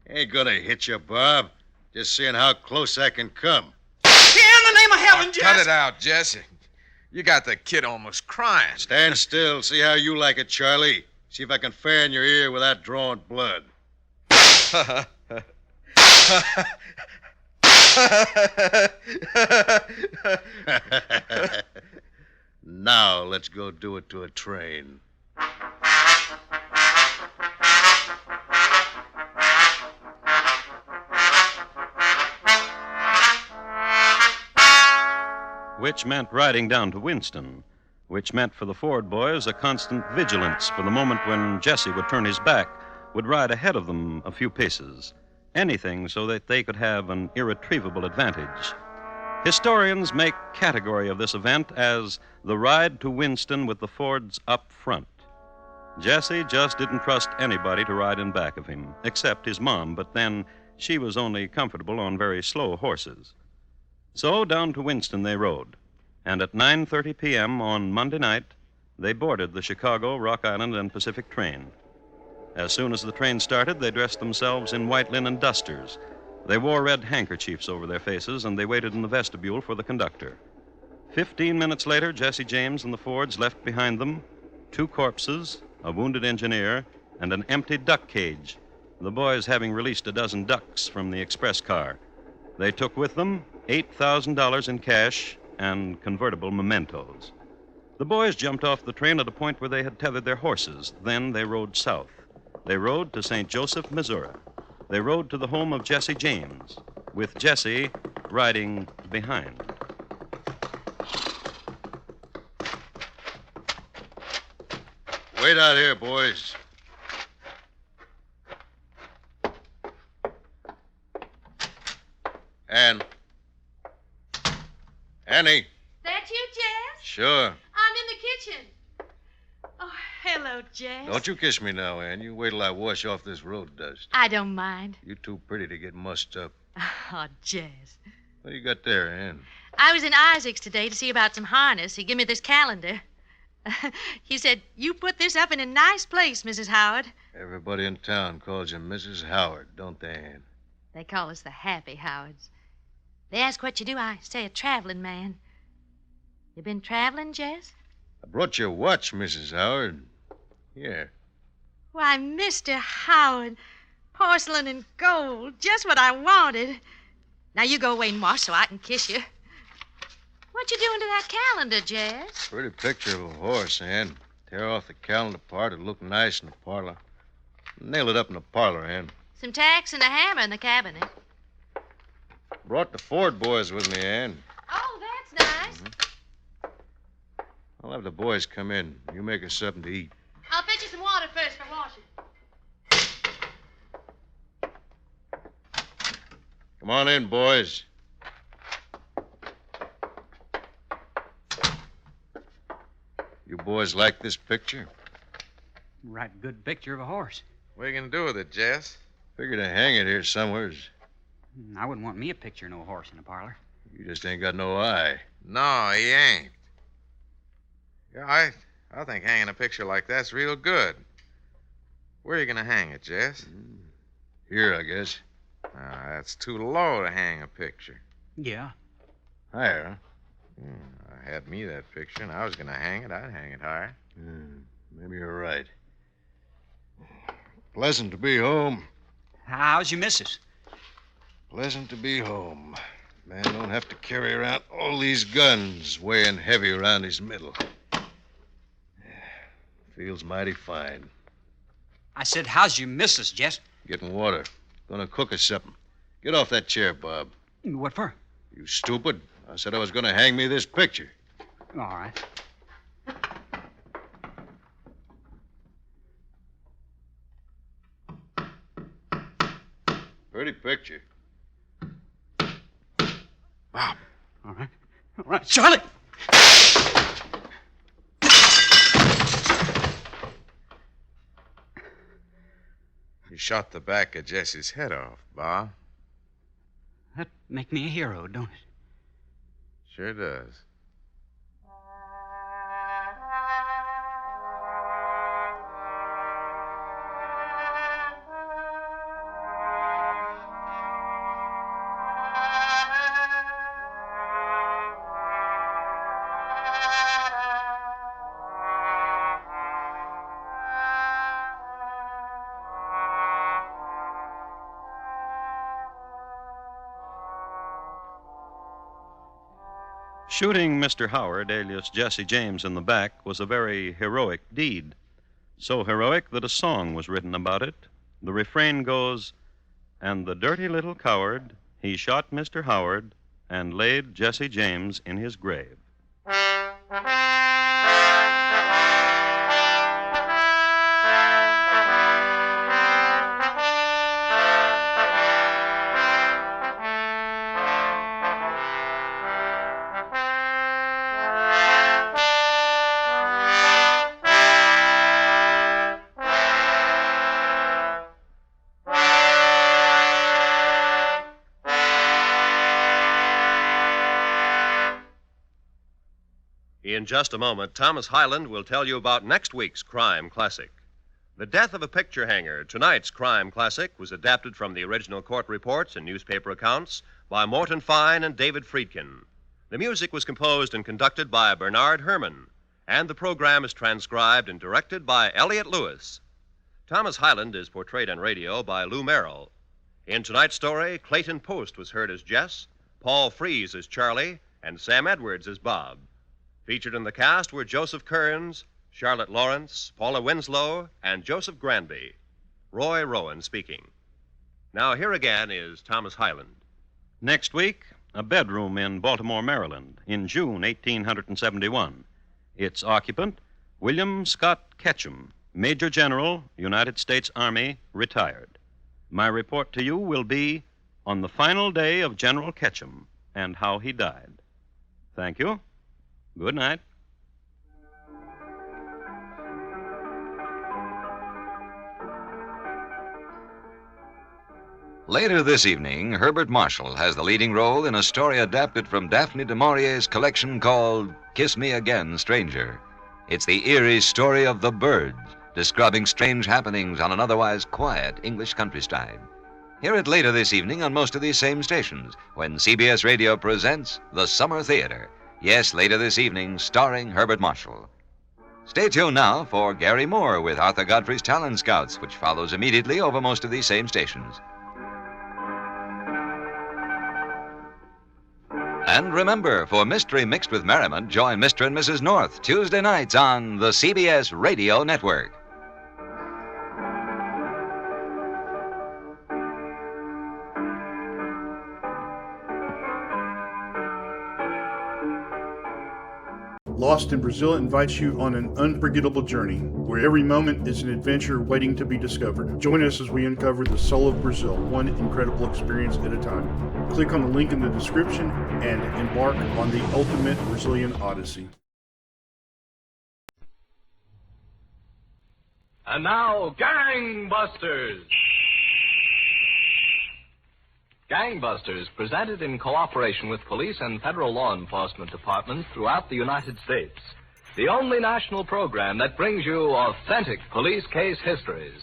Ain't gonna hit you, Bob. Just seeing how close I can come. In the name of heaven, Jess! Cut it out, Jesse. You got the kid almost crying. Stand still. See how you like it, Charlie. See if I can fan your ear without drawing blood. Now let's go do it to a train. Which meant riding down to Winston, which meant for the Ford boys a constant vigilance for the moment when Jesse would turn his back, would ride ahead of them a few paces. Anything so that they could have an irretrievable advantage. Historians make category of this event as the ride to Winston with the Fords up front. Jesse just didn't trust anybody to ride in back of him, except his mom, but then she was only comfortable on very slow horses. So down to Winston they rode, and at 9:30 p.m. on Monday night, they boarded the Chicago, Rock Island, and Pacific train. As soon as the train started, they dressed themselves in white linen dusters. They wore red handkerchiefs over their faces, and they waited in the vestibule for the conductor. 15 minutes later, Jesse James and the Fords left behind them 2 corpses, a wounded engineer, and an empty duck cage, the boys having released a dozen ducks from the express car. They took with them $8,000 in cash and convertible mementos. The boys jumped off the train at a point where they had tethered their horses. Then they rode south. They rode to St. Joseph, Missouri. They rode to the home of Jesse James, with Jesse riding behind. Wait out here, boys. Annie. That you, Jess? Sure. I'm in the kitchen. Oh, hello, Jess. Don't you kiss me now, Ann. You wait till I wash off this road dust. I don't mind. You're too pretty to get mussed up. Oh, Jess. What do you got there, Ann? I was in Isaac's today to see about some harness. He gave me this calendar. He said, you put this up in a nice place, Mrs. Howard. Everybody in town calls you Mrs. Howard, don't they, Ann? They call us the Happy Howards. They ask what you do. I say a traveling man. You been traveling, Jess? I brought you a watch, Mrs. Howard. Here. Why, Mr. Howard, porcelain and gold, just what I wanted. Now you go away and wash so I can kiss you. What you doing to that calendar, Jess? Pretty picture of a horse, Ann. Tear off the calendar part. It'll look nice in the parlor. Nail it up in the parlor, Ann. Some tacks and a hammer in the cabinet. Brought the Ford boys with me, Ann. Oh, that's nice. I'll have the boys come in. You make us something to eat. I'll fetch you some water first for washing. Come on in, boys. You boys like this picture? Right good picture of a horse. What are you going to do with it, Jess? Figure to hang it here somewheres. I wouldn't want me a picture of no horse in the parlor. You just ain't got no eye. No, he ain't. Yeah, I think hanging a picture like that's real good. Where are you going to hang it, Jess? Here, I guess. That's too low to hang a picture. Yeah. Higher, huh? I had me that picture, and I was going to hang it. I'd hang it higher. Maybe you're right. Pleasant to be home. How's your missus? Pleasant to be home. Man don't have to carry around all these guns weighing heavy around his middle. Feels mighty fine. I said, how's your missus, Jess? Getting water. Gonna cook us something. Get off that chair, Bob. What for? You stupid. I said I was gonna hang me this picture. All right. Pretty picture. Bob. All right. All right, Charlie. You shot the back of Jesse's head off, Bob. That make me a hero, don't it? Sure does. Shooting Mr. Howard, alias Jesse James, in the back was a very heroic deed. So heroic that a song was written about it. The refrain goes, "And the dirty little coward, he shot Mr. Howard and laid Jesse James in his grave." In just a moment, Thomas Hyland will tell you about next week's crime classic. The Death of a Picture Hanger, tonight's crime classic, was adapted from the original court reports and newspaper accounts by Morton Fine and David Friedkin. The music was composed and conducted by Bernard Herrmann, and the program is transcribed and directed by Elliott Lewis. Thomas Hyland is portrayed on radio by Lou Merrill. In tonight's story, Clayton Post was heard as Jess, Paul Freese as Charlie, and Sam Edwards as Bob. Featured in the cast were Joseph Kearns, Charlotte Lawrence, Paula Winslow, and Joseph Granby. Roy Rowan speaking. Now, here again is Thomas Hyland. Next week, a bedroom in Baltimore, Maryland, in June 1871. Its occupant, William Scott Ketchum, Major General, United States Army, retired. My report to you will be on the final day of General Ketchum and how he died. Thank you. Good night. Later this evening, Herbert Marshall has the leading role in a story adapted from Daphne du Maurier's collection called Kiss Me Again, Stranger. It's the eerie story of the birds, describing strange happenings on an otherwise quiet English countryside. Hear it later this evening on most of these same stations when CBS Radio presents The Summer Theater. Yes, later this evening, starring Herbert Marshall. Stay tuned now for Gary Moore with Arthur Godfrey's Talent Scouts, which follows immediately over most of these same stations. And remember, for Mystery Mixed with Merriment, join Mr. and Mrs. North Tuesday nights on the CBS Radio Network. Lost in Brazil invites you on an unforgettable journey where every moment is an adventure waiting to be discovered. Join us as we uncover the soul of Brazil, one incredible experience at a time. Click on the link in the description and embark on the ultimate Brazilian odyssey. And now, Gangbusters! Gangbusters, presented in cooperation with police and federal law enforcement departments throughout the United States. The only national program that brings you authentic police case histories.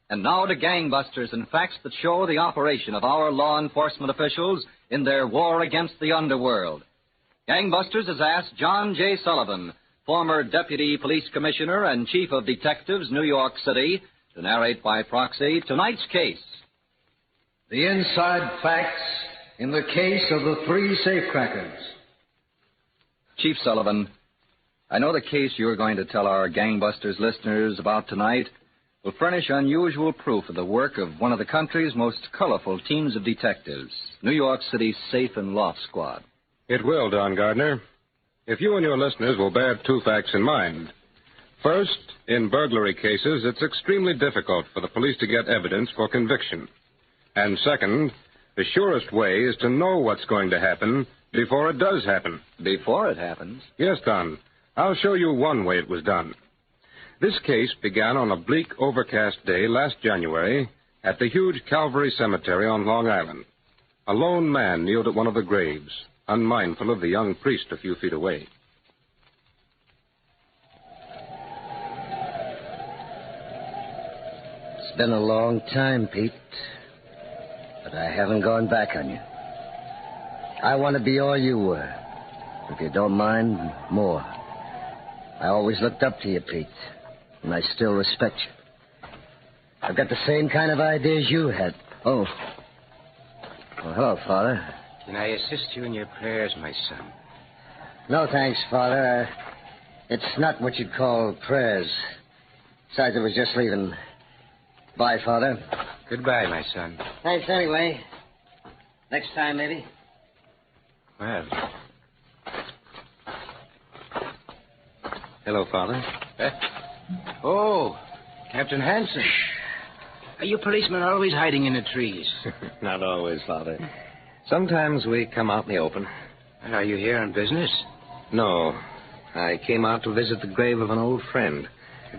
And now to Gangbusters and facts that show the operation of our law enforcement officials in their war against the underworld. Gangbusters has asked John J. Sullivan, former Deputy Police Commissioner and Chief of Detectives, New York City, to narrate by proxy tonight's case. The inside facts in the case of the 3 safecrackers. Chief Sullivan, I know the case you're going to tell our Gangbusters listeners about tonight will furnish unusual proof of the work of one of the country's most colorful teams of detectives, New York City's Safe and Loft Squad. It will, Don Gardner. If you and your listeners will bear 2 facts in mind. First, in burglary cases, it's extremely difficult for the police to get evidence for conviction. And second, the surest way is to know what's going to happen before it does happen. Before it happens? Yes, Don. I'll show you one way it was done. This case began on a bleak, overcast day last January at the huge Calvary Cemetery on Long Island. A lone man kneeled at one of the graves, unmindful of the young priest a few feet away. It's been a long time, Pete, but I haven't gone back on you. I want to be all you were. If you don't mind, more. I always looked up to you, Pete, and I still respect you. I've got the same kind of ideas you had. Oh. Well, hello, Father. Can I assist you in your prayers, my son? No, thanks, Father. It's not what you'd call prayers. Besides, I was just leaving. Bye, Father. Goodbye, my son. Thanks anyway. Next time, maybe. Well. Hello, Father. Oh, Captain Hanson. Are you policemen always hiding in the trees? Not always, Father. Sometimes we come out in the open. And are you here on business? No. I came out to visit the grave of an old friend.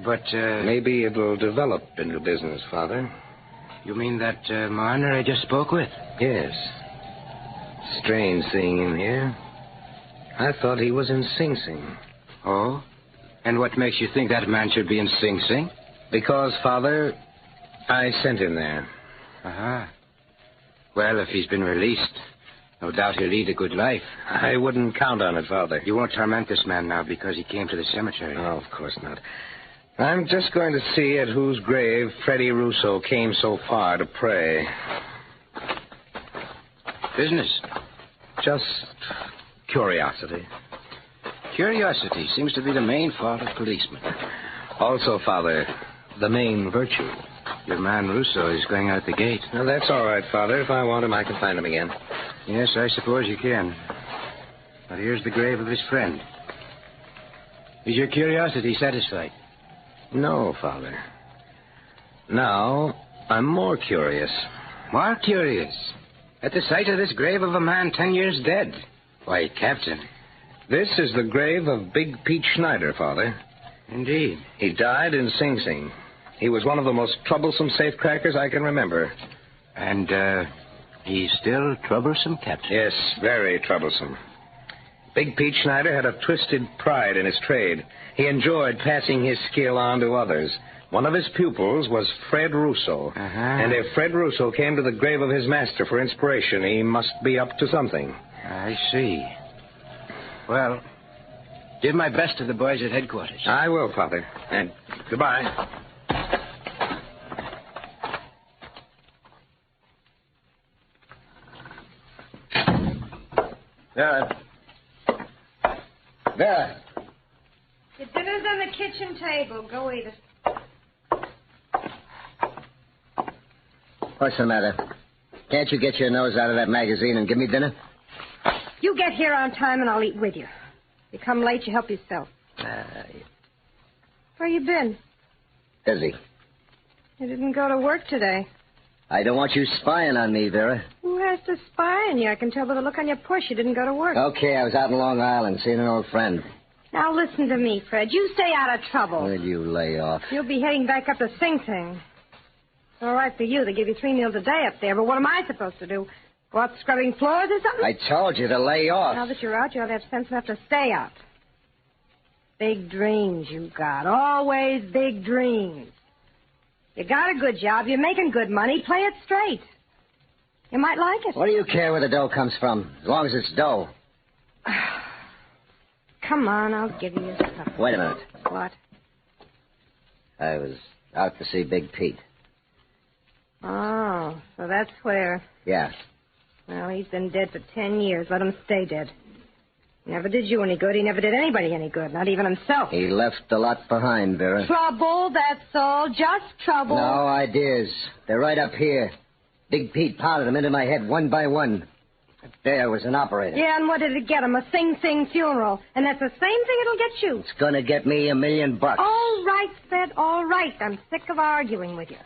But, maybe it'll develop into business, Father. You mean that Marner I just spoke with? Yes. Strange seeing him here. I thought he was in Sing Sing. Oh? And what makes you think that man should be in Sing Sing? Because, Father, I sent him there. Uh-huh. Well, if he's been released, no doubt he'll lead a good life. I wouldn't count on it, Father. You won't torment this man now because he came to the cemetery. Oh, of course not. I'm just going to see at whose grave Freddie Russo came so far to pray. Business? Just curiosity. Curiosity seems to be the main fault of policemen. Also, Father, the main virtue. Your man Russo is going out the gate. Well, that's all right, Father. If I want him, I can find him again. Yes, I suppose you can. But here's the grave of his friend. Is your curiosity satisfied? No, Father. Now, I'm more curious. More curious? At the sight of this grave of a man 10 years dead? Why, Captain. This is the grave of Big Pete Schneider, Father. Indeed. He died in Sing Sing. He was one of the most troublesome safecrackers I can remember. And, he's still troublesome, Captain? Yes, very troublesome. Big Pete Schneider had a twisted pride in his trade. He enjoyed passing his skill on to others. One of his pupils was Fred Russo. Uh-huh. And if Fred Russo came to the grave of his master for inspiration, he must be up to something. I see. Well, give my best to the boys at headquarters. I will, Father. And goodbye. Vera. Your dinner's on the kitchen table. Go eat it. What's the matter? Can't you get your nose out of that magazine and give me dinner? You get here on time and I'll eat with you. You come late, you help yourself. Where you been? Busy. You didn't go to work today. I don't want you spying on me, Vera. Who has to spy on you? I can tell by the look on your push you didn't go to work. Okay, I was out in Long Island seeing an old friend. Now listen to me, Fred. You stay out of trouble. Will you lay off? You'll be heading back up to Sing Sing. It's all right for you. They give you 3 meals a day up there, but what am I supposed to do? Go out scrubbing floors or something? I told you to lay off. Now that you're out, you ought to have sense enough to stay out. Big dreams you got. Always big dreams. You got a good job. You're making good money. Play it straight. You might like it. What do you care where the dough comes from, as long as it's dough? come on, I'll give you your stuff. Wait a minute. What? I was out to see Big Pete. Oh, so that's where. Yeah. Well, he's been dead for 10 years. Let him stay dead. He never did you any good. He never did anybody any good, not even himself. He left a lot behind, Vera. Trouble, that's all. Just trouble. No ideas. They're right up here. Big Pete pounded them into my head one by one. There was an operator. Yeah, and what did it get him? A Sing-Sing funeral. And that's the same thing it'll get you. It's gonna get me $1 million. All right, Fred, all right. I'm sick of arguing with you.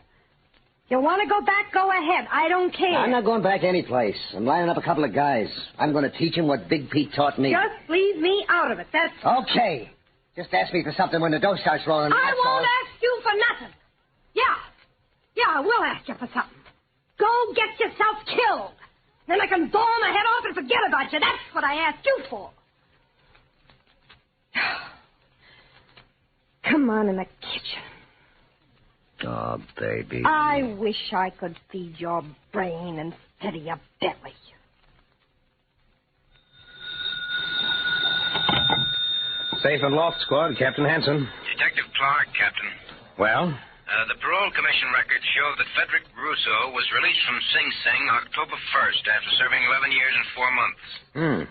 You want to go back, go ahead. I don't care. I'm not going back any place. I'm lining up a couple of guys. I'm going to teach them what Big Pete taught me. Just leave me out of it, that's all. Okay. Just ask me for something when the dough starts rolling. I won't ask you for nothing. Yeah, I will ask you for something. Go get yourself killed. Then I can bawl my head off and forget about you. That's what I asked you for. Come on in the kitchen. Oh, baby. I wish I could feed your brain instead of your belly. Safe and loft squad, Captain Hanson. Detective Clark, Captain. Well? The parole commission records show that Frederick Russo was released from Sing Sing October 1st after serving 11 years and 4 months.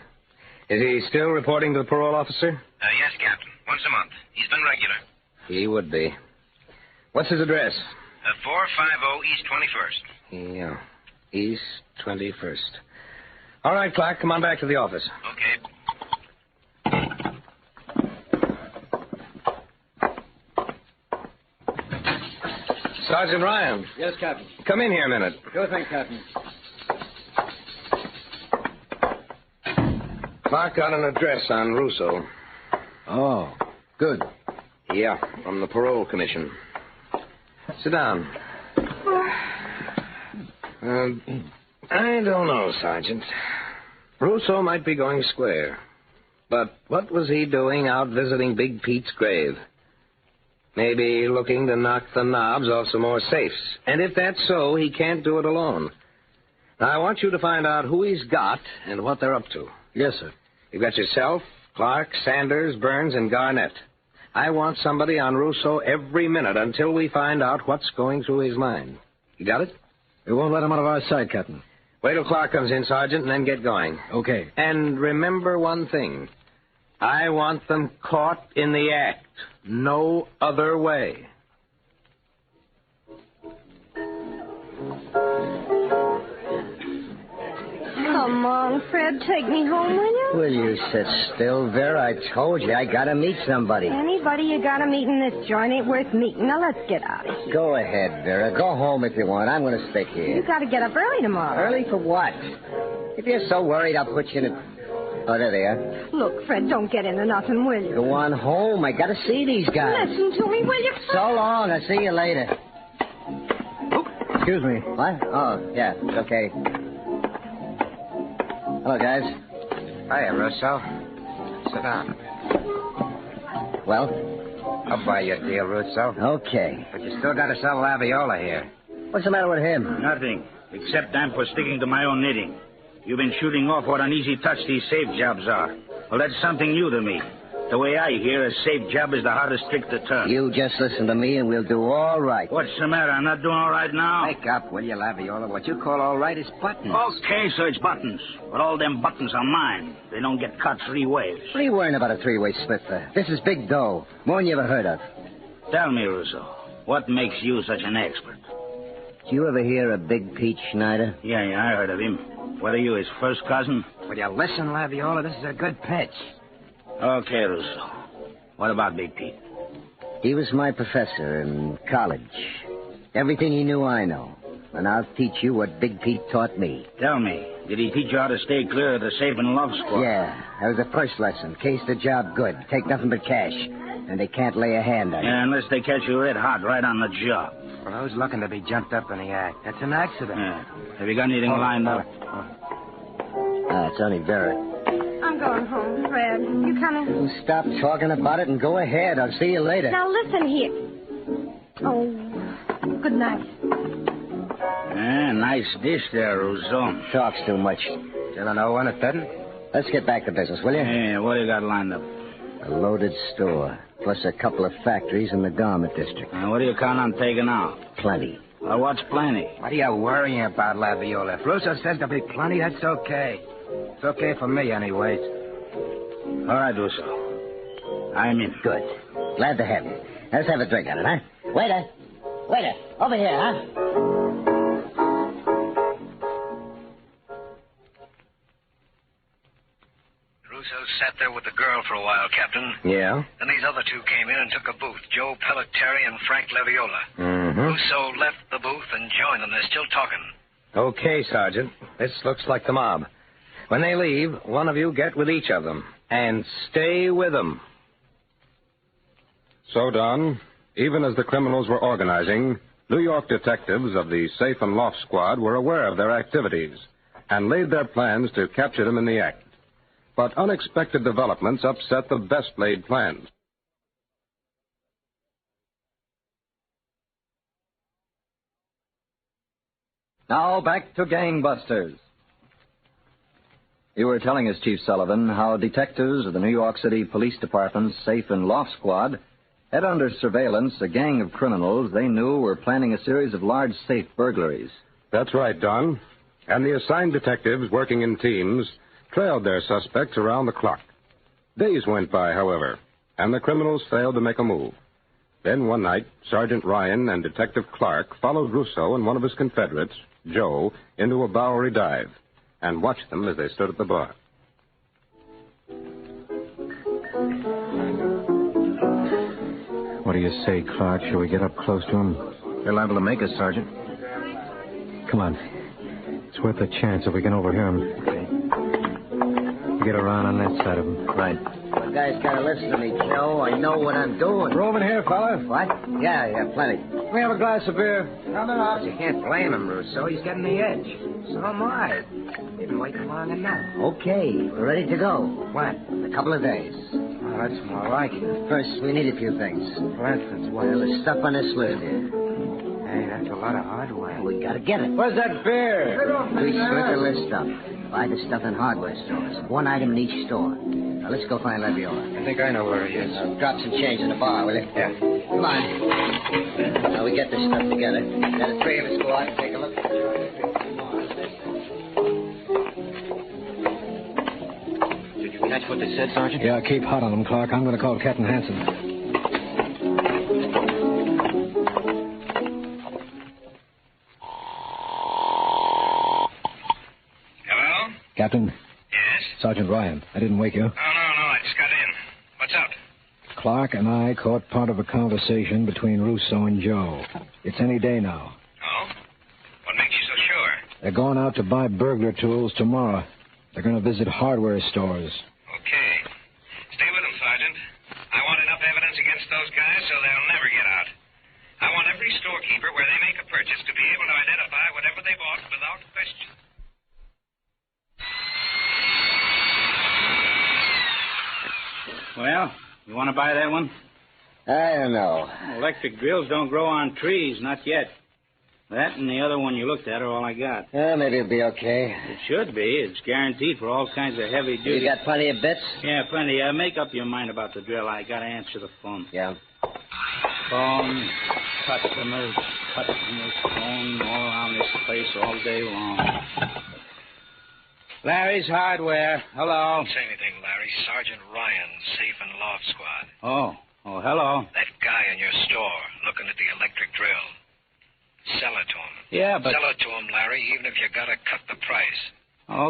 Is he still reporting to the parole officer? Yes, Captain. Once a month. He's been regular. He would be. What's his address? 450 East 21st. Yeah. East 21st. All right, Clark, come on back to the office. Okay. Sergeant Ryan. Yes, Captain. Come in here a minute. Sure thing, Captain. Clark got an address on Russo. Oh, good. Yeah, from the parole commission. Sit down. I don't know, Sergeant. Russo might be going square. But what was he doing out visiting Big Pete's grave? Maybe looking to knock the knobs off some more safes. And if that's so, he can't do it alone. Now, I want you to find out who he's got and what they're up to. Yes, sir. You've got yourself, Clark, Sanders, Burns, and Garnett. I want somebody on Russo every minute until we find out what's going through his mind. You got it? We won't let him out of our sight, Captain. Wait till Clark comes in, Sergeant, and then get going. Okay. And remember one thing. I want them caught in the act. No other way. Come on, Fred, take me home, will you? Will you sit still, Vera? I told you I gotta meet somebody. Anybody you gotta meet in this joint ain't worth meeting. Now let's get out of here. Go ahead, Vera. Go home if you want. I'm gonna stick here. You gotta get up early tomorrow. Early for what? If you're so worried, I'll put you in a... Oh, there they are. Look, Fred, don't get into nothing, will you? Go on home. I gotta see these guys. Listen to me, will you, Fred? So long. I'll see you later. Excuse me. What? Oh, yeah, it's okay. Hello, guys. Hiya, Russo. Sit down. Well? I'll buy you a deal, Russo. Okay. But you still got to sell Laviola here. What's the matter with him? Nothing, except I'm for sticking to my own knitting. You've been shooting off what an easy touch these safe jobs are. Well, that's something new to me. The way I hear, a safe job is the hardest trick to turn. You just listen to me and we'll do all right. What's the matter? I'm not doing all right now? Wake up, will you, Laviola? What you call all right is buttons. Okay, so it's buttons. But all them buttons are mine. They don't get cut 3 ways. What are you worrying about a 3-way split for? This is big dough. More than you ever heard of. Tell me, Russo, what makes you such an expert? Did you ever hear of Big Pete Schneider? Yeah, I heard of him. Whether you his first cousin? Will you listen, Laviola? This is a good pitch. Okay, Russo. What about Big Pete? He was my professor in college. Everything he knew, I know. And I'll teach you what Big Pete taught me. Tell me, did he teach you how to stay clear of the safe and love squad? Yeah, that was the first lesson. Case the job good. Take nothing but cash. And they can't lay a hand on you. Yeah, unless they catch you red hot right on the job. Well, who's looking to be jumped up in the act? That's an accident. Yeah. Have you got anything lined up? It's only Vera. I'm going home, Fred. You coming? Stop talking about it and go ahead. I'll see you later. Now, listen here. Oh, good night. Nice dish there, Russo. Talks too much. Still an 0-1 at Fenton? Let's get back to business, will you? Yeah, what do you got lined up? A loaded store, plus a couple of factories in the garment district. What do you count on taking out? Plenty. Well, what's plenty? What are you worrying about, Laviola? If Russo says there'll be plenty, that's okay. It's okay for me, anyways. All right, Russo. I'm in. Good. Glad to have you. Let's have a drink on it, huh? Waiter! Waiter! Over here, huh? Russo sat there with the girl for a while, Captain. Yeah? Then these other two came in and took a booth. Joe Pelletieri and Frank Laviola. Mm-hmm. Russo left the booth and joined them. They're still talking. Okay, Sergeant. This looks like the mob. When they leave, one of you get with each of them. And stay with them. So, Don, even as the criminals were organizing, New York detectives of the Safe and Loft Squad were aware of their activities and laid their plans to capture them in the act. But unexpected developments upset the best-laid plans. Now back to Gangbusters. You were telling us, Chief Sullivan, how detectives of the New York City Police Department's Safe and Loft Squad had under surveillance a gang of criminals they knew were planning a series of large safe burglaries. That's right, Don. And the assigned detectives, working in teams, trailed their suspects around the clock. Days went by, however, and the criminals failed to make a move. Then one night, Sergeant Ryan and Detective Clark followed Russo and one of his confederates, Joe, into a Bowery dive and watched them as they stood at the bar. What do you say, Clark? Shall we get up close to him? They're liable to make us, Sergeant. Come on. It's worth a chance if we can overhear him. Okay. Get around on that side of him. Right. You guys gotta listen to me, Joe. I know what I'm doing. Room in here, fella? What? Yeah, plenty. We have a glass of beer. You can't blame him, Russo. He's getting the edge. So am I. Didn't wait long enough. Okay, we're ready to go. What? In a couple of days. Oh, that's more like it. First, we need a few things. For instance, what? Well, the stuff on this list here. Hey, that's a lot of hardware. We gotta get it. Where's that beer? We split the list up. Buy the stuff in hardware stores. One item in each store. Now, let's go find Laviola. I think I know where he is. Drop some change in the bar, will you? Yeah. Come on. Now, we get this stuff together. Then the three of us go out and take a look. Did you catch what they said, Sergeant? Yeah, keep hot on them, Clark. I'm going to call Captain Hanson. Captain? Yes? Sergeant Ryan. I didn't wake you. No, I just got in. What's up? Clark and I caught part of a conversation between Russo and Joe. It's any day now. Oh? What makes you so sure? They're going out to buy burglar tools tomorrow. They're going to visit hardware stores. Okay. Stay with them, Sergeant. I want enough evidence against those guys so they'll never get out. I want every storekeeper where they make a purchase to be able to identify whatever they bought without question. Well, you want to buy that one? I don't know. Electric drills don't grow on trees, not yet. That and the other one you looked at are all I got. Maybe it'll be okay. It should be. It's guaranteed for all kinds of heavy duty. You got plenty of bits? Yeah, plenty. Make up your mind about the drill. I got to answer the phone. Yeah. Phone, customers, phone all around this place all day long. Larry's Hardware. Hello. Don't say anything, Larry. Sergeant Ryan, Safe and Loft Squad. Oh, hello. That guy in your store looking at the electric drill. Sell it to him. Yeah, but... Sell it to him, Larry, even if you gotta cut the price.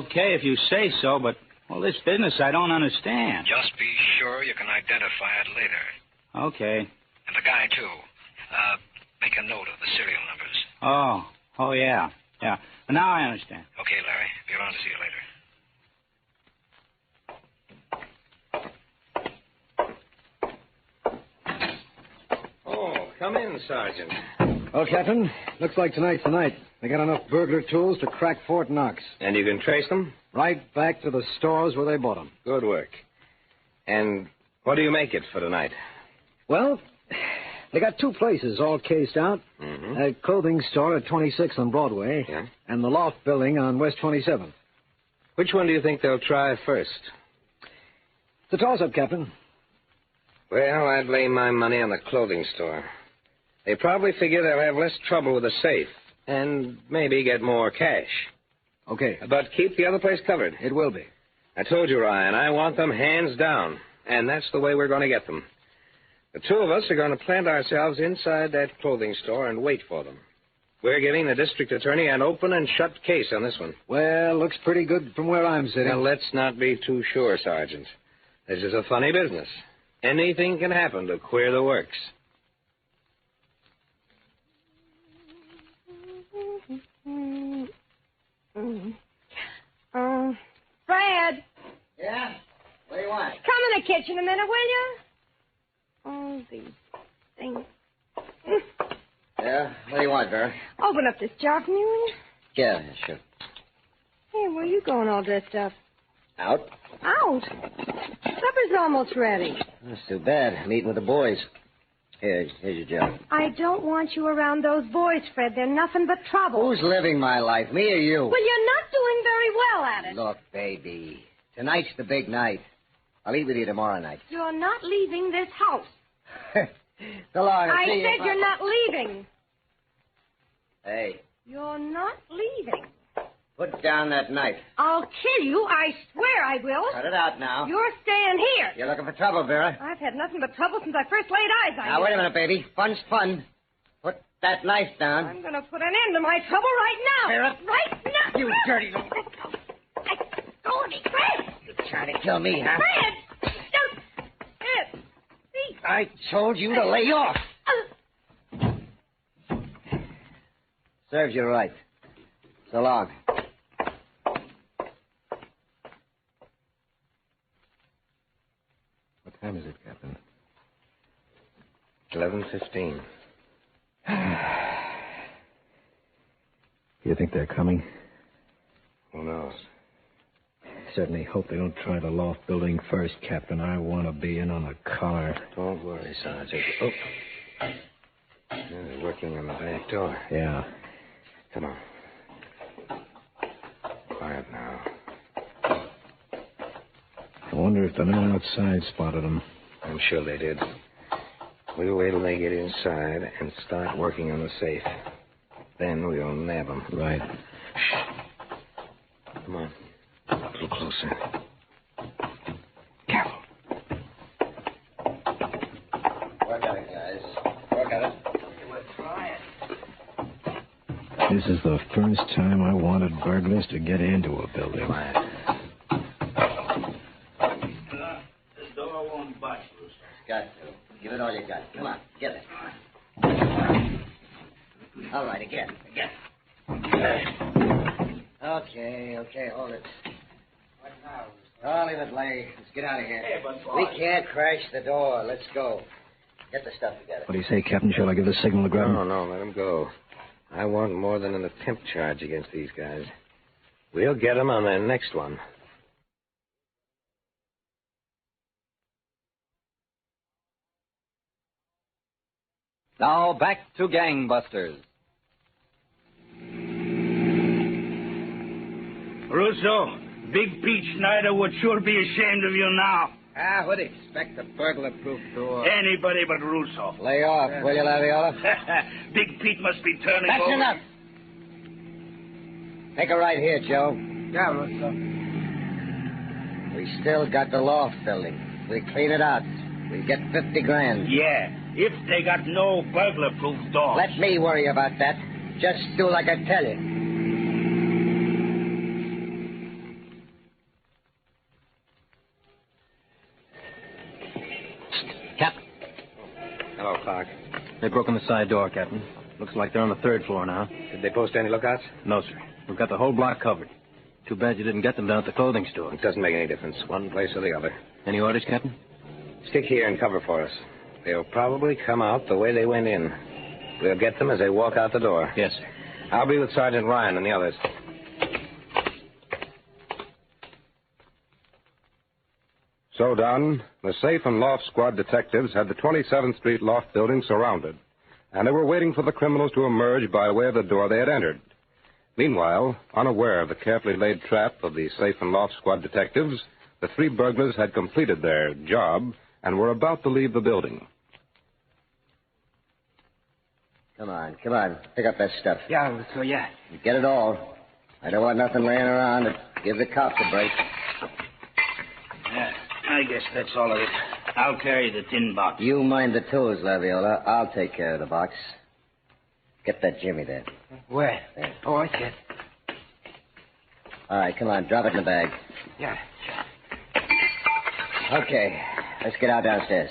Okay, if you say so, but, well, this business I don't understand. Just be sure you can identify it later. Okay. And the guy, too. Make a note of the serial numbers. Oh, yeah. Yeah. Now I understand. Okay, Larry. Be around to see you later. Oh, come in, Sergeant. Well, Captain, looks like tonight's the night. They got enough burglar tools to crack Fort Knox. And you can trace them? Right back to the stores where they bought them. Good work. And what do you make it for tonight? Well, they got two places all cased out. Mm-hmm. A clothing store at 26th on Broadway. Yeah. And the Loft Building on West 27th. Which one do you think they'll try first? It's a toss-up, Captain. Well, I'd lay my money on the clothing store. They probably figure they'll have less trouble with the safe and maybe get more cash. Okay. But keep the other place covered. It will be. I told you, Ryan, I want them hands down. And that's the way we're going to get them. The two of us are going to plant ourselves inside that clothing store and wait for them. We're giving the district attorney an open and shut case on this one. Well, looks pretty good from where I'm sitting. Now, let's not be too sure, Sergeant. This is a funny business. Anything can happen to queer the works. Fred. Yeah? What do you want? Come in the kitchen a minute, will you? Oh, these things. Yeah? What do you want, Vera? Open up this jar for me, will you? Yeah, sure. Hey, where are you going all dressed up? Out? Out? Supper's almost ready. That's too bad. I'm eating with the boys. Here's your job. I don't want you around those boys, Fred. They're nothing but trouble. Who's living my life, me or you? Well, you're not doing very well at it. Look, baby, tonight's the big night. I'll eat with you tomorrow night. You're not leaving this house. So long. I See you. said you're not leaving. Hey, You're not leaving. put down that knife. I'll kill you. I swear I will. Cut it out now. You're staying here. You're looking for trouble, Vera. I've had nothing but trouble since I first laid eyes on you. Now, wait a minute, baby. Fun's fun. Put that knife down. I'm going to put an end to my trouble right now. Vera. Right now. You dirty little... Go with me, Fred. You're trying to kill me, huh? Fred. Don't. Fred. See. I told you to lay off. Serves you right. So long. What time is it, Captain? 11:15. You think they're coming? Who knows? Certainly hope they don't try the loft building first, Captain. I want to be in on a car. Don't worry, Sergeant. Oh. They're working on the back door. Yeah. Come on. Quiet now. I wonder if the men outside spotted them. I'm sure they did. We'll wait till they get inside and start working on the safe. Then we'll nab them. Right. Come on. A little closer. Careful. Work at it, guys. Work at it. This is the first time I wanted burglars to get into a building. This door won't budge, Bruce. Got to. Give it all you got. Come on, get it. All right, again. Okay, hold it. What now? Oh, leave it lay. Let's get out of here. Hey, but We can't crash the door. Let's go. Get the stuff together. What do you say, Captain? Shall I give the signal to grab them? No, let them go. I want more than an attempt charge against these guys. We'll get them on their next one. Now back to Gangbusters. Russo, Big Pete Schneider would sure be ashamed of you now. Ah, what'd you expect? A burglar-proof door. Anybody but Russo. Lay off, will you, Laviola? Big Pete must be turning That's over. enough. Take a right here, Joe. Yeah, Russo. We still got the loft building. We clean it out. We get 50 grand. Yeah, if they got no burglar-proof doors. Let me worry about that. Just do like I tell you. Captain. Hello, Clark. They've broken the side door, Captain. Looks like they're on the third floor now. Did they post any lookouts? No, sir. We've got the whole block covered. Too bad you didn't get them down at the clothing store. It doesn't make any difference, one place or the other. Any orders, Captain? Stick here and cover for us. They'll probably come out the way they went in. We'll get them as they walk out the door. Yes, sir. I'll be with Sergeant Ryan and the others. So done, the safe and loft squad detectives had the 27th Street loft building surrounded, and they were waiting for the criminals to emerge by way of the door they had entered. Meanwhile, unaware of the carefully laid trap of the safe and loft squad detectives, the three burglars had completed their job and were about to leave the building. Come on. Pick up that stuff. Yeah, so yeah. You get it all. I don't want nothing laying around. Give the cops a break. Yeah, I guess that's all of it. I'll carry the tin box. You mind the tools, Laviola. I'll take care of the box. Get that Jimmy there. Where? There. Oh, I see it. All right, come on. Drop it in the bag. Yeah. Okay. Let's get out downstairs.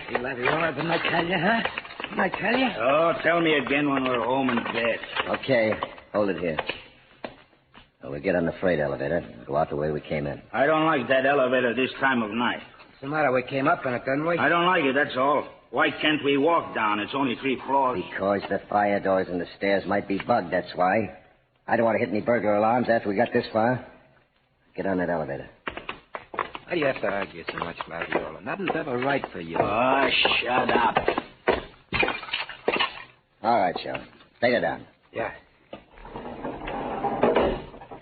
See, Laviola, didn't I tell you, huh? Didn't I tell you? Oh, tell me again when we're home in bed. Okay. Hold it here. Now, we'll get on the freight elevator and go out the way we came in. I don't like that elevator this time of night. What's the matter? We came up in it, didn't we? I don't like it, that's all. Why can't we walk down? It's only 3 floors. Because the fire doors and the stairs might be bugged, that's why. I don't want to hit any burglar alarms after we got this far. Get on that elevator. Why do you have to argue so much, Laviola? Nothing's ever right for you. Oh, shut up. All right, Joe. Take it down. Yeah.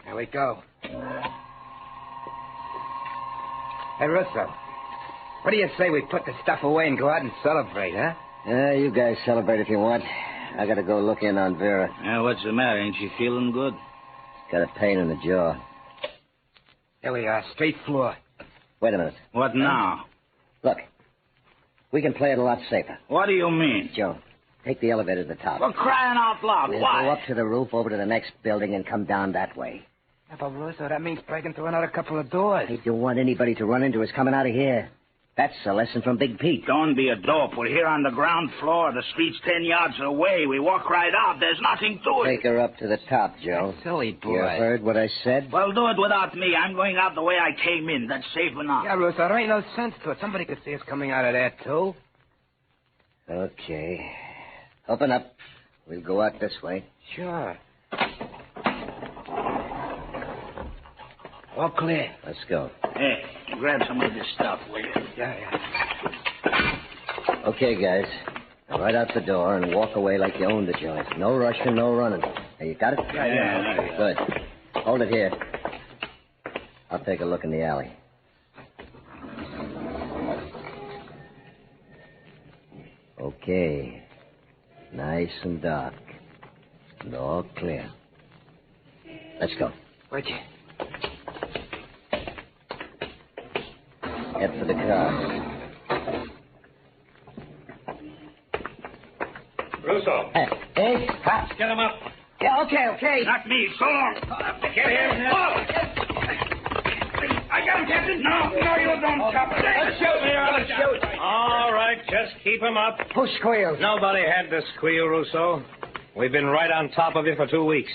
Here we go. Hey, Russo. What do you say we put the stuff away and go out and celebrate, huh? Yeah, you guys celebrate if you want. I gotta go look in on Vera. Yeah, what's the matter? Ain't she feeling good? Got a pain in the jaw. Here we are, straight floor. Wait a minute. What now? Look. We can play it a lot safer. What do you mean? Joe, take the elevator to the top. We're crying out loud. We'll Why? go up to the roof, over to the next building, and come down that way. Yeah, but Russo, that means breaking through another couple of doors. I don't want anybody to run into us coming out of here. That's a lesson from Big Pete. Don't be a dope. We're here on the ground floor. The street's 10 yards away. We walk right out. There's nothing to it. Take her up to the top, Joe. Silly boy. You heard what I said? Well, do it without me. I'm going out the way I came in. That's safe enough. Yeah, Russo, there ain't no sense to it. Somebody could see us coming out of there, too. Okay. Open up. We'll go out this way. Sure. All clear. Let's go. Hey, grab some of this stuff, will you? Yeah. Okay, guys. Now, right out the door and walk away like you own the joint. No rushing, no running. Now, you got it? Yeah. Good. Hold it here. I'll take a look in the alley. Okay. Nice and dark. And all clear. Let's go. Where'd you? Head for the car. Russo. Hey, Cops, get him up. Yeah, okay. Not me. So long. Get him. Oh! I got him, Captain. No, you don't, Chopper. Let's shoot. All right, just keep him up. Who squealed? Nobody had to squeal, Russo. We've been right on top of you for 2 weeks.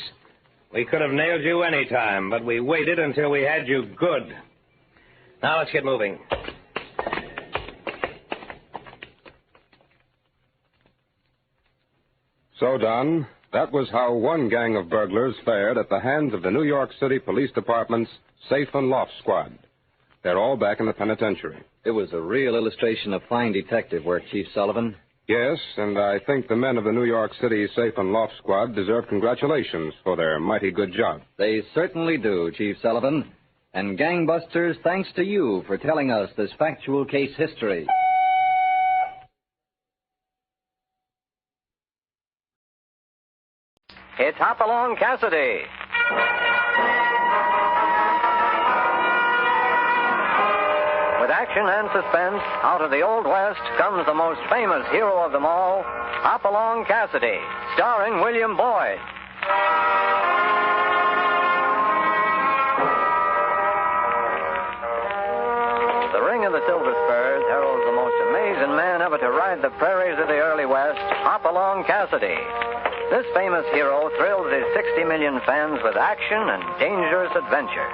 We could have nailed you any time, but we waited until we had you good. Now let's get moving. So, Don, that was how one gang of burglars fared at the hands of the New York City Police Department's Safe and Loft Squad. They're all back in the penitentiary. It was a real illustration of fine detective work, Chief Sullivan. Yes, and I think the men of the New York City Safe and Loft Squad deserve congratulations for their mighty good job. They certainly do, Chief Sullivan. And gangbusters, thanks to you for telling us this factual case history. It's Hopalong Cassidy. With action and suspense, out of the Old West comes the most famous hero of them all, Hopalong Cassidy, starring William Boyd. The Ring of the Silver Spurs heralds the most amazing man ever to ride the prairies of the early West, Hopalong Cassidy. This famous hero thrills his 60 million fans with action and dangerous adventure.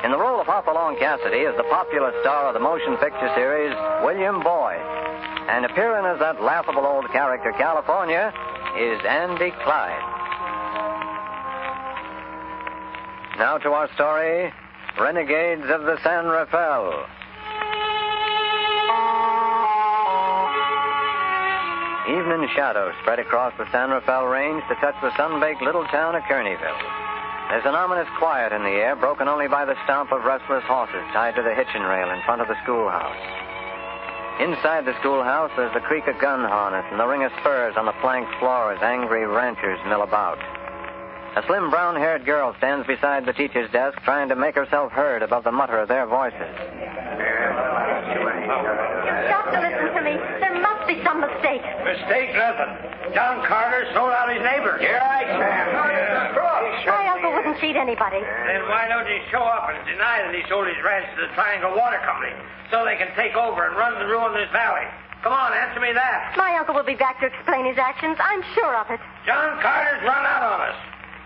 In the role of Hopalong Cassidy is the popular star of the motion picture series, William Boyd. And appearing as that laughable old character, California, is Andy Clyde. Now to our story, Renegades of the San Rafael. Evening shadows spread across the San Rafael Range to touch the sun-baked little town of Kearneyville. There's an ominous quiet in the air, broken only by the stomp of restless horses tied to the hitching rail in front of the schoolhouse. Inside the schoolhouse, there's the creak of gun harness and the ring of spurs on the planked floor as angry ranchers mill about. A slim brown-haired girl stands beside the teacher's desk, trying to make herself heard above the mutter of their voices. You've got to listen to me. There must be some mistake. Mistake nothing. John Carter sold out his neighbor. Here I am. My uncle wouldn't cheat anybody. Then why don't he show up and deny that he sold his ranch to the Triangle Water Company so they can take over and run the ruinous valley? Come on, answer me that. My uncle will be back to explain his actions. I'm sure of it. John Carter's run out on us.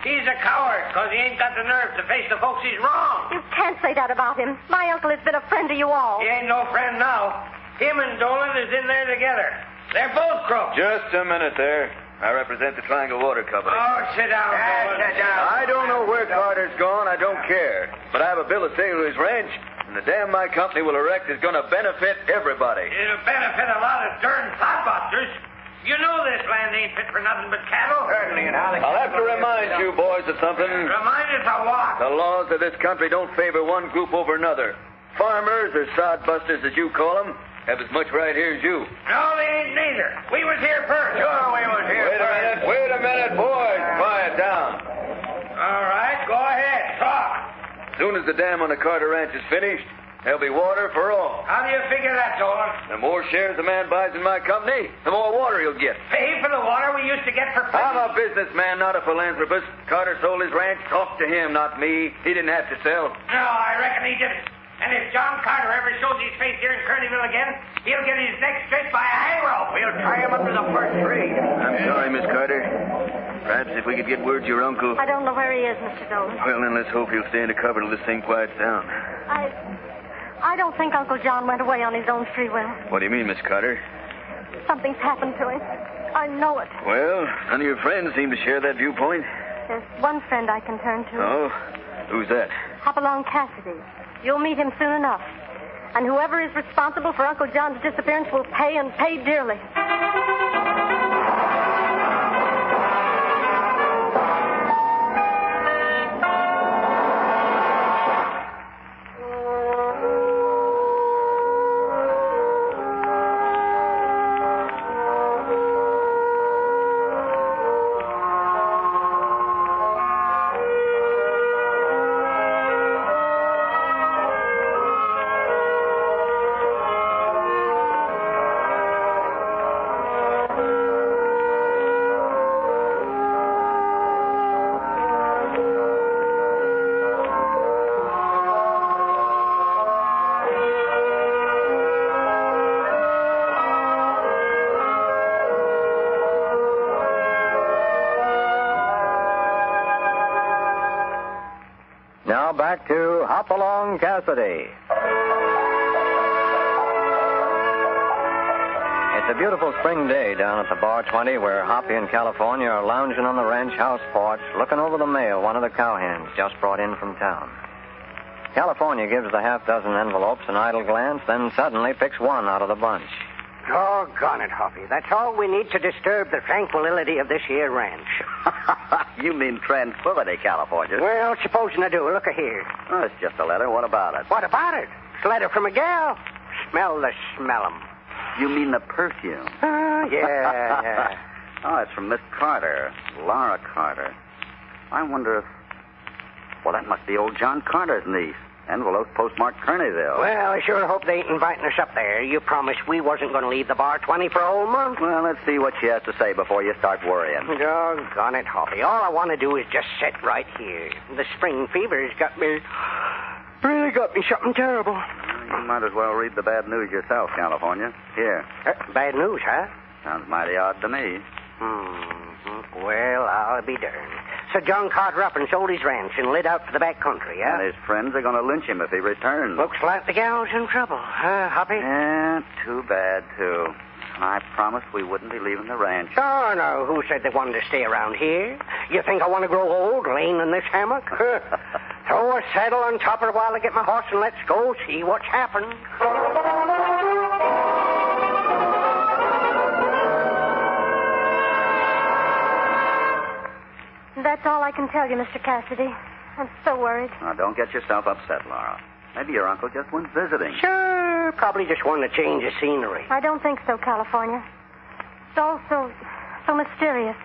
He's a coward because he ain't got the nerve to face the folks he's wronged. You can't say that about him. My uncle has been a friend to you all. He ain't no friend now. Him and Dolan is in there together. They're both crooks. Just a minute there. I represent the Triangle Water Company. Oh, sit down, Dolan. Sit down. I don't know where Carter's gone. I don't care. But I have a bill of sale to his ranch, and the dam my company will erect is going to benefit everybody. It'll benefit a lot of darn clodbusters. You know this land ain't fit for nothing but cattle. Certainly, and I'll have to remind you boys of something. Remind us of what? The laws of this country don't favor one group over another. Farmers, or sodbusters as you call them, have as much right here as you. No, they ain't neither. We was here first. Sure, we was here first. Wait a minute, boys. Quiet down. All right, go ahead. Talk. As soon as the dam on the Carter Ranch is finished, there'll be water for all. How do you figure that, Dolan? The more shares a man buys in my company, the more water he'll get. Pay for the water we used to get for free. I'm a businessman, not a philanthropist. Carter sold his ranch. Talk to him, not me. He didn't have to sell. No, I reckon he didn't. And if John Carter ever shows his face here in Kearneyville again, he'll get his neck stretched by a hang rope. We'll tie him up to the first tree. I'm sorry, Miss Carter. Perhaps if we could get word to your uncle. I don't know where he is, Mr. Dolan. Well, then let's hope he'll stay under cover till this thing quiets down. I don't think Uncle John went away on his own free will. What do you mean, Miss Carter? Something's happened to him. I know it. Well, none of your friends seem to share that viewpoint. There's one friend I can turn to. Oh? Who's that? Hopalong Cassidy. You'll meet him soon enough. And whoever is responsible for Uncle John's disappearance will pay, and pay dearly. Now back to Hopalong Cassidy. It's a beautiful spring day down at the Bar 20 where Hoppy and California are lounging on the ranch house porch, looking over the mail one of the cowhands just brought in from town. California gives the half-dozen envelopes an idle glance, then suddenly picks one out of the bunch. Doggone it, Hoppy. That's all we need to disturb the tranquility of this here ranch. You mean tranquility, California? Well, supposing I do. Look here. Oh, it's just a letter. What about it? What about it? It's a letter from a gal. Smell 'em. You mean the perfume? Yeah. Oh, it's from Miss Carter, Laura Carter. I wonder if... Well, that must be old John Carter's niece. Envelope postmarked Kearneyville. Well, I sure hope they ain't inviting us up there. You promised we wasn't going to leave the Bar 20 for a whole month. Well, let's see what she has to say before you start worrying. Doggone it, Hoppy. All I want to do is just sit right here. The spring fever's got me... really got me something terrible. You might as well read the bad news yourself, California. Here. Bad news, huh? Sounds mighty odd to me. Well, I'll be darned. So John Carter up and sold his ranch and lit out for the back country, huh? And his friends are going to lynch him if he returns. Looks like the gal's in trouble, huh, Hoppy? Yeah, too bad, too. I promised we wouldn't be leaving the ranch. Oh, no. Who said they wanted to stay around here? You think I want to grow old laying in this hammock? Throw a saddle on top of it while I get my horse and let's go see what's happened. That's all I can tell you, Mr. Cassidy. I'm so worried. Now, don't get yourself upset, Laura. Maybe your uncle just went visiting. Sure, probably just wanted to change the scenery. I don't think so, California. It's all so mysterious.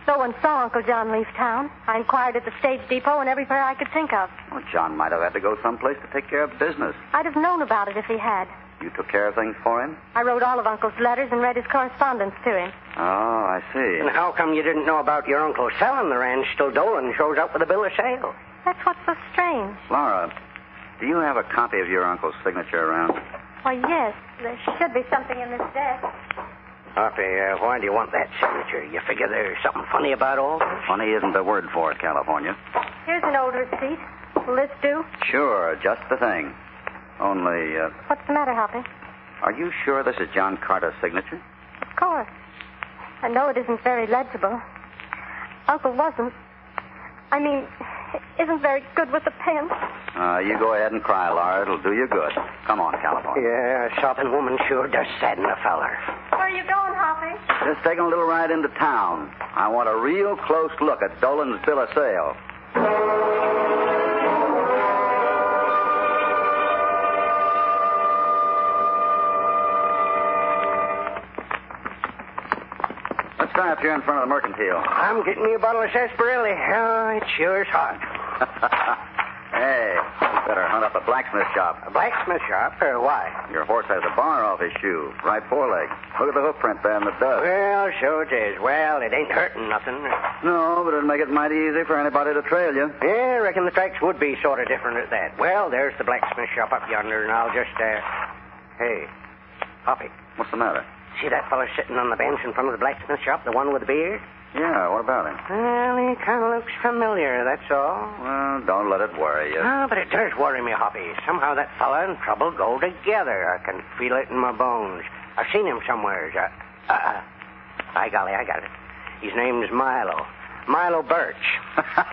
No one saw Uncle John leave town. I inquired at the stage depot and everywhere I could think of. Well, John might have had to go someplace to take care of business. I'd have known about it if he had. You took care of things for him? I wrote all of Uncle's letters and read his correspondence to him. Oh, I see. And how come you didn't know about your uncle selling the ranch till Dolan shows up with a bill of sale? That's what's so strange. Laura, do you have a copy of your uncle's signature around? Why, yes. There should be something in this desk. Hoppy, why do you want that signature? You figure there's something funny about all this? Funny isn't the word for it, California. Here's an old receipt. Will this do? Sure, just the thing. Only, What's the matter, Hoppy? are you sure this is John Carter's signature? Of course. I know it isn't very legible. Uncle isn't very good with the pen. You go ahead and cry, Laura. It'll do you good. Come on, California. Yeah, a sopping woman sure does sadden a feller. Where are you going, Hoppy? Just taking a little ride into town. I want a real close look at Dolan's bill of sale. Let's try up here in front of the mercantile. I'm getting me a bottle of sarsaparilla. Oh, it sure is hot. Hey, you better hunt up a blacksmith shop. A blacksmith shop? Why? Your horse has a bar off his shoe, right foreleg. Look at the hoof print there in the dust. Well, so it is. Well, it ain't hurting nothing. No, but it'd make it mighty easy for anybody to trail you. Yeah, I reckon the tracks would be sort of different at that. Well, there's the blacksmith shop up yonder, and I'll just, Hey, Hoppy. What's the matter? See that fella sitting on the bench in front of the blacksmith shop, the one with the beard? Yeah, what about him? Well, he kind of looks familiar, that's all. Well, don't let it worry you. No, but it does worry me, Hoppy. Somehow that fella and trouble go together. I can feel it in my bones. I've seen him somewhere. By golly, I got it. His name's Milo. Milo Birch.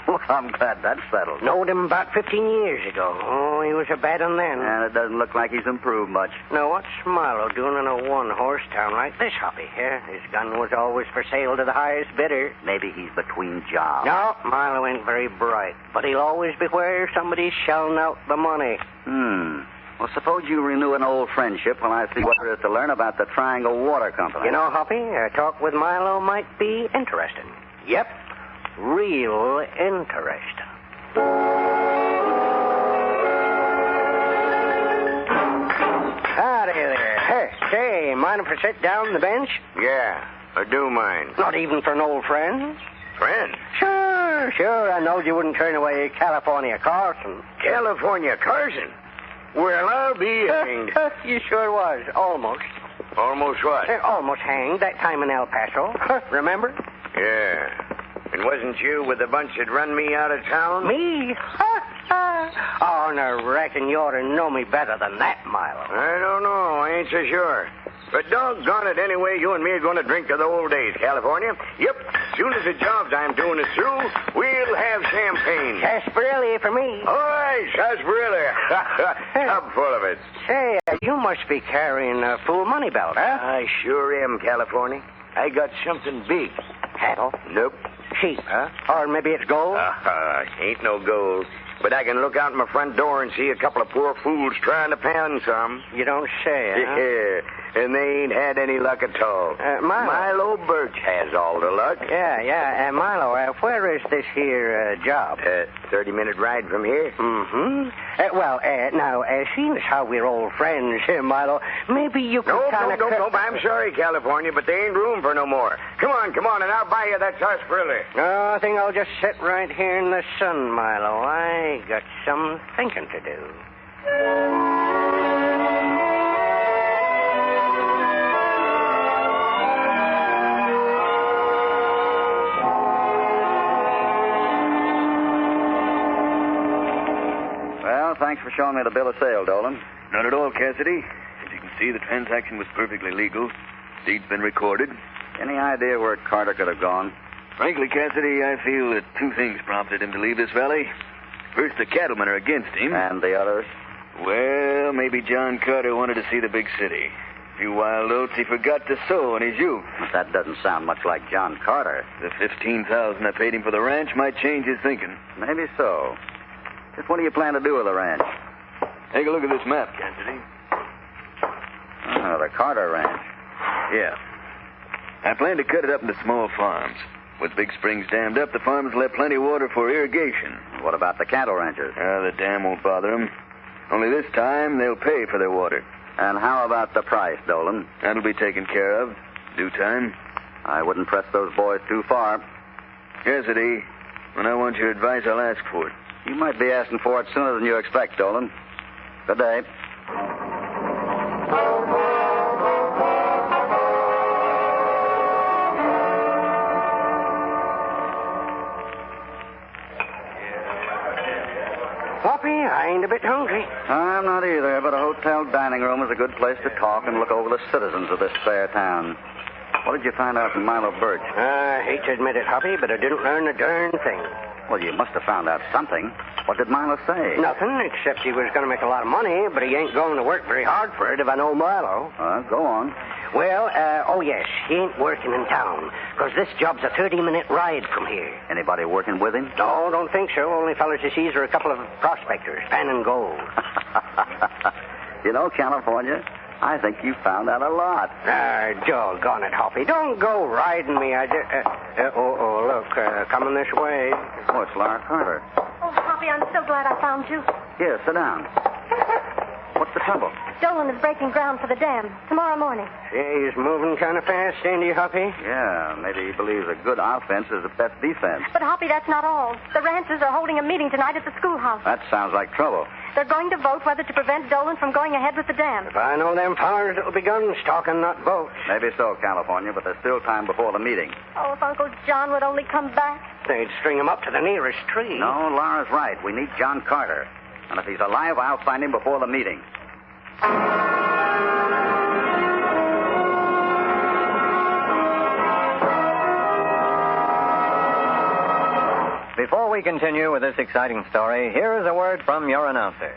Well, I'm glad that's settled. Knowed him about 15 years ago. Oh, he was a bad one then. And it doesn't look like he's improved much. Now, what's Milo doing in a one-horse town like this, Hoppy? Yeah, his gun was always for sale to the highest bidder. Maybe he's between jobs. No, Milo ain't very bright, but he'll always be where somebody's shelling out the money. Well, suppose you renew an old friendship while I see what there is to learn about the Triangle Water Company. You know, Hoppy, a talk with Milo might be interesting. Yep, real interesting. Howdy there. Hey, say, mind if I sit down on the bench? Yeah, I do mind. Not even for an old friend? Friend? Sure. I know you wouldn't turn away California Carson. California Carson? Well, I'll be hanged. You sure was. Almost. Almost what? Almost hanged that time in El Paso. Remember? Yeah. And wasn't you with the bunch that run me out of town? Me? Oh, now, reckon you ought to know me better than that, Milo. I don't know. I ain't so sure. But doggone it, anyway, you and me are going to drink to the old days, California. Yep. As soon as the jobs I'm doing is through, we'll have champagne. Sarsaparilla for me. All right, sarsaparilla. Tub full of it. Say, you must be carrying a full money belt, huh? I sure am, California. I got something big. Cattle? Nope. Sheep, huh? Or maybe it's gold? Ain't no gold. But I can look out my front door and see a couple of poor fools trying to pan some. You don't say, huh? Yeah, and they ain't had any luck at all. Milo Birch has all the luck. Yeah. Milo, where is this here job? 30-minute ride from here. Mm-hmm. Now, seeing as how we're old friends here, Milo, maybe you could kind of... No, I'm sorry, California, but there ain't room for no more. Come on, and I'll buy you that sarsaparilla. No, I think I'll just sit right here in the sun, Milo. I got some thinking to do. Well, thanks for showing me the bill of sale, Dolan. Not at all, Cassidy. As you can see, the transaction was perfectly legal. Deed's been recorded. Any idea where Carter could have gone? Frankly, Cassidy, I feel that two things prompted him to leave this valley. First, the cattlemen are against him. And the others? Well, maybe John Carter wanted to see the big city. A few wild oats he forgot to sow in his youth. But that doesn't sound much like John Carter. The $15,000 I paid him for the ranch might change his thinking. Maybe so. Just what do you plan to do with the ranch? Take a look at this map, Cassidy. The Carter Ranch. Yeah. I plan to cut it up into small farms. With big springs dammed up, the farmers will have plenty of water for irrigation. What about the cattle ranchers? The dam won't bother them. Only this time, they'll pay for their water. And how about the price, Dolan? That'll be taken care of. Due time. I wouldn't press those boys too far. Cassidy, when I want your advice, I'll ask for it. You might be asking for it sooner than you expect, Dolan. Good day. Hoppy, I ain't a bit hungry. I'm not either, but a hotel dining room is a good place to talk and look over the citizens of this fair town. What did you find out from Milo Birch? I hate to admit it, Hoppy, but I didn't learn a darn thing. Well, you must have found out something. What did Milo say? Nothing, except he was going to make a lot of money, but he ain't going to work very hard for it if I know Milo. Go on. Well, oh yes, he ain't working in town, because this job's a 30-minute ride from here. Anybody working with him? No, don't think so. Only fellas he sees are a couple of prospectors, panning gold. You know, California, I think you found out a lot. Doggone it, Hoppy. Don't go riding me. Look, coming this way. Oh, it's Laura Carter. Oh, Hoppy, I'm so glad I found you. Here, sit down. What's the trouble? Dolan is breaking ground for the dam tomorrow morning. He's moving kind of fast, ain't he, Hoppy? Yeah, maybe he believes a good offense is the best defense. But, Hoppy, that's not all. The ranchers are holding a meeting tonight at the schoolhouse. That sounds like trouble. They're going to vote whether to prevent Dolan from going ahead with the dam. If I know them fellers, it'll be guns talking, not votes. Maybe so, California, but there's still time before the meeting. Oh, if Uncle John would only come back. They'd string him up to the nearest tree. No, Laura's right. We need John Carter. And if he's alive, I'll find him before the meeting. Before we continue with this exciting story, here is a word from your announcer.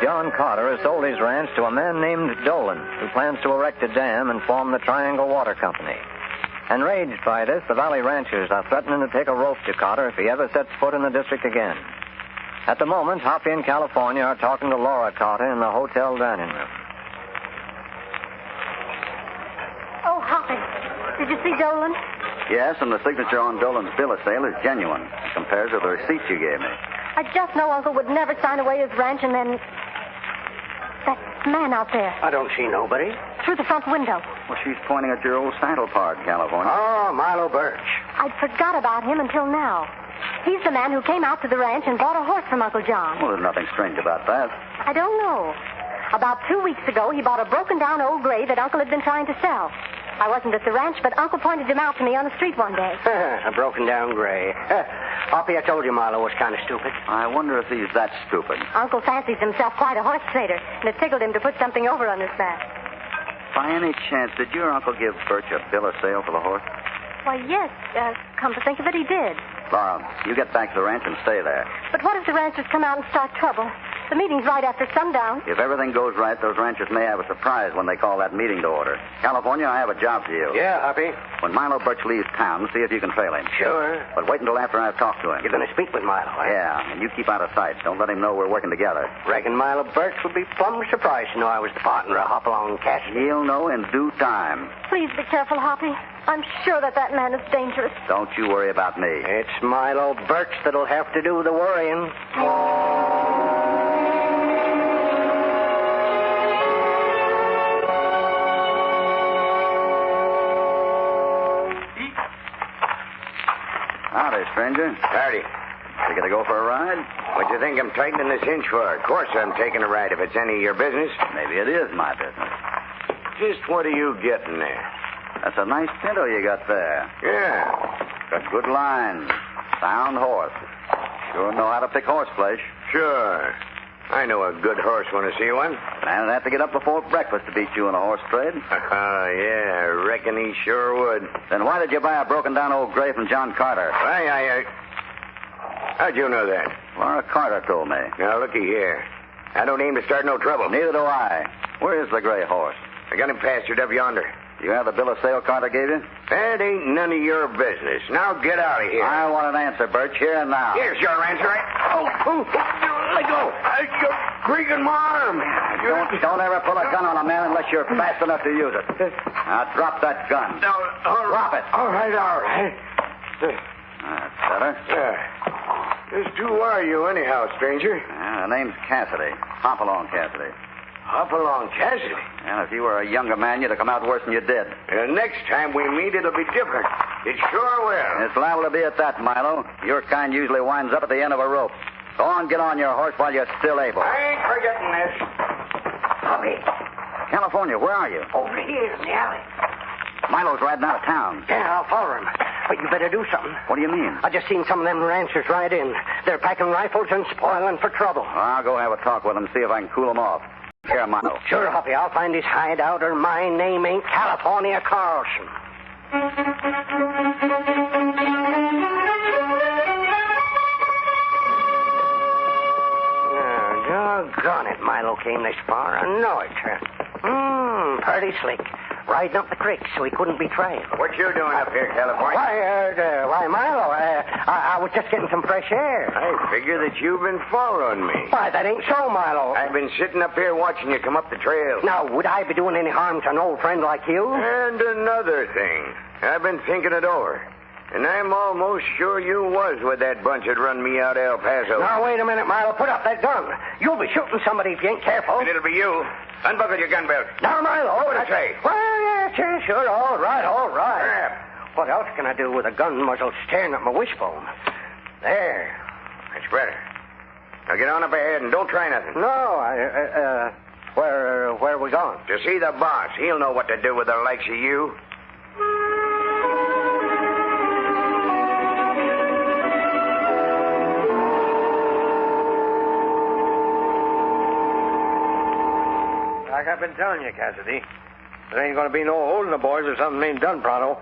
John Carter has sold his ranch to a man named Dolan, who plans to erect a dam and form the Triangle Water Company. Enraged by this, the Valley ranchers are threatening to take a rope to Carter if he ever sets foot in the district again. At the moment, Hoppy and California are talking to Laura Carter in the hotel dining room. Oh, Hoppy, did you see Dolan? Yes, and the signature on Dolan's bill of sale is genuine. It compares with the receipt you gave me. I just know Uncle would never sign away his ranch and then... That man out there. I don't see nobody. Through the front window. Well, she's pointing at your old saddle part, California. Oh, Milo Birch. I'd forgot about him until now. He's the man who came out to the ranch and bought a horse from Uncle John. Well, there's nothing strange about that. I don't know. About 2 weeks ago, he bought a broken-down old gray that Uncle had been trying to sell. I wasn't at the ranch, but Uncle pointed him out to me on the street one day. A broken-down gray. Hoppy, I told you Milo was kind of stupid. I wonder if he's that stupid. Uncle fancies himself quite a horse trader, and it tickled him to put something over on his back. By any chance, did your uncle give Birch a bill of sale for the horse? Why, yes. Come to think of it, he did. Laura, you get back to the ranch and stay there. But what if the ranchers come out and start trouble? The meeting's right after sundown. If everything goes right, those ranchers may have a surprise when they call that meeting to order. California, I have a job for you. Yeah, Hoppy. When Milo Birch leaves town, see if you can trail him. Sure. But wait until after I've talked to him. You're going to speak with Milo, eh? Yeah, and you keep out of sight. Don't let him know we're working together. Reckon Milo Birch will be plumb surprised to know I was the partner of Hopalong Cassidy. He'll know in due time. Please be careful, Hoppy. I'm sure that man is dangerous. Don't you worry about me. It's Milo Birch that'll have to do the worrying. Howdy, stranger. Howdy. You gonna go for a ride? What do you think I'm tightening this inch for? Of course I'm taking a ride if it's any of your business. Maybe it is my business. Just what are you getting there? That's a nice pinto you got there. Yeah. Got good lines. Sound horse. Sure know how to pick horse flesh. Sure. I know a good horse when I see one. Man, I'd have to get up before breakfast to beat you in a horse trade. Yeah, reckon he sure would. Then why did you buy a broken-down old gray from John Carter? How'd you know that? Laura Carter told me. Now, looky here. I don't aim to start no trouble. Neither do I. Where is the gray horse? I got him pastured up yonder. You have the bill of sale Carter gave you? That ain't none of your business. Now get out of here. I want an answer, Birch, here and now. Here's your answer. Let go. You're breaking my arm. Don't ever pull a gun on a man unless you're fast enough to use it. Now drop that gun. No, drop it. All right. That's better. Just who are you, anyhow, stranger? The name's Cassidy. Hopalong Cassidy. Hopalong Cassidy? And if you were a younger man, you'd have come out worse than you did. Next time we meet, it'll be different. It sure will. It's liable to be at that, Milo. Your kind usually winds up at the end of a rope. Go on, get on your horse while you're still able. I ain't forgetting this. Hoppy. California, where are you? Over here in the alley. Milo's riding out of town. Yeah, I'll follow him. But you better do something. What do you mean? I just seen some of them ranchers ride in. They're packing rifles and spoiling for trouble. I'll go have a talk with them, see if I can cool them off. Here, Milo. Sure, Hoppy. I'll find his hideout, or my name ain't California Carlson. Doggone it, Milo came this far. I know it. Pretty slick. Riding up the creek so he couldn't be trailed. What you doing up here, California? Why, Milo, I was just getting some fresh air. I figure that you've been following me. Why, that ain't so, Milo. I've been sitting up here watching you come up the trail. Now, would I be doing any harm to an old friend like you? And another thing. I've been thinking it over. And I'm almost sure you was with that bunch that run me out of El Paso. Now, wait a minute, Milo. Put up that gun. You'll be shooting somebody if you ain't careful. And it'll be you. Unbuckle your gun belt. Now, Milo. What I say? Well, yeah, sure. All right. What else can I do with a gun muzzle staring at my wishbone? There. That's better. Now get on up ahead and don't try nothing. No, where are we going? To see the boss. He'll know what to do with the likes of you. Like I've been telling you, Cassidy, there ain't going to be no holding the boys if something ain't done pronto.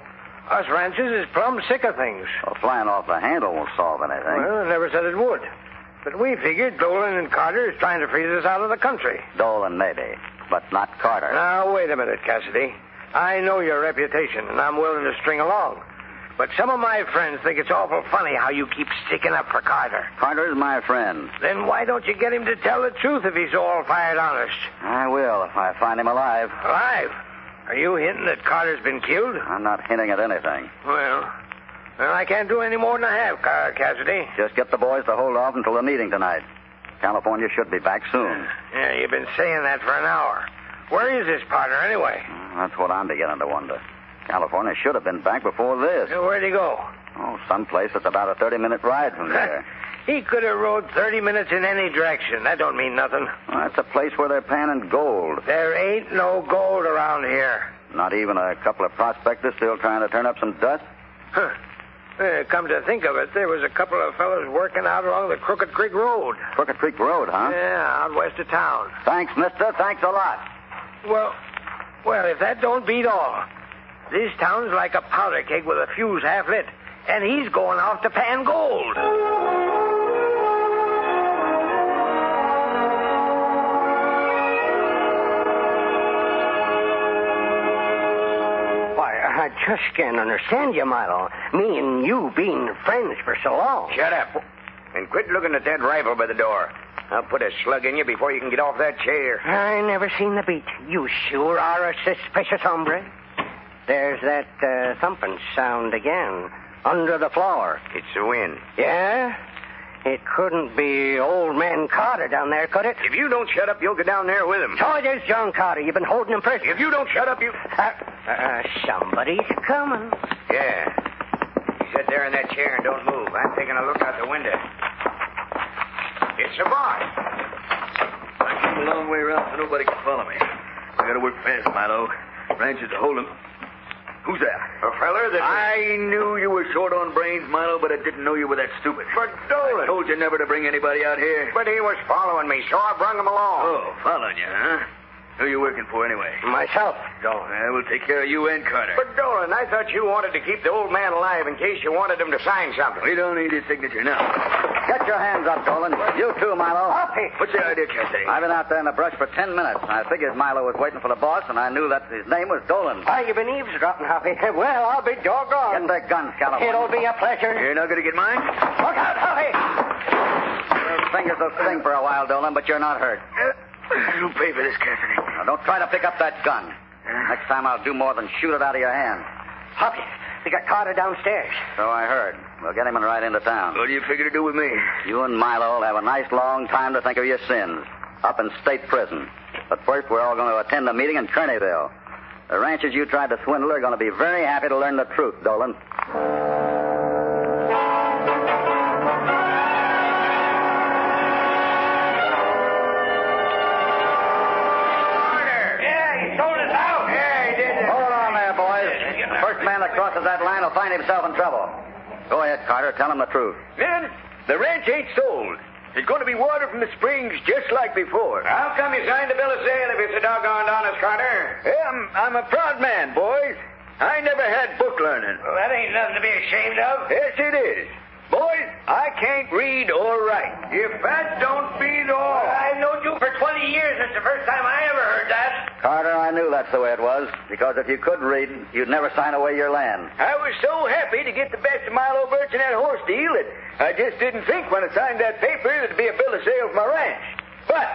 Us ranchers is plumb sick of things. Well, flying off the handle won't solve anything. Well, I never said it would. But we figured Dolan and Carter is trying to freeze us out of the country. Dolan, maybe, but not Carter. Now, wait a minute, Cassidy. I know your reputation, and I'm willing to string along. But some of my friends think it's awful funny how you keep sticking up for Carter. Carter's my friend. Then why don't you get him to tell the truth if he's all fired honest? I will if I find him alive. Alive? Are you hinting that Carter's been killed? I'm not hinting at anything. Well, I can't do any more than I have, Cassidy. Just get the boys to hold off until the meeting tonight. California should be back soon. Yeah, you've been saying that for an hour. Where is this partner, anyway? That's what I'm beginning to wonder. California should have been back before this. Where'd he go? Oh, someplace that's about a 30-minute ride from there. He could have rode 30 minutes in any direction. That don't mean nothing. Well, that's a place where they're panning gold. There ain't no gold around here. Not even a couple of prospectors still trying to turn up some dust? Huh. Come to think of it, there was a couple of fellas working out along the Crooked Creek Road. Crooked Creek Road, huh? Yeah, out west of town. Thanks, mister. Thanks a lot. Well, if that don't beat all. This town's like a powder keg with a fuse half lit. And he's going off to pan gold. I just can't understand you, Milo. Me and you being friends for so long. Shut up. And quit looking at that rifle by the door. I'll put a slug in you before you can get off that chair. I never seen the beat. You sure are a suspicious hombre. There's that thumping sound again. Under the floor. It's the wind. Yeah? It couldn't be old man Carter down there, could it? If you don't shut up, you'll go down there with him. So it is John Carter. You've been holding him prisoner. If you don't shut up, you... Somebody's coming. Yeah. You sit there in that chair and don't move. I'm taking a look out the window. It's the boss. I came a long way around so nobody can follow me. I gotta work fast, Milo. Ranch is a hold'em. Who's that? A feller that... I knew you were short on brains, Milo, but I didn't know you were that stupid. But Dolan... I told you never to bring anybody out here. But he was following me, so I brung him along. Oh, following you, huh? Who are you working for, anyway? Myself, Dolan. We'll take care of you and Carter. But, Dolan, I thought you wanted to keep the old man alive in case you wanted him to sign something. We don't need his signature now. Get your hands up, Dolan. You too, Milo. Okay. What's your idea, Cassidy? I've been out there in the brush for 10 minutes. I figured Milo was waiting for the boss, and I knew that his name was Dolan. Why, you've been eavesdropping, Hoppy. Well, I'll be doggone. Get the guns, California. It'll be a pleasure. You're not going to get mine? Look out, Hoppy. Your fingers will sting for a while, Dolan, but you're not hurt. You'll pay for this, Cassidy. Now, don't try to pick up that gun. Next time I'll do more than shoot it out of your hand. Hoppy, they got Carter downstairs. So I heard. We'll get him and ride into town. What do you figure to do with me? You and Milo will have a nice long time to think of your sins. Up in state prison. But first, we're all going to attend a meeting in Kearneyville. The ranchers you tried to swindle are going to be very happy to learn the truth, Dolan. Crosses that line will find himself in trouble. Go ahead, Carter. Tell him the truth. Men, the ranch ain't sold. It's going to be water from the springs just like before. How come you signed the bill of sale if it's a doggone honest, Carter? I'm a proud man, boys. I never had book learning. Well, that ain't nothing to be ashamed of. Yes, it is. Boys, I can't read or write. If that don't beat all. Well, I've known you for 20 years. It's the first time I ever heard that. Carter, I knew that's the way it was. Because if you could read, you'd never sign away your land. I was so happy to get the best of Milo Birch and that horse deal that I just didn't think when I signed that paper there'd be a bill of sale for my ranch. But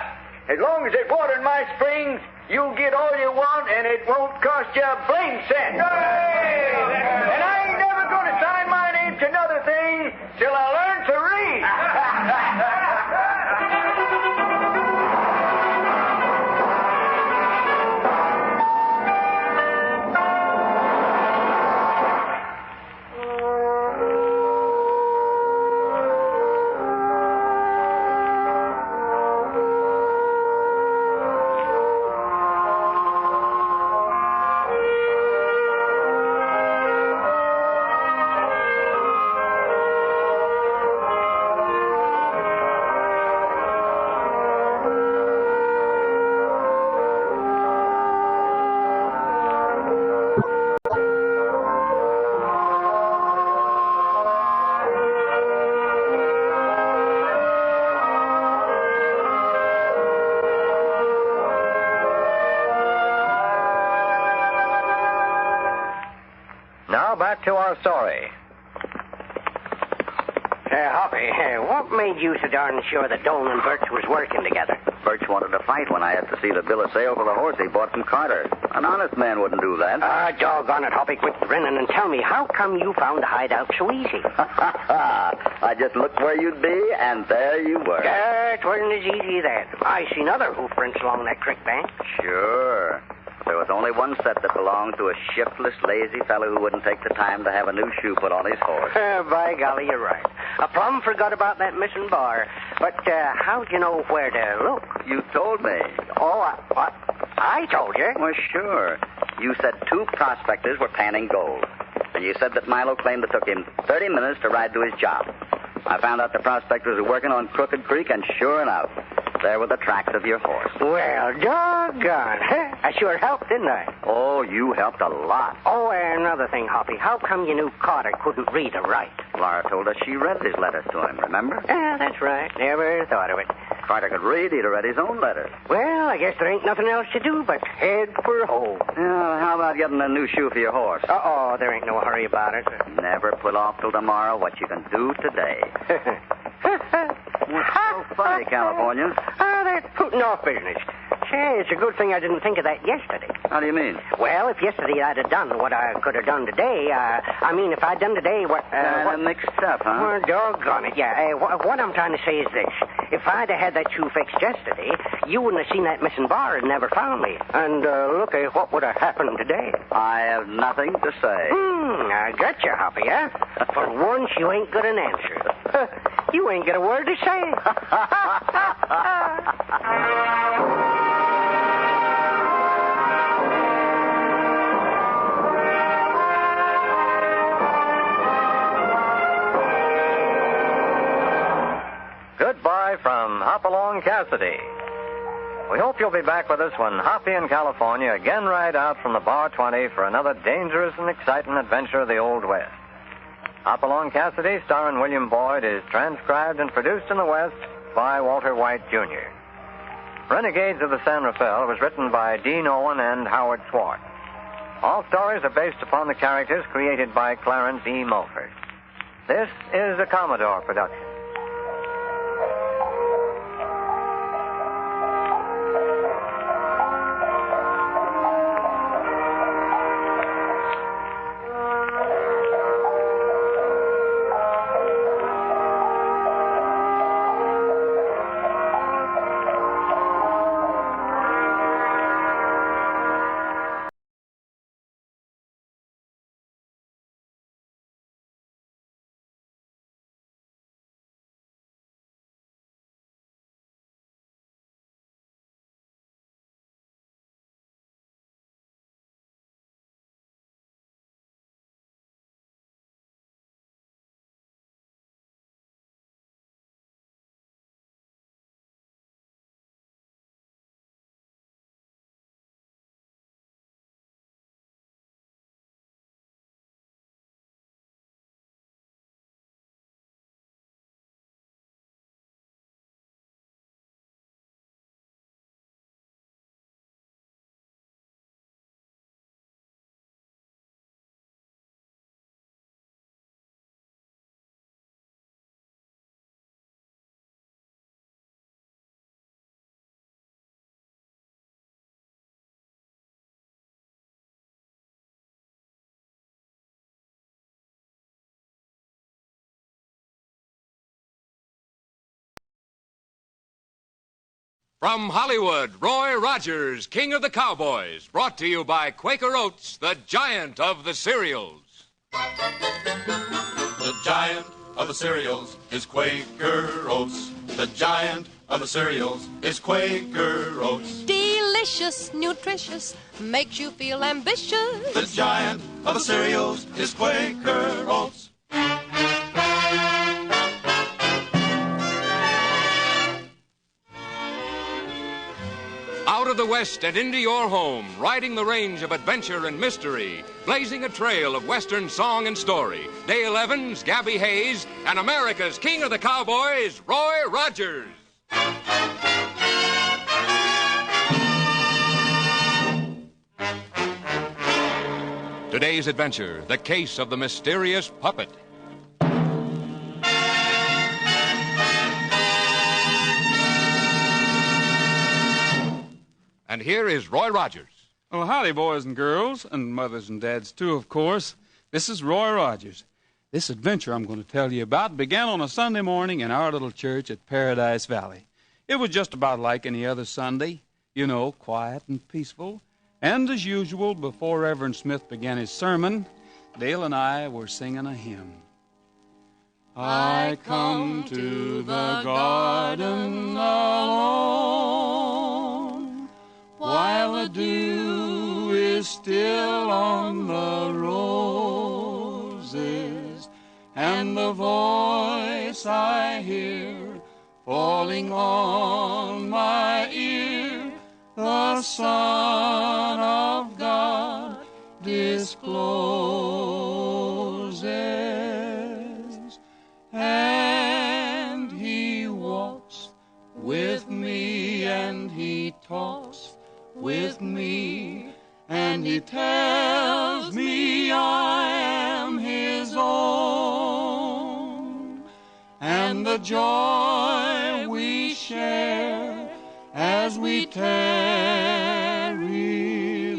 as long as there's water in my springs, you'll get all you want and it won't cost you a blame cent. Hey! And I ain't never going to sign my name to another thing till I learn to read. Now back to our story. Hoppy, what made you so darn sure that Dolan and Birch was working together? Birch wanted to fight when I had to see the bill of sale for the horse he bought from Carter. An honest man wouldn't do that. Doggone it, Hoppy, quit grinning and tell me, how come you found the hideout so easy? I just looked where you'd be, and there you were. It wasn't as easy as that. I seen other hoof prints along that creek bank. Sure. There was only one set that belonged to a shiftless, lazy fellow who wouldn't take the time to have a new shoe put on his horse. By golly, you're right. I plumb forgot about that missing bar. But how'd you know where to look? You told me. Oh, I told you? Well, sure. You said 2 prospectors were panning gold. And you said that Milo claimed it took him 30 minutes to ride to his job. I found out the prospectors were working on Crooked Creek, and sure enough, There were the tracks of your horse. Well, doggone. I sure helped, didn't I? Oh, you helped a lot. Oh, another thing, Hoppy. How come you knew Carter couldn't read or write? Laura told us she read his letters to him, remember? Yeah, that's right. Never thought of it. If Carter could read, he'd have read his own letters. Well, I guess there ain't nothing else to do but head for home. Yeah, how about getting a new shoe for your horse? Uh-oh, there ain't no hurry about it. Never put off till tomorrow what you can do today. What's so funny, California? That putting off business. Say, it's a good thing I didn't think of that yesterday. How do you mean? Well, if yesterday I'd have done what I could have done today, if I'd done today what... mixed up, huh? Well, doggone it, yeah. What I'm trying to say is this. If I'd have had that shoe fixed yesterday, you wouldn't have seen that missing bar and never found me. And look at what would have happened today. I have nothing to say. I got you, Hoppy, huh? For once, you ain't got an answer. You ain't got a word to say. Goodbye from Hopalong Cassidy. We hope you'll be back with us when Hoppy and California again ride out from the Bar 20 for another dangerous and exciting adventure of the Old West. Hopalong Cassidy, starring William Boyd, is transcribed and produced in the West by Walter White, Jr. Renegades of the San Rafael was written by Dean Owen and Howard Swart. All stories are based upon the characters created by Clarence E. Mulford. This is a Commodore production. From Hollywood, Roy Rogers, King of the Cowboys, brought to you by Quaker Oats, the giant of the cereals. The giant of the cereals is Quaker Oats. The giant of the cereals is Quaker Oats. Delicious, nutritious, makes you feel ambitious. The giant of the cereals is Quaker Oats. Out of the West and into your home, riding the range of adventure and mystery, blazing a trail of Western song and story. Dale Evans, Gabby Hayes, and America's King of the Cowboys, Roy Rogers. Today's adventure, the case of the mysterious puppet. And here is Roy Rogers. Well, howdy, boys and girls, and mothers and dads, too, of course. This is Roy Rogers. This adventure I'm going to tell you about began on a Sunday morning in our little church at Paradise Valley. It was just about like any other Sunday, you know, quiet and peaceful. And as usual, before Reverend Smith began his sermon, Dale and I were singing a hymn. I come to the garden alone, while the dew is still on the roses, and the voice I hear falling on my ear, the Son of God discloses, and he walks with me, and he talks with me, and he tells me I am his own, and the joy we share as we tarry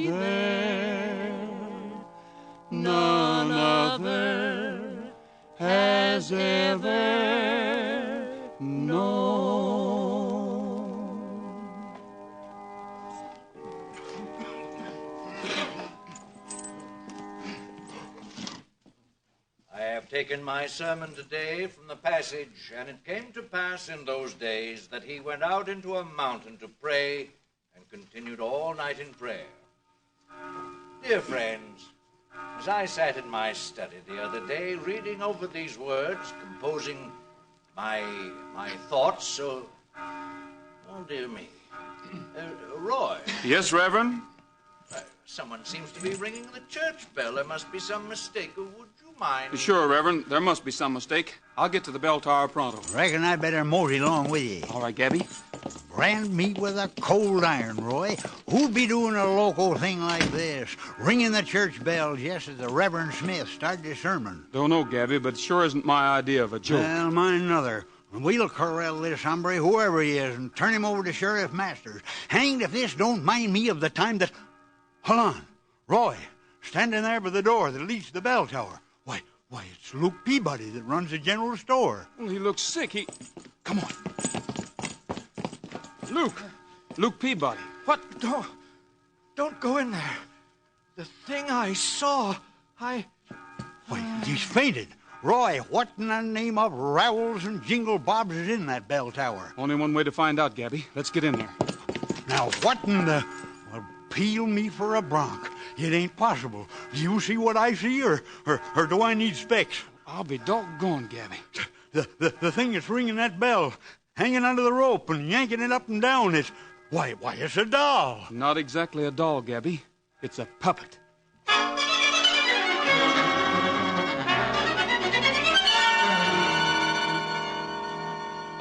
there, none other has ever known. I have taken my sermon today from the passage, and it came to pass in those days that he went out into a mountain to pray and continued all night in prayer. Dear friends, as I sat in my study the other day reading over these words, composing my thoughts, so, oh dear me. Roy. Yes, Reverend? Someone seems to be ringing the church bell. There must be some mistake. Would you mind? Sure, Reverend. There must be some mistake. I'll get to the bell tower pronto. Reckon I better mosey along with you. All right, Gabby. Brand me with a cold iron, Roy. Who'd be doing a local thing like this? Ringing the church bell just as the Reverend Smith started his sermon. Don't know, Gabby, but it sure isn't my idea of a joke. Well, mine neither. We'll corral this hombre, whoever he is, and turn him over to Sheriff Masters. Hanged if this don't mind me of the time that... Hold on. Roy, standing there by the door that leads to the bell tower. Why, it's Luke Peabody that runs the general store. Well, he looks sick. Come on. Luke Peabody. What? Don't go in there. The thing I saw, Why, he's fainted. Roy, what in the name of Rowells and Jingle Bobs is in that bell tower? Only one way to find out, Gabby. Let's get in there. Now, what in the... Well, peel me for a bronc. It ain't possible. Do you see what I see, or do I need specs? I'll be doggone, Gabby. The thing that's ringing that bell, hanging onto the rope and yanking it up and down, it's... Why, it's a doll. Not exactly a doll, Gabby. It's a puppet.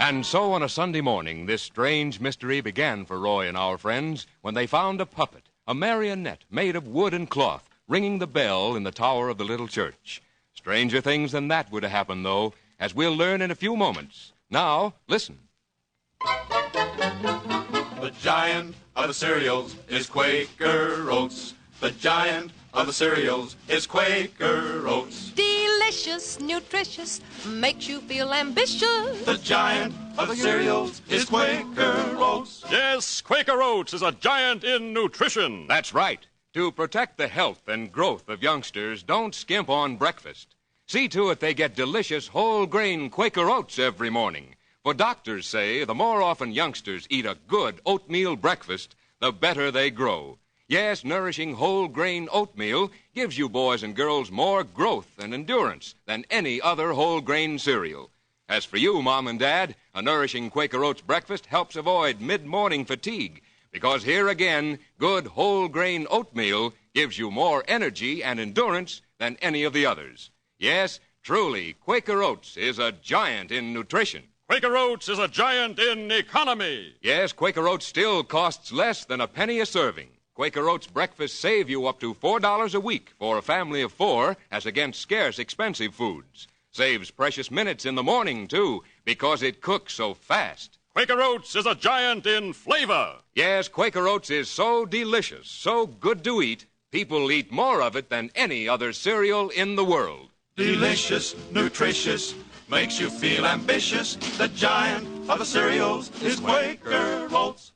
And so on a Sunday morning, this strange mystery began for Roy and our friends when they found a puppet, a marionette made of wood and cloth, ringing the bell in the tower of the little church. Stranger things than that would have happened, though, as we'll learn in a few moments. Now, listen. The giant of the cereals is Quaker Oats. The giant of the cereals is Quaker Oats. Delicious, nutritious, makes you feel ambitious. The giant of the cereals is Quaker Oats. Yes, Quaker Oats is a giant in nutrition. That's right. To protect the health and growth of youngsters, don't skimp on breakfast. See to it they get delicious whole-grain Quaker Oats every morning. For doctors say the more often youngsters eat a good oatmeal breakfast, the better they grow. Yes, nourishing whole-grain oatmeal gives you boys and girls more growth and endurance than any other whole-grain cereal. As for you, Mom and Dad, a nourishing Quaker Oats breakfast helps avoid mid-morning fatigue, because here again, good whole-grain oatmeal gives you more energy and endurance than any of the others. Yes, truly, Quaker Oats is a giant in nutrition. Quaker Oats is a giant in economy. Yes, Quaker Oats still costs less than a penny a serving. Quaker Oats breakfasts save you up to $4 a week for a family of 4 as against scarce, expensive foods. Saves precious minutes in the morning, too, because it cooks so fast. Quaker Oats is a giant in flavor. Yes, Quaker Oats is so delicious, so good to eat, people eat more of it than any other cereal in the world. Delicious, nutritious, makes you feel ambitious. The giant of the cereals is Quaker Oats.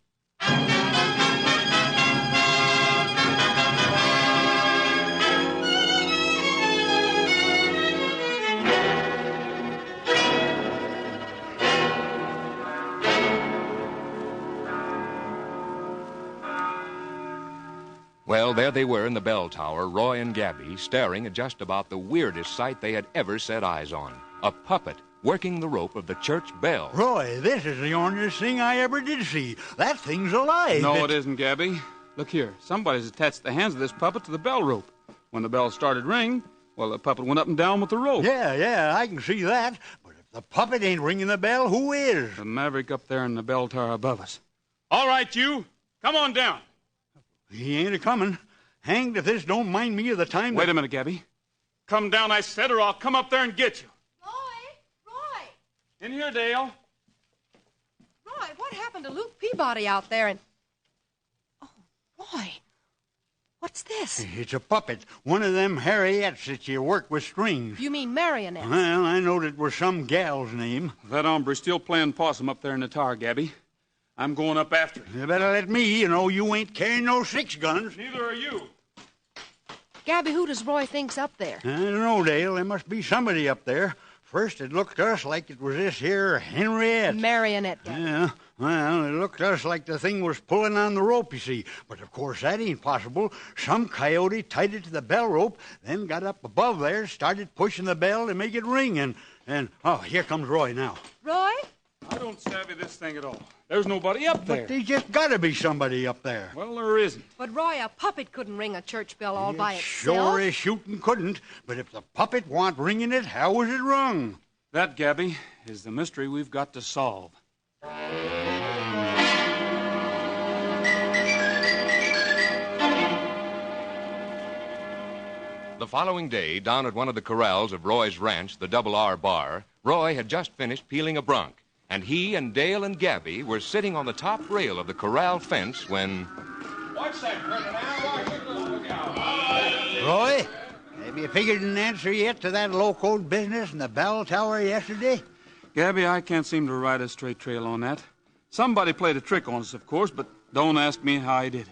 Well, there they were in the bell tower, Roy and Gabby, staring at just about the weirdest sight they had ever set eyes on. A puppet working the rope of the church bell. Roy, this is the ornest thing I ever did see. That thing's alive. No, it isn't, Gabby. Look here. Somebody's attached the hands of this puppet to the bell rope. When the bell started ringing, well, the puppet went up and down with the rope. Yeah, I can see that. But if the puppet ain't ringing the bell, who is? The maverick up there in the bell tower above us. All right, you. Come on down. He ain't a-coming. Hanged if this don't mind me of the time... Wait a minute, Gabby. Come down, I said, or I'll come up there and get you. Roy! In here, Dale. Roy, what happened to Luke Peabody out there and... Oh, Roy, what's this? It's a puppet. One of them Harriettes that you work with strings. You mean marionettes? Well, I knowed it was some gal's name. That hombre's still playing possum up there in the tower, Gabby. I'm going up after him. You better let me. You ain't carrying no 6 guns. Neither are you. Gabby, who does Roy think's up there? I don't know, Dale. There must be somebody up there. First, it looked to us like it was this here Henriette. Marionette, Gabby. Yeah, well, it looked to us like the thing was pulling on the rope, you see. But, of course, that ain't possible. Some coyote tied it to the bell rope, then got up above there, started pushing the bell to make it ring, and oh, here comes Roy now. Roy? I don't savvy this thing at all. There's nobody up there. But there's just got to be somebody up there. Well, there isn't. But, Roy, a puppet couldn't ring a church bell all by itself. Sure as shooting couldn't. But if the puppet wa'n't ringing it, how was it rung? That, Gabby, is the mystery we've got to solve. The following day, down at one of the corrals of Roy's ranch, the Double R Bar, Roy had just finished peeling a bronc, and he and Dale and Gabby were sitting on the top rail of the corral fence when... What's that, Roy, have you figured an answer yet to that locoed business in the bell tower yesterday? Gabby, I can't seem to ride a straight trail on that. Somebody played a trick on us, of course, but don't ask me how he did it.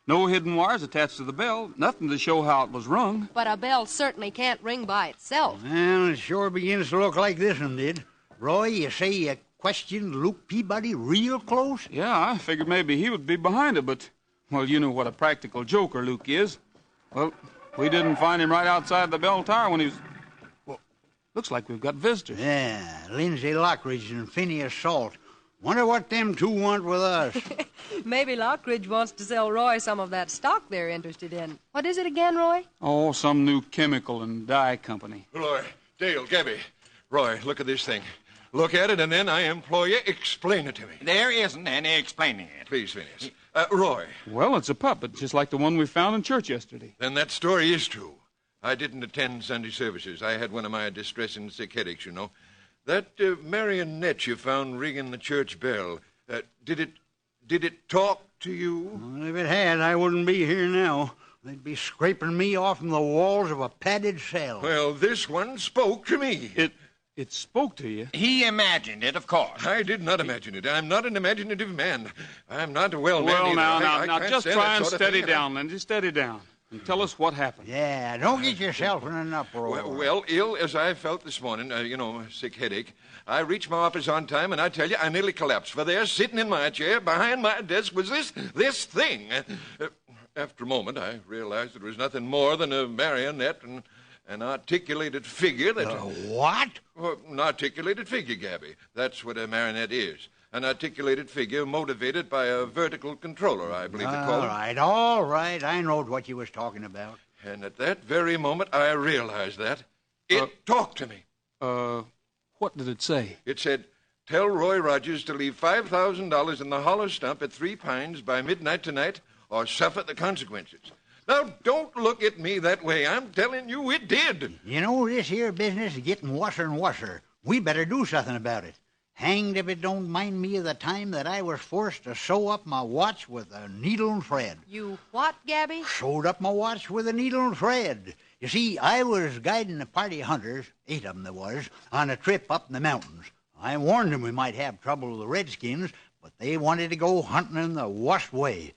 No hidden wires attached to the bell, nothing to show how it was rung. But a bell certainly can't ring by itself. Well, it sure begins to look like this one did. Roy, you say you questioned Luke Peabody real close? Yeah, I figured maybe he would be behind it, but, well, you know what a practical joker Luke is. Well, we didn't find him right outside the bell tower when he was... Well, looks like we've got visitors. Yeah, Lindsay Lockridge and Phineas Salt. Wonder what them two want with us. Maybe Lockridge wants to sell Roy some of that stock they're interested in. What is it again, Roy? Oh, some new chemical and dye company. Roy, Dale, Gabby. Roy, look at this thing. Look at it, and then I implore you, explain it to me. There isn't any explaining it. Please, Phineas. Roy. Well, it's a puppet, just like the one we found in church yesterday. Then that story is true. I didn't attend Sunday services. I had one of my distressing sick headaches, you know. That marionette you found ringing the church bell, did it talk to you? Well, if it had, I wouldn't be here now. They'd be scraping me off from the walls of a padded cell. Well, this one spoke to me. It spoke to you? He imagined it, of course. I did not imagine it. I'm not an imaginative man. I'm not a well man Well, either. now, just try and steady down, Lindsay. Steady down. And tell us what happened. Yeah, don't get yourself in an uproar. Well, ill as I felt this morning, sick headache, I reached my office on time, and I tell you, I nearly collapsed. For there, sitting in my chair, behind my desk, was this thing. After a moment, I realized it was nothing more than a marionette and an articulated figure that... what? An articulated figure, Gabby. That's what a marionette is. An articulated figure motivated by a vertical controller, I believe they call it. All right. I knowed what you was talking about. And at that very moment, I realized that. It talked to me. What did it say? It said, tell Roy Rogers to leave $5,000 in the hollow stump at 3 Pines by midnight tonight or suffer the consequences. Now, don't look at me that way. I'm telling you it did. You know, this here business is getting worser and worser. We better do something about it. Hanged if it don't mind me of the time that I was forced to sew up my watch with a needle and thread. You what, Gabby? Sewed up my watch with a needle and thread. You see, I was guiding a party of hunters, 8 of them there was, on a trip up in the mountains. I warned them we might have trouble with the redskins, but they wanted to go hunting in the worst way.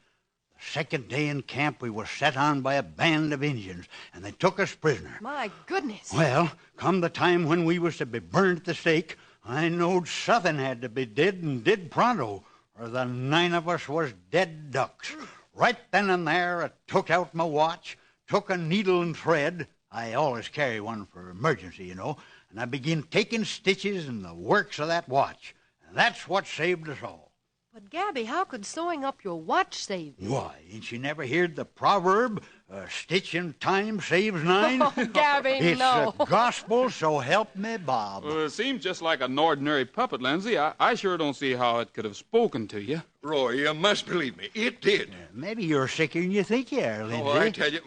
The second day in camp, we were set on by a band of Indians, and they took us prisoner. My goodness. Well, come the time when we was to be burned at the stake, I knowed something had to be did, and did pronto, or the 9 of us was dead ducks. Right then and there, I took out my watch, took a needle and thread. I always carry one for emergency, you know. and I begin taking stitches in the works of that watch. And that's what saved us all. But, Gabby, how could sewing up your watch save you? Why, ain't you never heard the proverb, a stitch in time saves nine? Oh, Gabby, it's no. the gospel, so help me, Bob. Well, it seems just like an ordinary puppet, Lindsay. I sure don't see how it could have spoken to you. Roy, you must believe me. It did. Maybe you're sicker than you think you are, Lindsay. Oh, I tell you.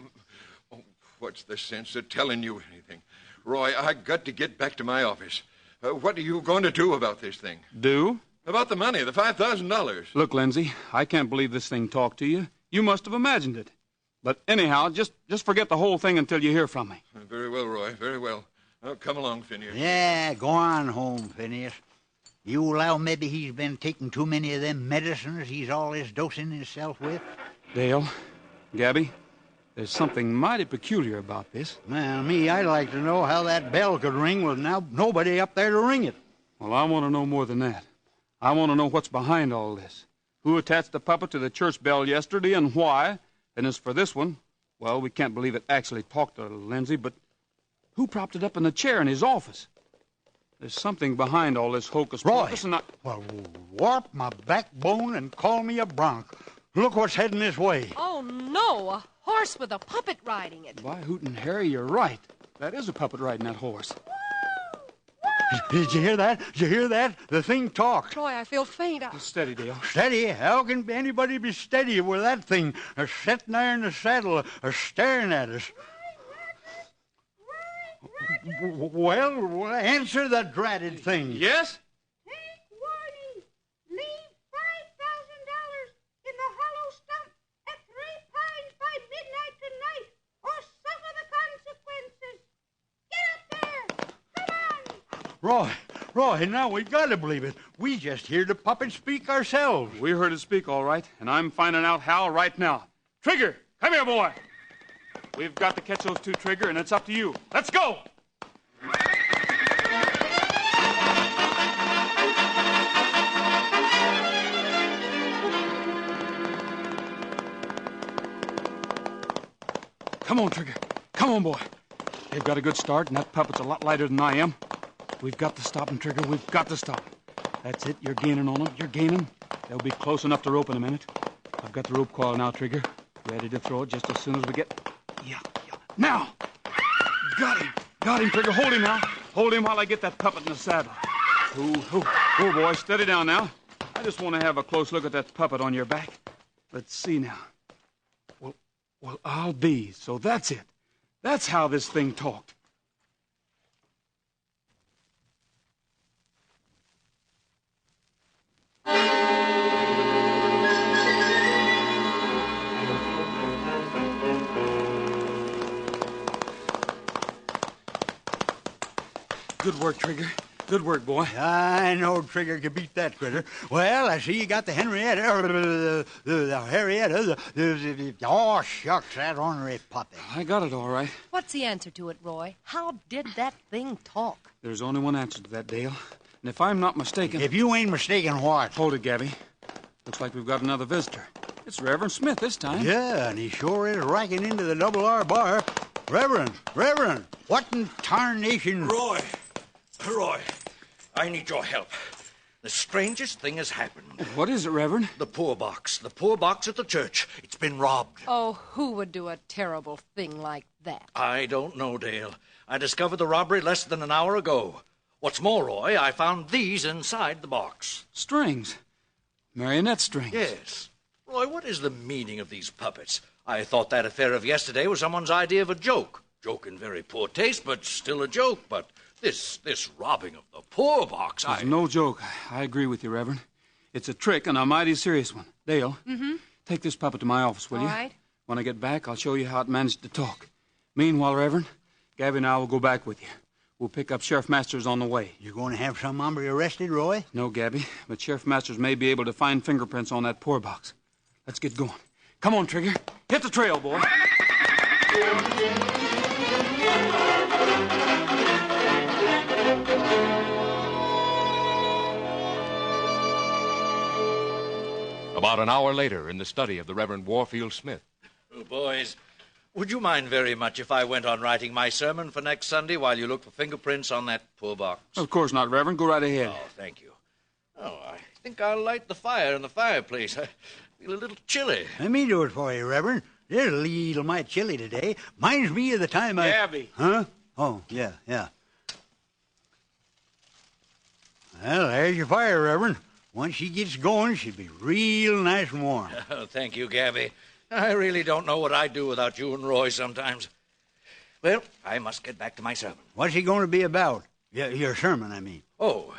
Oh, what's the sense of telling you anything? Roy, I got to get back to my office. What are you going to do about this thing? Do? About the money, the $5,000. Look, Lindsay, I can't believe this thing talked to you. You must have imagined it. But anyhow, just forget the whole thing until you hear from me. Very well, Roy, very well. Oh, come along, Phineas. Yeah, go on home, Phineas. You allow maybe he's been taking too many of them medicines he's always dosing himself with? Dale, Gabby, there's something mighty peculiar about this. Well, I'd like to know how that bell could ring with nobody up there to ring it. Well, I want to know more than that. I want to know what's behind all this. Who attached the puppet to the church bell yesterday and why? And as for this one, well, we can't believe it actually talked to Lindsay, but who propped it up in the chair in his office? There's something behind all this hocus-pocus, and Well, warp my backbone and call me a bronc. Look what's heading this way. Oh, no, a horse with a puppet riding it. By Hoot and Harry, you're right. That is a puppet riding that horse. Did you hear that? Did you hear that? The thing talked. Roy, I feel faint. Steady, Dale. Steady? How can anybody be steady with that thing sitting there in the saddle staring at us? Well, answer the dratted thing. Yes? Take warning. Leave $5,000 in the hollow stump at 3 pines by midnight tonight, or suffer the consequences. Get up there. Come on. Roy, now we gotta believe it. We just hear the puppet speak ourselves. We heard it speak, all right, and I'm finding out how right now. Trigger, come here, boy. We've got to catch those two, Trigger, and it's up to you. Let's go! Come on, Trigger. Come on, boy. They've got a good start, and that puppet's a lot lighter than I am. We've got to stop him, Trigger. We've got to stop him. That's it. You're gaining on them. You're gaining. They'll be close enough to rope in a minute. I've got the rope coil now, Trigger. Ready to throw it just as soon as we get... Yeah. Now! Got him, Trigger. Hold him now. Hold him while I get that puppet in the saddle. Oh, boy. Steady down now. I just want to have a close look at that puppet on your back. Let's see now. Well, I'll be. So that's it. That's how this thing talked. Good work, Trigger. Good work, boy. I know Trigger could beat that critter. Well, I see you got the Henrietta, the Harrietta, oh, shucks, that ornery puppy. I got it all right. What's the answer to it, Roy? How did that thing talk? There's only one answer to that, Dale. And if I'm not mistaken... If you ain't mistaken, what? Hold it, Gabby. Looks like we've got another visitor. It's Reverend Smith this time. Yeah, and he sure is racking into the Double R bar. Reverend, what in tarnation... Roy, I need your help. The strangest thing has happened. What is it, Reverend? The poor box at the church. It's been robbed. Oh, who would do a terrible thing like that? I don't know, Dale. I discovered the robbery less than an hour ago. What's more, Roy, I found these inside the box. Strings. Marionette strings. Yes. Roy, what is the meaning of these puppets? I thought that affair of yesterday was someone's idea of a joke. Joke in very poor taste, but still a joke. But this robbing of the poor box, It's no joke. I agree with you, Reverend. It's a trick, and a mighty serious one. Dale, take this puppet to my office, will you? All right. When I get back, I'll show you how it managed to talk. Meanwhile, Reverend, Gabby and I will go back with you. We'll pick up Sheriff Masters on the way. You going to have some hombre arrested, Roy? No, Gabby, but Sheriff Masters may be able to find fingerprints on that poor box. Let's get going. Come on, Trigger. Hit the trail, boy. About an hour later, in the study of the Reverend Warfield Smith. Oh, boys, would you mind very much if I went on writing my sermon for next Sunday while you look for fingerprints on that poor box? Of course not, Reverend. Go right ahead. Oh, thank you. Oh, I think I'll light the fire in the fireplace. I feel a little chilly. Let me do it for you, Reverend. It's a little mite chilly today. Minds me of the time I... Gabby. Huh? Oh, yeah. Well, there's your fire, Reverend. Once she gets going, she'll be real nice and warm. Oh, thank you, Gabby. I really don't know what I'd do without you and Roy sometimes. Well, I must get back to my sermon. What's he going to be about? Your sermon, I mean. Oh,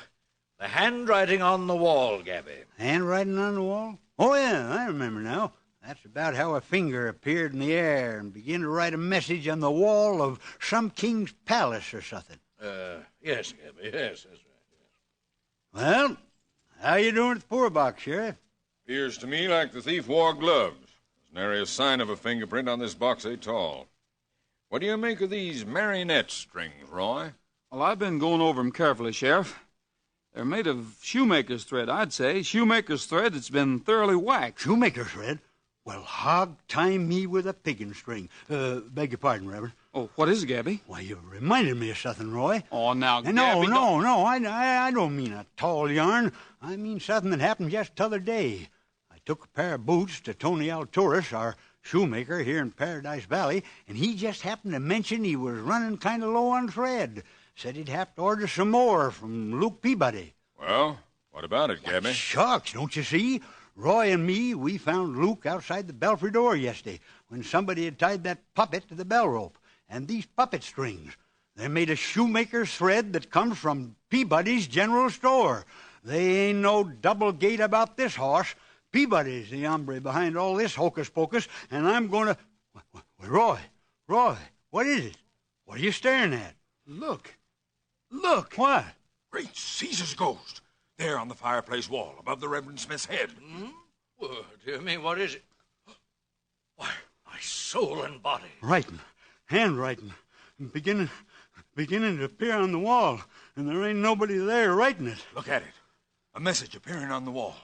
the handwriting on the wall, Gabby. Handwriting on the wall? Oh, yeah, I remember now. That's about how a finger appeared in the air and began to write a message on the wall of some king's palace or something. Yes, Gabby, yes, that's right. Well, how you doing at the poor box, Sheriff? Appears to me like the thief wore gloves. There's nary a sign of a fingerprint on this box at all. What do you make of these marionette strings, Roy? Well, I've been going over them carefully, Sheriff. They're made of shoemaker's thread, I'd say. Shoemaker's thread that's been thoroughly waxed. Shoemaker's thread? Well, hog tie me with a piggin string. Beg your pardon, Reverend. Oh, what is it, Gabby? Why, you reminded me of something, Roy. Oh, now, No, Gabby... I don't mean a tall yarn. I mean something that happened just t'other day. I took a pair of boots to Tony Alturas, our shoemaker here in Paradise Valley, and he just happened to mention he was running kind of low on thread. Said he'd have to order some more from Luke Peabody. Well, what about it, Gabby? Shucks, don't you see? Roy and me, we found Luke outside the belfry door yesterday when somebody had tied that puppet to the bell rope. And these puppet strings, they're made of shoemaker's thread that comes from Peabody's general store. They ain't no double gate about this horse. Peabody's the hombre behind all this hocus pocus, and I'm going to... Roy, what is it? What are you staring at? Look. What? Great Caesar's ghost. There on the fireplace wall, above the Reverend Smith's head. Well, dear me, what is it? Why, my soul and body. Writing. Handwriting. Beginning to appear on the wall, and there ain't nobody there writing it. Look at it. A message appearing on the wall.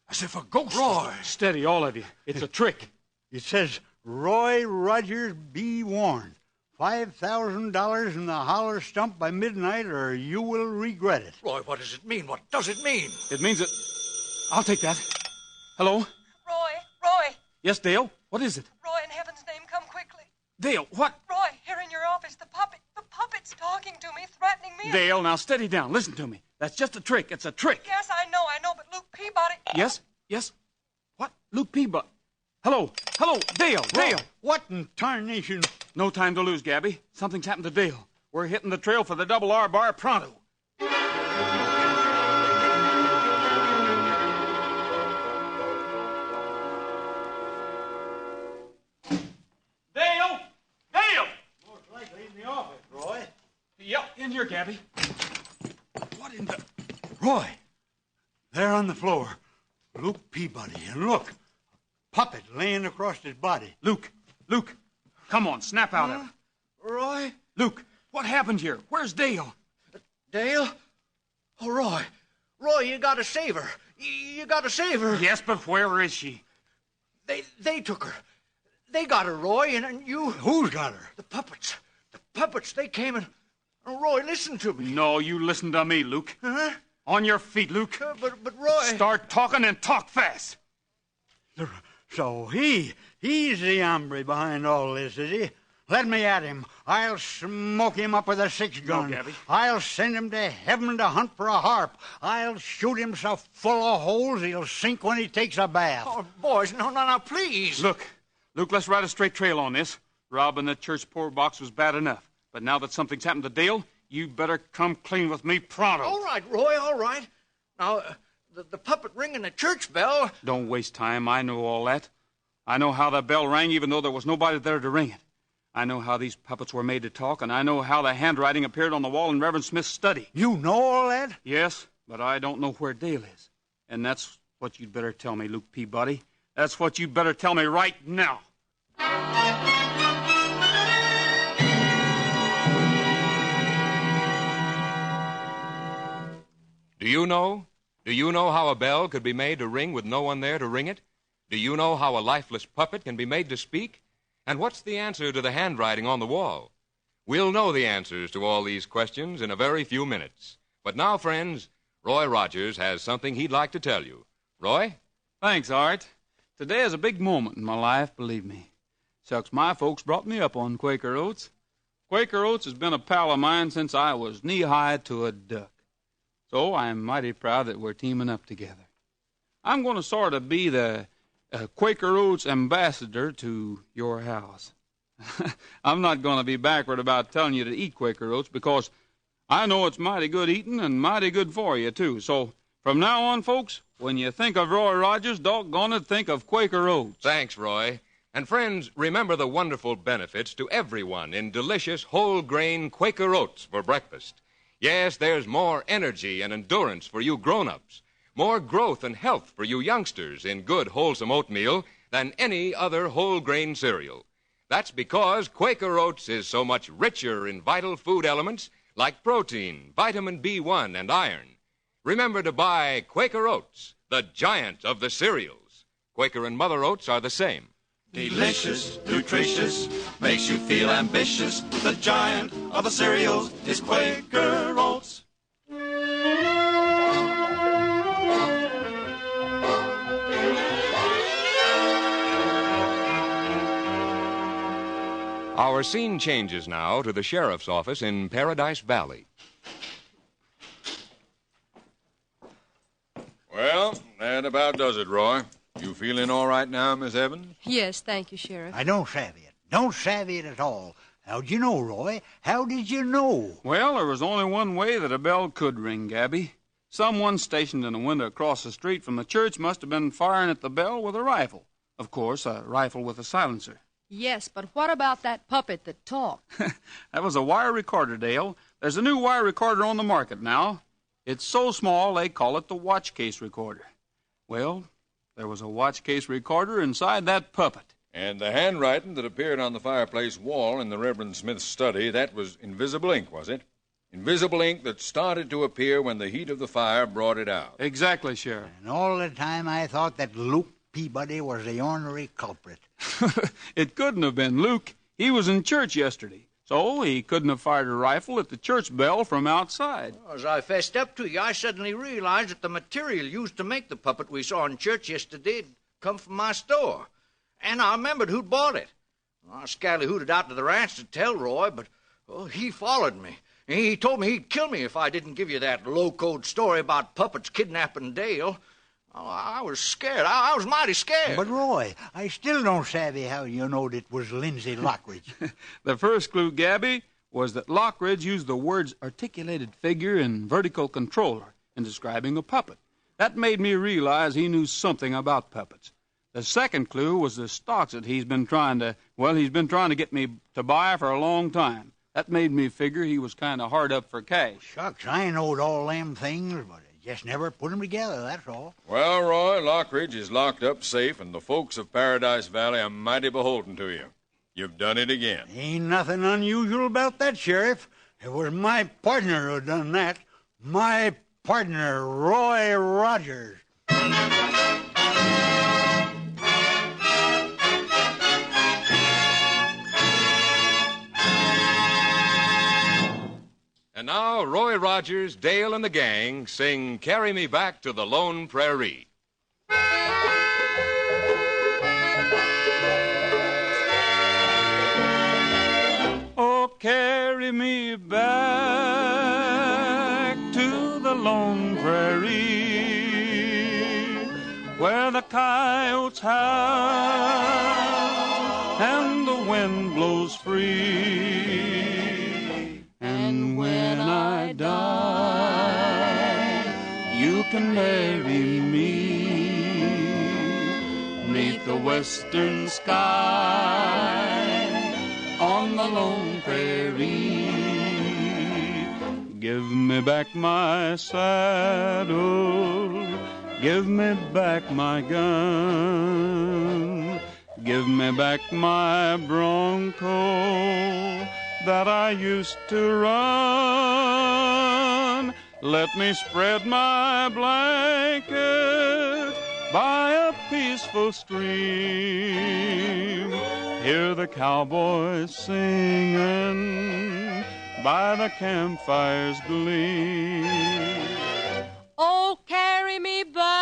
As if a ghost... Roy! Steady, all of you. It's a trick. It says, Roy Rogers be warned. $5,000 in the holler stump by midnight, or you will regret it. Roy, what does it mean? What does it mean? It means that... I'll take that. Hello? Roy! Yes, Dale? What is it? Roy, in heaven's name, come quickly. Dale, what? Roy, here in your office, the puppet's talking to me, threatening me. Dale, now steady down. Listen to me. That's just a trick. It's a trick. Yes, I know, but Luke Peabody... Yes? What? Luke Peabody. Hello, Dale. What in tarnation? No time to lose, Gabby. Something's happened to Dale. We're hitting the trail for the double R bar pronto. Dale! Most likely in the office, Roy. Yep, in here, Gabby. What in the... Roy! There on the floor. Luke Peabody. And look, a puppet laying across his body. Luke, come on, snap out of it. Roy? Luke, what happened here? Where's Dale? Dale? Oh, Roy, you gotta save her. You gotta save her. Yes, but where is she? They took her. They got her, Roy, and you... Who's got her? The puppets, they came and... Roy, listen to me. No, you listen to me, Luke. Huh? On your feet, Luke. But Roy... Start talking and talk fast. So he's the hombre behind all this, is he? Let me at him. I'll smoke him up with a 6-gun. No, Gabby. I'll send him to heaven to hunt for a harp. I'll shoot him so full of holes he'll sink when he takes a bath. Oh, boys, no, please. Luke, let's ride a straight trail on this. Robbing the church poor box was bad enough. But now that something's happened to Dale, you better come clean with me pronto. All right, Roy, all right. Now, the puppet ringing the church bell... Don't waste time. I know all that. I know how the bell rang even though there was nobody there to ring it. I know how these puppets were made to talk, and I know how the handwriting appeared on the wall in Reverend Smith's study. You know all that? Yes, but I don't know where Dale is. And that's what you'd better tell me, Luke Peabody. That's what you better tell me right now. Do you know? Do you know how a bell could be made to ring with no one there to ring it? Do you know how a lifeless puppet can be made to speak? And what's the answer to the handwriting on the wall? We'll know the answers to all these questions in a very few minutes. But now, friends, Roy Rogers has something he'd like to tell you. Roy? Thanks, Art. Today is a big moment in my life, believe me. Shucks, my folks brought me up on Quaker Oats. Quaker Oats has been a pal of mine since I was knee-high to a duck. So I'm mighty proud that we're teaming up together. I'm going to sort of be the Quaker Oats ambassador to your house. I'm not going to be backward about telling you to eat Quaker Oats because I know it's mighty good eating and mighty good for you, too. So from now on, folks, when you think of Roy Rogers, doggone it, think of Quaker Oats. Thanks, Roy. And friends, remember the wonderful benefits to everyone in delicious whole-grain Quaker Oats for breakfast. Yes, there's more energy and endurance for you grown-ups, more growth and health for you youngsters in good, wholesome oatmeal than any other whole-grain cereal. That's because Quaker Oats is so much richer in vital food elements like protein, vitamin B1, and iron. Remember to buy Quaker Oats, the giant of the cereals. Quaker and Mother Oats are the same. Delicious, nutritious, makes you feel ambitious. The giant of the cereals is Quaker Oats. Our scene changes now to the sheriff's office in Paradise Valley. Well, that about does it, Roy. You feeling all right now, Miss Evans? Yes, thank you, Sheriff. I don't savvy it. Don't savvy it at all. How'd you know, Roy? How did you know? Well, there was only one way that a bell could ring, Gabby. Someone stationed in a window across the street from the church must have been firing at the bell with a rifle. Of course, a rifle with a silencer. Yes, but what about that puppet that talked? That was a wire recorder, Dale. There's a new wire recorder on the market now. It's so small they call it the watch case recorder. Well, there was a watch case recorder inside that puppet. And the handwriting that appeared on the fireplace wall in the Reverend Smith's study, that was invisible ink, was it? Invisible ink that started to appear when the heat of the fire brought it out. Exactly, Sheriff. And all the time I thought that Luke Peabody was the ornery culprit. It couldn't have been Luke. He was in church yesterday, so he couldn't have fired a rifle at the church bell from outside. As I fessed up to you, I suddenly realized that the material used to make the puppet we saw in church yesterday had come from my store. And I remembered who'd bought it. I scally-hooted out to the ranch to tell Roy, but he followed me. He told me he'd kill me if I didn't give you that low-code story about puppets kidnapping Dale. I was scared. I was mighty scared. But, Roy, I still don't savvy how you knowed it was Lindsay Lockridge. The first clue, Gabby, was that Lockridge used the words articulated figure and vertical controller in describing a puppet. That made me realize he knew something about puppets. The second clue was the stocks that he's been trying to get me to buy for a long time. That made me figure he was kind of hard up for cash. Shucks, I knowed all them things, but I just never put them together, that's all. Well, Roy, Lockridge is locked up safe, and the folks of Paradise Valley are mighty beholden to you. You've done it again. Ain't nothing unusual about that, Sheriff. It was my partner who done that. My partner, Roy Rogers. And now, Roy Rogers, Dale, and the gang sing Carry Me Back to the Lone Prairie. Oh, carry me back to the lone prairie where the coyotes howl and the wind blows free. And when I die, you can bury me 'neath the western sky on the lone prairie. Give me back my saddle, give me back my gun, give me back my bronco that I used to run. Let me spread my blanket by a peaceful stream. Hear the cowboys singing by the campfire's gleam. Oh, carry me back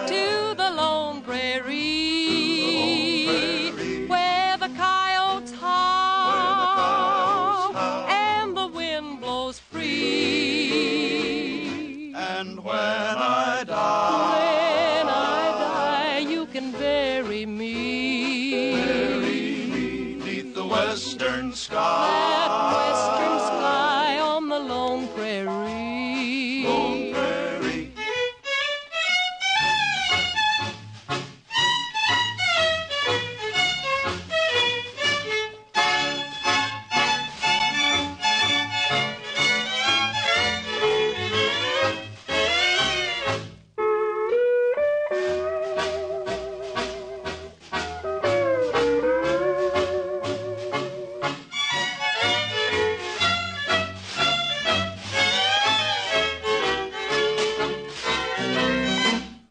to the lone prairie, where the coyotes howl and the wind blows free. And when I die, you can bury me. Beneath the western sky. That western sky on the lone prairie. Lone prairie.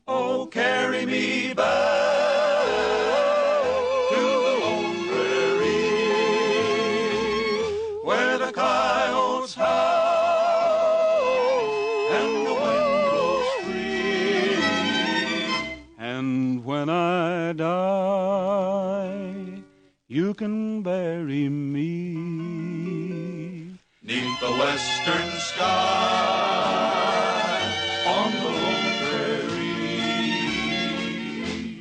Oh, carry me back to the lone prairie, where the coyotes howl and the wind blows free. And when I die, you can bury me. Neath the western sky on the lone prairie.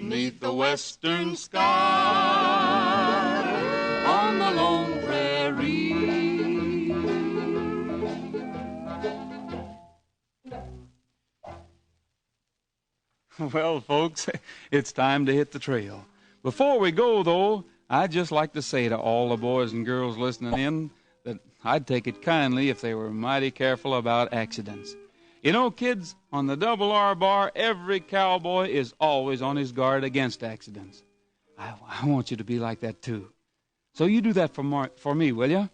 Neath the western sky on the lone prairie. Well, folks, it's time to hit the trail. Before we go, though, I'd just like to say to all the boys and girls listening in that I'd take it kindly if they were mighty careful about accidents. You know, kids, on the Double R Bar, every cowboy is always on his guard against accidents. I want you to be like that, too. So you do that for me, will you?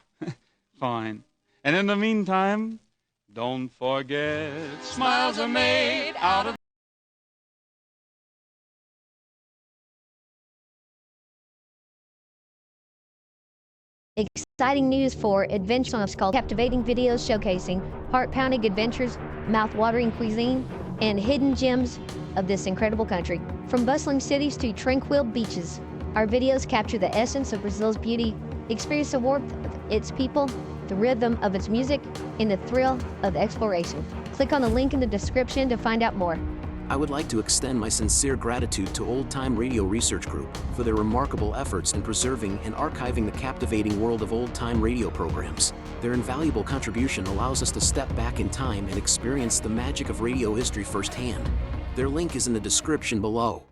Fine. And in the meantime, don't forget, smiles are made out of Exciting news for Adventures called captivating videos showcasing heart-pounding adventures, mouth-watering cuisine, and hidden gems of this incredible country. From bustling cities to tranquil beaches, our videos capture the essence of Brazil's beauty, experience the warmth of its people, the rhythm of its music, and the thrill of exploration. Click on the link in the description to find out more. I would like to extend my sincere gratitude to Old Time Radio Research Group for their remarkable efforts in preserving and archiving the captivating world of old-time radio programs. Their invaluable contribution allows us to step back in time and experience the magic of radio history firsthand. Their link is in the description below.